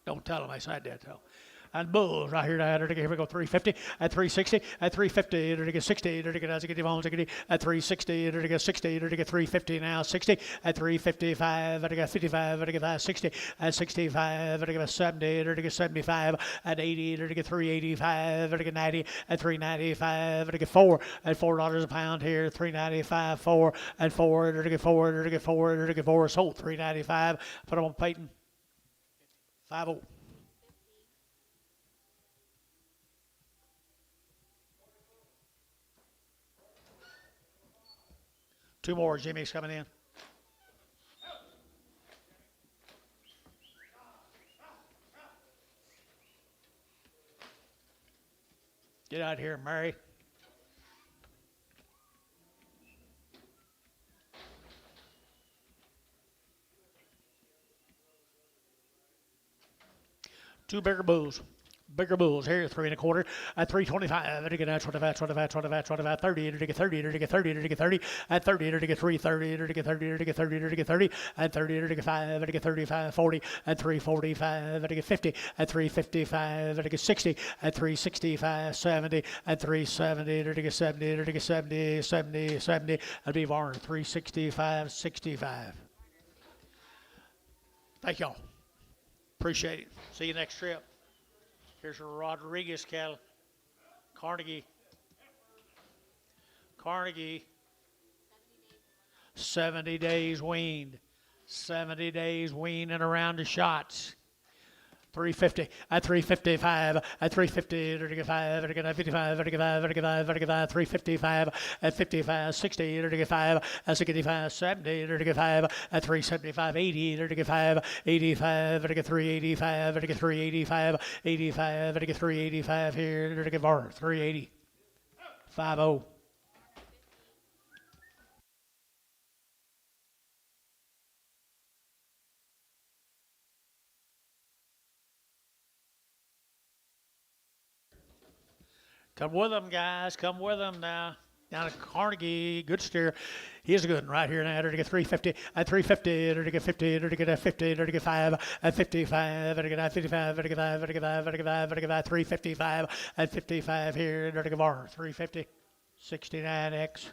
A: Don't tell them I said that, though. And bulls right here, here we go, 350, at 360, at 350, to get 60, to get as I get at 360, to get 60, to get 350 now, 60, at 355, to get 55, to get 60, at 65, to get 70, to get 75, at 80, to get 385, to get 90, at 395, to get 4, at $4 a pound here, 395, 4, at 4, to get 4, to get 4, to get 4, sold 395. Put them on Peyton. 50. 2 more. Jimmy's coming in. Get out here, Mary. Two bigger bulls. Bigger bulls here, 3 1/4 at 325. To get 25, 25, 25, 25, 30. To get 30. To get 30. To get 30 at 30. To get 330. To get 30. To get 30. To get 30 at 30. To get 5. To get 35, 40 at 345. To get 50 at 355. To get 60 at 365, 70 at 370. To get 70. To get 70, 70, 70. That'd be Varner 365, 65. Thank y'all. Appreciate it. See you next trip. Here's a Rodriguez cattle. Carnegie. 70 days weaned. 70 days weaned and around the shots. 350 at 355 at 350 to get 5 to get 55 to get 5 to get 5 to get 5 355 at 55 60 to get 5 at 65 70 to get 5 at 375 80 to get 5 85 to get 385 to get 385 85 to get 385 here to get Varner 380 50. Come with them, guys. Come with them now. Down at Carnegie, good steer. He's a good one right here now. To get 350 at 350, to get 50, to get 50, to get 5 at 55, to get 55, to get 5, to get 5, to get 5, to get 5, 355 at 55 here. To get Varner 350, 69X.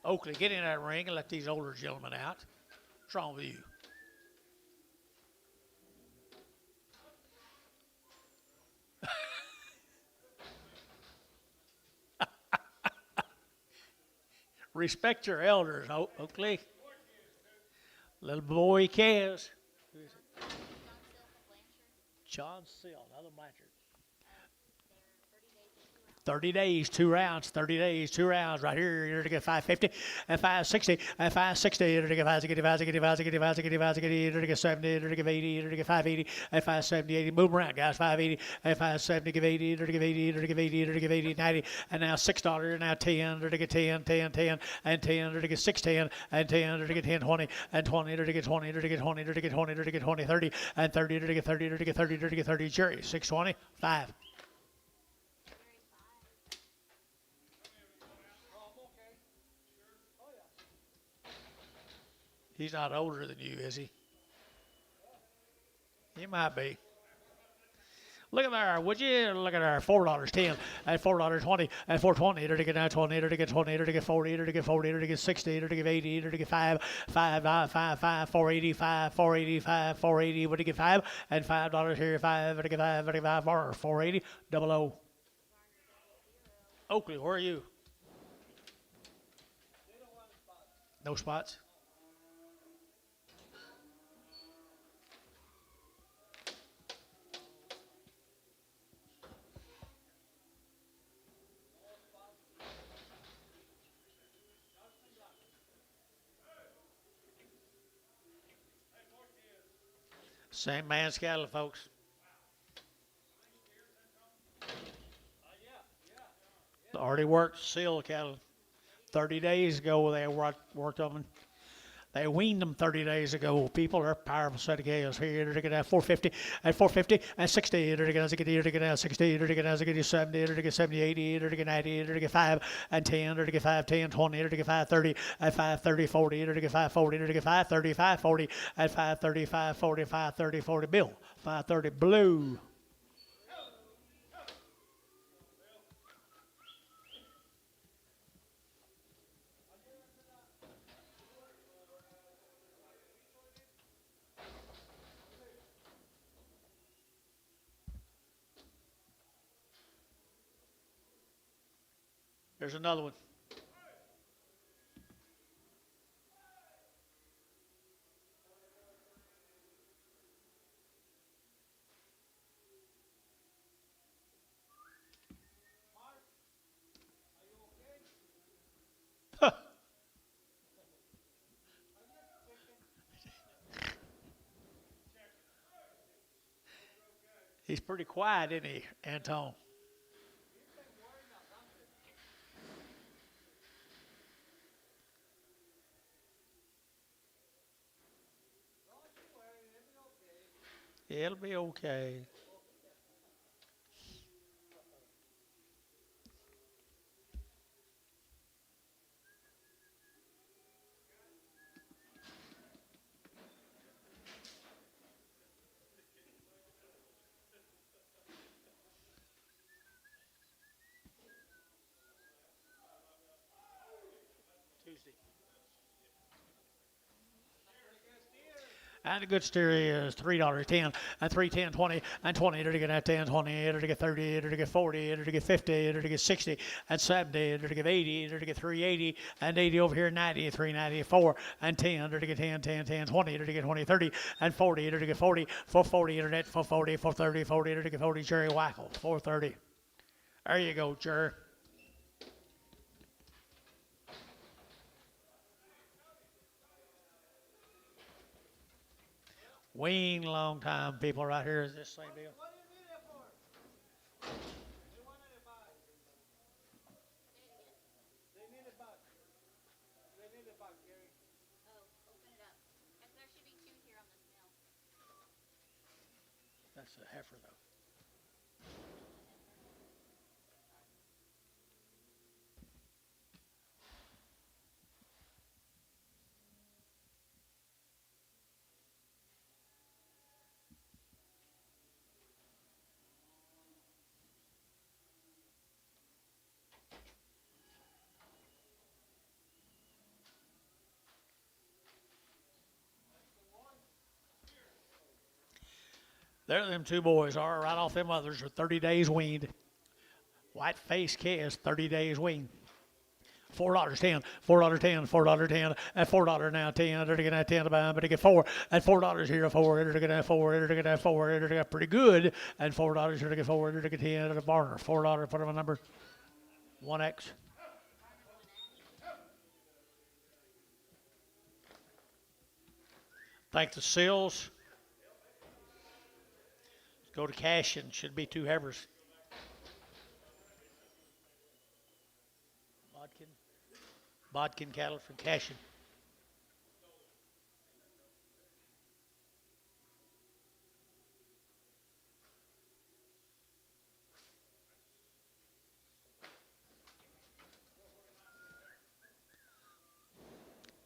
A: Oakley, get in that ring and let these older gentlemen out. What's wrong with you? Respect your elders, Oakley. Little boy cares. Who is it? John Sill, another Blanchard. 30 days, 2 rounds. 30 days, 2 rounds. Right here, you're to get 550 and 560 and 560. You're to get 560, to get 70, to get 80, to get 580 and 570, 80. Move around, guys. 580 and 570, give 80, to give 80, to give 80, to give 80, 90. And now $6, now 10, to get 10, 10, 10, and 10, to get 610, and 10, to get 10, 20, and 20, to get 20, to get 20, to get 20, to get 20, 30, and 30, to get 30, to get 30, to get 30. Jerry, 620, 5. He's not older than you, is he? He might be. Look at there, would you? Look at there, $4.10 and $4.20 and $4.20. To get now 20, to get 20, to get 40, to get 40, to get 60, to get 80, to get 5, 485, 485, 480. Would you get 5 and $5 here, 5, to get 5, to get 5, 480, double O. Oakley, where are you? No spots. St. Man's cattle, folks. Already worked seal cattle. 30 days ago, they worked on them. They weaned them 30 days ago. People are a powerful set of cows here. They're going to have 450 and 450 and 60. They're going to get 60. They're going to get 70. They're going to get 70, 80. They're going to get 90. They're going to get 5 and 10. They're going to get 5, 10, 20. They're going to get 5, 30 and 5, 30, 40. They're going to get 5, 40. They're going to get 5, 30, 5, 40 and 5, 30, 5, 40, 5, 30, 40. Bill, 530 blue. There's another one. He's pretty quiet, isn't he, Anton? It'll be okay. Tuesday. And the good steer is $3.10 and $3.10, 20 and 20. To get 10, 20. To get 30. To get 40. To get 50. To get 60 and 70. To get 80. To get 380 and 80 over here 90, 394 and 10. To get 10, 10, 10, 20. To get 20, 30 and 40. To get 40, 440 internet, 440, 430, 40. To get 40 Jerry Wackel, 430. There you go, Jerry. Wean long time people right here is this same deal.
B: What do you need it for? They wanted it back. They need it back. They need it back, Gary.
D: Oh, open it up. There should be 2 here on this nail.
A: That's a heifer though. There them two boys are right off them others are 30 days weaned. White face calves 30 days weaned. $4.10, $4.10, $4.10, and $4 now 10. They're gonna have 10 to buy, but they get 4 and $4 here 4. They're gonna have 4. They're gonna have 4. They're gonna have pretty good, and $4 here to get 4. They're gonna get 10 at the barner. $4. Put them a number 1X. Thank the Sills. Go to Cashin. Should be 2 heifers. Bodkin cattle from Cashin.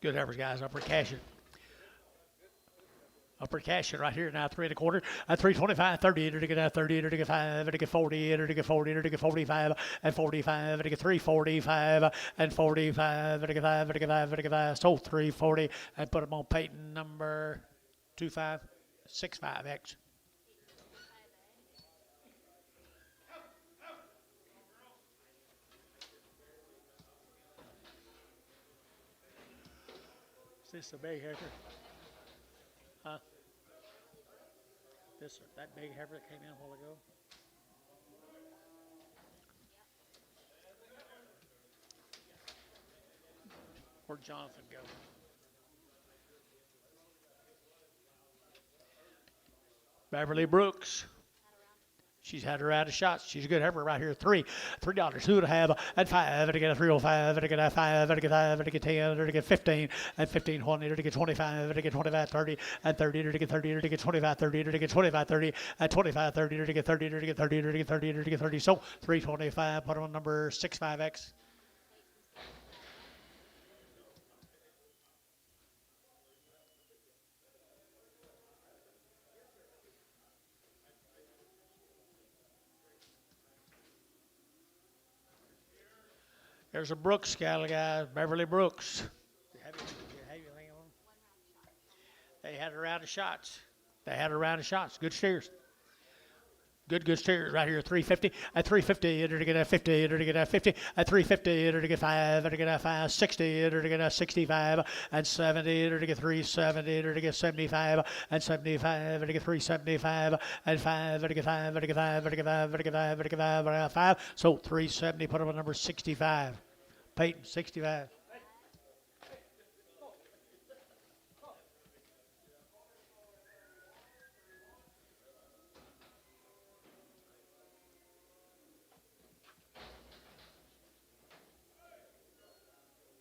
A: Good heifers, guys, up for Cashin. Upper cash it right here now, 3 1/4, at 325, 30, to get 30, to get 5, to get 40, to get 40, to get 45, and 45, to get 345, and 45, to get 5, to get 5, to get 5, so 340, and put them on Peyton number 2565X. Is this a big heifer? Huh? That big heifer that came in a while ago? Where'd Jonathan go? Beverly Brooks. She's had her out of shots. She's a good heifer right here. $3, $2 and a half, and 5, and to get a 305, and to get a 5, and to get 5, and to get 10, and to get 15, and 15, 20, and to get 25, and to get 25, 30, and 30, and to get 30, and to get 25, 30, and to get 25, 30, and 25, 30, and to get 30, and to get 30, and to get 30, and to get 30. So 325. Put them on number 65X. There's a Brooks cattle, guys. Beverly Brooks. They had a round of shots. Good steers. Good steers right here. 350 at 350. Enter to get a 50. Enter to get a 50 at 350. Enter to get 5. Enter to get a 5. 60. Enter to get a 65 and 70. Enter to get 370. Enter to get 75 and 75. Enter to get 375 and 5. Enter to get 5. Enter to get 5. Enter to get 5. Enter to get 5. Enter to get 5. Enter to get 5. So 370. Put them on number 65. Peyton 65.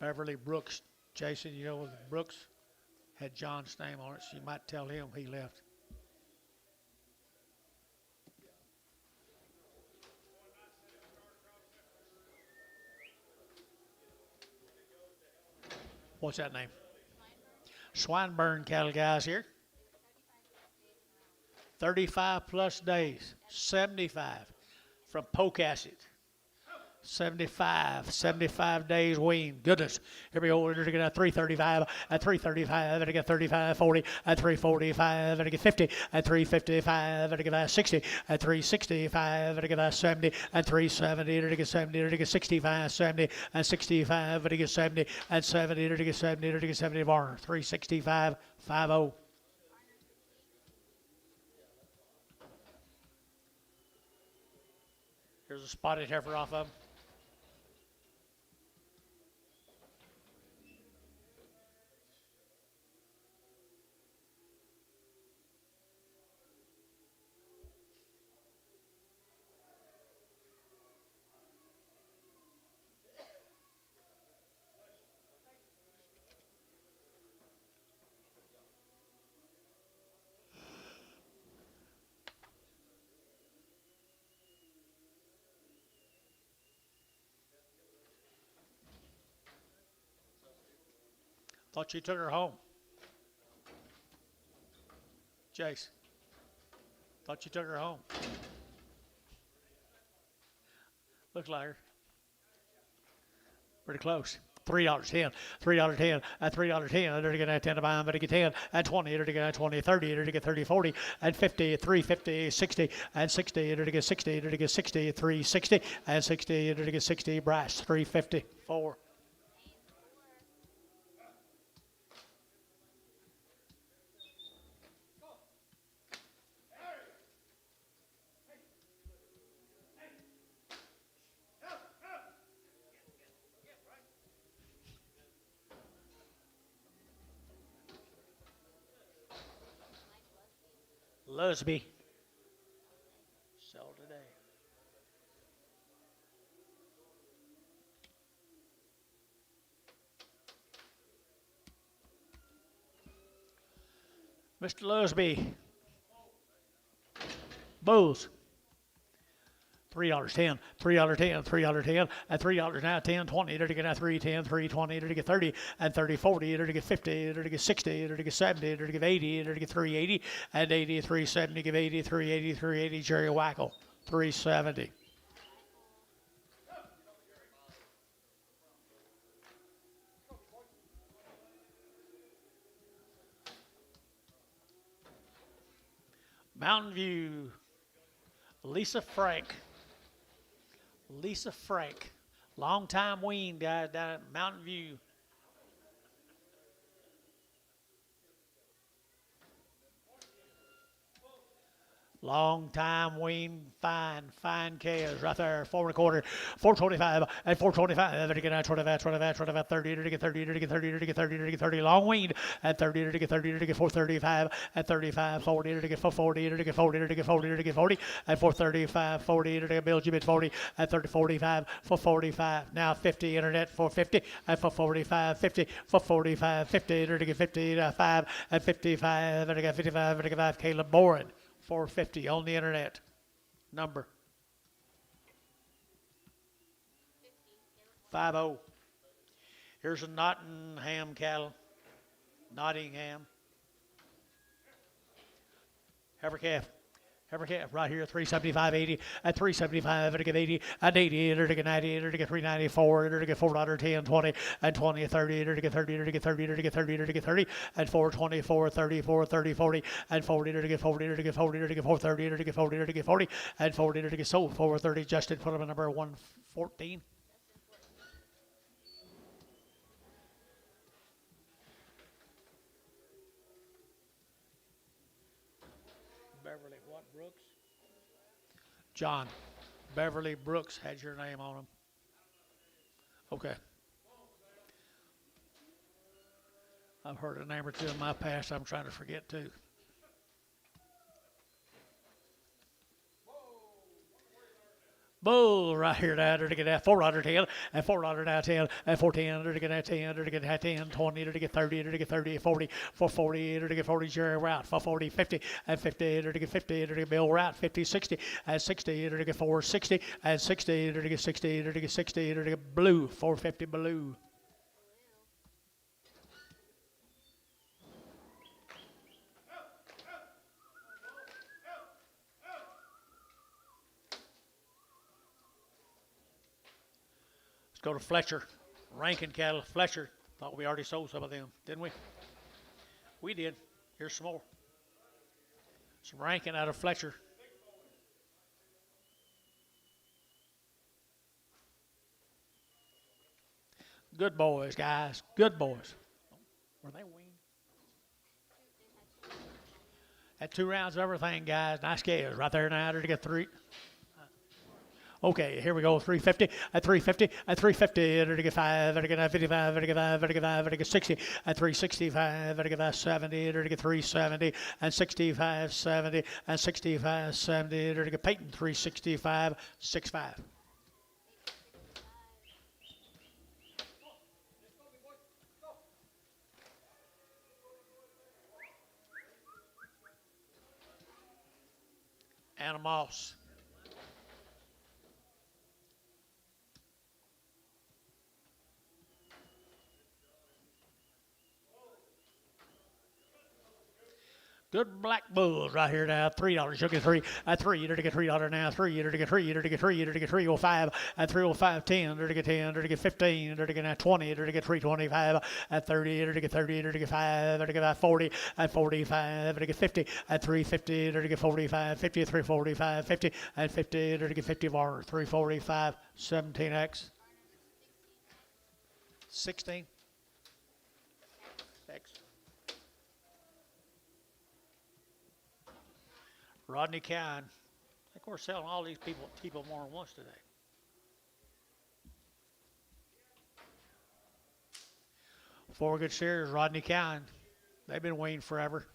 A: Beverly Brooks. Jason, you know Brooks had John's name on it, so you might tell him he left. What's that name? Swinburne cattle, guys, here. 35 plus days. 75 from Pocasset. 75 days wean. Goodness. Here we go. We're going to get a 335, at 335, and to get 35, 40, at 345, and to get 50, at 355, and to get 60, at 365, and to get 70, and 370, and to get 70, and to get 65, 70, and 65, and to get 70, and 70, and to get 70, and to get 70 bar. 365, 50. Here's a spotted heifer off of him. Thought you took her home. Jace. Thought you took her home. Looks like her. Pretty close. $3.10, $3.10, at $3.10, they're going to 10 to buy them, but to get 10, and 20, they're going to 20, 30, they're going to get 30, 40, and 50, 350, 60, and 60, they're going to get 60, they're going to get 60, 360, and 60, they're going to get 60, Bryce, 350, 4. Lusby. Sell today. Mr. Lusby. Bulls. $3, 10, $3, 10, $3, 10, and $3 now, 10, 20, to get now 3, 10, 3, 20, to get 30, and 30, 40, to get 50, to get 60, to get 70, to get 80, to get 380, and 80, 370, give 80, 380, 380, Jerry Wackel, 370. Mountain View, Lisa Frank. Lisa Frank, long time wean guys down at Mountain View. Long time wean, fine calves right there, 4 1/4, 425, and 425, to get 25, 25, 25, 30, to get 30, to get 30, to get 30, to get 30, long wean, and 30, to get 30, to get 435, and 35, 40, to get 440, to get 40, to get 40, to get 40, and 435, 40, to get Bill Jim at 40, and 30, 45, 445, now 50, internet 450, and 445, 50, 445, 50, to get 55, and 55, and to get 55, and to get 5, Caleb Boren. 450 on the internet. Number 50. Here's a Nottingham cattle. Nottingham. Heifer calf. Heifer calf right here, 375.80 at 375, to get 80 and 80, to get 90, to get 394, to get $4, 10, 20, and 20, 30, to get 30, to get 30, to get 30, to get 30, and 424, 34, 30, 40, and 40, to get 40, to get 40, to get 430, to get 40, to get 40, and 40, to get sold 430. Justin, put them at number 114. Beverly what, Brooks? John. Beverly Brooks had your name on him. Okay. I've heard a name or two in my past I'm trying to forget too. Bull right here now, to get that $4 and $4 now 10 and 410, to get that 10, to get that 10, 20, to get 30, to get 30, 40, 440, to get 40, Jerry Route, 440, 50, and 50, to get 50, to get Bill Route, 50, 60, and 60, to get 460, and 60, to get 60, to get 60, to get Blue, 450 Blue. Go to Fletcher, Rankin cattle. Fletcher, thought we already sold some of them, didn't we? We did. Here's some more. Some Rankin out of Fletcher. Good boys, guys. Good boys. Were they weaned? Had 2 rounds of everything, guys. Nice calves right there now to get 3. Okay, here we go. 350 at 350 at 350 to get 5 to get 55 to get 5 to get 5 to get 60 at 365 to get 70 to get 370 and 65 70 and 65 70 to get Peyton 365 65. Anna Moss. Good black bulls right here now. $3. You'll get 3 at 3. You're to get $3 now. 3. You're to get 3. You're to get 3. You're to get 305 at 305. 10. You're to get 10. You're to get 15. You're to get 20. You're to get 325 at 30. You're to get 30. You're to get 5. You're to get 40 at 45. You're to get 50 at 350. You're to get 45. 50 at 345. 50 at 50. You're to get 50 bar. 345. 17X. 16. X. Rodney Cowan. I think we're selling all these people more than once today. Four good shares, Rodney Cowan. They've been weaned forever.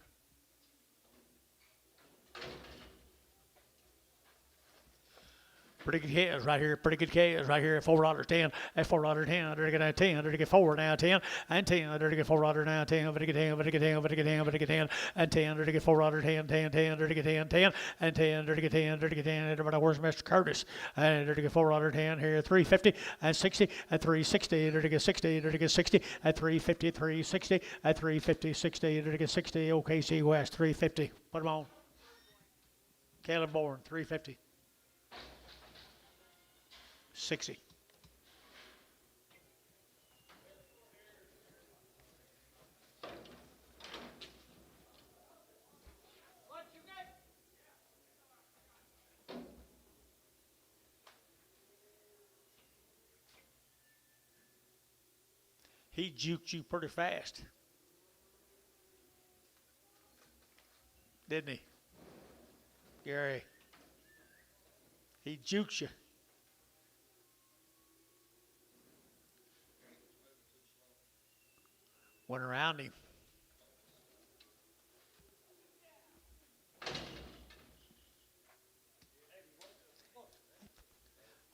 A: Pretty good calves right here. Pretty good calves right here at $4.10. At $4.10. They're going to get 10. They're going to get 4 now. 10 and 10. They're going to get $4 now. 10. They're going to get 10. They're going to get 10. They're going to get 10. They're going to get 10 and 10. They're going to get $4. 10. 10. 10. They're going to get 10. 10 and 10. They're going to get 10. They're going to get 10. Everybody, where's Mr. Curtis? And they're going to get $4. 10 here. 350 and 60 at 360. They're going to get 60. They're going to get 60 at 350. 360 at 350. 60. They're going to get 60. OKC West 350. Put them on. Caleb Bourne 350. 60.
B: What you get?
A: He juked you pretty fast. Didn't he? Gary. He juked you. Went around him.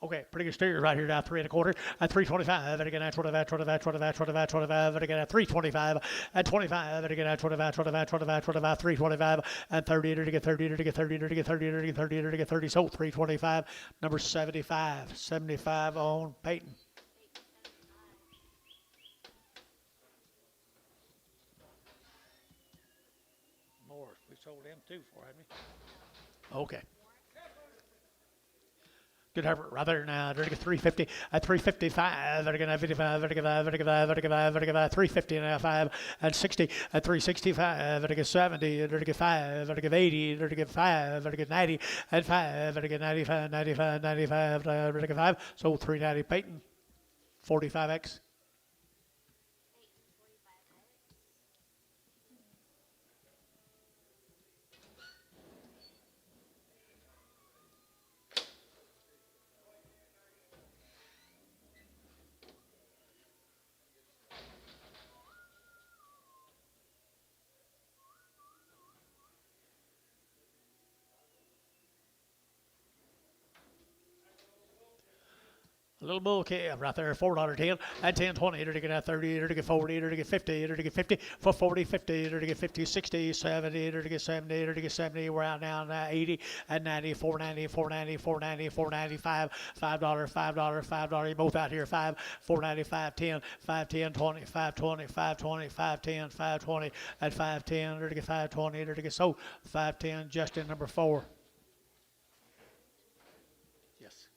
A: Okay, pretty good steer right here now, 3 1/4 at 325. And again at 25, 25, 25, 25, 25. And again at 325 at 25. And again at 25, 25, 25, 25, 325 and 30. To get 30. To get 30. To get 30. To get 30. To get 30. So 325. Number 75. 75 on Peyton. More. We sold them too for, haven't we? Okay. Good effort right there now. They're going to get 350 at 355. They're going to have 55. They're going to have 55. They're going to have 55. They're going to have 350 and a 5 and 60 at 365. They're going to get 70. They're going to get 5. They're going to get 80. They're going to get 5. They're going to get 90 and 5. They're going to get 95, 95, 95. They're going to get 5. So 390 Peyton. 45X. A little bull calf right there, $4.10 at 10.20. They're to get at 30. They're to get 40. They're to get 50. They're to get 50 for 40, 50. They're to get 50, 60, 70. They're to get 70. They're to get 70. We're out now 80 and 90, 490, 490, 490, 495, $5, $5, $5. You both out here 5, 490, 510, 510, 20, 520, 520, 510, 520 at 510. They're to get 520. They're to get so 510. Justin number 4. Yes.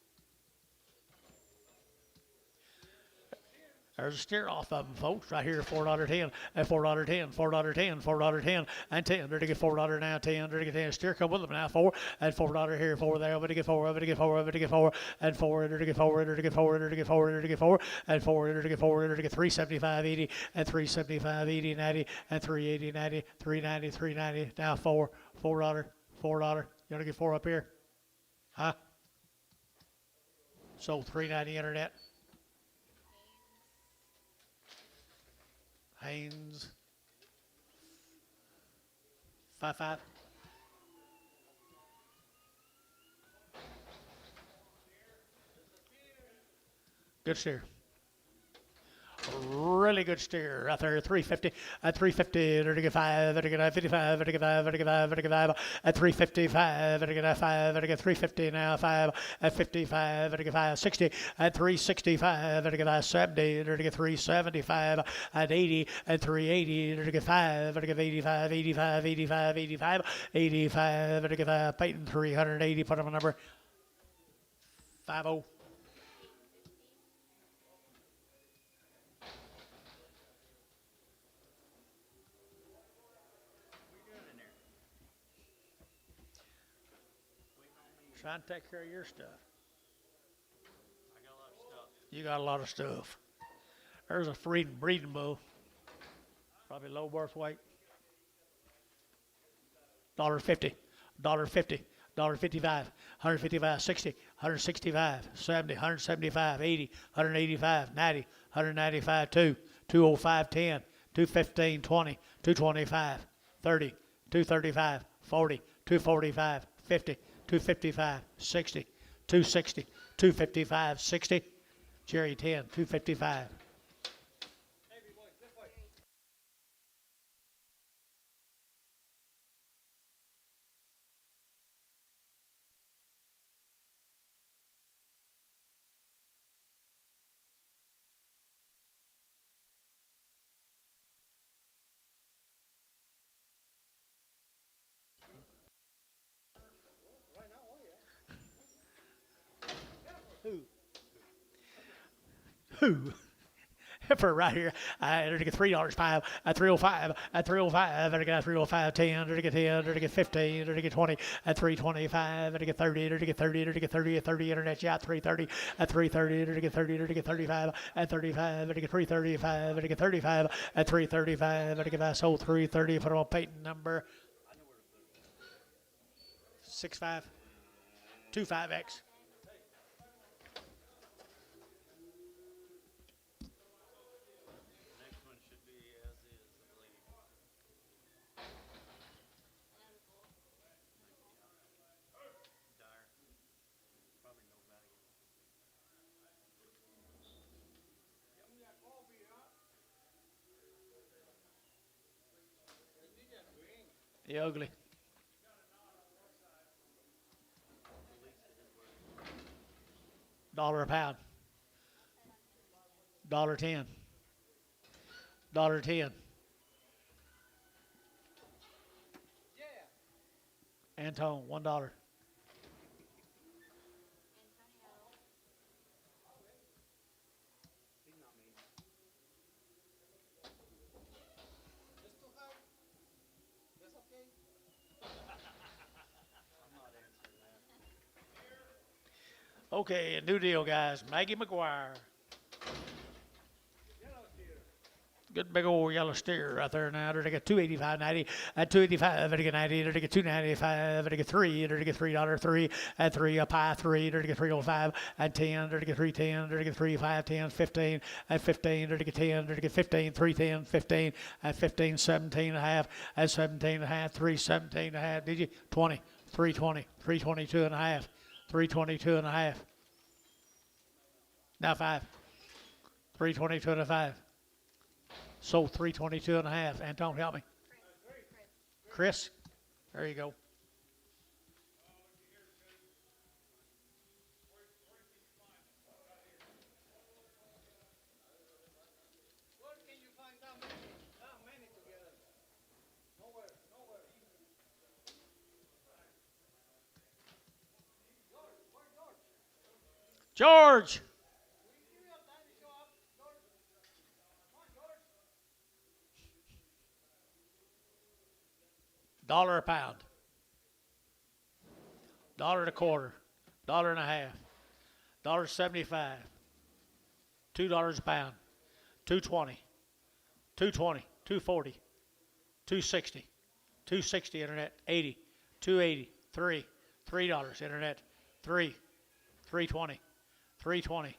A: There's a steer off of them, folks, right here, $4.10, at $4.10, $4.10, $4.10, and 10. They're to get $4 now, 10. They're to get 10. Steer come with them now, 4, and $4 here, 4 there. Over to get 4, over to get 4, over to get 4, and 4. They're to get 4, they're to get 4, they're to get 4, they're to get 4, and 4. They're to get 4, they're to get 375, 80, and 375, 80, 90, and 380, 90, 390, 390. Now 4, $4, $4. You want to get 4 up here? Huh? So 390 internet. Haynes, 5-5. Good steer. Really good steer right there, 350 at 350. They're to get 5. They're to get 55. They're to get 5. They're to get 5. They're to get 5 at 355. They're to get 5. They're to get 350 now, 5 at 55. They're to get 5, 60 at 365. They're to get 70. They're to get 375 at 80 and 380. They're to get 5. They're to get 85, 85, 85, 85, 85. They're to get 5. Peyton 380. Put him a number 50. Trying to take care of your stuff.
C: I got a lot of stuff.
A: You got a lot of stuff. There's a breeding bull. Probably low birth weight. $1.50, $1.50, $1.55, 155, 60, 165, 70, 175, 80, 185, 90, 195, 2, 205, 10, 215, 20, 225, 30, 235, 40, 245, 50, 255, 60, 260, 255, 60. Jerry 10, 255.
B: Heavy boys, this way. Right now, oh yeah.
A: Who? For right here, I get $3.05, at 305, at 305, I get 305, 10, I get 10, I get 15, I get 20, at 325, I get 30, I get 30, I get 30, at 30, internet shot 330, at 330, I get 30, I get 35, at 35, I get 335, I get 35, at 335, I get I sold 330 for a patent number 65, 25X.
C: Next one should be as is, I believe. Dire. Probably no value.
A: The ugly. Dollar a pound. $1.10. $1.10.
B: Yeah.
A: Antone, $1.
D: Antonio.
C: He's not mean.
B: That's too high. That's okay.
C: I'm not answering that.
A: Okay, new deal, guys. Maggie McGuire.
B: Yellow steer.
A: Good big old yellow steer right there now. They get 285.90. At 285, they get 90. They get 295. They get 3. They get $3. At 3 up high 3. They get 305. At 10. They get 310. They get 3 5 10 15. At 15. They get 10. They get 15 310 15. At 15 17 and a half. At 17 and a half 317 and a half. Did you 20 320 322 and a half 322 and a half. Now 5 322 and a 5. Sold 322 and a half. Anton, help me. Chris, there you go.
B: Where can you find that many? That many together? Nowhere, nowhere. George, where's George?
A: George,
B: Give me a time to show up. George. Come on, George.
A: $1 a pound. $1 and a quarter. $1 and a half. $1.75. $2 a pound. 220. 220. 240. 260. 260 internet. 80. 280. 3. $3 internet. 3. 320. 320.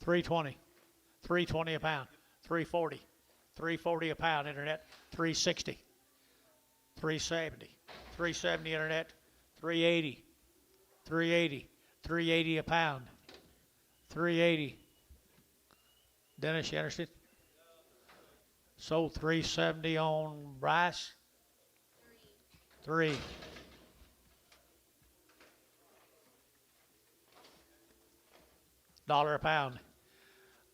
A: 320. 320 a pound. 340. 340 a pound internet. 360. 370. 370 internet. 380. 380. 380 a pound. 380. Dennis, you understand? Sold 370 on Bryce. 3. $1 a pound.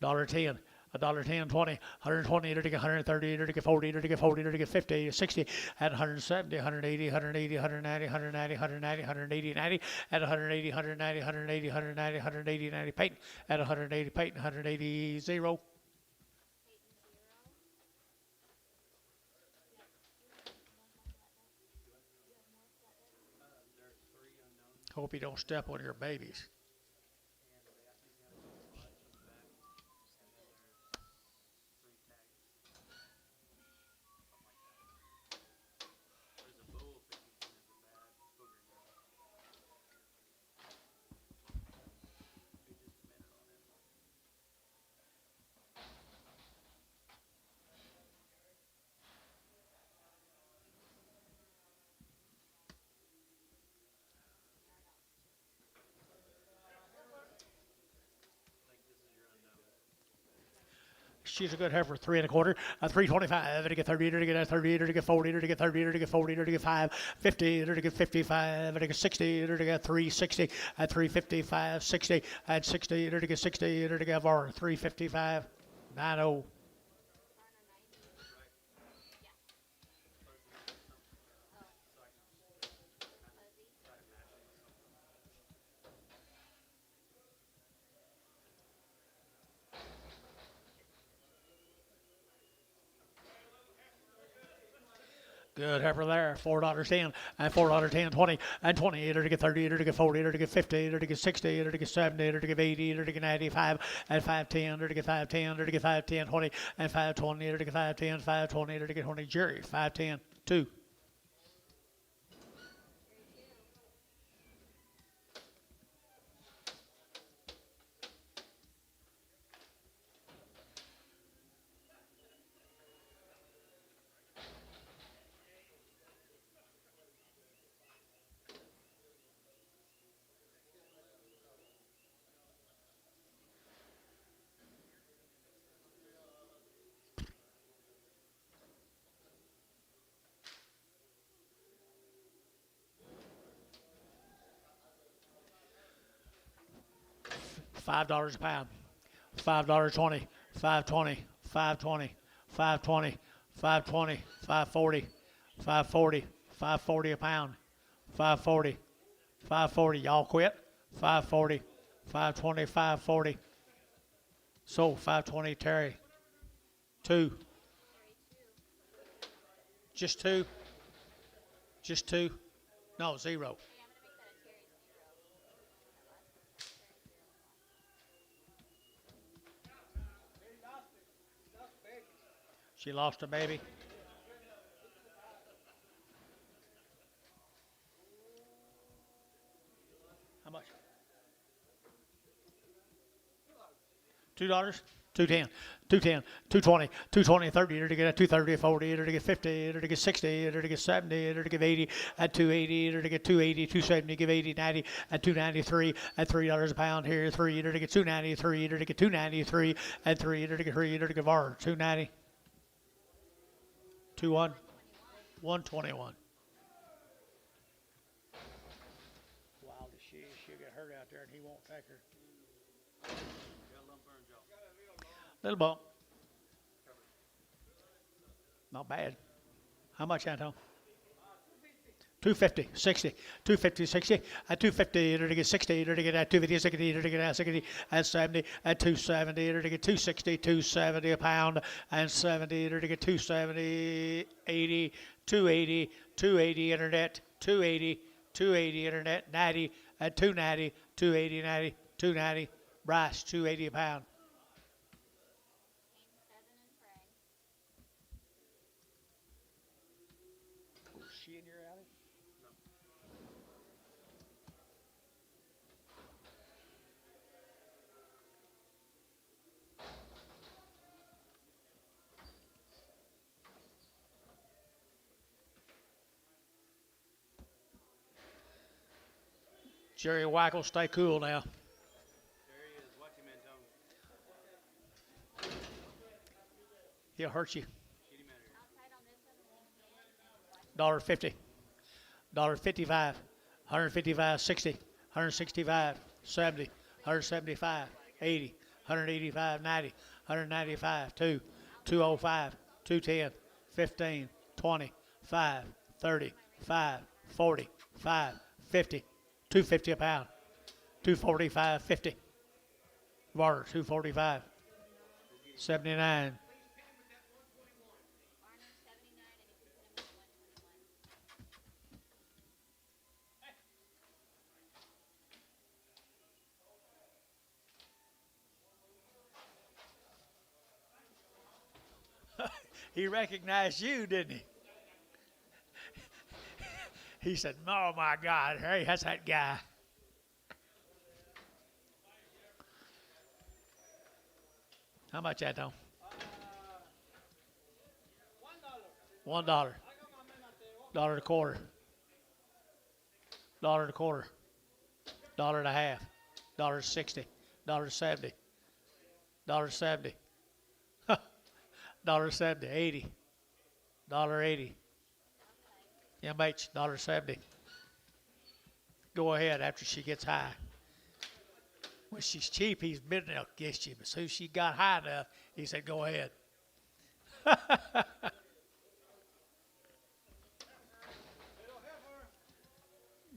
A: $1.10. $1.10, 20, 120, to get 130, to get 40, to get 40, to get 50, 60, at 170, 180, 180, 190, 190, 190, 180, 90, at 180, 190, 180, 190, 180, 90, Peyton, at 180, Peyton, 180, 0. Hope you don't step on your babies. She's a good heifer. 3 1/4. 325. To get 30. To get 30. To get 40. To get 30. To get 40. To get 5. 50. To get 55. To get 60. To get 360. At 355. 60. At 60. To get 60. To get 355. 90. Good heifer there. $4.10 and $4.10, 20 and 20. To get 30. To get 40. To get 50. To get 60. To get 70. To get 80. To get 95 and 510. To get 510. To get 510, 20 and 520. To get 510, 520. To get 20. Jerry 510, 2. $5 a pound. $5.20. 520. 520. 520. 520. 540. 540. 540 a pound. 540. 540. Y'all quit. 540. 520. 540. So 520. Terry. 2. Just 2. Just 2. No, 0. She lost a baby. How much? $2. 210, 210, 220, 220, 30, to get 230, 40, to get 50, to get 60, to get 70, to get 80, at 280, to get 280, 270, give 80, 90, at 293, at $3 a pound here, 3, to get 293, to get 293, at 3, to get 3, to get 290, 21, 121. Wild as she'll get hurt out there and he won't take her. Little bump. Not bad. How much, Anton? 250, 60, 250, 60, at 250, to get 60, to get at 250, 60, to get at 60, at 70, at 270, to get 260, 270 a pound, and 70, to get 270, 80, 280, 280 internet, 280, 280 internet, 90, at 290, 280, 90, 290, Bryce, 280 a pound. She in your alley? Jerry Wackel, stay cool now.
C: There he is. Watch him, Anton.
A: He'll hurt you.
C: Get him out of here.
A: $1.50. $1.55. 155, 60, 165, 70, 175, 80, 185, 90, 195, 2, 205, 210, 15, 20, 5, 30, 5, 40, 5, 50, 250 a pound, 245, 50. Barter, 245, 79. He recognized you, didn't he? He said, "Oh my God, hey, that's that guy." How much that though? $1. $1 and a quarter. $1 and a quarter. $1 and a half. $1.60. $1.70. $1.70. $1.70, 80, $1.80. MH, $1.70. Go ahead after she gets high. When she's cheap, he's bidding against you. But as soon as she got high enough, he said, go ahead.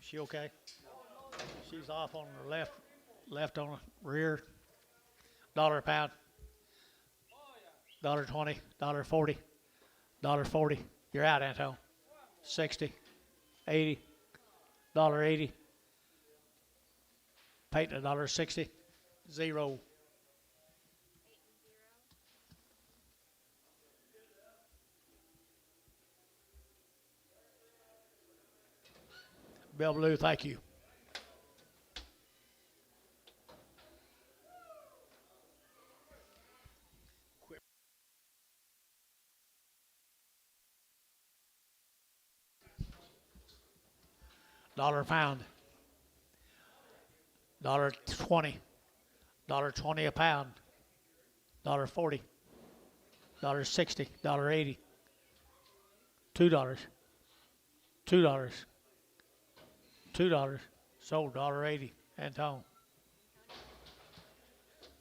A: She okay? She's off on her left on the rear. $1 a pound. $1.20, $1.40, $1.40. You're out, Anton. 60, 80, $1.80. Peyton, $1.60. 0. Bill Blue, thank you. $1 a pound. $1.20. $1.20 a pound. $1.40. $1.60. $1.80. $2. $2. $2. Sold $1.80. Anton.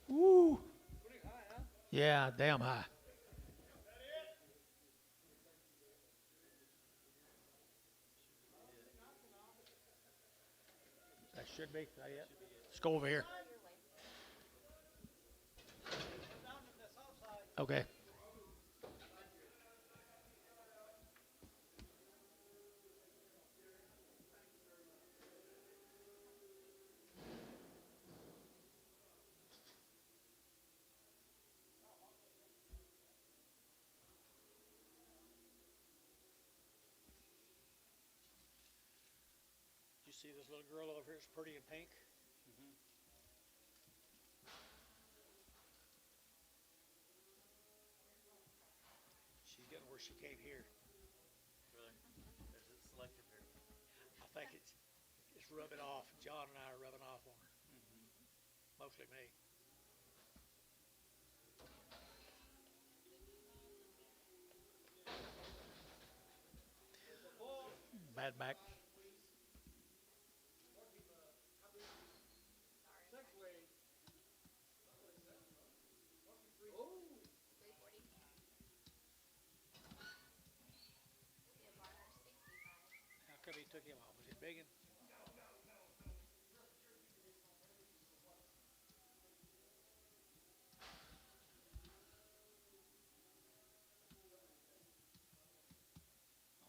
A: Woo. Yeah, damn high. That should be. That it. Let's go over here. Okay. You see this little girl over here? It's pretty in pink. She's getting where she came here.
C: Really? There's it selective here.
A: I think it's rubbing off. John and I are rubbing off on her. Mostly me. Bad back. How come he took him off? Was he biggin?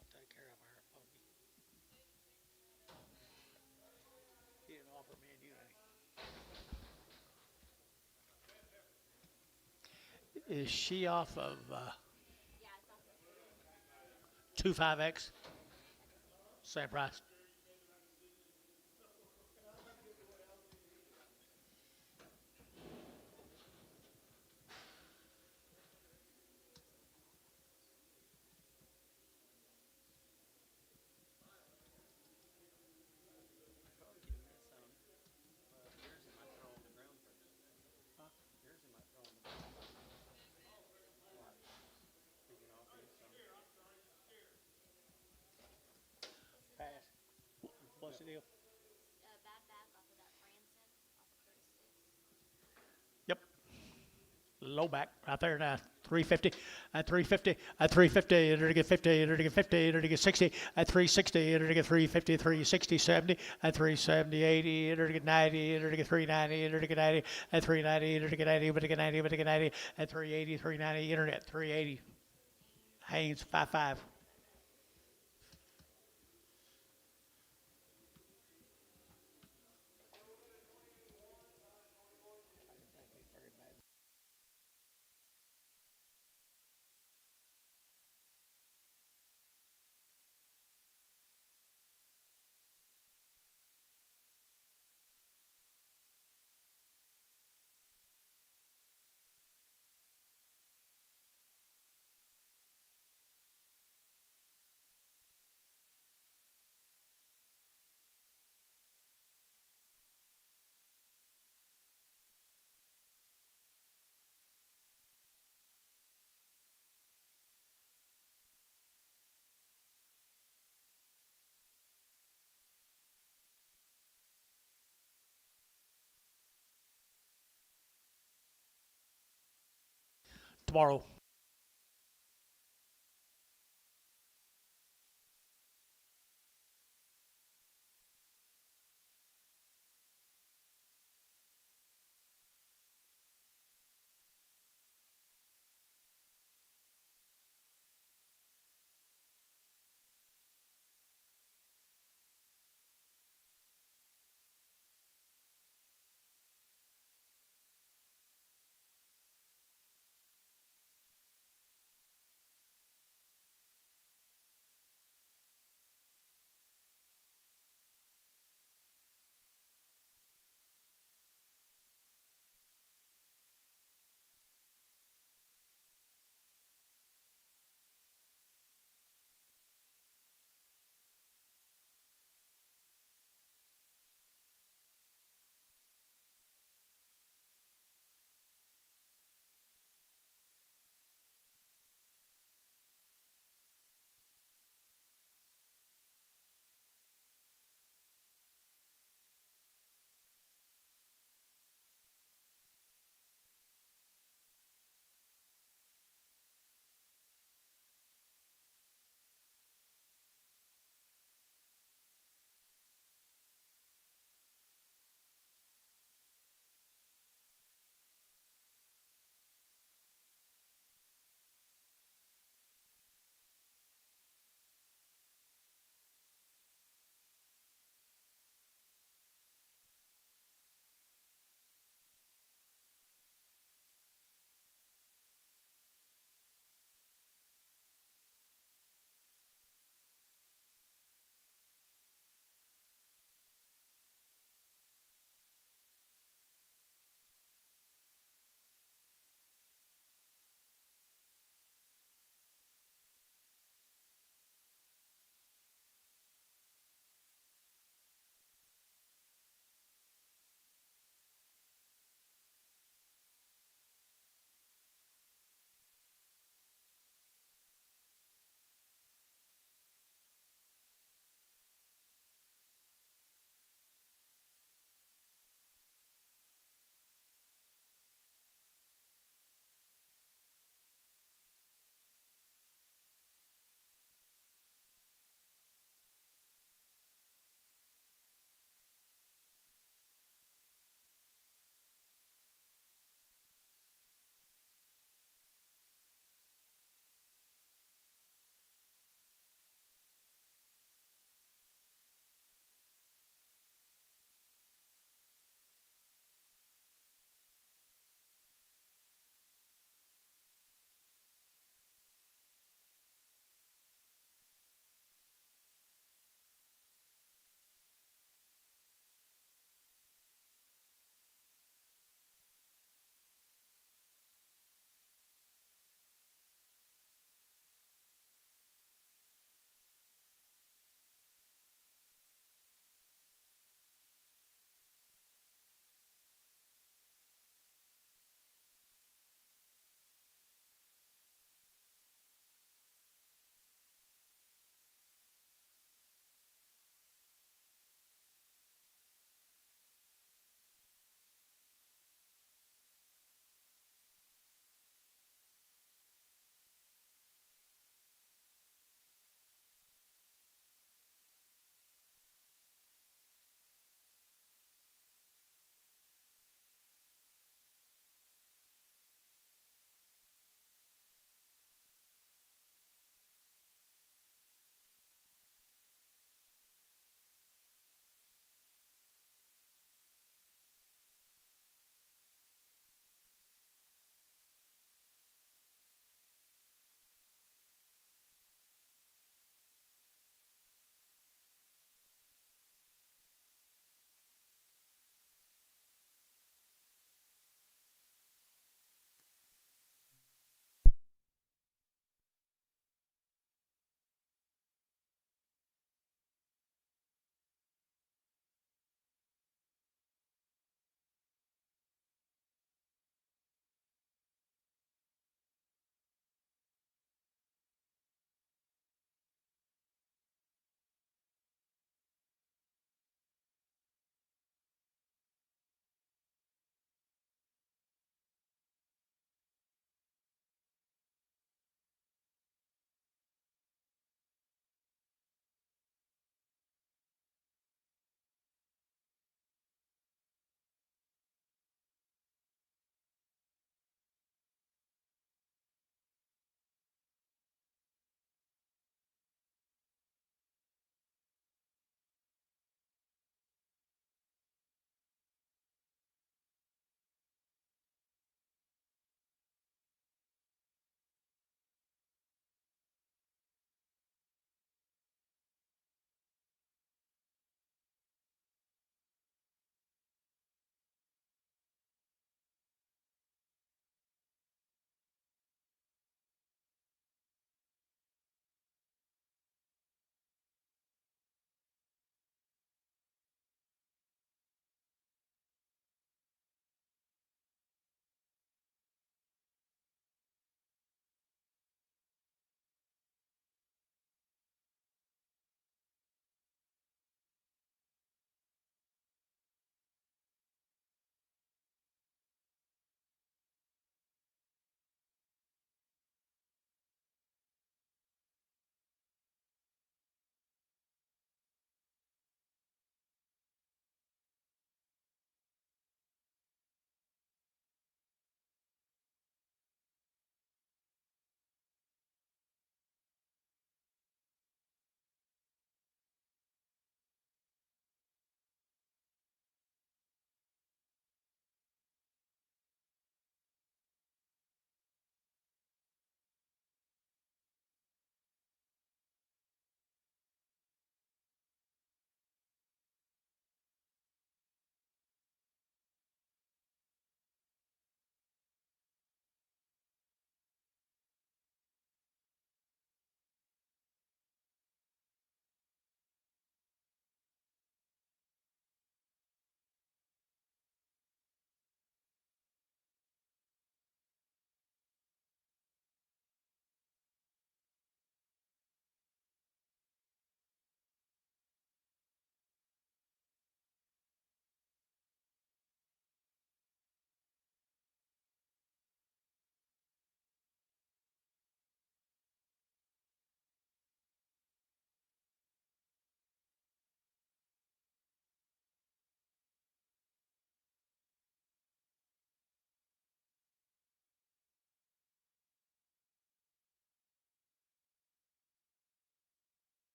A: I'll take care of her, Pokey. He didn't offer me and you any. Is she off of
D: Yeah, it's off the
A: 25X? Same price.
C: Probably get him that sound. Yours he might throw on the ground first.
A: Huh?
C: Yours he might throw on the ground first. He can offer you some.
A: Pass. What's the deal?
D: bad back off of that Franson, off of 36.
A: Yep. Low back right there now. 350 at 350 at 350 enter to get 50 enter to get 50 enter to get 60 at 360 enter to get 350 360 70 at 370 80 enter to get 90 enter to get 390 enter to get 90 at 390 enter to get 90 but to get 90 but to get 90 at 380 390 internet 380 Haynes 55. tomorrow.